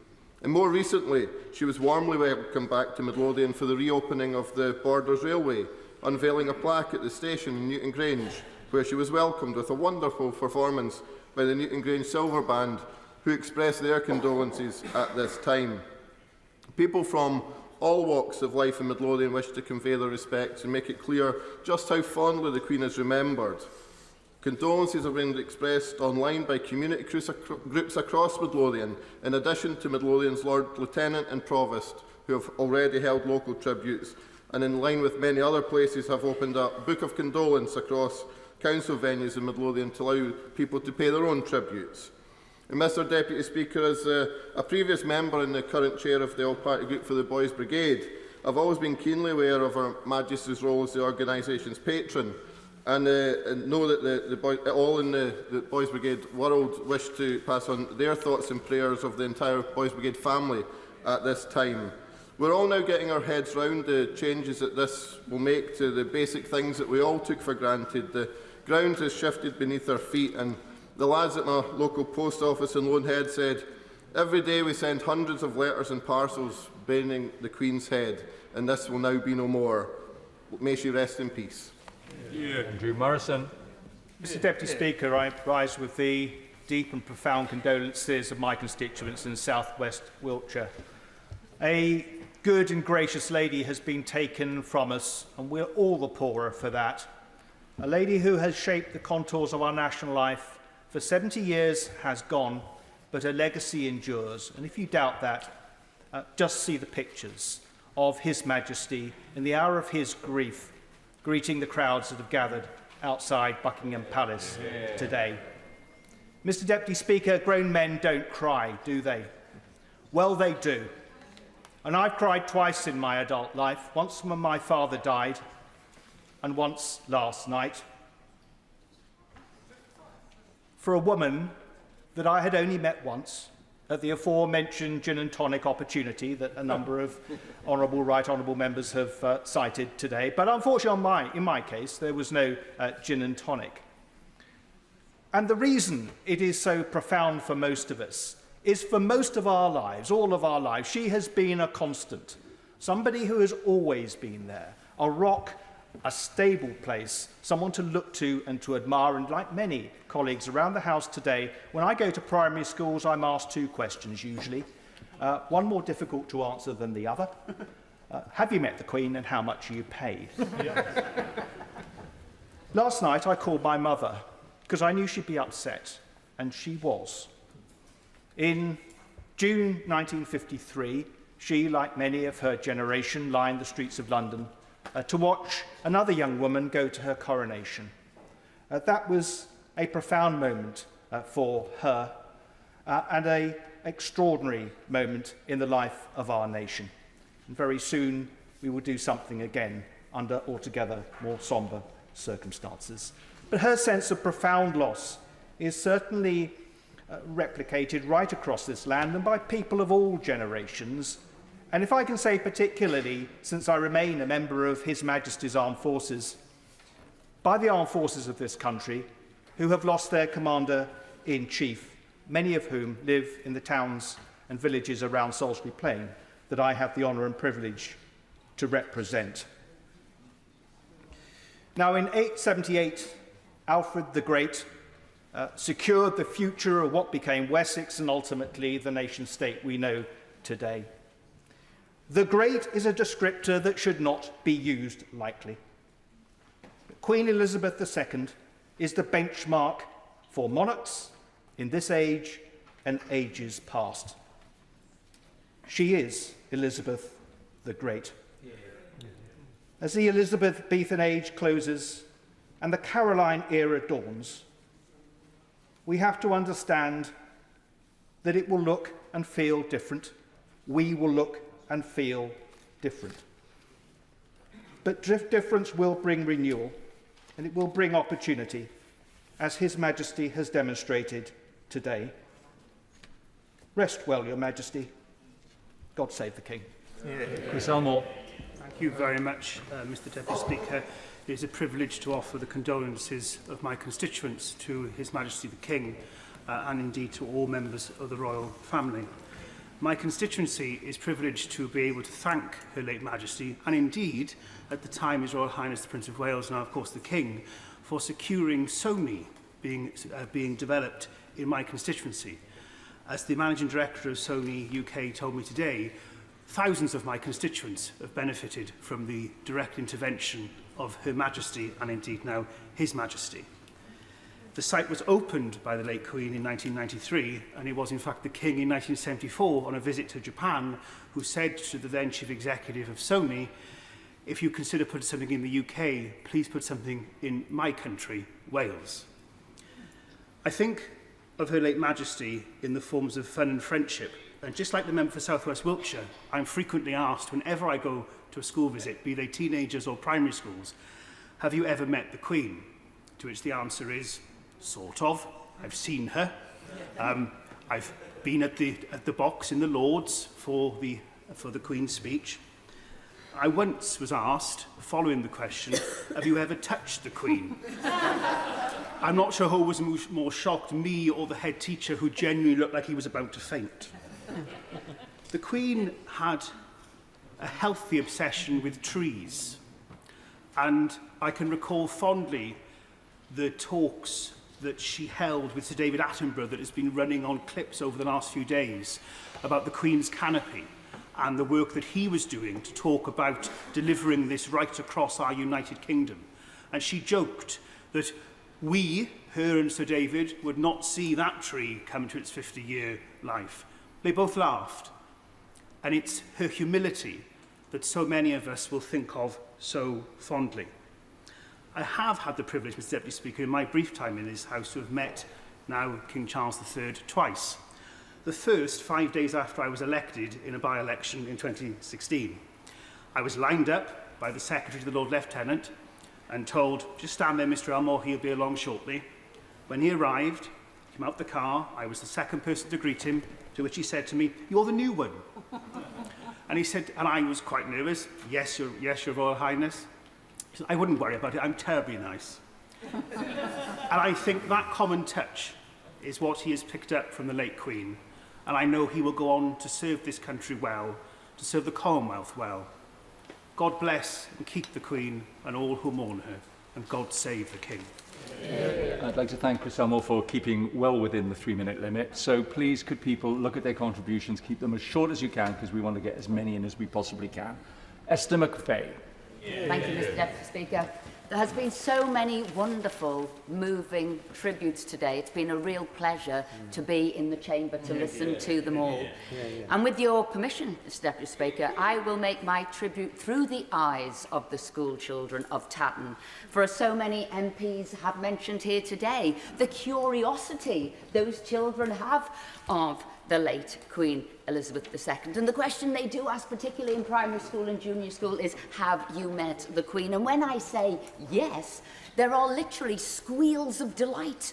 And more recently, she was warmly welcomed back to Midlothian for the reopening of the Borders Railway, unveiling a plaque at the station in Newton Grange, where she was welcomed with a wonderful performance by the Newton Grange Silver Band, who expressed their condolences at this time. People from all walks of life in Midlothian wish to convey their respects and make it clear just how fondly the Queen is remembered. Condolences have been expressed online by community groups across Midlothian, in addition to Midlothian's Lord Lieutenant and Provost, who have already held local tributes, and in line with many other places have opened a book of condolence across council venues in Midlothian to allow people to pay their own tributes. And Mr Deputy Speaker, as a previous member and the current chair of the All-Party Group for the Boys Brigade, I've always been keenly aware of Her Majesty's role as the organisation's patron, and know that all in the Boys Brigade world wish to pass on their thoughts and prayers of the entire Boys Brigade family at this time. We're all now getting our heads round the changes that this will make to the basic things that we all took for granted. The ground has shifted beneath our feet, and the lads at my local post office in Lonehead said, "Every day we send hundreds of letters and parcels bearing the Queen's head, and this will now be no more. May she rest in peace." Andrew Morrison. Mr Deputy Speaker, I rise with the deep and profound condolences of my constituents in South West Wiltshire. A good and gracious lady has been taken from us, and we're all the poorer for that. A lady who has shaped the contours of our national life for 70 years has gone, but her legacy endures. And if you doubt that, just see the pictures of His Majesty in the hour of his grief, greeting the crowds that have gathered outside Buckingham Palace today. Mr Deputy Speaker, grown men don't cry, do they? Well, they do. And I've cried twice in my adult life, once when my father died, and once last night, for a woman that I had only met once at the aforementioned gin and tonic opportunity that a number of right honourable members have cited today. But unfortunately, in my case, there was no gin and tonic. And the reason it is so profound for most of us is for most of our lives, all of our lives, she has been a constant, somebody who has always been there, a rock, a stable place, someone to look to and to admire. And like many colleagues around the House today, when I go to primary schools, I'm asked two questions usually, one more difficult to answer than the other. Have you met the Queen and how much are you paid? Last night I called my mother because I knew she'd be upset, and she was. In June 1953, she, like many of her generation, lined the streets of London to watch another young woman go to her coronation. That was a profound moment for her and an extraordinary moment in the life of our nation. And very soon we will do something again under altogether more sombre circumstances. But her sense of profound loss is certainly replicated right across this land and by people of all generations. And if I can say particularly, since I remain a member of His Majesty's Armed Forces, by the armed forces of this country who have lost their Commander-in-Chief, many of whom live in the towns and villages around Salisbury Plain that I have the honour and privilege to represent. Now, in 878, Alfred the Great secured the future of what became Wessex and ultimately the nation-state we know today. The Great is a descriptor that should not be used lightly. Queen Elizabeth II is the benchmark for monarchs in this age and ages past. She is Elizabeth the Great. As the Elizabethan age closes and the Caroline era dawns, we have to understand that it will look and feel different. We will look and feel different. But difference will bring renewal, and it will bring opportunity, as His Majesty has demonstrated today. Rest well, Your Majesty. God save the King. Chris Elmore. Thank you very much, Mr Deputy Speaker. It is a privilege to offer the condolences of my constituents to His Majesty the King and indeed to all members of the royal family. My constituency is privileged to be able to thank Her late Majesty and indeed, at the time, His Royal Highness the Prince of Wales, now of course the King, for securing SOMI being developed in my constituency. As the Managing Director of SOMI UK told me today, thousands of my constituents have benefited from the direct intervention of Her Majesty and indeed now His Majesty. The site was opened by the late Queen in 1993, and it was in fact the King in 1974 on a visit to Japan who said to the then Chief Executive of SOMI, if you consider putting something in the UK, please put something in my country, Wales. I think of Her late Majesty in the forms of fun and friendship, and just like the member for South West Wiltshire, I'm frequently asked whenever I go to a school visit, be they teenagers or primary schools, have you ever met the Queen? To which the answer is, sort of. I've seen her. I've been at the box in the Lords for the Queen's speech. I once was asked, following the question, have you ever touched the Queen? I'm not sure who was more shocked, me or the head teacher who genuinely looked like he was about to faint. The Queen had a healthy obsession with trees, and I can recall fondly the talks that she held with Sir David Attenborough that has been running on clips over the last few days about the Queen's canopy and the work that he was doing to talk about delivering this right across our United Kingdom. And she joked that we, her and Sir David, would not see that tree come to its 50-year life. They both laughed. And it's her humility that so many of us will think of so fondly. I have had the privilege, Mr Deputy Speaker, in my brief time in this House to have met now King Charles III twice. The first 5 days after I was elected in a by-election in 2016. I was lined up by the Secretary to the Lord Lieutenant and told, just stand there, Mr Elmore, he'll be along shortly. When he arrived, came out the car, I was the second person to greet him, to which he said to me, you're the new one. And he said, and I was quite nervous, yes, Your Royal Highness. He said, I wouldn't worry about it, I'm terribly nice. And I think that common touch is what he has picked up from the late Queen. And I know he will go on to serve this country well, to serve the Commonwealth well. God bless and keep the Queen and all who mourn her, and God save the King. I'd like to thank Chris Elmore for keeping well within the 3-minute limit. So please, could people look at their contributions, keep them as short as you can, because we want to get as many in as we possibly can. Esther McFay. Thank you, Mr. Deputy Speaker. There has been so many wonderful, moving tributes today. It's been a real pleasure to be in the chamber to listen to them all. And with your permission, Mr. Deputy Speaker, I will make my tribute through the eyes of the school children of Tatton. For as so many MPs have mentioned here today, the curiosity those children have of the late Queen Elizabeth II. And the question they do ask, particularly in primary school and junior school, is, have you met the Queen? And when I say yes, there are literally squeals of delight,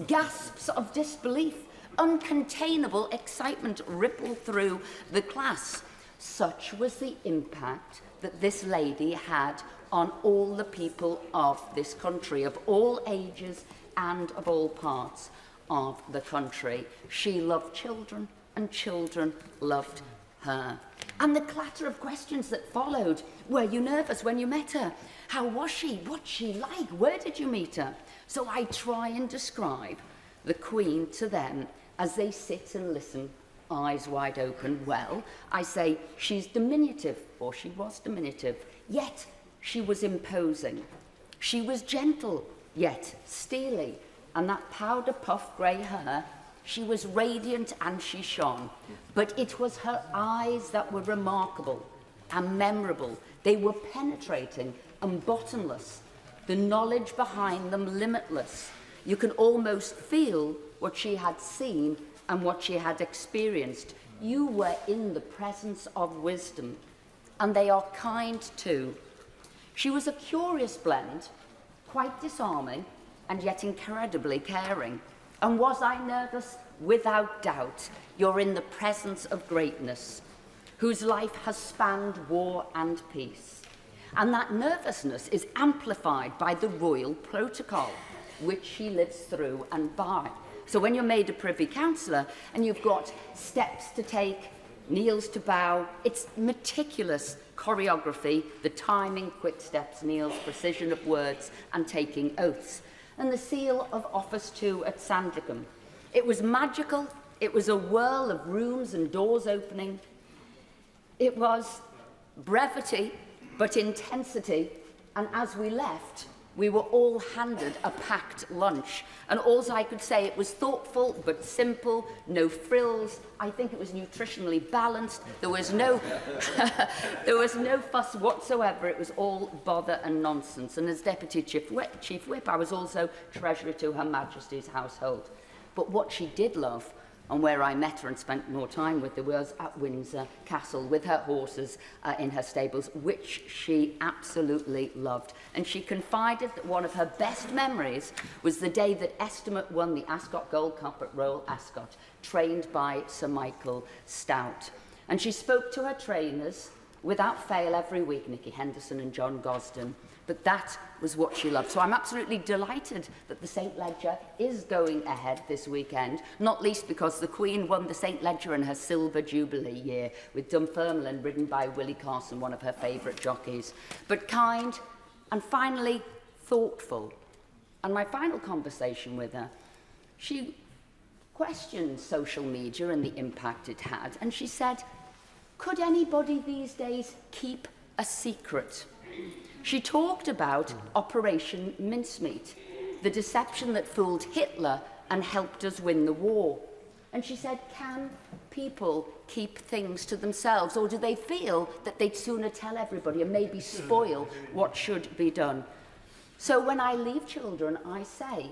gasps of disbelief, uncontainable excitement ripple through the class. Such was the impact that this lady had on all the people of this country, of all ages and of all parts of the country. She loved children, and children loved her. And the clatter of questions that followed. Were you nervous when you met her? How was she? What's she like? Where did you meet her? So I try and describe the Queen to them as they sit and listen, eyes wide open. Well, I say she's diminutive, or she was diminutive, yet she was imposing. She was gentle, yet steely. And that powder puff grey hair, she was radiant and she shone. But it was her eyes that were remarkable and memorable. They were penetrating and bottomless. The knowledge behind them limitless. You can almost feel what she had seen and what she had experienced. You were in the presence of wisdom, and they are kind too. She was a curious blend, quite disarming, and yet incredibly caring. And was I nervous? Without doubt. You're in the presence of greatness, whose life has spanned war and peace. And that nervousness is amplified by the royal protocol, which she lives through and by. So when you're made a Privy Councillor and you've got steps to take, kneels to bow, it's meticulous choreography, the timing, quick steps, kneels, precision of words, and taking oaths. And the seal of office too at Sandringham. It was magical. It was a whirl of rooms and doors opening. It was brevity, but intensity. And as we left, we were all handed a packed lunch. And all I could say, it was thoughtful, but simple, no frills. I think it was nutritionally balanced. There was no, there was no fuss whatsoever. It was all bother and nonsense. And as Deputy Chief Whip, I was also Treasurer to Her Majesty's household. But what she did love, and where I met her and spent more time with her, was at Windsor Castle with her horses in her stables, which she absolutely loved. And she confided that one of her best memories was the day that Estimate won the Ascot Gold Cup at Royal Ascot, trained by Sir Michael Stout. And she spoke to her trainers without fail every week, Nicky Henderson and John Gosden. But that was what she loved. So I'm absolutely delighted that the St. Ledger is going ahead this weekend, not least because the Queen won the St. Ledger in her Silver Jubilee year with Dunfermline, ridden by Willie Carson, one of her favourite jockeys. But kind and finally thoughtful. And my final conversation with her, she questioned social media and the impact it had. And she said, could anybody these days keep a secret? She talked about Operation Mincemeat, the deception that fooled Hitler and helped us win the war. And she said, can people keep things to themselves, or do they feel that they'd sooner tell everybody and maybe spoil what should be done? So when I leave children, I say,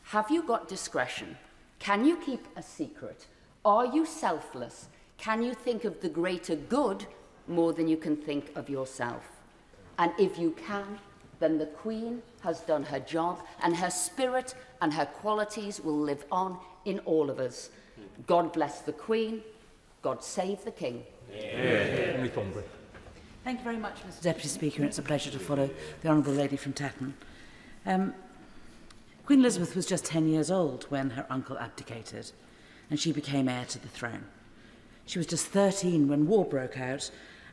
have you got discretion? Can you keep a secret? Are you selfless? Can you think of the greater good more than you can think of yourself? And if you can, then the Queen has done her job, and her spirit and her qualities will live on in all of us. God bless the Queen. God save the King. Thank you very much, Mr. Deputy Speaker. It's a pleasure to follow the Honourable Lady from Tatton. Queen Elizabeth was just 10 years old when her uncle abdicated, and she became heir to the throne. She was just 13 when war broke out,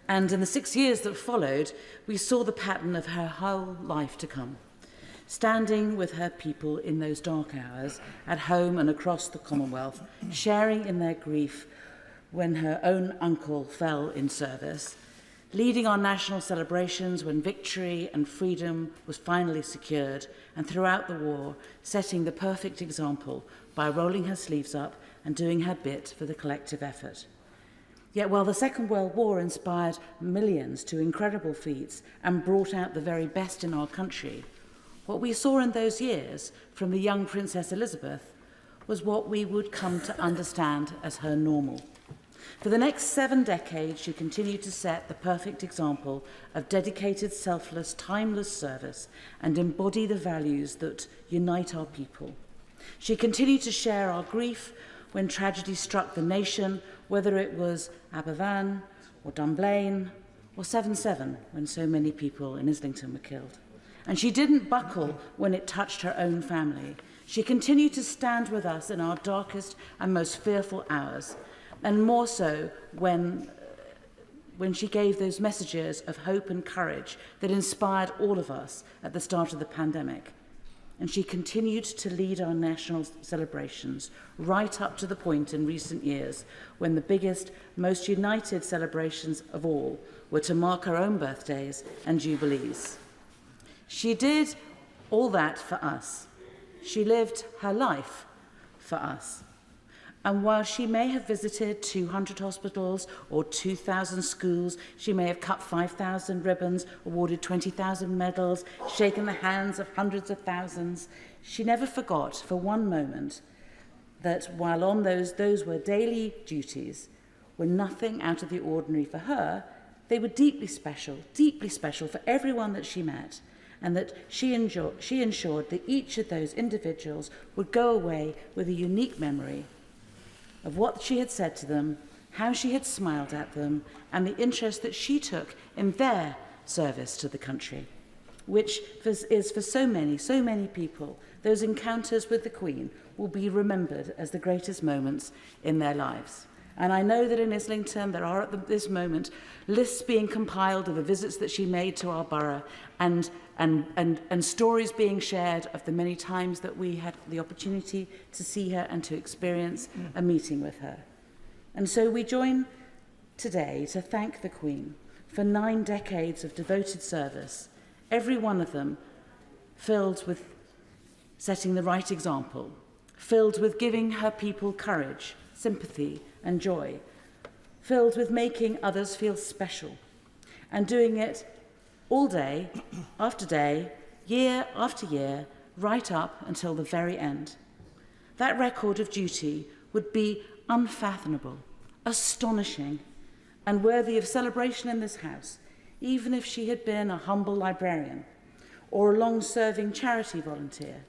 and in the 6 years that followed, we saw the pattern of her whole life to come. Standing with her people in those dark hours, at home and across the Commonwealth, sharing in their grief when her own uncle fell in service, leading our national celebrations when victory and freedom was finally secured, and throughout the war, setting the perfect example by rolling her sleeves up and doing her bit for the collective effort. Yet while the Second World War inspired millions to incredible feats and brought out the very best in our country, what we saw in those years from the young Princess Elizabeth was what we would come to understand as her normal. For the next 7 decades, she continued to set the perfect example of dedicated, selfless, timeless service and embody the values that unite our people. She continued to share our grief when tragedy struck the nation, whether it was Aberfan or Dunblane or 7/7, when so many people in Islington were killed. And she didn't buckle when it touched her own family. She continued to stand with us in our darkest and most fearful hours, and more so when she gave those messages of hope and courage that inspired all of us at the start of the pandemic. And she continued to lead our national celebrations right up to the point in recent years when the biggest, most united celebrations of all were to mark her own birthdays and jubilees. She did all that for us. She lived her life for us. And while she may have visited 200 hospitals or 2,000 schools, she may have cut 5,000 ribbons, awarded 20,000 medals, shaken the hands of hundreds of thousands, she never forgot for one moment that while on those were daily duties, were nothing out of the ordinary for her, they were deeply special for everyone that she met, and that she ensured that each of those individuals would go away with a unique memory of what she had said to them, how she had smiled at them, and the interest that she took in their service to the country, which is for so many people, those encounters with the Queen will be remembered as the greatest moments in their lives. And I know that in Islington there are at this moment lists being compiled of the visits that she made to our borough and stories being shared of the many times that we had the opportunity to see her and to experience a meeting with her. And so we join today to thank the Queen for 9 decades of devoted service, every one of them filled with setting the right example, filled with giving her people courage, sympathy, and joy, filled with making others feel special, and doing it all day, after day, year after year, right up until the very end. That record of duty would be unfathomable, astonishing, and worthy of celebration in this house, even if she had been a humble librarian or a long-serving charity volunteer.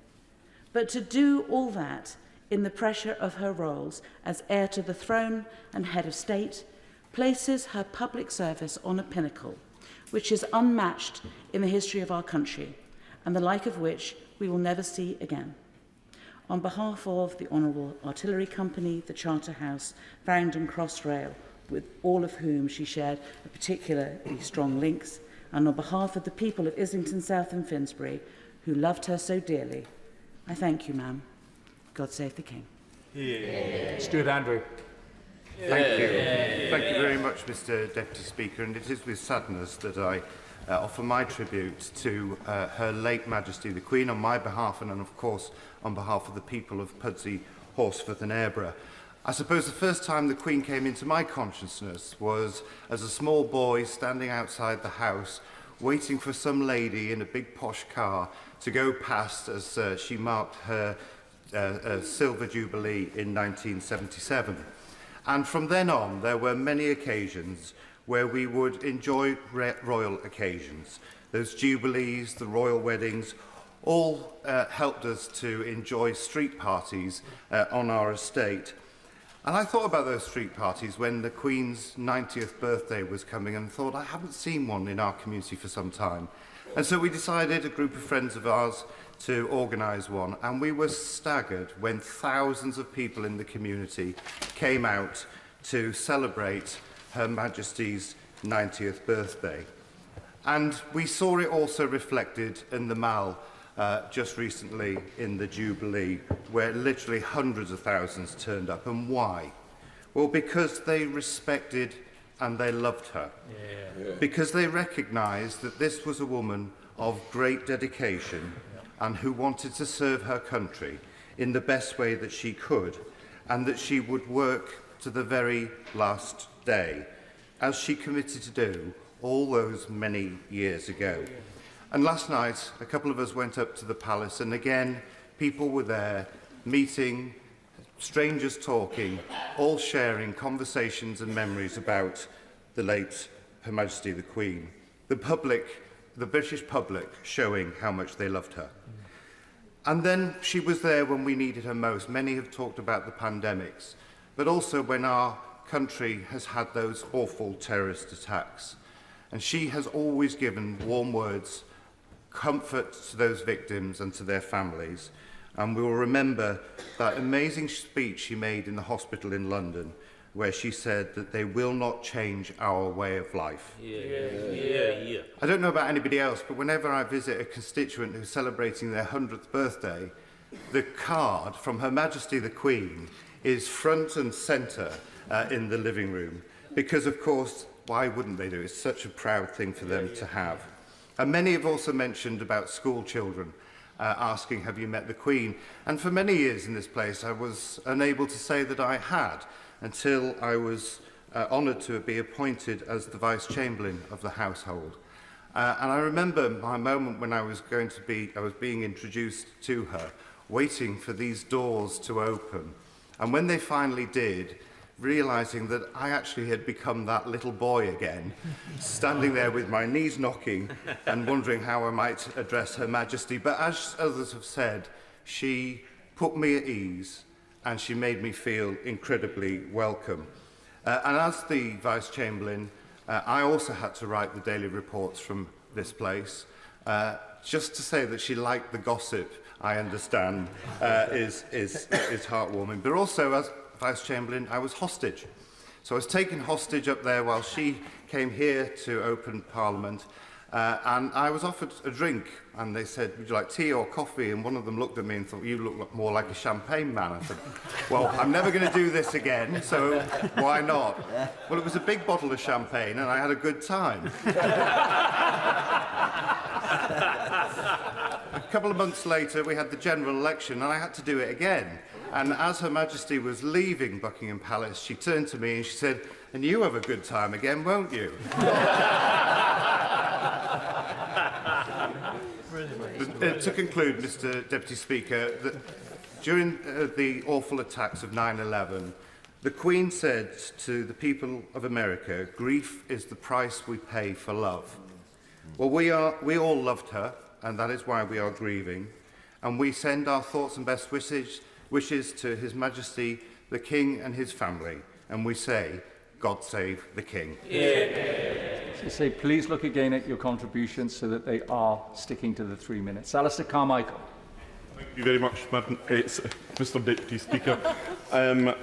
But to do all that in the pressure of her roles as heir to the throne and head of state, places her public service on a pinnacle, which is unmatched in the history of our country, and the like of which we will never see again. On behalf of the Honourable Artillery Company, the Charterhouse, Farringdon Crossrail, with all of whom she shared a particularly strong links, and on behalf of the people of Islington South and Finsbury, who loved her so dearly, I thank you, ma'am. God save the King. Yeah. Stuart Andrew. Thank you. Thank you very much, Mr. Deputy Speaker, and it is with sadness that I offer my tribute to Her late Majesty the Queen on my behalf and of course on behalf of the people of Pudsey, Horsforth and Aireborough. I suppose the first time the Queen came into my consciousness was as a small boy standing outside the house waiting for some lady in a big posh car to go past as she marked her Silver Jubilee in 1977. And from then on, there were many occasions where we would enjoy royal occasions. Those jubilees, the royal weddings, all helped us to enjoy street parties on our estate. And I thought about those street parties when the Queen's 90th birthday was coming and thought, I haven't seen one in our community for some time. And so we decided, a group of friends of ours, to organise one, and we were staggered when thousands of people in the community came out to celebrate Her Majesty's 90th birthday. And we saw it also reflected in the Mall just recently in the Jubilee, where literally hundreds of thousands turned up. And why? Well, because they respected and they loved her. Because they recognised that this was a woman of great dedication and who wanted to serve her country in the best way that she could, and that she would work to the very last day, as she committed to do all those many years ago. And last night, a couple of us went up to the palace, and again, people were there, meeting, strangers talking, all sharing conversations and memories about the late Her Majesty the Queen. The public, the British public, showing how much they loved her. And then she was there when we needed her most. Many have talked about the pandemics, but also when our country has had those awful terrorist attacks. And she has always given warm words, comfort to those victims and to their families. And we will remember that amazing speech she made in the hospital in London, where she said that they will not change our way of life. I don't know about anybody else, but whenever I visit a constituent who's celebrating their 100th birthday, the card from Her Majesty the Queen is front and centre in the living room, because of course, why wouldn't they do it? It's such a proud thing for them to have. And many have also mentioned about school children asking, have you met the Queen? And for many years in this place, I was unable to say that I had, until I was honoured to be appointed as the Vice-Chamberlain of the household. And I remember my moment when I was being introduced to her, waiting for these doors to open. And when they finally did, realising that I actually had become that little boy again, standing there with my knees knocking and wondering how I might address Her Majesty. But as others have said, she put me at ease, and she made me feel incredibly welcome. And as the Vice-Chamberlain, I also had to write the daily reports from this place, just to say that she liked the gossip, I understand, is heartwarming. But also, as Vice-Chamberlain, I was hostage. So I was taken hostage up there while she came here to open Parliament, and I was offered a drink, and they said, would you like tea or coffee? And one of them looked at me and thought, you look more like a champagne man. I said, well, I'm never going to do this again, so why not? Well, it was a big bottle of champagne, and I had a good time. A couple of months later, we had the general election, and I had to do it again. And as Her Majesty was leaving Buckingham Palace, she turned to me and she said, and you have a good time again, won't you? To conclude, Mr. Deputy Speaker, that during the awful attacks of 9/11, the Queen said to the people of America, grief is the price we pay for love. Well, we all loved her, and that is why we are grieving. And we send our thoughts and best wishes to His Majesty, the King and his family. And we say, God save the King. So say, please look again at your contributions so that they are sticking to the 3 minutes. Alistair Carmichael. Thank you very much, Mr. Deputy Speaker. I'm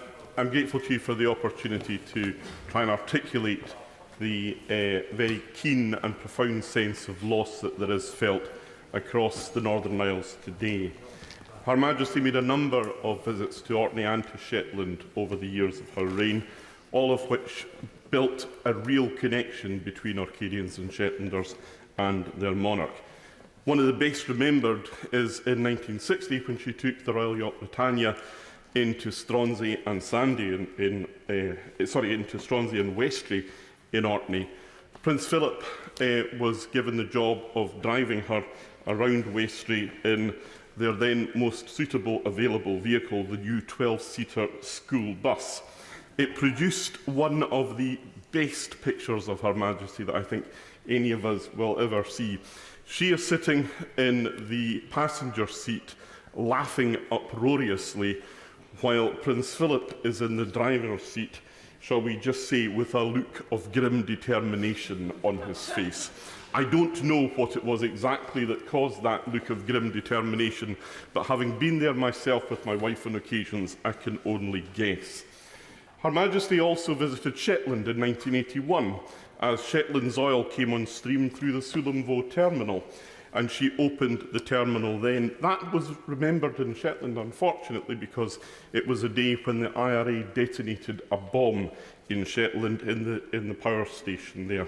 grateful to you for the opportunity to try and articulate the very keen and profound sense of loss that there is felt across the Northern Isles today. Her Majesty made a number of visits to Orkney and to Shetland over the years of her reign, all of which built a real connection between Orcadians and Shetlanders and their monarch. One of the best remembered is in 1960 when she took the Royal Yacht Britannia into Stronsay and Sandy into Stronsay and Westray in Orkney. Prince Philip was given the job of driving her around Westray in their then most suitable available vehicle, the new 12-seater school bus. It produced one of the best pictures of Her Majesty that I think any of us will ever see. She is sitting in the passenger seat, laughing uproariously, while Prince Philip is in the driver's seat, shall we just say, with a look of grim determination on his face. I don't know what it was exactly that caused that look of grim determination, but having been there myself with my wife on occasions, I can only guess. Her Majesty also visited Shetland in 1981 as Shetland's oil came on stream through the Sullomvo terminal, and she opened the terminal then. That was remembered in Shetland, unfortunately, because it was a day when the IRA detonated a bomb in Shetland in the power station there.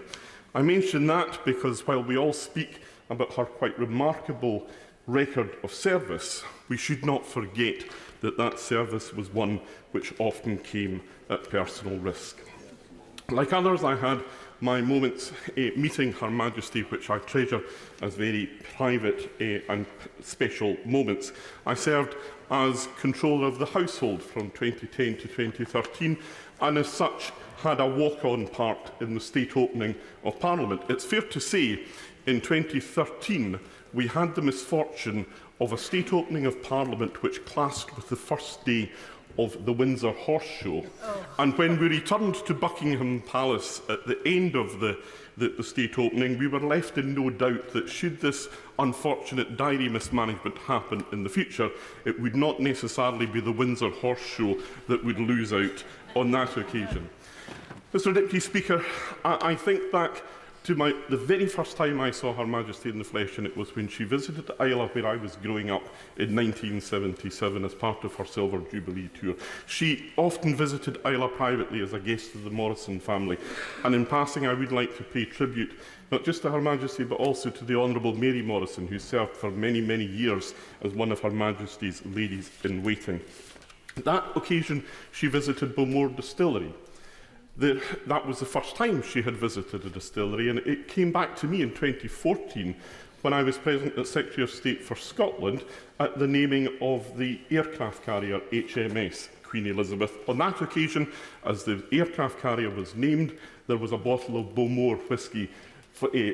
I mention that because while we all speak about her quite remarkable record of service, we should not forget that that service was one which often came at personal risk. Like others, I had my moments meeting Her Majesty, which I treasure as very private and special moments. I served as Controller of the Household from 2010 to 2013, and as such had a walk-on part in the state opening of Parliament. It's fair to say, in 2013, we had the misfortune of a state opening of Parliament which clashed with the first day of the Windsor Horse Show. And when we returned to Buckingham Palace at the end of the state opening, we were left in no doubt that should this unfortunate diary mismanagement happen in the future, it would not necessarily be the Windsor Horse Show that would lose out on that occasion. Mr. Deputy Speaker, I think back to the very first time I saw Her Majesty in the flesh, and it was when she visited Islay, where I was growing up in 1977 as part of her Silver Jubilee tour. She often visited Islay privately as a guest of the Morrison family, and in passing I would like to pay tribute not just to Her Majesty but also to the Honourable Mary Morrison, who served for many, many years as one of Her Majesty's ladies-in-waiting. That occasion she visited Bowmore Distillery. That was the first time she had visited a distillery, and it came back to me in 2014 when I was present as Secretary of State for Scotland at the naming of the aircraft carrier HMS Queen Elizabeth. On that occasion, as the aircraft carrier was named, there was a bottle of Bowmore whisky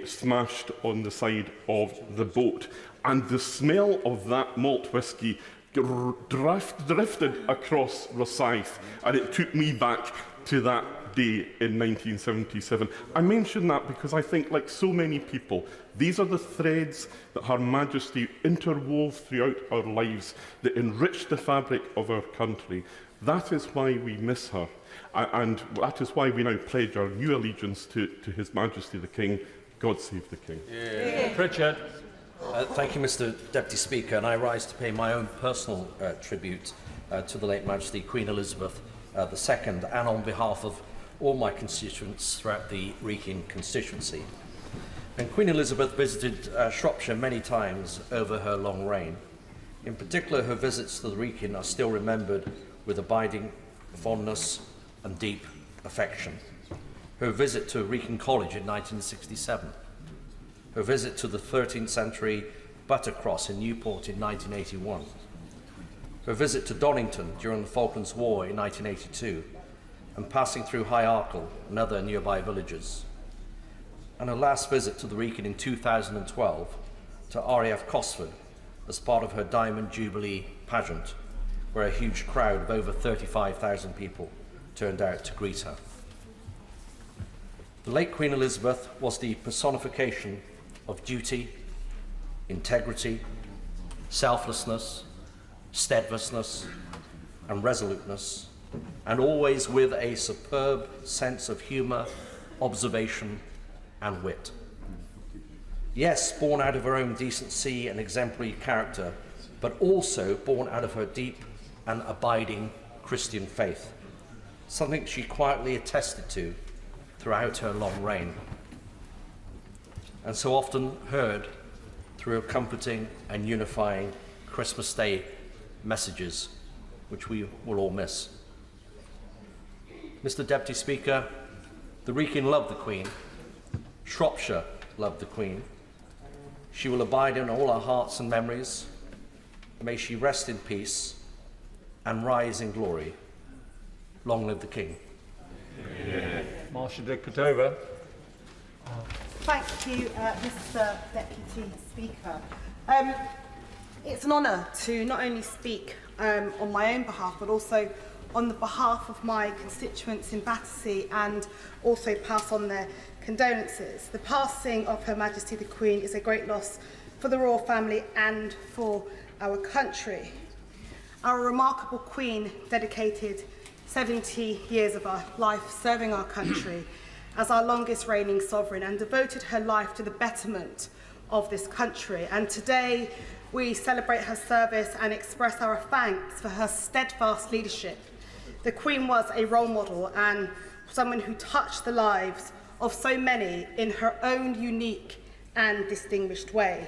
smashed on the side of the boat, and the smell of that malt whisky drifted across Rosyth, and it took me back to that day in 1977. I mention that because I think, like so many people, these are the threads that Her Majesty interwove throughout our lives that enrich the fabric of our country. That is why we miss her, and that is why we now pledge our new allegiance to His Majesty the King. God save the King. Yeah. Richard. Thank you, Mr. Deputy Speaker, and I rise to pay my own personal tribute to the late Majesty Queen Elizabeth II, and on behalf of all my constituents throughout the Wrekin constituency. And Queen Elizabeth visited Shropshire many times over her long reign. In particular, her visits to the Wrekin are still remembered with abiding fondness and deep affection. Her visit to Wrekin College in 1967, her visit to the 13th century Buttercross in Newport in 1981, her visit to Donington during the Falklands War in 1982, and passing through High Arkle and other nearby villages, and her last visit to the Wrekin in 2012 to RAF Cosford as part of her Diamond Jubilee pageant, where a huge crowd of over 35,000 people turned out to greet her. The late Queen Elizabeth was the personification of duty, integrity, selflessness, steadfastness, and resoluteness, and always with a superb sense of humour, observation, and wit. Yes, born out of her own decency and exemplary character, but also born out of her deep and abiding Christian faith, something she quietly attested to throughout her long reign, and so often heard through her comforting and unifying Christmas Day messages, which we will all miss. Mr. Deputy Speaker, the Wrekin loved the Queen. Shropshire loved the Queen. She will abide in all our hearts and memories. May she rest in peace and rise in glory. Long live the King. Marsha de Cordova. Thank you, Mr. Deputy Speaker. It's an honour to not only speak on my own behalf, but also on the behalf of my constituents in Battersea, and also pass on their condolences. The passing of Her Majesty the Queen is a great loss for the royal family and for our country. Our remarkable Queen dedicated 70 years of our life serving our country as our longest reigning sovereign, and devoted her life to the betterment of this country. And today we celebrate her service and express our thanks for her steadfast leadership. The Queen was a role model and someone who touched the lives of so many in her own unique and distinguished way.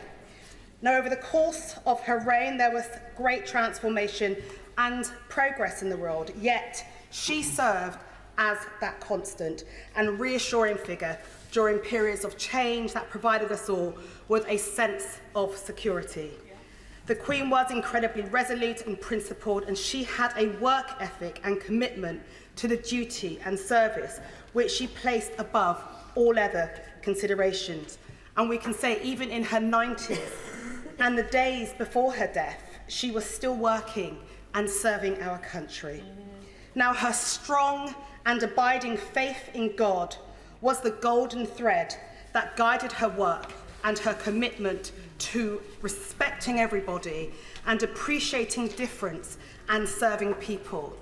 Now, over the course of her reign, there was great transformation and progress in the world, yet she served as that constant and reassuring figure during periods of change that provided us all with a sense of security. The Queen was incredibly resolute and principled, and she had a work ethic and commitment to the duty and service which she placed above all other considerations. And we can say even in her 90s and the days before her death, she was still working and serving our country. Now, her strong and abiding faith in God was the golden thread that guided her work and her commitment to respecting everybody and appreciating difference and serving people.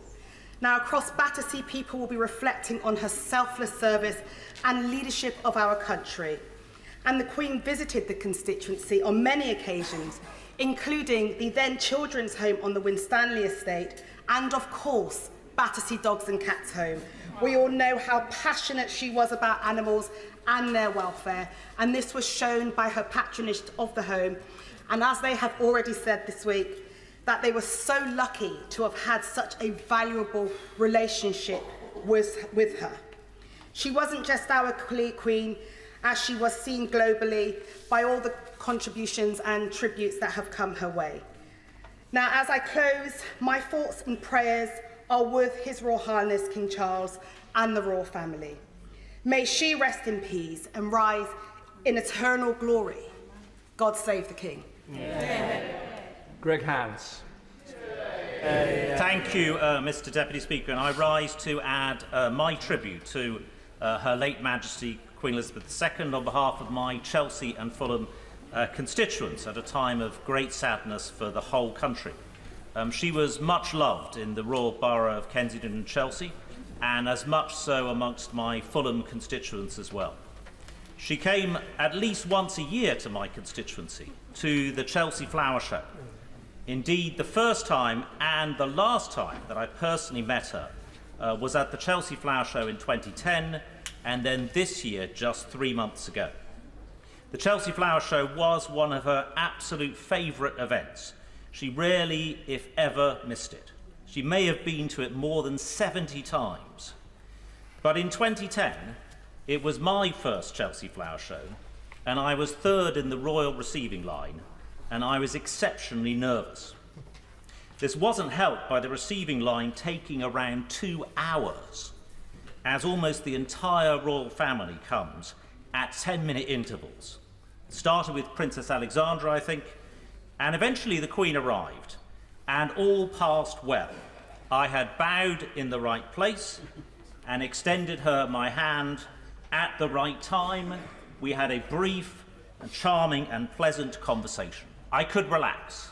Now, across Battersea, people will be reflecting on her selfless service and leadership of our country. And the Queen visited the constituency on many occasions, including the then children's home on the Winstanley estate and, of course, Battersea Dogs and Cats Home. We all know how passionate she was about animals and their welfare, and this was shown by her patronage of the home. And as they have already said this week, that they were so lucky to have had such a valuable relationship with her. She wasn't just our Queen, as she was seen globally by all the contributions and tributes that have come her way. Now, as I close, my thoughts and prayers are with His Royal Highness King Charles and the royal family. May she rest in peace and rise in eternal glory. God save the King. Greg Hans. Thank you, Mr. Deputy Speaker, and I rise to add my tribute to Her late Majesty Queen Elizabeth II on behalf of my Chelsea and Fulham constituents at a time of great sadness for the whole country. She was much loved in the Royal Borough of Kensington and Chelsea, and as much so amongst my Fulham constituents as well. She came at least once a year to my constituency, to the Chelsea Flower Show. Indeed, the first time and the last time that I personally met her was at the Chelsea Flower Show in 2010, and then this year, just 3 months ago. The Chelsea Flower Show was one of her absolute favourite events. She rarely, if ever, missed it. She may have been to it more than 70 times. But in 2010, it was my first Chelsea Flower Show, and I was third in the royal receiving line, and I was exceptionally nervous. This wasn't helped by the receiving line taking around 2 hours, as almost the entire royal family comes at 10-minute intervals. It started with Princess Alexandra, I think, and eventually the Queen arrived, and all passed well. I had bowed in the right place and extended her my hand at the right time. We had a brief and charming and pleasant conversation. I could relax,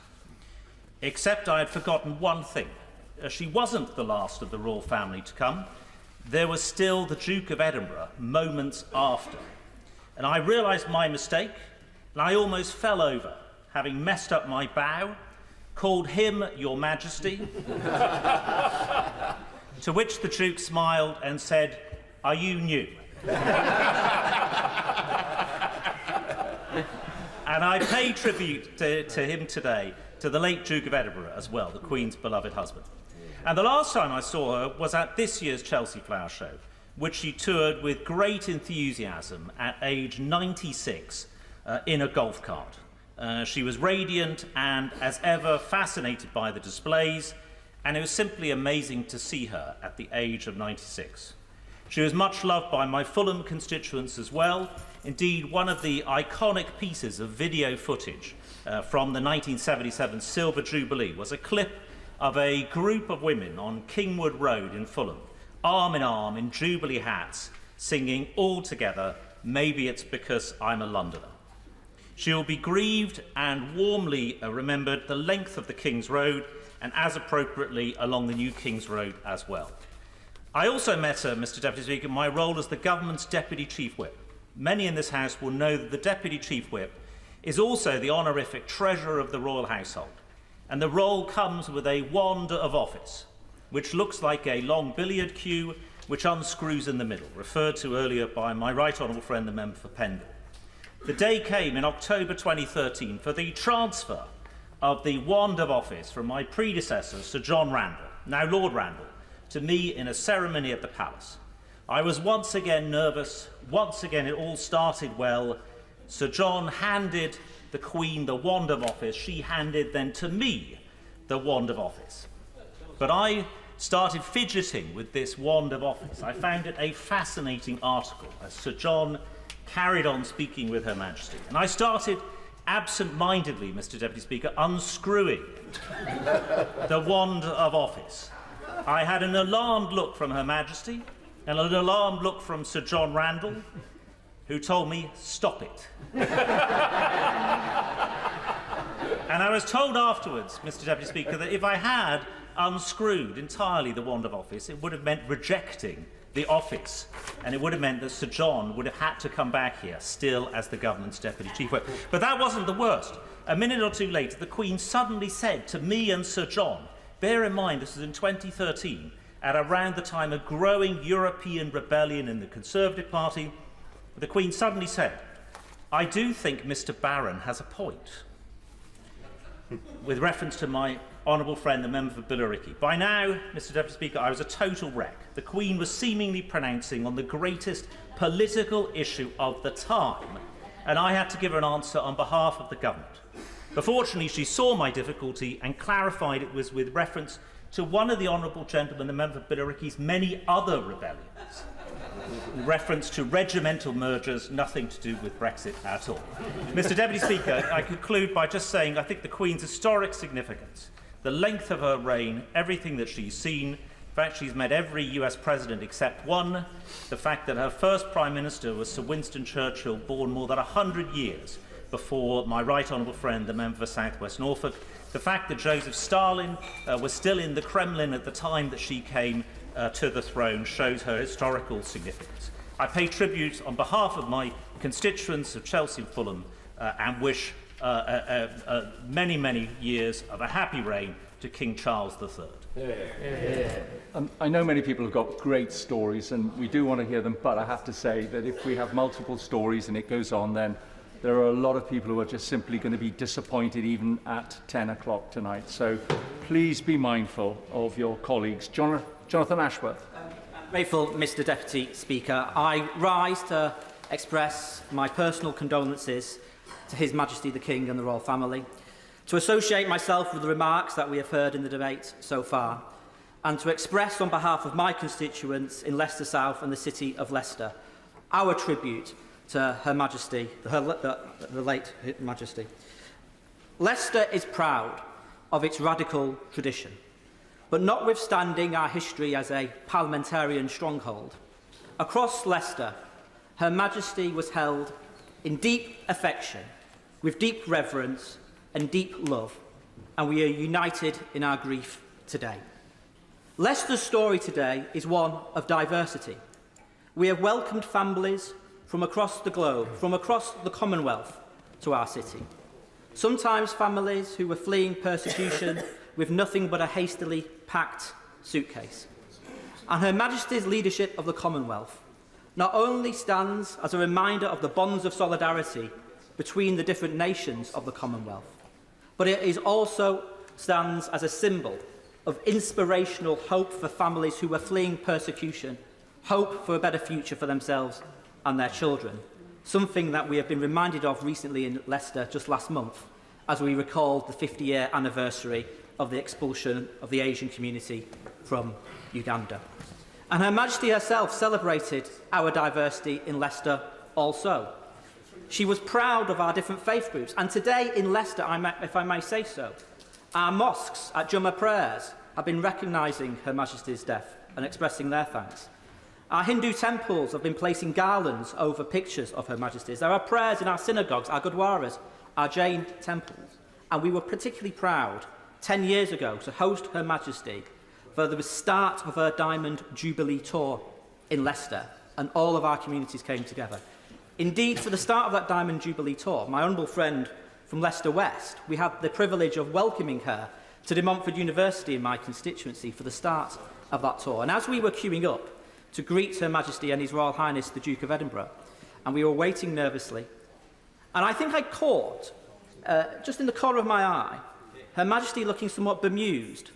except I had forgotten one thing. She wasn't the last of the royal family to come. There was still the Duke of Edinburgh moments after. And I realised my mistake, and I almost fell over, having messed up my bow, called him Your Majesty, to which the Duke smiled and said, "Are you new?" And I pay tribute to him today, to the late Duke of Edinburgh as well, the Queen's beloved husband. And the last time I saw her was at this year's Chelsea Flower Show, which she toured with great enthusiasm at age 96 in a golf cart. She was radiant and, as ever, fascinated by the displays, and it was simply amazing to see her at the age of 96. She was much loved by my Fulham constituents as well. Indeed, one of the iconic pieces of video footage from the 1977 Silver Jubilee was a clip of a group of women on Kingwood Road in Fulham, arm in Jubilee hats, singing all together, "Maybe It's Because I'm a Londoner." She will be grieved and warmly remembered the length of the King's Road, and as appropriately along the new King's Road as well. I also met her, Mr Deputy Speaker, in my role as the government's Deputy Chief Whip. Many in this House will know that the Deputy Chief Whip is also the honorific treasurer of the royal household, and the role comes with a wand of office, which looks like a long billiard cue which unscrews in the middle, referred to earlier by my right honourable friend, the member for Pendle. The day came in October 2013 for the transfer of the wand of office from my predecessor, Sir John Randall, now Lord Randall, to me in a ceremony at the palace. I was once again nervous. Once again, it all started well. Sir John handed the Queen the wand of office. She handed then to me the wand of office. But I started fidgeting with this wand of office. I found it a fascinating article as Sir John carried on speaking with Her Majesty. And I started absent-mindedly, Mr Deputy Speaker, unscrewing the wand of office. I had an alarmed look from Her Majesty and an alarmed look from Sir John Randall, who told me, stop it. And I was told afterwards, Mr Deputy Speaker, that if I had unscrewed entirely the wand of office, it would have meant rejecting the office, and it would have meant that Sir John would have had to come back here, still as the government's Deputy Chief Whip. But that wasn't the worst. A minute or two later, the Queen suddenly said to me and Sir John, bear in mind this was in 2013, at around the time of growing European rebellion in the Conservative Party, the Queen suddenly said, I do think Mr Barron has a point, with reference to my honourable friend, the member for Billericay. By now, Mr Deputy Speaker, I was a total wreck. The Queen was seemingly pronouncing on the greatest political issue of the time, and I had to give her an answer on behalf of the government. But fortunately, she saw my difficulty and clarified it was with reference to one of the honourable gentlemen, the member for Billericay's many other rebellions, reference to regimental mergers, nothing to do with Brexit at all. Mr Deputy Speaker, I conclude by just saying I think the Queen's historic significance, the length of her reign, everything that she's seen, in fact she's met every US president except one, the fact that her first Prime Minister was Sir Winston Churchill, born more than 100 years before my right honourable friend, the member for South West Norfolk, the fact that Joseph Stalin was still in the Kremlin at the time that she came to the throne shows her historical significance. I pay tribute on behalf of my constituents of Chelsea and Fulham and wish many, many years of a happy reign to King Charles III. I know many people have got great stories and we do want to hear them, but I have to say that if we have multiple stories and it goes on, then there are a lot of people who are just simply going to be disappointed even at 10 o'clock tonight. So please be mindful of your colleagues. Jonathan Ashworth. Grateful, Mr Deputy Speaker. I rise to express my personal condolences to His Majesty the King and the Royal Family, to associate myself with the remarks that we have heard in the debate so far, and to express on behalf of my constituents in Leicester South and the City of Leicester our tribute to Her Majesty, the late Her Majesty. Leicester is proud of its radical tradition, but notwithstanding our history as a parliamentarian stronghold, across Leicester, Her Majesty was held in deep affection, with deep reverence and deep love, and we are united in our grief today. Leicester's story today is one of diversity. We have welcomed families from across the globe, from across the Commonwealth, to our city. Sometimes families who were fleeing persecution with nothing but a hastily packed suitcase. And Her Majesty's leadership of the Commonwealth not only stands as a reminder of the bonds of solidarity between the different nations of the Commonwealth, but it is also stands as a symbol of inspirational hope for families who are fleeing persecution, hope for a better future for themselves and their children, something that we have been reminded of recently in Leicester just last month as we recalled the 50-year anniversary of the expulsion of the Asian community from Uganda. And Her Majesty herself celebrated our diversity in Leicester also. She was proud of our different faith groups, and today in Leicester, if I may say so, our mosques at Jummah prayers have been recognising Her Majesty's death and expressing their thanks. Our Hindu temples have been placing garlands over pictures of Her Majesty's. There are prayers in our synagogues, our gurdwaras, our Jain temples, and we were particularly proud 10 years ago to host Her Majesty for the start of her Diamond Jubilee tour in Leicester, and all of our communities came together. Indeed, for the start of that Diamond Jubilee tour, my honourable friend from Leicester West, we had the privilege of welcoming her to De Montfort University in my constituency for the start of that tour. And as we were queuing up to greet Her Majesty and His Royal Highness the Duke of Edinburgh, and we were waiting nervously, and I think I caught, just in the corner of my eye, Her Majesty looking somewhat bemused,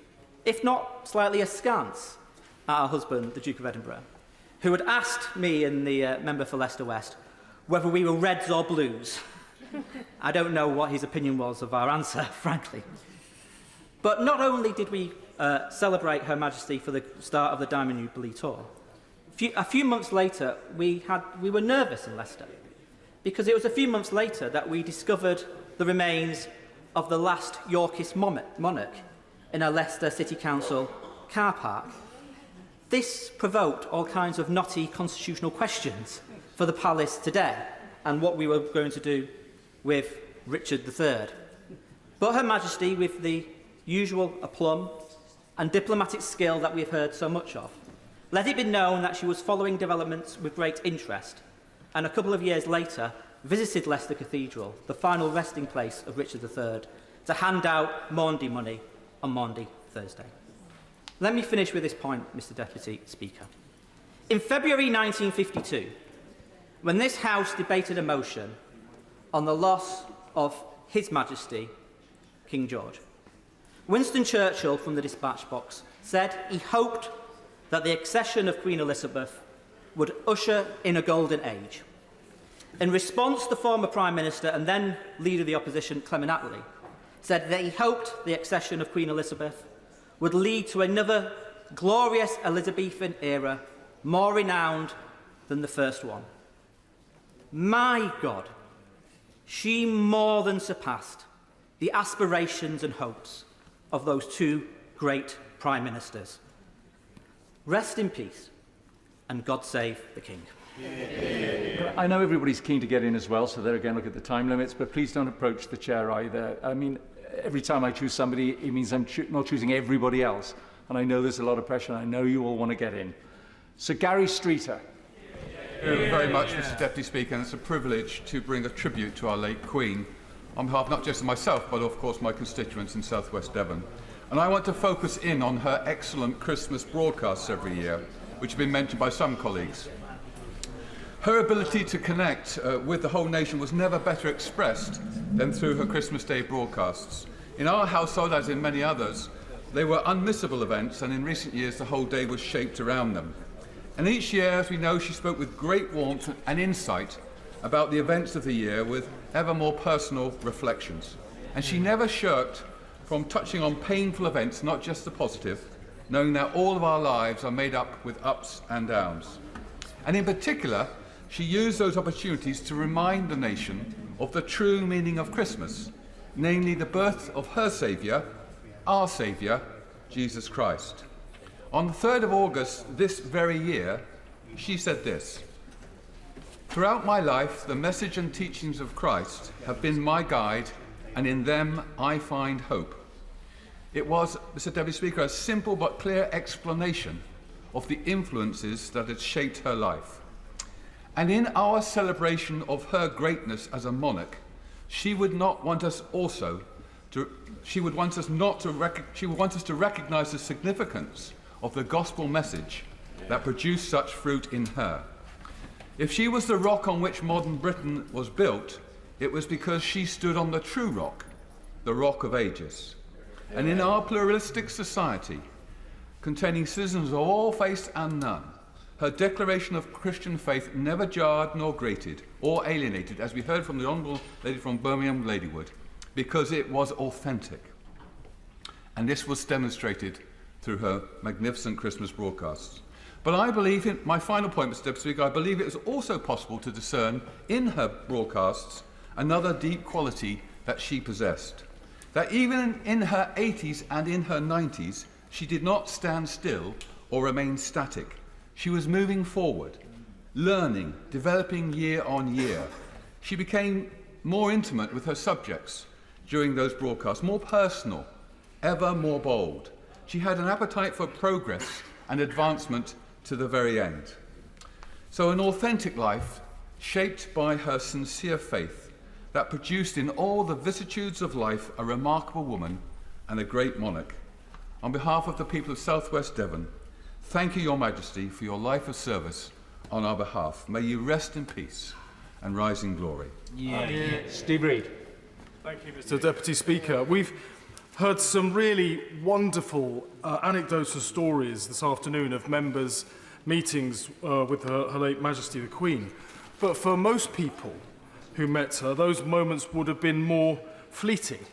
if not slightly askance, at her husband, the Duke of Edinburgh, who had asked me and the member for Leicester West whether we were Reds or Blues. I don't know what his opinion was of our answer, frankly. But not only did we celebrate Her Majesty for the start of the Diamond Jubilee tour, a few months later we were nervous in Leicester, because it was a few months later that we discovered the remains of the last Yorkist monarch in a Leicester City Council car park. This provoked all kinds of knotty constitutional questions for the palace today, and what we were going to do with Richard III. But Her Majesty, with the usual aplomb and diplomatic skill that we've heard so much of, let it be known that she was following developments with great interest, and a couple of years later visited Leicester Cathedral, the final resting place of Richard III, to hand out Maundy money on Maundy Thursday. Let me finish with this point, Mr. Deputy Speaker. In February 1952, when this House debated a motion on the loss of His Majesty, King George, Winston Churchill from the dispatch box said he hoped that the accession of Queen Elizabeth would usher in a golden age. In response, the former Prime Minister and then Leader of the Opposition, Clement Attlee, said that he hoped the accession of Queen Elizabeth would lead to another glorious Elizabethan era, more renowned than the first one. My God, she more than surpassed the aspirations and hopes of those two great Prime Ministers. Rest in peace, and God save the King. I know everybody's keen to get in as well, so there again, look at the time limits, but please don't approach the chair either. I mean, every time I choose somebody, it means I'm not choosing everybody else. And I know there's a lot of pressure, and I know you all want to get in. So Gary Streeter. Thank you very much, Mr. Deputy Speaker, and it's a privilege to bring a tribute to our late Queen on behalf not just of myself, but of course my constituents in South West Devon. And I want to focus in on her excellent Christmas broadcasts every year, which have been mentioned by some colleagues. Her ability to connect with the whole nation was never better expressed than through her Christmas Day broadcasts. In our household, as in many others, they were unmissable events, and in recent years the whole day was shaped around them. And each year, as we know, she spoke with great warmth and insight about the events of the year with ever more personal reflections. And she never shirked from touching on painful events, not just the positive, knowing that all of our lives are made up with ups and downs. And in particular, she used those opportunities to remind the nation of the true meaning of Christmas, namely the birth of her Saviour, our Saviour, Jesus Christ. On the 3rd of August this very year, she said this: "Throughout my life, the message and teachings of Christ have been my guide, and in them I find hope." It was, Mr. Deputy Speaker, a simple but clear explanation of the influences that had shaped her life. And in our celebration of her greatness as a monarch, she would not want us also to, she would want us to recognise the significance of the gospel message that produced such fruit in her. If she was the rock on which modern Britain was built, it was because she stood on the true rock, the Rock of Ages. And in our pluralistic society, containing citizens of all faiths and none, her declaration of Christian faith never jarred nor grated or alienated, as we heard from the Honourable Lady from Birmingham, Ladywood, because it was authentic. And this was demonstrated through her magnificent Christmas broadcasts. But I believe, in my final point, Mr. Deputy Speaker, I believe it is also possible to discern in her broadcasts another deep quality that she possessed. That even in her 80s and in her 90s, she did not stand still or remain static. She was moving forward, learning, developing year on year. She became more intimate with her subjects during those broadcasts, more personal, ever more bold. she had an appetite for progress and advancement to the very end. So an authentic life shaped by her sincere faith that produced in all the vicissitudes of life a remarkable woman and a great monarch. On behalf of the people of South West Devon, thank you, Your Majesty, for your life of service on our behalf. May you rest in peace and rise in glory. Steve Reid. Thank you, Mr. Deputy Speaker. We've heard some really wonderful anecdotes and stories this afternoon of members' meetings with Her late Majesty the Queen. But for most people who met her, those moments would have been more fleeting.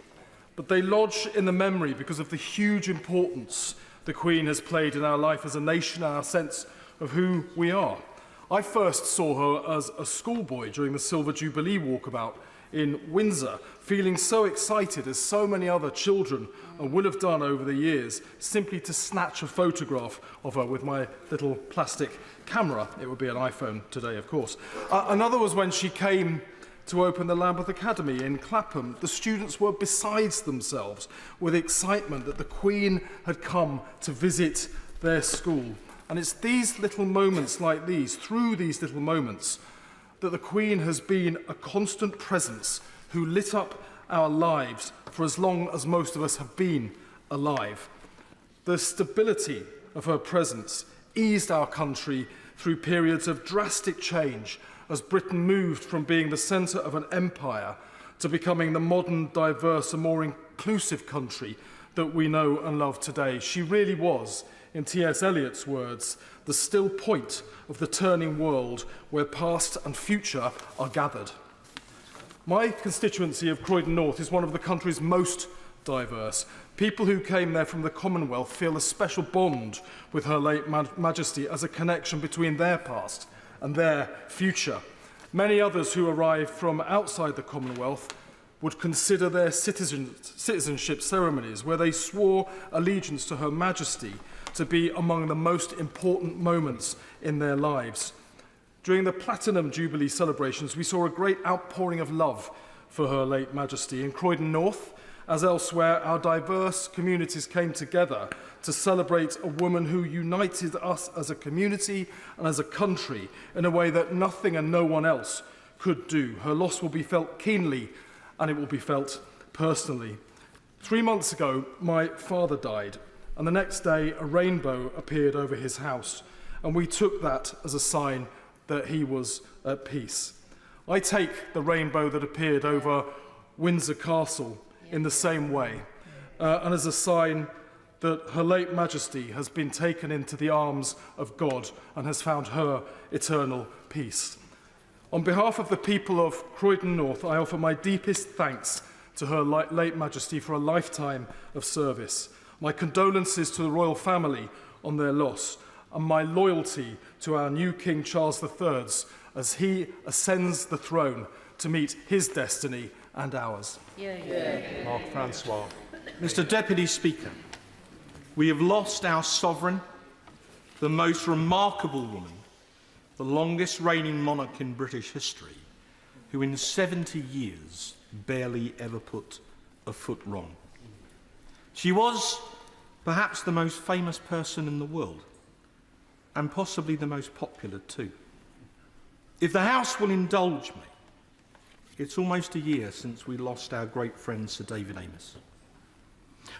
But they lodge in the memory because of the huge importance the Queen has played in our life as a nation and our sense of who we are. I first saw her as a schoolboy during the Silver Jubilee walkabout in Windsor, feeling so excited, as so many other children will have done over the years, simply to snatch a photograph of her with my little plastic camera. It would be an iPhone today, of course. Another was when she came to open the Lambeth Academy in Clapham. The students were besides themselves with excitement that the Queen had come to visit their school. And it's these little moments like these, through these little moments, that the Queen has been a constant presence who lit up our lives for as long as most of us have been alive. The stability of her presence eased our country through periods of drastic change as Britain moved from being the centre of an empire to becoming the modern, diverse and more inclusive country that we know and love today. She really was, in T.S. Eliot's words, the still point of the turning world where past and future are gathered. My constituency of Croydon North is one of the country's most diverse. People who came there from the Commonwealth feel a special bond with Her late Majesty as a connection between their past and their future. Many others who arrived from outside the Commonwealth would consider their citizenship ceremonies, where they swore allegiance to Her Majesty, to be among the most important moments in their lives. During the Platinum Jubilee celebrations, we saw a great outpouring of love for Her late Majesty. In Croydon North, as elsewhere, our diverse communities came together to celebrate a woman who united us as a community and as a country in a way that nothing and no one else could do. Her loss will be felt keenly, and it will be felt personally. 3 months ago, my father died, and the next day a rainbow appeared over his house, and we took that as a sign that he was at peace. I take the rainbow that appeared over Windsor Castle in the same way, and as a sign that Her late Majesty has been taken into the arms of God and has found her eternal peace. On behalf of the people of Croydon North, I offer my deepest thanks to Her late Majesty for a lifetime of service, my condolences to the royal family on their loss, and my loyalty to our new King Charles III as he ascends the throne to meet his destiny and ours. Mark Francois. Mr. Deputy Speaker, we have lost our sovereign, the most remarkable woman, the longest reigning monarch in British history, who in 70 years barely ever put a foot wrong. She was perhaps the most famous person in the world, and possibly the most popular too. If the House will indulge me, it's almost a year since we lost our great friend Sir David Amess.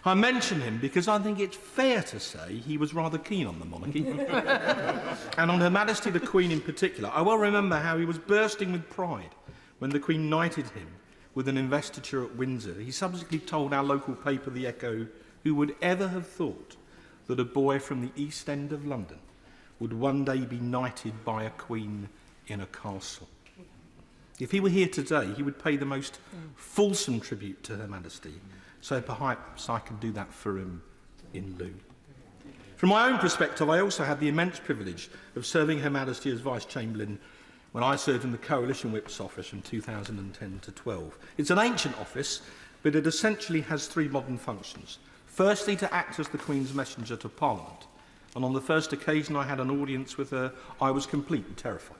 I mention him because I think it's fair to say he was rather keen on the monarchy, and on Her Majesty the Queen in particular. I well remember how he was bursting with pride when the Queen knighted him with an investiture at Windsor. He subsequently told our local paper, The Echo, who would ever have thought that a boy from the East End of London would one day be knighted by a queen in a castle. If he were here today, he would pay the most fulsome tribute to Her Majesty, so perhaps I could do that for him in lieu. From my own perspective, I also had the immense privilege of serving Her Majesty as Vice-Chamberlain when I served in the Coalition Whip's office from 2010 to 12. It's an ancient office, but it essentially has three modern functions. Firstly, to act as the Queen's messenger to Parliament, and on the first occasion I had an audience with her, I was completely terrified.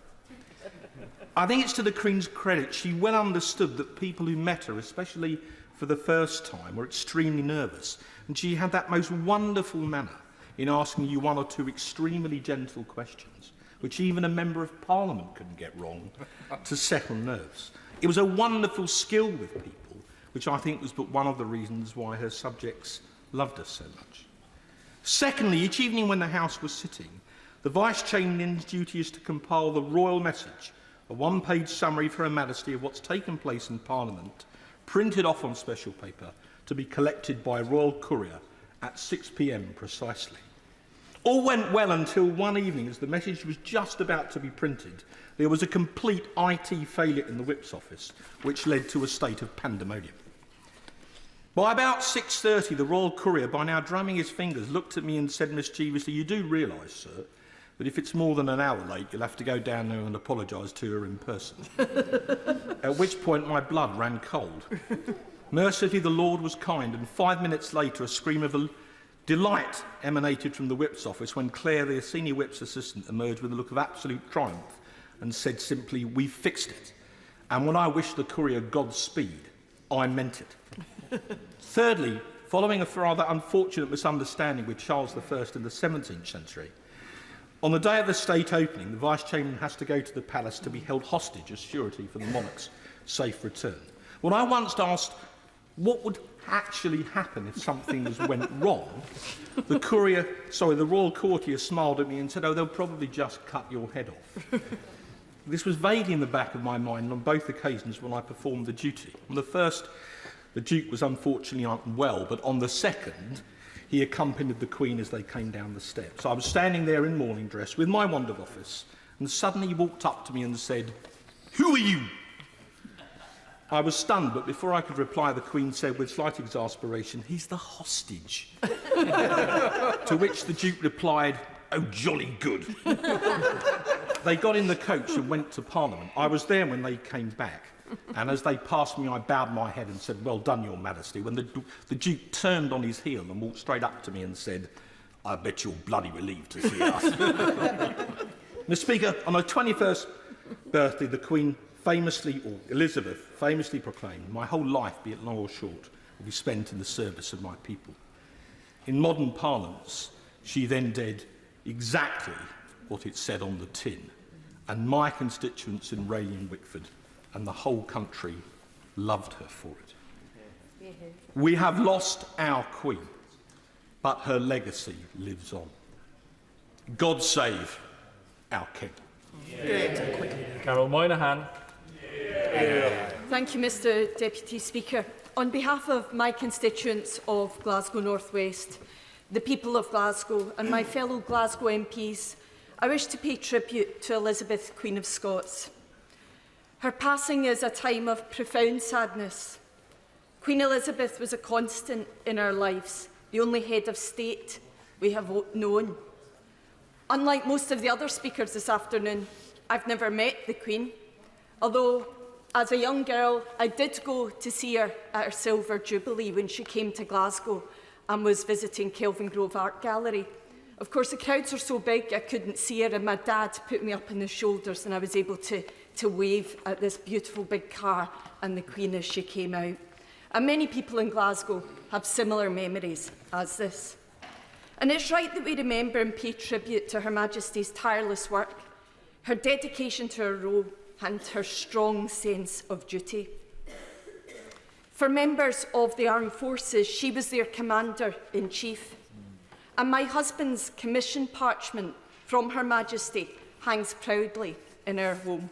I think it's to the Queen's credit she well understood that people who met her, especially for the first time were extremely nervous, and she had that most wonderful manner in asking you one or two extremely gentle questions, which even a Member of Parliament couldn't get wrong, to settle nerves. It was a wonderful skill with people, which I think was but one of the reasons why her subjects loved us so much. Secondly, each evening when the House was sitting, the Vice-Chamberlain's duty is to compile the royal message, a one-page summary for Her Majesty of what's taken place in Parliament, printed off on special paper, to be collected by Royal Courier at 6 p.m. precisely. All went well until one evening, as the message was just about to be printed, there was a complete IT failure in the Whip's office, which led to a state of pandemonium. By about 6:30, the Royal Courier, by now drumming his fingers, looked at me and said mischievously, "You do realise, sir, that if it's more than an hour late, you'll have to go down there and apologise to her in person." At which point my blood ran cold. Mercifully, the Lord was kind, and 5 minutes later, a scream of delight emanated from the Whip's office when Claire, the senior Whip's assistant, emerged with a look of absolute triumph and said simply, "We've fixed it." And when I wished the Courier Godspeed, I meant it. Thirdly, following a rather unfortunate misunderstanding with Charles I in the 17th century, on the day of the state opening, the Vice-Chamberlain has to go to the palace to be held hostage as surety for the monarch's safe return. When I once asked what would actually happen if something went wrong, the royal courtier smiled at me and said, "Oh, they'll probably just cut your head off." This was vaguely in the back of my mind on both occasions when I performed the duty. On the first, the Duke was unfortunately unwell, but on the second, he accompanied the Queen as they came down the steps. I was standing there in morning dress with my wand of office, and suddenly he walked up to me and said, "Who are you?" I was stunned, but before I could reply, the Queen said with slight exasperation, "He's the hostage." To which the Duke replied, "Oh, jolly good." They got in the coach and went to Parliament. I was there when they came back, and as they passed me, I bowed my head and said, "Well done, Your Majesty," when the Duke turned on his heel and walked straight up to me and said, "I bet you're bloody relieved to see us." Mr. Speaker, on her 21st birthday, the Queen Elizabeth famously proclaimed, "My whole life, be it long or short, will be spent in the service of my people." In modern parlance, she then did exactly what it said on the tin, and my constituents in Raleigh and Wickford and the whole country loved her for it. We have lost our Queen, but her legacy lives on. God save our King. Carol Moynihan. Thank you, Mr Deputy Speaker. On behalf of my constituents of Glasgow North West, the people of Glasgow and my fellow Glasgow MPs, I wish to pay tribute to Elizabeth, Queen of Scots. Her passing is a time of profound sadness. Queen Elizabeth was a constant in our lives, the only head of state we have known. Unlike most of the other speakers this afternoon, I've never met the Queen, although as a young girl I did go to see her at her Silver Jubilee when she came to Glasgow and was visiting Kelvin Grove Art Gallery. Of course, the crowds were so big I couldn't see her, and my dad put me up on the shoulders and I was able to wave at this beautiful big car and the Queen as she came out. And many people in Glasgow have similar memories as this. And it's right that we remember and pay tribute to Her Majesty's tireless work, her dedication to her role and her strong sense of duty. For members of the armed forces, she was their Commander-in-Chief. And my husband's commission parchment from Her Majesty hangs proudly in our home.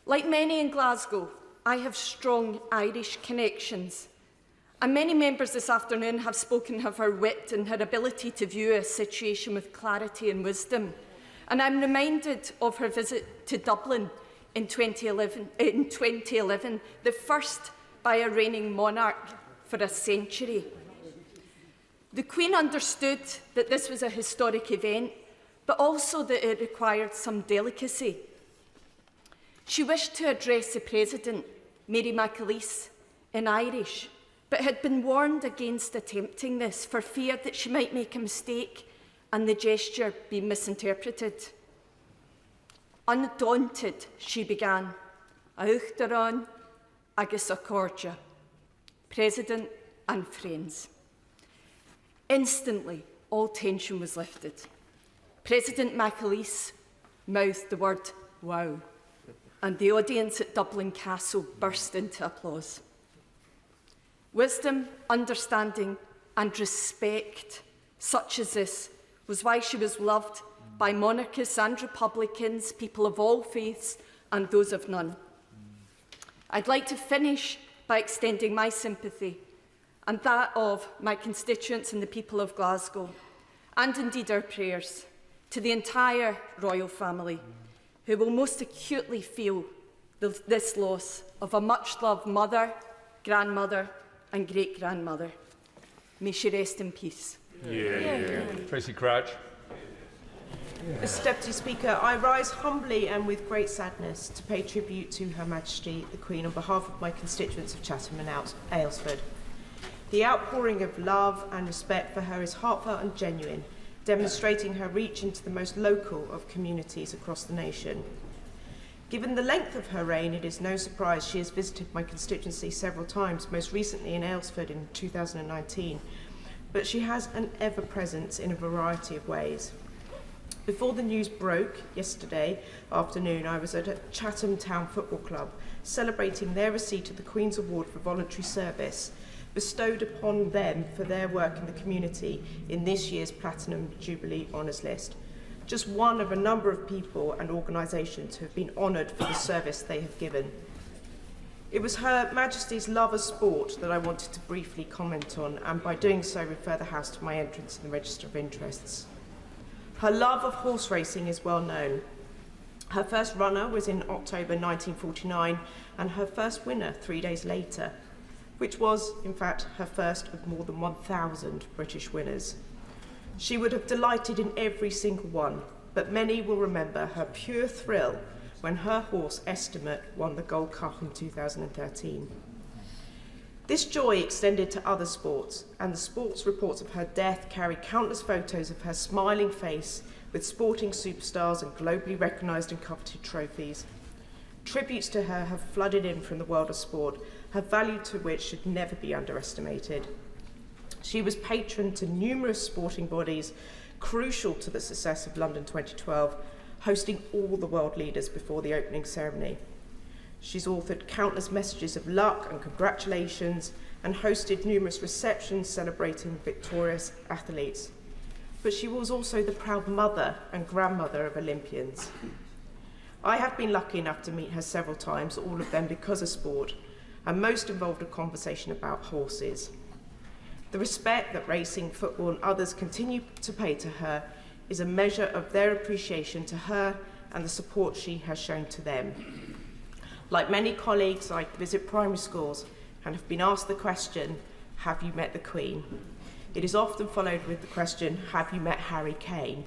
Like many in Glasgow, I have strong Irish connections. And many members this afternoon have spoken of her wit and her ability to view a situation with clarity and wisdom. And I'm reminded of her visit to Dublin in 2011, the first by a reigning monarch for a century. The Queen understood that this was a historic event, but also that it required some delicacy. She wished to address the President, Mary McAleese, in Irish, but had been warned against attempting this for fear that she might make a mistake and the gesture be misinterpreted. Undaunted, she began, "Auchtaran agus a cordia," President and friends. Instantly, all tension was lifted. President McAleese mouthed the word "wow," and the audience at Dublin Castle burst into applause. Wisdom, understanding and respect such as this was why she was loved by monarchists and republicans, people of all faiths and those of none. I'd like to finish by extending my sympathy and that of my constituents and the people of Glasgow, and indeed our prayers, to the entire royal family, who will most acutely feel this loss of a much-loved mother, grandmother and great-grandmother. May she rest in peace. Tracy Crouch. Mr Deputy Speaker, I rise humbly and with great sadness to pay tribute to Her Majesty the Queen on behalf of my constituents of Chatham and Aylesford. The outpouring of love and respect for her is heartfelt and genuine, demonstrating her reach into the most local of communities across the nation. Given the length of her reign, it is no surprise she has visited my constituency several times, most recently in Aylesford in 2019, but she has an ever-presence in a variety of ways. Before the news broke yesterday afternoon, I was at Chatham Town Football Club celebrating their receipt of the Queen's Award for Voluntary Service, bestowed upon them for their work in the community in this year's Platinum Jubilee Honours List. Just one of a number of people and organisations who have been honoured for the service they have given. It was Her Majesty's love of sport that I wanted to briefly comment on, and by doing so refer the House to my entrance in the Register of Interests. Her love of horse racing is well known. Her first runner was in October 1949 and her first winner 3 days later, which was, in fact, her first of more than 1,000 British winners. She would have delighted in every single one, but many will remember her pure thrill when her horse Estimate won the Gold Cup in 2013. This joy extended to other sports, and the sports reports of her death carry countless photos of her smiling face with sporting superstars and globally recognised and coveted trophies. Tributes to her have flooded in from the world of sport, her value to which should never be underestimated. She was patron to numerous sporting bodies, crucial to the success of London 2012, hosting all the world leaders before the opening ceremony. She's authored countless messages of luck and congratulations and hosted numerous receptions celebrating victorious athletes. But she was also the proud mother and grandmother of Olympians. I have been lucky enough to meet her several times, all of them because of sport, and most involved a conversation about horses. The respect that racing, football and others continue to pay to her is a measure of their appreciation to her and the support she has shown to them. Like many colleagues, I visit primary schools and have been asked the question, have you met the Queen? It is often followed with the question, have you met Harry Kane?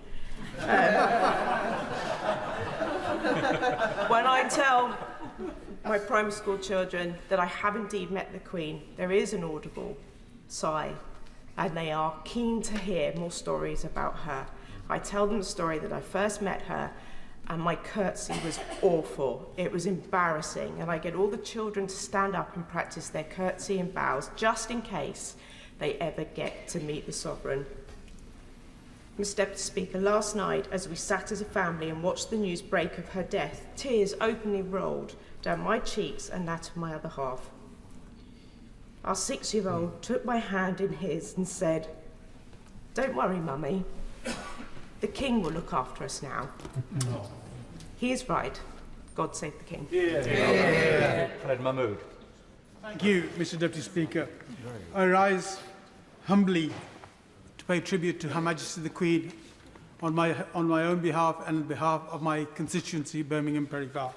When I tell my primary school children that I have indeed met the Queen, there is an audible sigh, and they are keen to hear more stories about her. I tell them the story that I first met her, and my curtsy was awful. It was embarrassing, and I get all the children to stand up and practice their curtsy and bows just in case they ever get to meet the Sovereign. Mr. Deputy Speaker, last night, as we sat as a family and watched the news break of her death, tears openly rolled down my cheeks and that of my other half. Our 6-year-old took my hand in his and said, "Don't worry, Mummy. The King will look after us now." He is right. God save the King. Fred Mahmood. Thank you, Mr. Deputy Speaker. I rise humbly to pay tribute to Her Majesty the Queen on my own behalf and on behalf of my constituency, Birmingham Perry-Barr.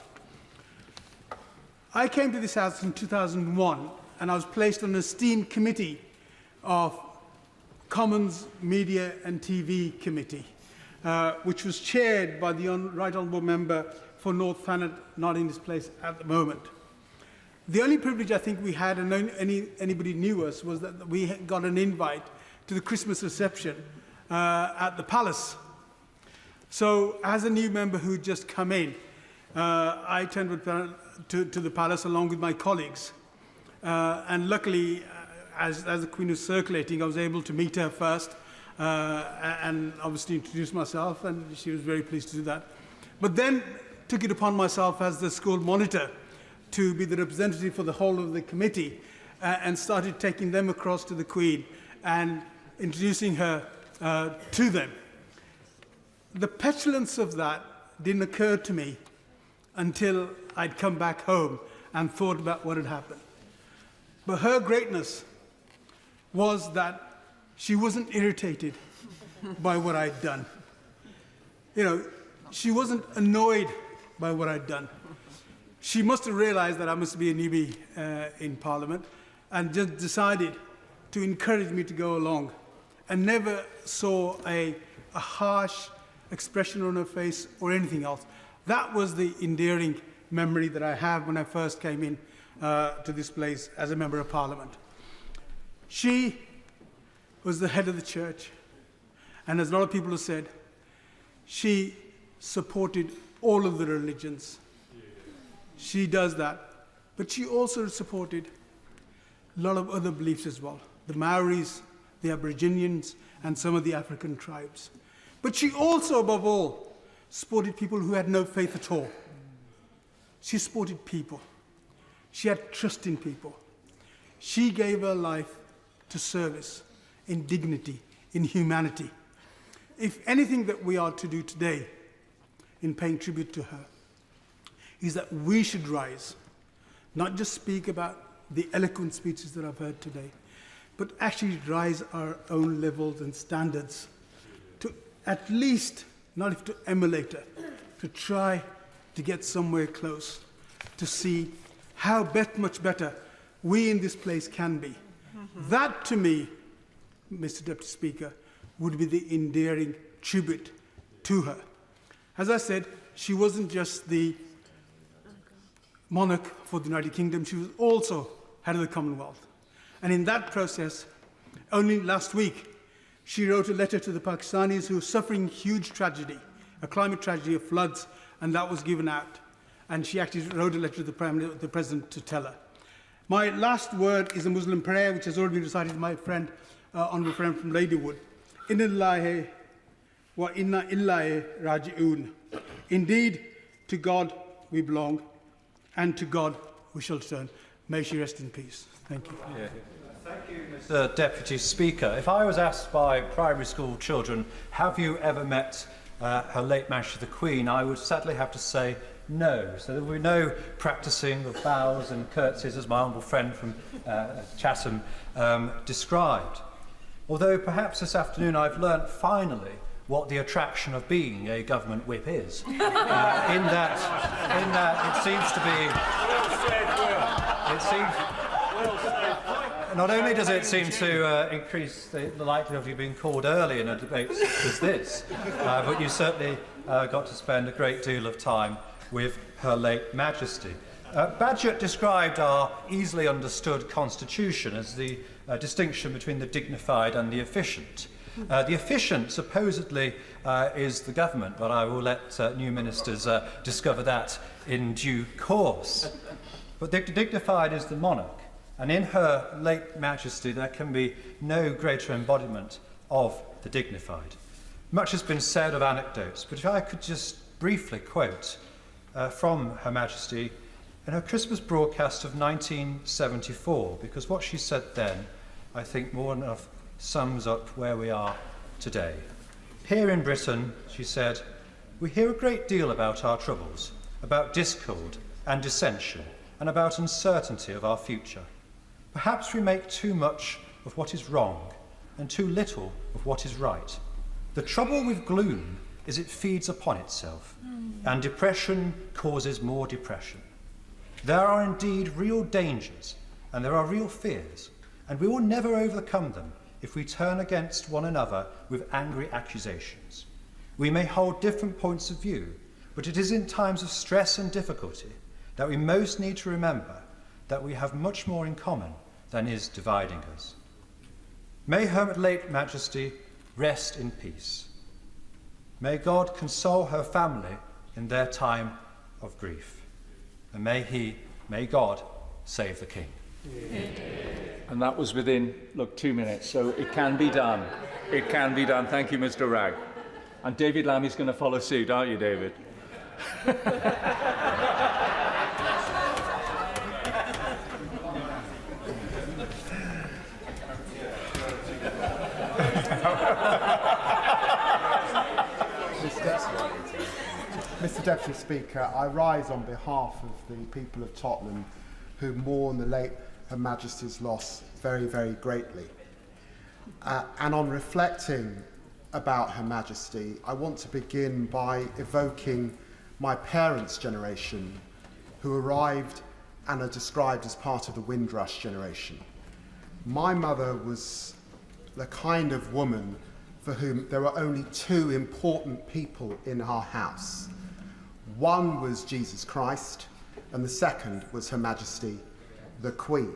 I came to this House in 2001 and I was placed on an esteemed committee of Commons, Media and TV Committee, which was chaired by the Right Honourable Member for North Thanet, not in this place at the moment. The only privilege I think we had, and anybody knew us, was that we got an invite to the Christmas reception at the Palace. So, as a new member who'd just come in, I turned to the Palace along with my colleagues. And luckily, as the Queen was circulating, I was able to meet her first and obviously introduce myself, and she was very pleased to do that. But then took it upon myself as the school monitor to be the representative for the whole of the committee and started taking them across to the Queen and introducing her to them. The petulance of that didn't occur to me until I'd come back home and thought about what had happened. But her greatness was that she wasn't irritated by what I'd done. You know, she wasn't annoyed by what I'd done. She must have realized that I must be a newbie in Parliament and just decided to encourage me to go along, and never saw a harsh expression on her face or anything else. That was the endearing memory that I have when I first came in to this place as a Member of Parliament. She was the head of the church, and as a lot of people have said, she supported all of the religions. She does that. But she also supported a lot of other beliefs as well. The Maoris, the Aborigines, and some of the African tribes. But she also, above all, supported people who had no faith at all. She supported people. She had trust in people. She gave her life to service, in dignity, in humanity. If anything that we are to do today in paying tribute to her is that we should rise, not just speak about the eloquent speeches that I've heard today, but actually rise our own levels and standards to at least, not if to emulate her, to try to get somewhere close, to see how much better we in this place can be. That, to me, Mr. Deputy Speaker, would be the endearing tribute to her. As I said, she wasn't just the monarch for the United Kingdom, she was also head of the Commonwealth. And in that process, only last week, she wrote a letter to the Pakistanis who were suffering huge tragedy, a climate tragedy of floods, and that was given out. And she actually wrote a letter to the President to tell her. My last word is a Muslim prayer, which has already been recited by my friend, honourable friend from Ladywood. Inna lillahi wa inna illahi raji'un. Indeed, to God we belong, and to God we shall turn. May she rest in peace. Thank you. Thank you, Mr. Deputy Speaker. If I was asked by primary school children, have you ever met Her late Majesty the Queen, I would sadly have to say no. So there will be no practising of bows and curtsies, as my humble friend from Chatham described. Although perhaps this afternoon I've learnt finally what the attraction of being a government whip is. In that it seems to be... Not only does it seem to increase the likelihood of you being called early in a debate such as this, but you certainly got to spend a great deal of time with Her late Majesty. Bagehot described our easily understood constitution as the distinction between the dignified and the efficient. The efficient supposedly is the government, but I will let new ministers discover that in due course. But the dignified is the monarch, and in Her late Majesty there can be no greater embodiment of the dignified. Much has been said of anecdotes, but if I could just briefly quote from Her Majesty in her Christmas broadcast of 1974, because what she said then, I think, more than enough sums up where we are today. Here in Britain, she said, we hear a great deal about our troubles, about discord and dissension, and about uncertainty of our future. Perhaps we make too much of what is wrong and too little of what is right. The trouble with gloom is it feeds upon itself, and depression causes more depression. There are indeed real dangers, and there are real fears, and we will never overcome them if we turn against one another with angry accusations. We may hold different points of view, but it is in times of stress and difficulty that we most need to remember that we have much more in common than is dividing us. May Her late Majesty rest in peace. May God console her family in their time of grief. And may God save the King. Yeah. And that was within, look, 2 minutes, so it can be done. It can be done. Thank you, Mr. Ragg. And David Lammy's going to follow suit, aren't you, David? Mr Deputy Speaker, I rise on behalf of the people of Tottenham who mourn the late Her Majesty's loss very, very greatly. And on reflecting about Her Majesty, I want to begin by evoking my parents' generation, who arrived and are described as part of the Windrush generation. My mother was the kind of woman for whom there were only two important people in our house. One was Jesus Christ, and the second was Her Majesty the Queen.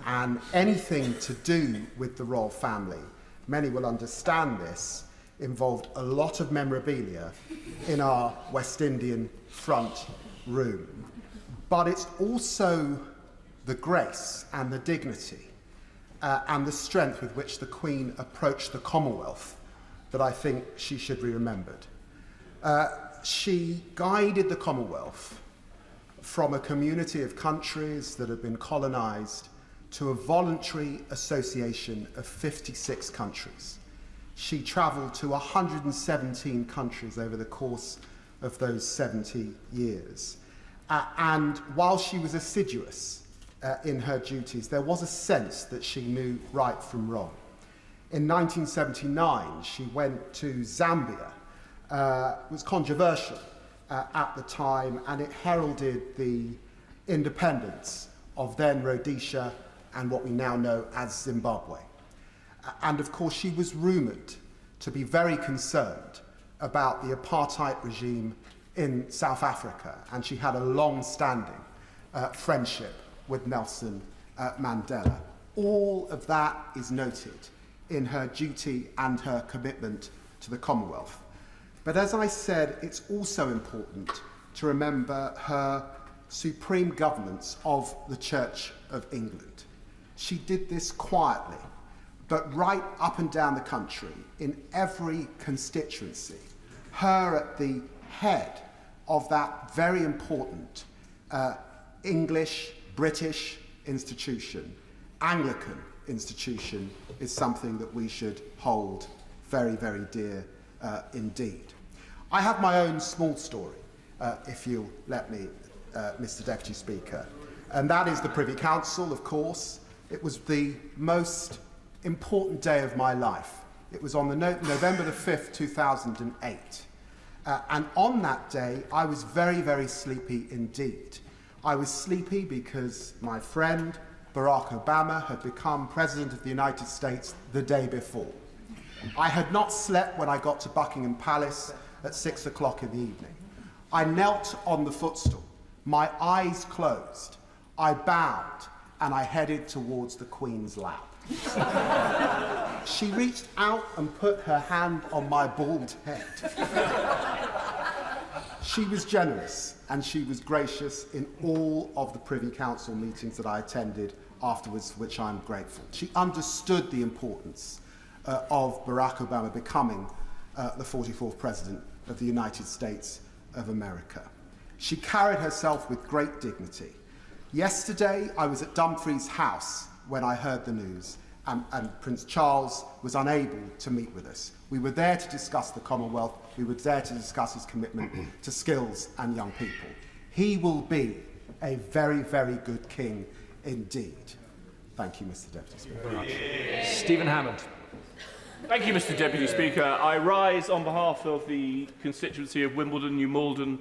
And anything to do with the royal family, many will understand this, involved a lot of memorabilia in our West Indian front room. But it's also the grace and the dignity and the strength with which the Queen approached the Commonwealth that I think she should be remembered. She guided the Commonwealth from a community of countries that had been colonised to a voluntary association of 56 countries. She travelled to 117 countries over the course of those 70 years. And while she was assiduous in her duties, there was a sense that she knew right from wrong. In 1979, she went to Zambia. It was controversial at the time, and it heralded the independence of then Rhodesia and what we now know as Zimbabwe. And of course, she was rumoured to be very concerned about the apartheid regime in South Africa, and she had a long-standing friendship with Nelson Mandela. All of that is noted in her duty and her commitment to the Commonwealth. But as I said, it's also important to remember her supreme governance of the Church of England. She did this quietly, but right up and down the country, in every constituency, her at the head of that very important English, British institution, Anglican institution, is something that we should hold very, very dear indeed. I have my own small story, if you'll let me, Mr Deputy Speaker, and that is the Privy Council, of course. It was the most important day of my life. It was on the November the 5th, 2008. And on that day, I was very, very sleepy indeed. I was sleepy because my friend, Barack Obama, had become President of the United States the day before. I had not slept when I got to Buckingham Palace at 6 o'clock in the evening. I knelt on the footstool, my eyes closed, I bowed, and I headed towards the Queen's lap. She reached out and put her hand on my bald head. She was generous and she was gracious in all of the Privy Council meetings that I attended afterwards, for which I'm grateful. She understood the importance of Barack Obama becoming the 44th President of the United States of America. She carried herself with great dignity. Yesterday, I was at Dumfries House when I heard the news, and Prince Charles was unable to meet with us. We were there to discuss the Commonwealth. We were there to discuss his commitment to skills and young people. He will be a very, very good king indeed. Thank you, Mr Deputy Speaker. Stephen Hammond. Thank you, Mr Deputy Speaker. I rise on behalf of the constituency of Wimbledon, Morden,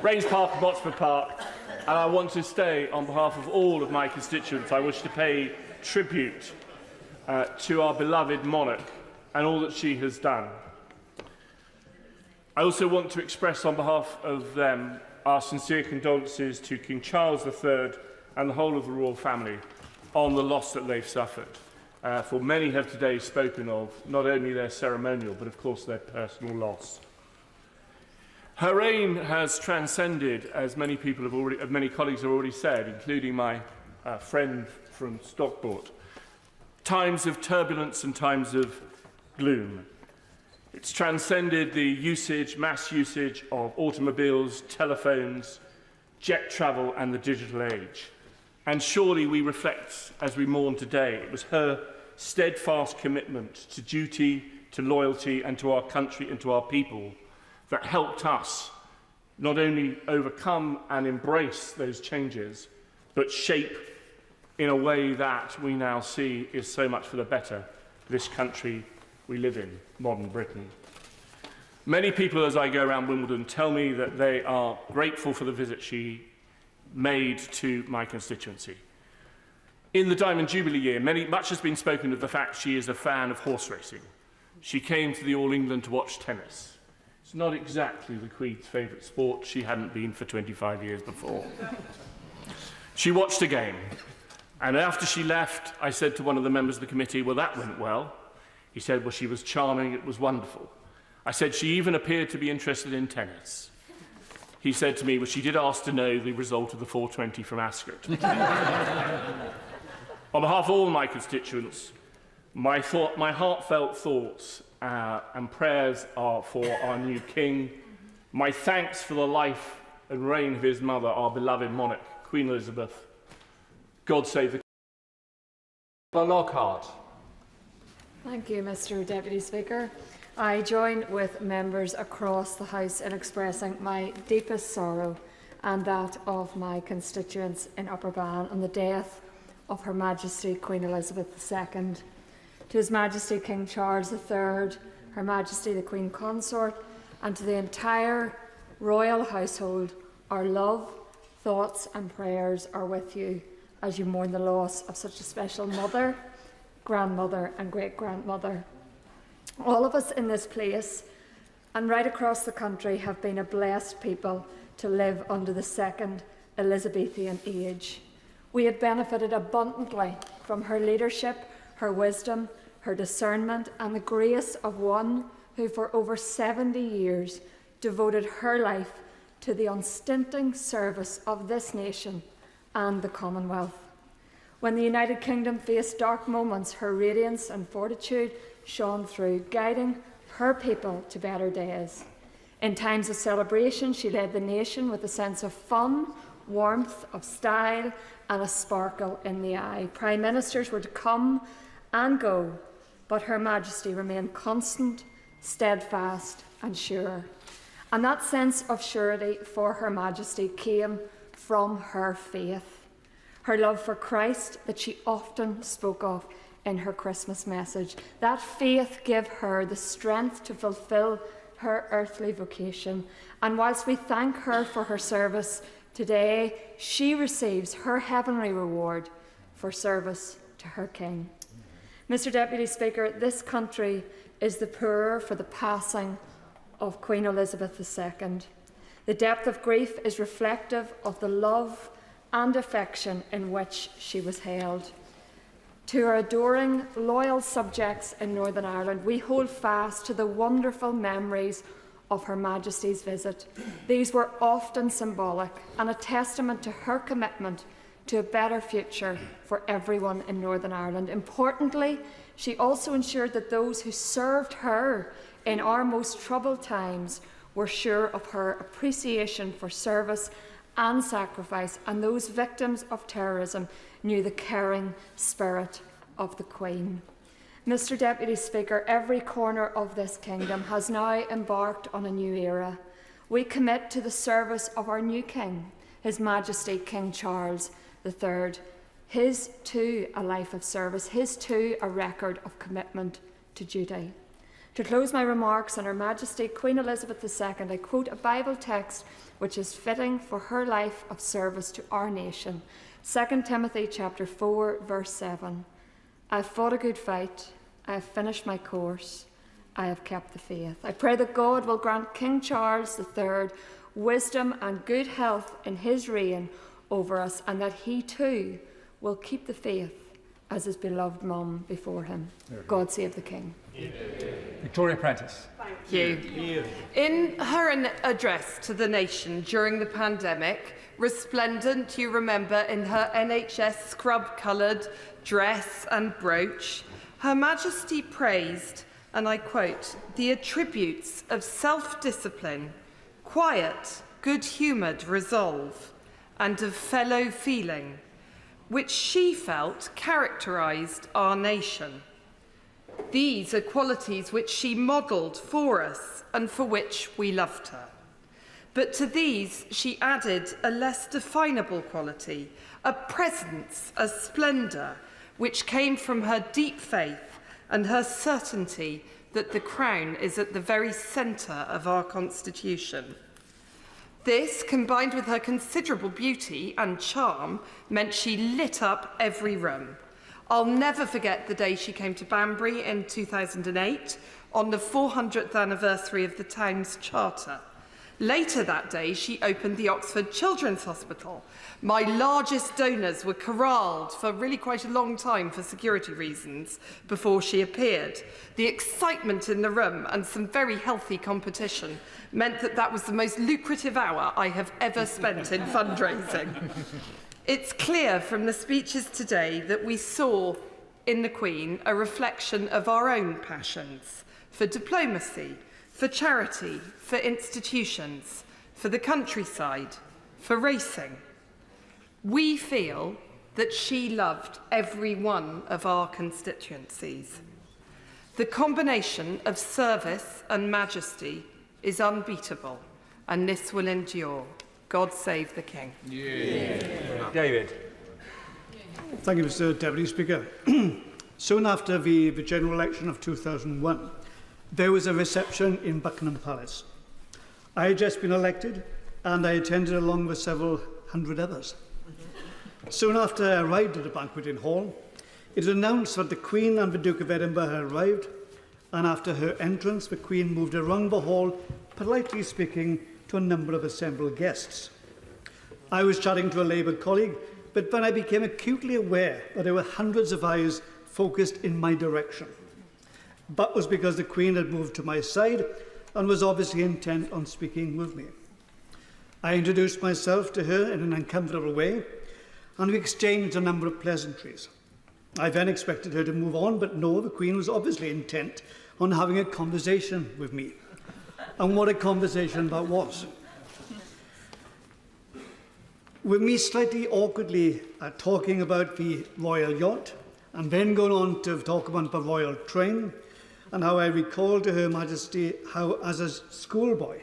Rains Park and Botsford Park, and I want to stay on behalf of all of my constituents. I wish to pay tribute to our beloved monarch and all that she has done. I also want to express on behalf of them our sincere condolences to King Charles III and the whole of the royal family on the loss that they've suffered. For many have today spoken of not only their ceremonial, but of course their personal loss. Her reign has transcended, as many colleagues have already said, including my a friend from Stockport. Times of turbulence and times of gloom. It's transcended the mass usage of automobiles, telephones, jet travel and the digital age. And surely we reflect as we mourn today, it was her steadfast commitment to duty, to loyalty and to our country and to our people that helped us not only overcome and embrace those changes, but shape in a way that we now see is so much for the better this country we live in, modern Britain. Many people, as I go around Wimbledon, tell me that they are grateful for the visit she made to my constituency. In the Diamond Jubilee year, much has been spoken of the fact she is a fan of horse racing. She came to the All England to watch tennis. It's not exactly the Queen's favourite sport. She hadn't been for 25 years before. She watched a game, and after she left, I said to one of the members of the committee, well, that went well. He said, well, she was charming, it was wonderful. I said, she even appeared to be interested in tennis. He said to me, well, she did ask to know the result of the 420 from Ascot. On behalf of all my constituents, my heartfelt thoughts and prayers are for our new King. My thanks for the life and reign of his mother, our beloved monarch, Queen Elizabeth. God save the King. Lockhart. Thank you, Mr. Deputy Speaker. I join with members across the House in expressing my deepest sorrow and that of my constituents in Upper Bann on the death of Her Majesty Queen Elizabeth II. To His Majesty King Charles III, Her Majesty the Queen Consort, and to the entire royal household, our love, thoughts and prayers are with you as you mourn the loss of such a special mother, grandmother and great-grandmother. All of us in this place and right across the country have been a blessed people to live under the second Elizabethan age. We have benefited abundantly from her leadership, her wisdom, her discernment and the grace of one who for over 70 years devoted her life to the unstinting service of this nation and the Commonwealth. When the United Kingdom faced dark moments, her radiance and fortitude shone through, guiding her people to better days. In times of celebration, she led the nation with a sense of fun, warmth, of style, and a sparkle in the eye. Prime Ministers were to come and go, but Her Majesty remained constant, steadfast, and sure. And that sense of surety for Her Majesty came from her faith, her love for Christ that she often spoke of in her Christmas message. That faith gave her the strength to fulfil her earthly vocation. And whilst we thank her for her service today, she receives her heavenly reward for service to her King. Mr. Deputy Speaker, this country is the poorer for the passing of Queen Elizabeth II. The depth of grief is reflective of the love and affection in which she was held. To our adoring, loyal subjects in Northern Ireland, we hold fast to the wonderful memories of Her Majesty's visit. These were often symbolic and a testament to her commitment to a better future for everyone in Northern Ireland. Importantly, she also ensured that those who served her in our most troubled times were sure of her appreciation for service and sacrifice, and those victims of terrorism knew the caring spirit of the Queen. Mr. Deputy Speaker, every corner of this kingdom has now embarked on a new era. We commit to the service of our new King, His Majesty King Charles III. His too a life of service, his too a record of commitment to duty. To close my remarks on Her Majesty Queen Elizabeth II, I quote a Bible text which is fitting for her life of service to our nation. 2 Timothy chapter 4, verse 7. I have fought a good fight, I have finished my course, I have kept the faith. I pray that God will grant King Charles III wisdom and good health in his reign over us, and that he too will keep the faith as his beloved mum before him. God save the King. Victoria Prentice. Thank you. In her address to the nation during the pandemic, resplendent, you remember, in her NHS scrub-coloured dress and brooch, Her Majesty praised, and I quote, the attributes of self-discipline, quiet, good-humoured resolve, and of fellow feeling, which she felt characterised our nation. These are qualities which she modelled for us and for which we loved her. But to these she added a less definable quality, a presence, a splendour, which came from her deep faith and her certainty that the crown is at the very centre of our constitution. This, combined with her considerable beauty and charm, meant she lit up every room. I'll never forget the day she came to Banbury in 2008 on the 400th anniversary of the town's charter. Later that day, she opened the Oxford Children's Hospital. My largest donors were corralled for really quite a long time for security reasons before she appeared. The excitement in the room and some very healthy competition meant that that was the most lucrative hour I have ever spent in fundraising. It's clear from the speeches today that we saw in the Queen a reflection of our own passions for diplomacy, for charity, for institutions, for the countryside, for racing. We feel that she loved every one of our constituencies. The combination of service and majesty is unbeatable, and this will endure. God save the King. Yeah. David. Thank you, Mr. Deputy Speaker. Soon after the general election of 2001, there was a reception in Buckingham Palace. I had just been elected, and I attended along with several hundred others. Soon after I arrived at the banqueting hall, it was announced that the Queen and the Duke of Edinburgh had arrived, and after her entrance, the Queen moved around the hall, politely speaking to a number of assembled guests. I was chatting to a Labour colleague, but then I became acutely aware that there were hundreds of eyes focused in my direction. That was because the Queen had moved to my side and was obviously intent on speaking with me. I introduced myself to her in an uncomfortable way, and we exchanged a number of pleasantries. I then expected her to move on, but no, the Queen was obviously intent on having a conversation with me. And what a conversation that was. With me slightly awkwardly talking about the royal yacht, and then going on to talk about the royal train, and how I recalled to Her Majesty how, as a schoolboy,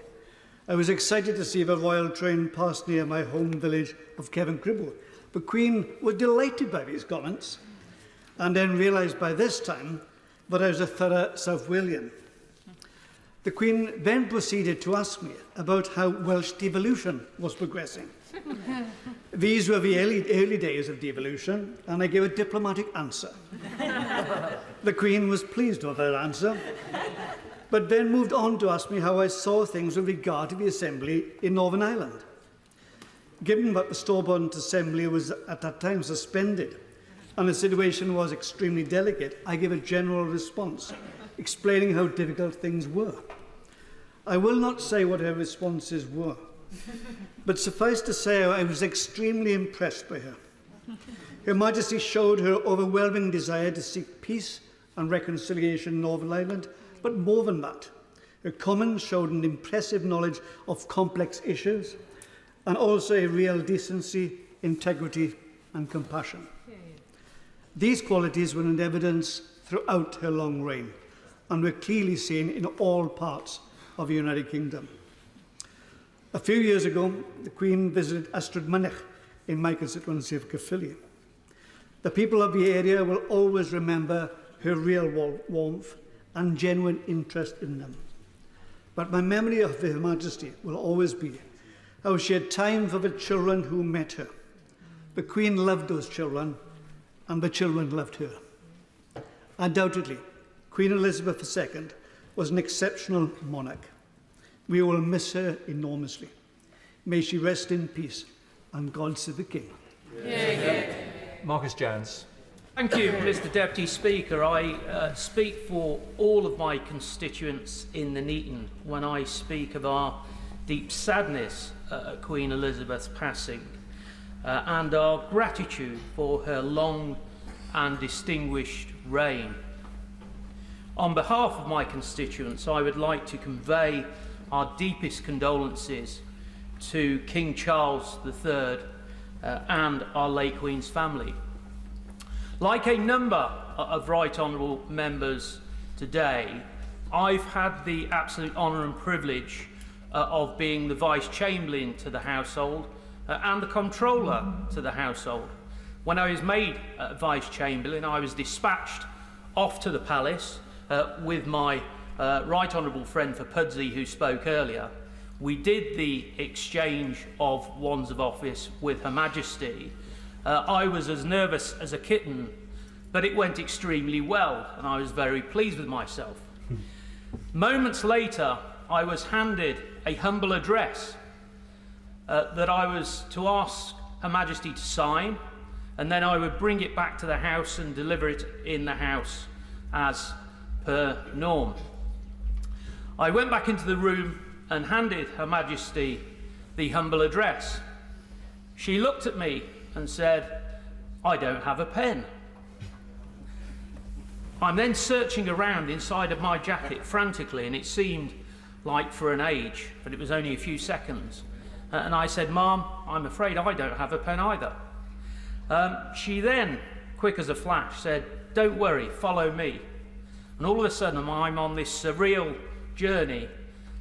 I was excited to see the royal train pass near my home village of Kevin Cribble. The Queen was delighted by these comments, and then realised by this time that I was a thorough South Walian. The Queen then proceeded to ask me about how Welsh devolution was progressing. These were the early days of devolution, and I gave a diplomatic answer. The Queen was pleased with her answer, but then moved on to ask me how I saw things with regard to the Assembly in Northern Ireland. Given that the Stormont Assembly was at that time suspended, and the situation was extremely delicate, I gave a general response, explaining how difficult things were. I will not say what her responses were, but suffice to say I was extremely impressed by her. Her Majesty showed her overwhelming desire to seek peace and reconciliation in Northern Ireland, but more than that, her comments showed an impressive knowledge of complex issues and also a real decency, integrity and compassion. These qualities were in evidence throughout her long reign and were clearly seen in all parts of the United Kingdom. A few years ago, the Queen visited Ystrad Mynach in my constituency of Caerphilly. The people of the area will always remember her real warmth and genuine interest in them. But my memory of Her Majesty will always be how she had time for the children who met her. The Queen loved those children, and the children loved her. Undoubtedly, Queen Elizabeth II was an exceptional monarch. We will miss her enormously. May she rest in peace, and God save the King. Marcus Jones. Thank you, Mr. Deputy Speaker. I speak for all of my constituents in the Neaton when I speak of our deep sadness Queen Elizabeth's passing and our gratitude for her long and distinguished reign. On behalf of my constituents, I would like to convey our deepest condolences to King Charles III and our late Queen's family. Like a number of Right Honourable members today, I've had the absolute honour and privilege of being the Vice-Chamberlain to the household and the Comptroller to the household. When I was made Vice-Chamberlain, I was dispatched off to the palace with my Right Honourable friend for Pudsey, who spoke earlier. We did the exchange of wands of office with Her Majesty. I was as nervous as a kitten, but it went extremely well, and I was very pleased with myself. Moments later, I was handed a humble address that I was to ask Her Majesty to sign, and then I would bring it back to the House and deliver it in the House as per norm. I went back into the room and handed Her Majesty the humble address. She looked at me and said, "I don't have a pen." I'm then searching around inside of my jacket frantically, and it seemed like for an age, but it was only a few seconds. And I said, "Ma'am, I'm afraid I don't have a pen either." She then, quick as a flash, said, "Don't worry, follow me." And all of a sudden, I'm on this surreal journey,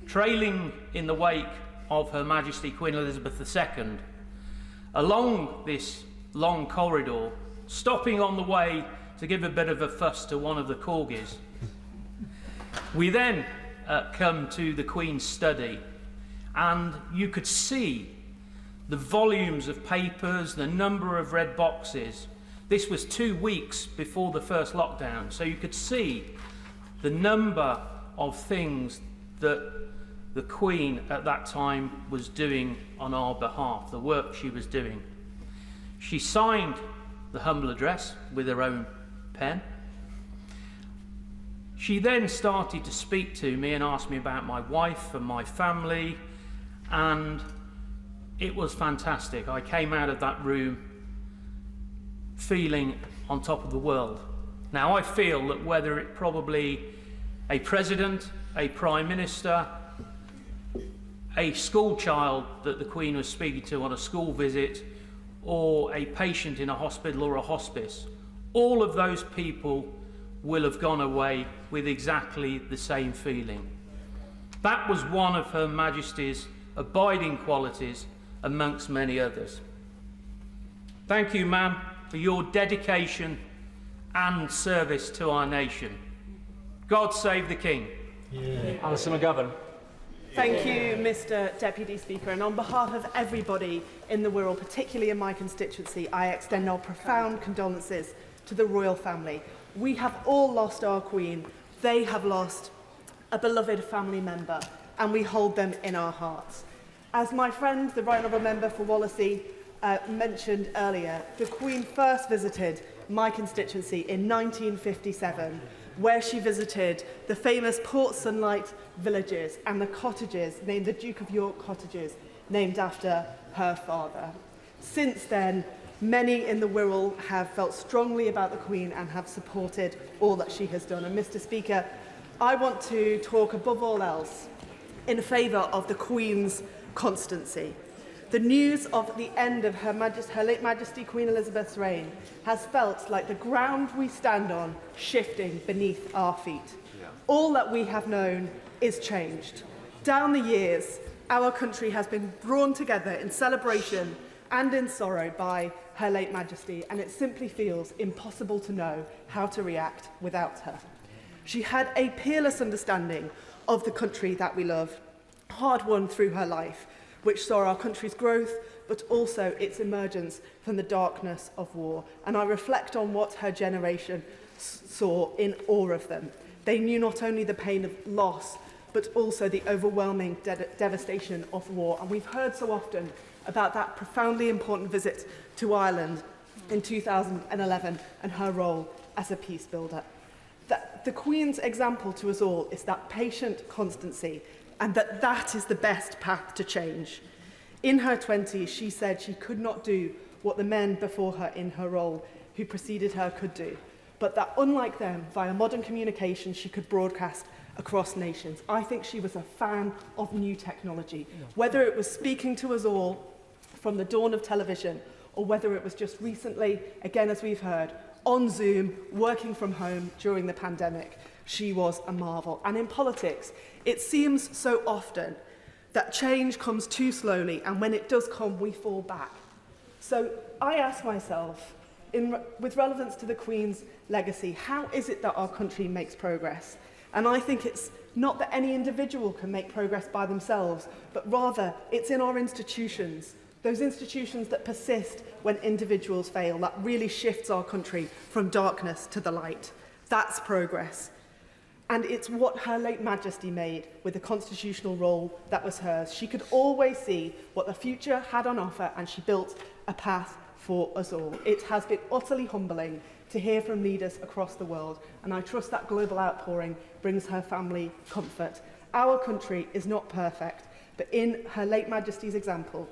trailing in the wake of Her Majesty Queen Elizabeth II, along this long corridor, stopping on the way to give a bit of a fuss to one of the corgis. We then come to the Queen's study, and you could see the volumes of papers, the number of red boxes. This was 2 weeks before the first lockdown, so you could see the number of things that the Queen at that time was doing on our behalf, the work she was doing. She signed the humble address with her own pen. She then started to speak to me and ask me about my wife and my family, and it was fantastic. I came out of that room feeling on top of the world. Now, I feel that whether it probably a president, a prime minister, a school child that the Queen was speaking to on a school visit, or a patient in a hospital or a hospice, all of those people will have gone away with exactly the same feeling. That was one of Her Majesty's abiding qualities amongst many others. Thank you, ma'am, for your dedication and service to our nation. God save the King. Alison McGovern. Thank you, Mr. Deputy Speaker. And on behalf of everybody in the Wirral, particularly in my constituency, I extend our profound condolences to the royal family. We have all lost our Queen. They have lost a beloved family member, and we hold them in our hearts. As my friend, the Right Honourable Member for Wallasey, mentioned earlier, the Queen first visited my constituency in 1957, where she visited the famous Port Sunlight villages and the cottages, named the Duke of York cottages, named after her father. Since then, many in the Wirral have felt strongly about the Queen and have supported all that she has done. And Mr. Speaker, I want to talk above all else in favour of the Queen's constancy. The news of the end of Her late Majesty Queen Elizabeth's reign has felt like the ground we stand on shifting beneath our feet. All that we have known is changed. Down the years, our country has been drawn together in celebration and in sorrow by Her late Majesty, and it simply feels impossible to know how to react without her. She had a peerless understanding of the country that we love, hard-won through her life, which saw our country's growth, but also its emergence from the darkness of war. And I reflect on what her generation saw in awe of them. They knew not only the pain of loss, but also the overwhelming devastation of war. And we've heard so often about that profoundly important visit to Ireland in 2011 and her role as a peace builder. The Queen's example to us all is that patient constancy, and that is the best path to change. In her 20s, she said she could not do what the men before her in her role who preceded her could do, but that unlike them, via modern communication, she could broadcast across nations. I think she was a fan of new technology, whether it was speaking to us all from the dawn of television, or whether it was just recently, again as we've heard, on Zoom, working from home during the pandemic. She was a marvel. And in politics, it seems so often that change comes too slowly, and when it does come, we fall back. So I ask myself, with relevance to the Queen's legacy, how is it that our country makes progress? And I think it's not that any individual can make progress by themselves, but rather it's in our institutions, those institutions that persist when individuals fail, that really shifts our country from darkness to the light. That's progress. And it's what Her late Majesty made with the constitutional role that was hers. She could always see what the future had on offer, and she built a path for us all. It has been utterly humbling to hear from leaders across the world, and I trust that global outpouring brings her family comfort. Our country is not perfect, but in Her late Majesty's example,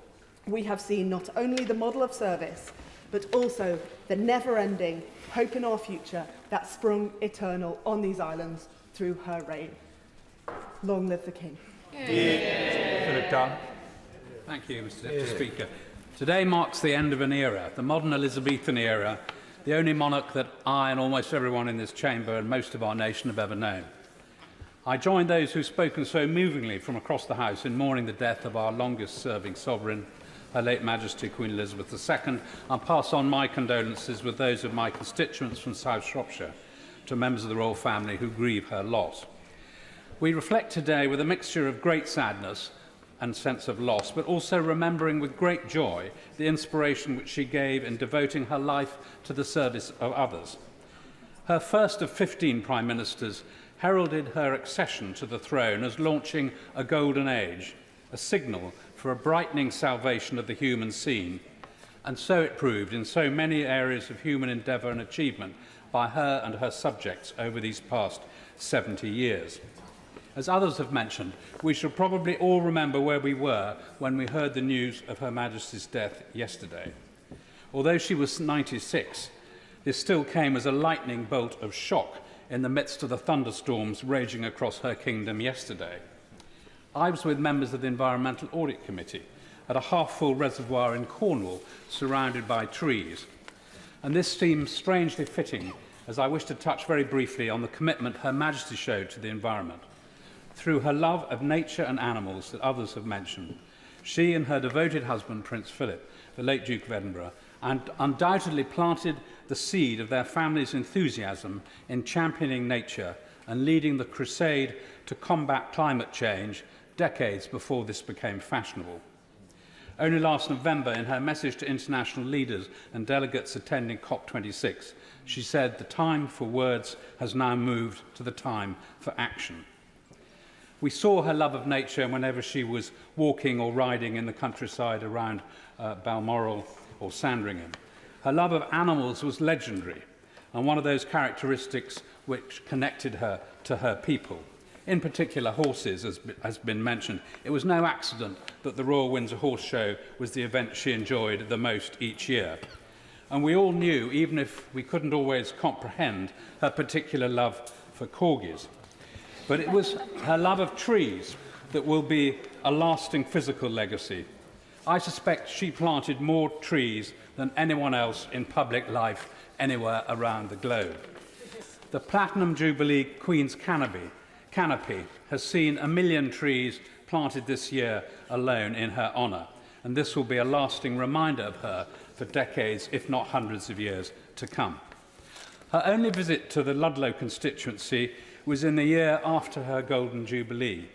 we have seen not only the model of service, but also the never-ending hope in our future that sprung eternal on these islands through her reign. Long live the King. Philip Dunn. Thank you, Mr. Deputy Speaker. Today marks the end of an era, the modern Elizabethan era, the only monarch that I and almost everyone in this chamber and most of our nation have ever known. I join those who've spoken so movingly from across the House in mourning the death of our longest-serving sovereign, Her late Majesty Queen Elizabeth II, and pass on my condolences with those of my constituents from South Shropshire to members of the royal family who grieve her loss. We reflect today with a mixture of great sadness and sense of loss, but also remembering with great joy the inspiration which she gave in devoting her life to the service of others. Her first of 15 Prime Ministers heralded her accession to the throne as launching a golden age, a signal for a brightening salvation of the human scene. And so it proved in so many areas of human endeavour and achievement by her and her subjects over these past 70 years. As others have mentioned, we shall probably all remember where we were when we heard the news of Her Majesty's death yesterday. Although she was 96, this still came as a lightning bolt of shock in the midst of the thunderstorms raging across her kingdom yesterday. I was with members of the Environmental Audit Committee at a half-full reservoir in Cornwall surrounded by trees. And this seems strangely fitting as I wish to touch very briefly on the commitment Her Majesty showed to the environment. Through her love of nature and animals that others have mentioned, she and her devoted husband, Prince Philip, the late Duke of Edinburgh, undoubtedly planted the seed of their family's enthusiasm in championing nature and leading the crusade to combat climate change decades before this became fashionable. Only last November, in her message to international leaders and delegates attending COP26, she said the time for words has now moved to the time for action. We saw her love of nature whenever she was walking or riding in the countryside around Balmoral or Sandringham. Her love of animals was legendary, and one of those characteristics which connected her to her people. In particular, horses, as has been mentioned. It was no accident that the Royal Windsor Horse Show was the event she enjoyed the most each year. And we all knew, even if we couldn't always comprehend, her particular love for corgis. But it was her love of trees that will be a lasting physical legacy. I suspect she planted more trees than anyone else in public life anywhere around the globe. The Platinum Jubilee Queen's Canopy has seen 1 million trees planted this year alone in her honour, and this will be a lasting reminder of her for decades, if not hundreds of years to come. Her only visit to the Ludlow constituency was in the year after her Golden Jubilee,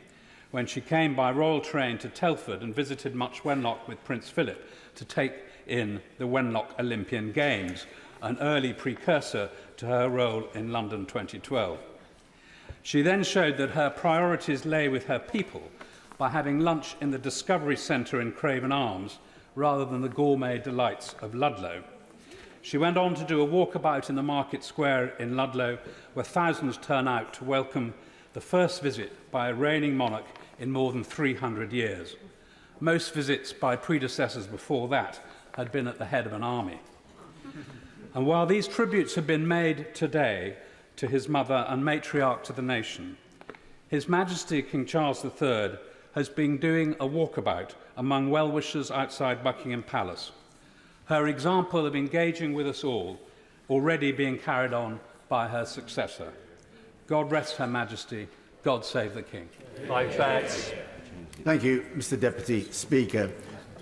when she came by royal train to Telford and visited Much Wenlock with Prince Philip to take in the Wenlock Olympian Games, an early precursor to her role in London 2012. She then showed that her priorities lay with her people by having lunch in the Discovery Centre in Craven Arms rather than the gourmet delights of Ludlow. She went on to do a walkabout in the Market Square in Ludlow, where thousands turn out to welcome the first visit by a reigning monarch in more than 300 years. Most visits by predecessors before that had been at the head of an army. And while these tributes have been made today to his mother and matriarch to the nation, His Majesty King Charles III has been doing a walkabout among well-wishers outside Buckingham Palace. Her example of engaging with us all already being carried on by her successor. God rest Her Majesty. God save the King. Thank you, Mr. Deputy Speaker.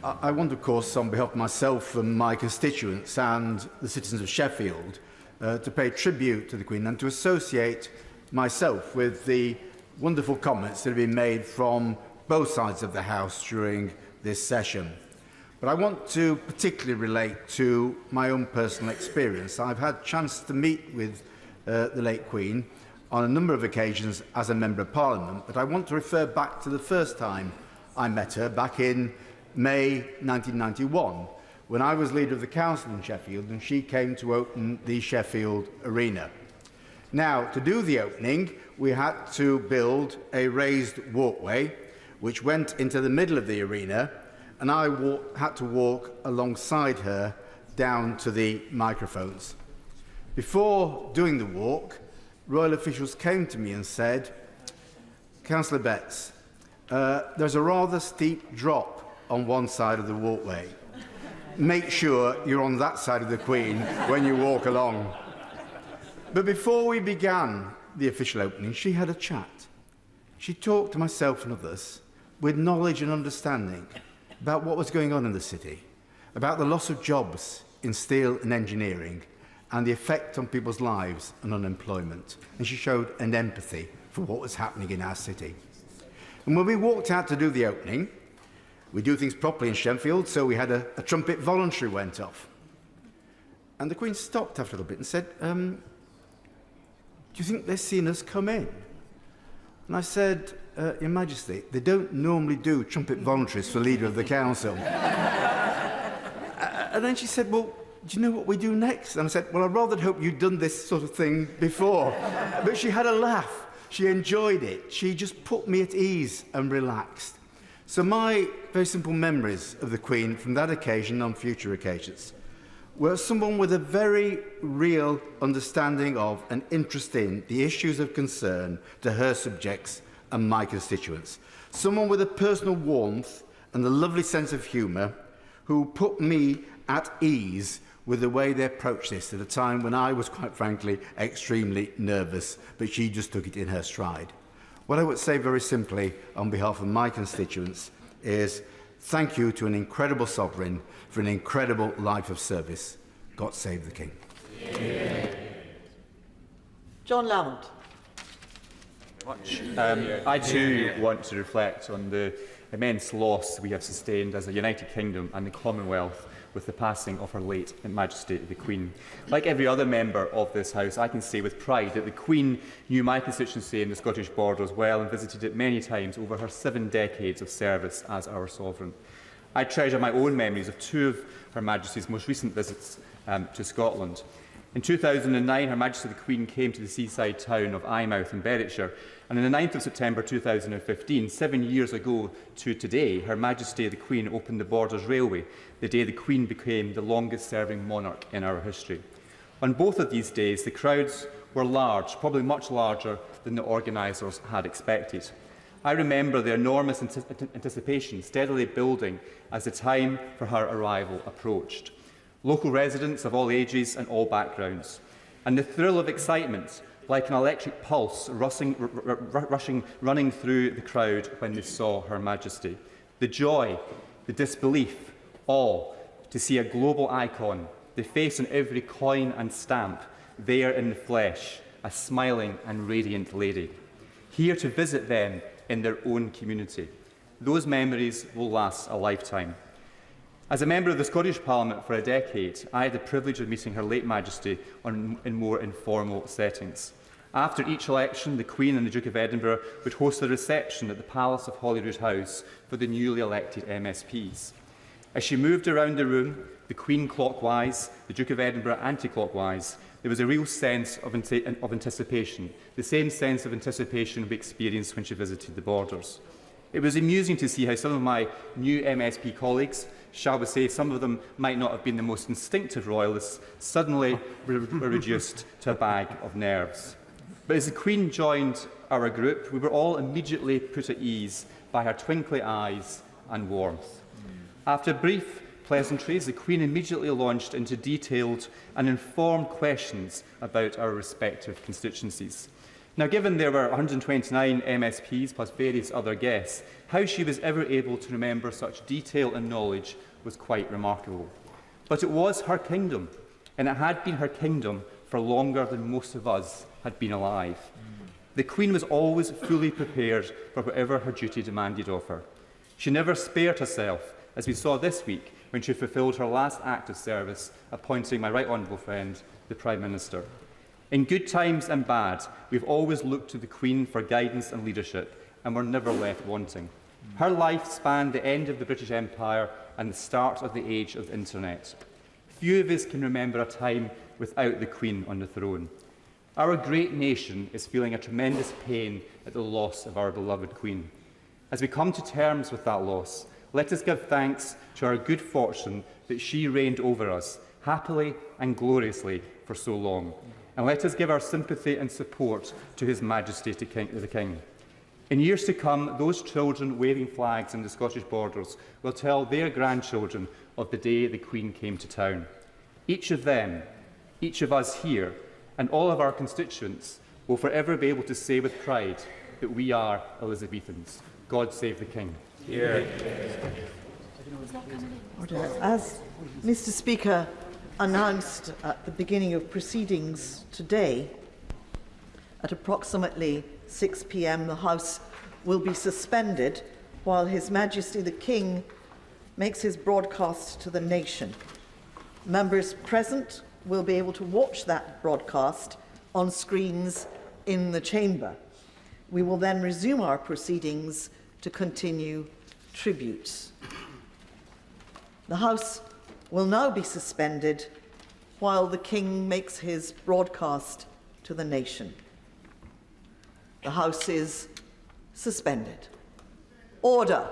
I want, of course, on behalf of myself and my constituents and the citizens of Sheffield, to pay tribute to the Queen and to associate myself with the wonderful comments that have been made from both sides of the House during this session. But I want to particularly relate to my own personal experience. I've had a chance to meet with the late Queen on a number of occasions as a Member of Parliament, but I want to refer back to the first time I met her back in May 1991, when I was leader of the council in Sheffield and she came to open the Sheffield Arena. Now, to do the opening, we had to build a raised walkway which went into the middle of the arena, and I had to walk alongside her down to the microphones. Before doing the walk, royal officials came to me and said, "Councillor Betts, there's a rather steep drop on one side of the walkway. Make sure you're on that side of the Queen when you walk along." But before we began the official opening, she had a chat. She talked to myself and others with knowledge and understanding about what was going on in the city, about the loss of jobs in steel and engineering, and the effect on people's lives and unemployment. And she showed an empathy for what was happening in our city. And when we walked out to do the opening, we do things properly in Sheffield, so we had a trumpet voluntary went off. And the Queen stopped after a little bit and said, "Do you think they've seen us come in?" And I said, "Your Majesty, they don't normally do trumpet voluntaries for Leader of the Council." And then she said, "Well, do you know what we do next?" And I said, "Well, I'd rather hope you'd done this sort of thing before." But she had a laugh. She enjoyed it. She just put me at ease and relaxed. So my very simple memories of the Queen from that occasion on future occasions were someone with a very real understanding of and interest in the issues of concern to her subjects and my constituents. Someone with a personal warmth and a lovely sense of humour who put me at ease with the way they approached this at a time when I was, quite frankly, extremely nervous, but she just took it in her stride. What I would say very simply on behalf of my constituents is thank you to an incredible sovereign for an incredible life of service. God save the King. John Lamont. I too want to reflect on the immense loss we have sustained as a United Kingdom and the Commonwealth with the passing of Her late Majesty the Queen. Like every other member of this House, I can say with pride that the Queen knew my constituency in the Scottish Borders well and visited it many times over her 7 decades of service as our sovereign. I treasure my own memories of 2 of Her Majesty's most recent visits to Scotland. In 2009, Her Majesty the Queen came to the seaside town of Eyemouth in Berwickshire, and on the 9th of September 2015, 7 years ago to today, Her Majesty the Queen opened the Borders Railway, the day the Queen became the longest-serving monarch in our history. On both of these days, the crowds were large, probably much larger than the organisers had expected. I remember the enormous anticipation steadily building as the time for her arrival approached. Local residents of all ages and all backgrounds, and the thrill of excitement, like an electric pulse running through the crowd when they saw Her Majesty. The joy, the disbelief, awe to see a global icon, the face on every coin and stamp, there in the flesh, a smiling and radiant lady, here to visit them in their own community. Those memories will last a lifetime. As a member of the Scottish Parliament for a decade, I had the privilege of meeting Her late Majesty in more informal settings. After each election, the Queen and the Duke of Edinburgh would host a reception at the Palace of Holyrood House for the newly elected MSPs. As she moved around the room, the Queen clockwise, the Duke of Edinburgh anti-clockwise, there was a real sense of anticipation, the same sense of anticipation we experienced when she visited the Borders. It was amusing to see how some of my new MSP colleagues, shall we say, some of them might not have been the most instinctive royalists, suddenly were reduced to a bag of nerves. But as the Queen joined our group, we were all immediately put at ease by her twinkly eyes and warmth. After brief pleasantries, the Queen immediately launched into detailed and informed questions about our respective constituencies. Now, given there were 129 MSPs plus various other guests, how she was ever able to remember such detail and knowledge was quite remarkable. But it was her kingdom, and it had been her kingdom for longer than most of us had been alive. The Queen was always fully prepared for whatever her duty demanded of her. She never spared herself, as we saw this week when she fulfilled her last act of service, appointing my right honourable friend, the Prime Minister. In good times and bad, we've always looked to the Queen for guidance and leadership, and were never left wanting. Her life spanned the end of the British Empire and the start of the age of the internet. Few of us can remember a time without the Queen on the throne. Our great nation is feeling a tremendous pain at the loss of our beloved Queen. As we come to terms with that loss, let us give thanks to our good fortune that she reigned over us, happily and gloriously, for so long. And let us give our sympathy and support to His Majesty the King. In years to come, those children waving flags in the Scottish borders will tell their grandchildren of the day the Queen came to town. Each of them, each of us here, and all of our constituents will forever be able to say with pride that we are Elizabethans. God save the King. Yeah. As Mr. Speaker announced at the beginning of proceedings today, at approximately 6 p.m. the House will be suspended while His Majesty the King makes his broadcast to the nation. Members present will be able to watch that broadcast on screens in the chamber. We will then resume our proceedings to continue tributes. The House will now be suspended while the King makes his broadcast to the nation. The House is suspended. Order.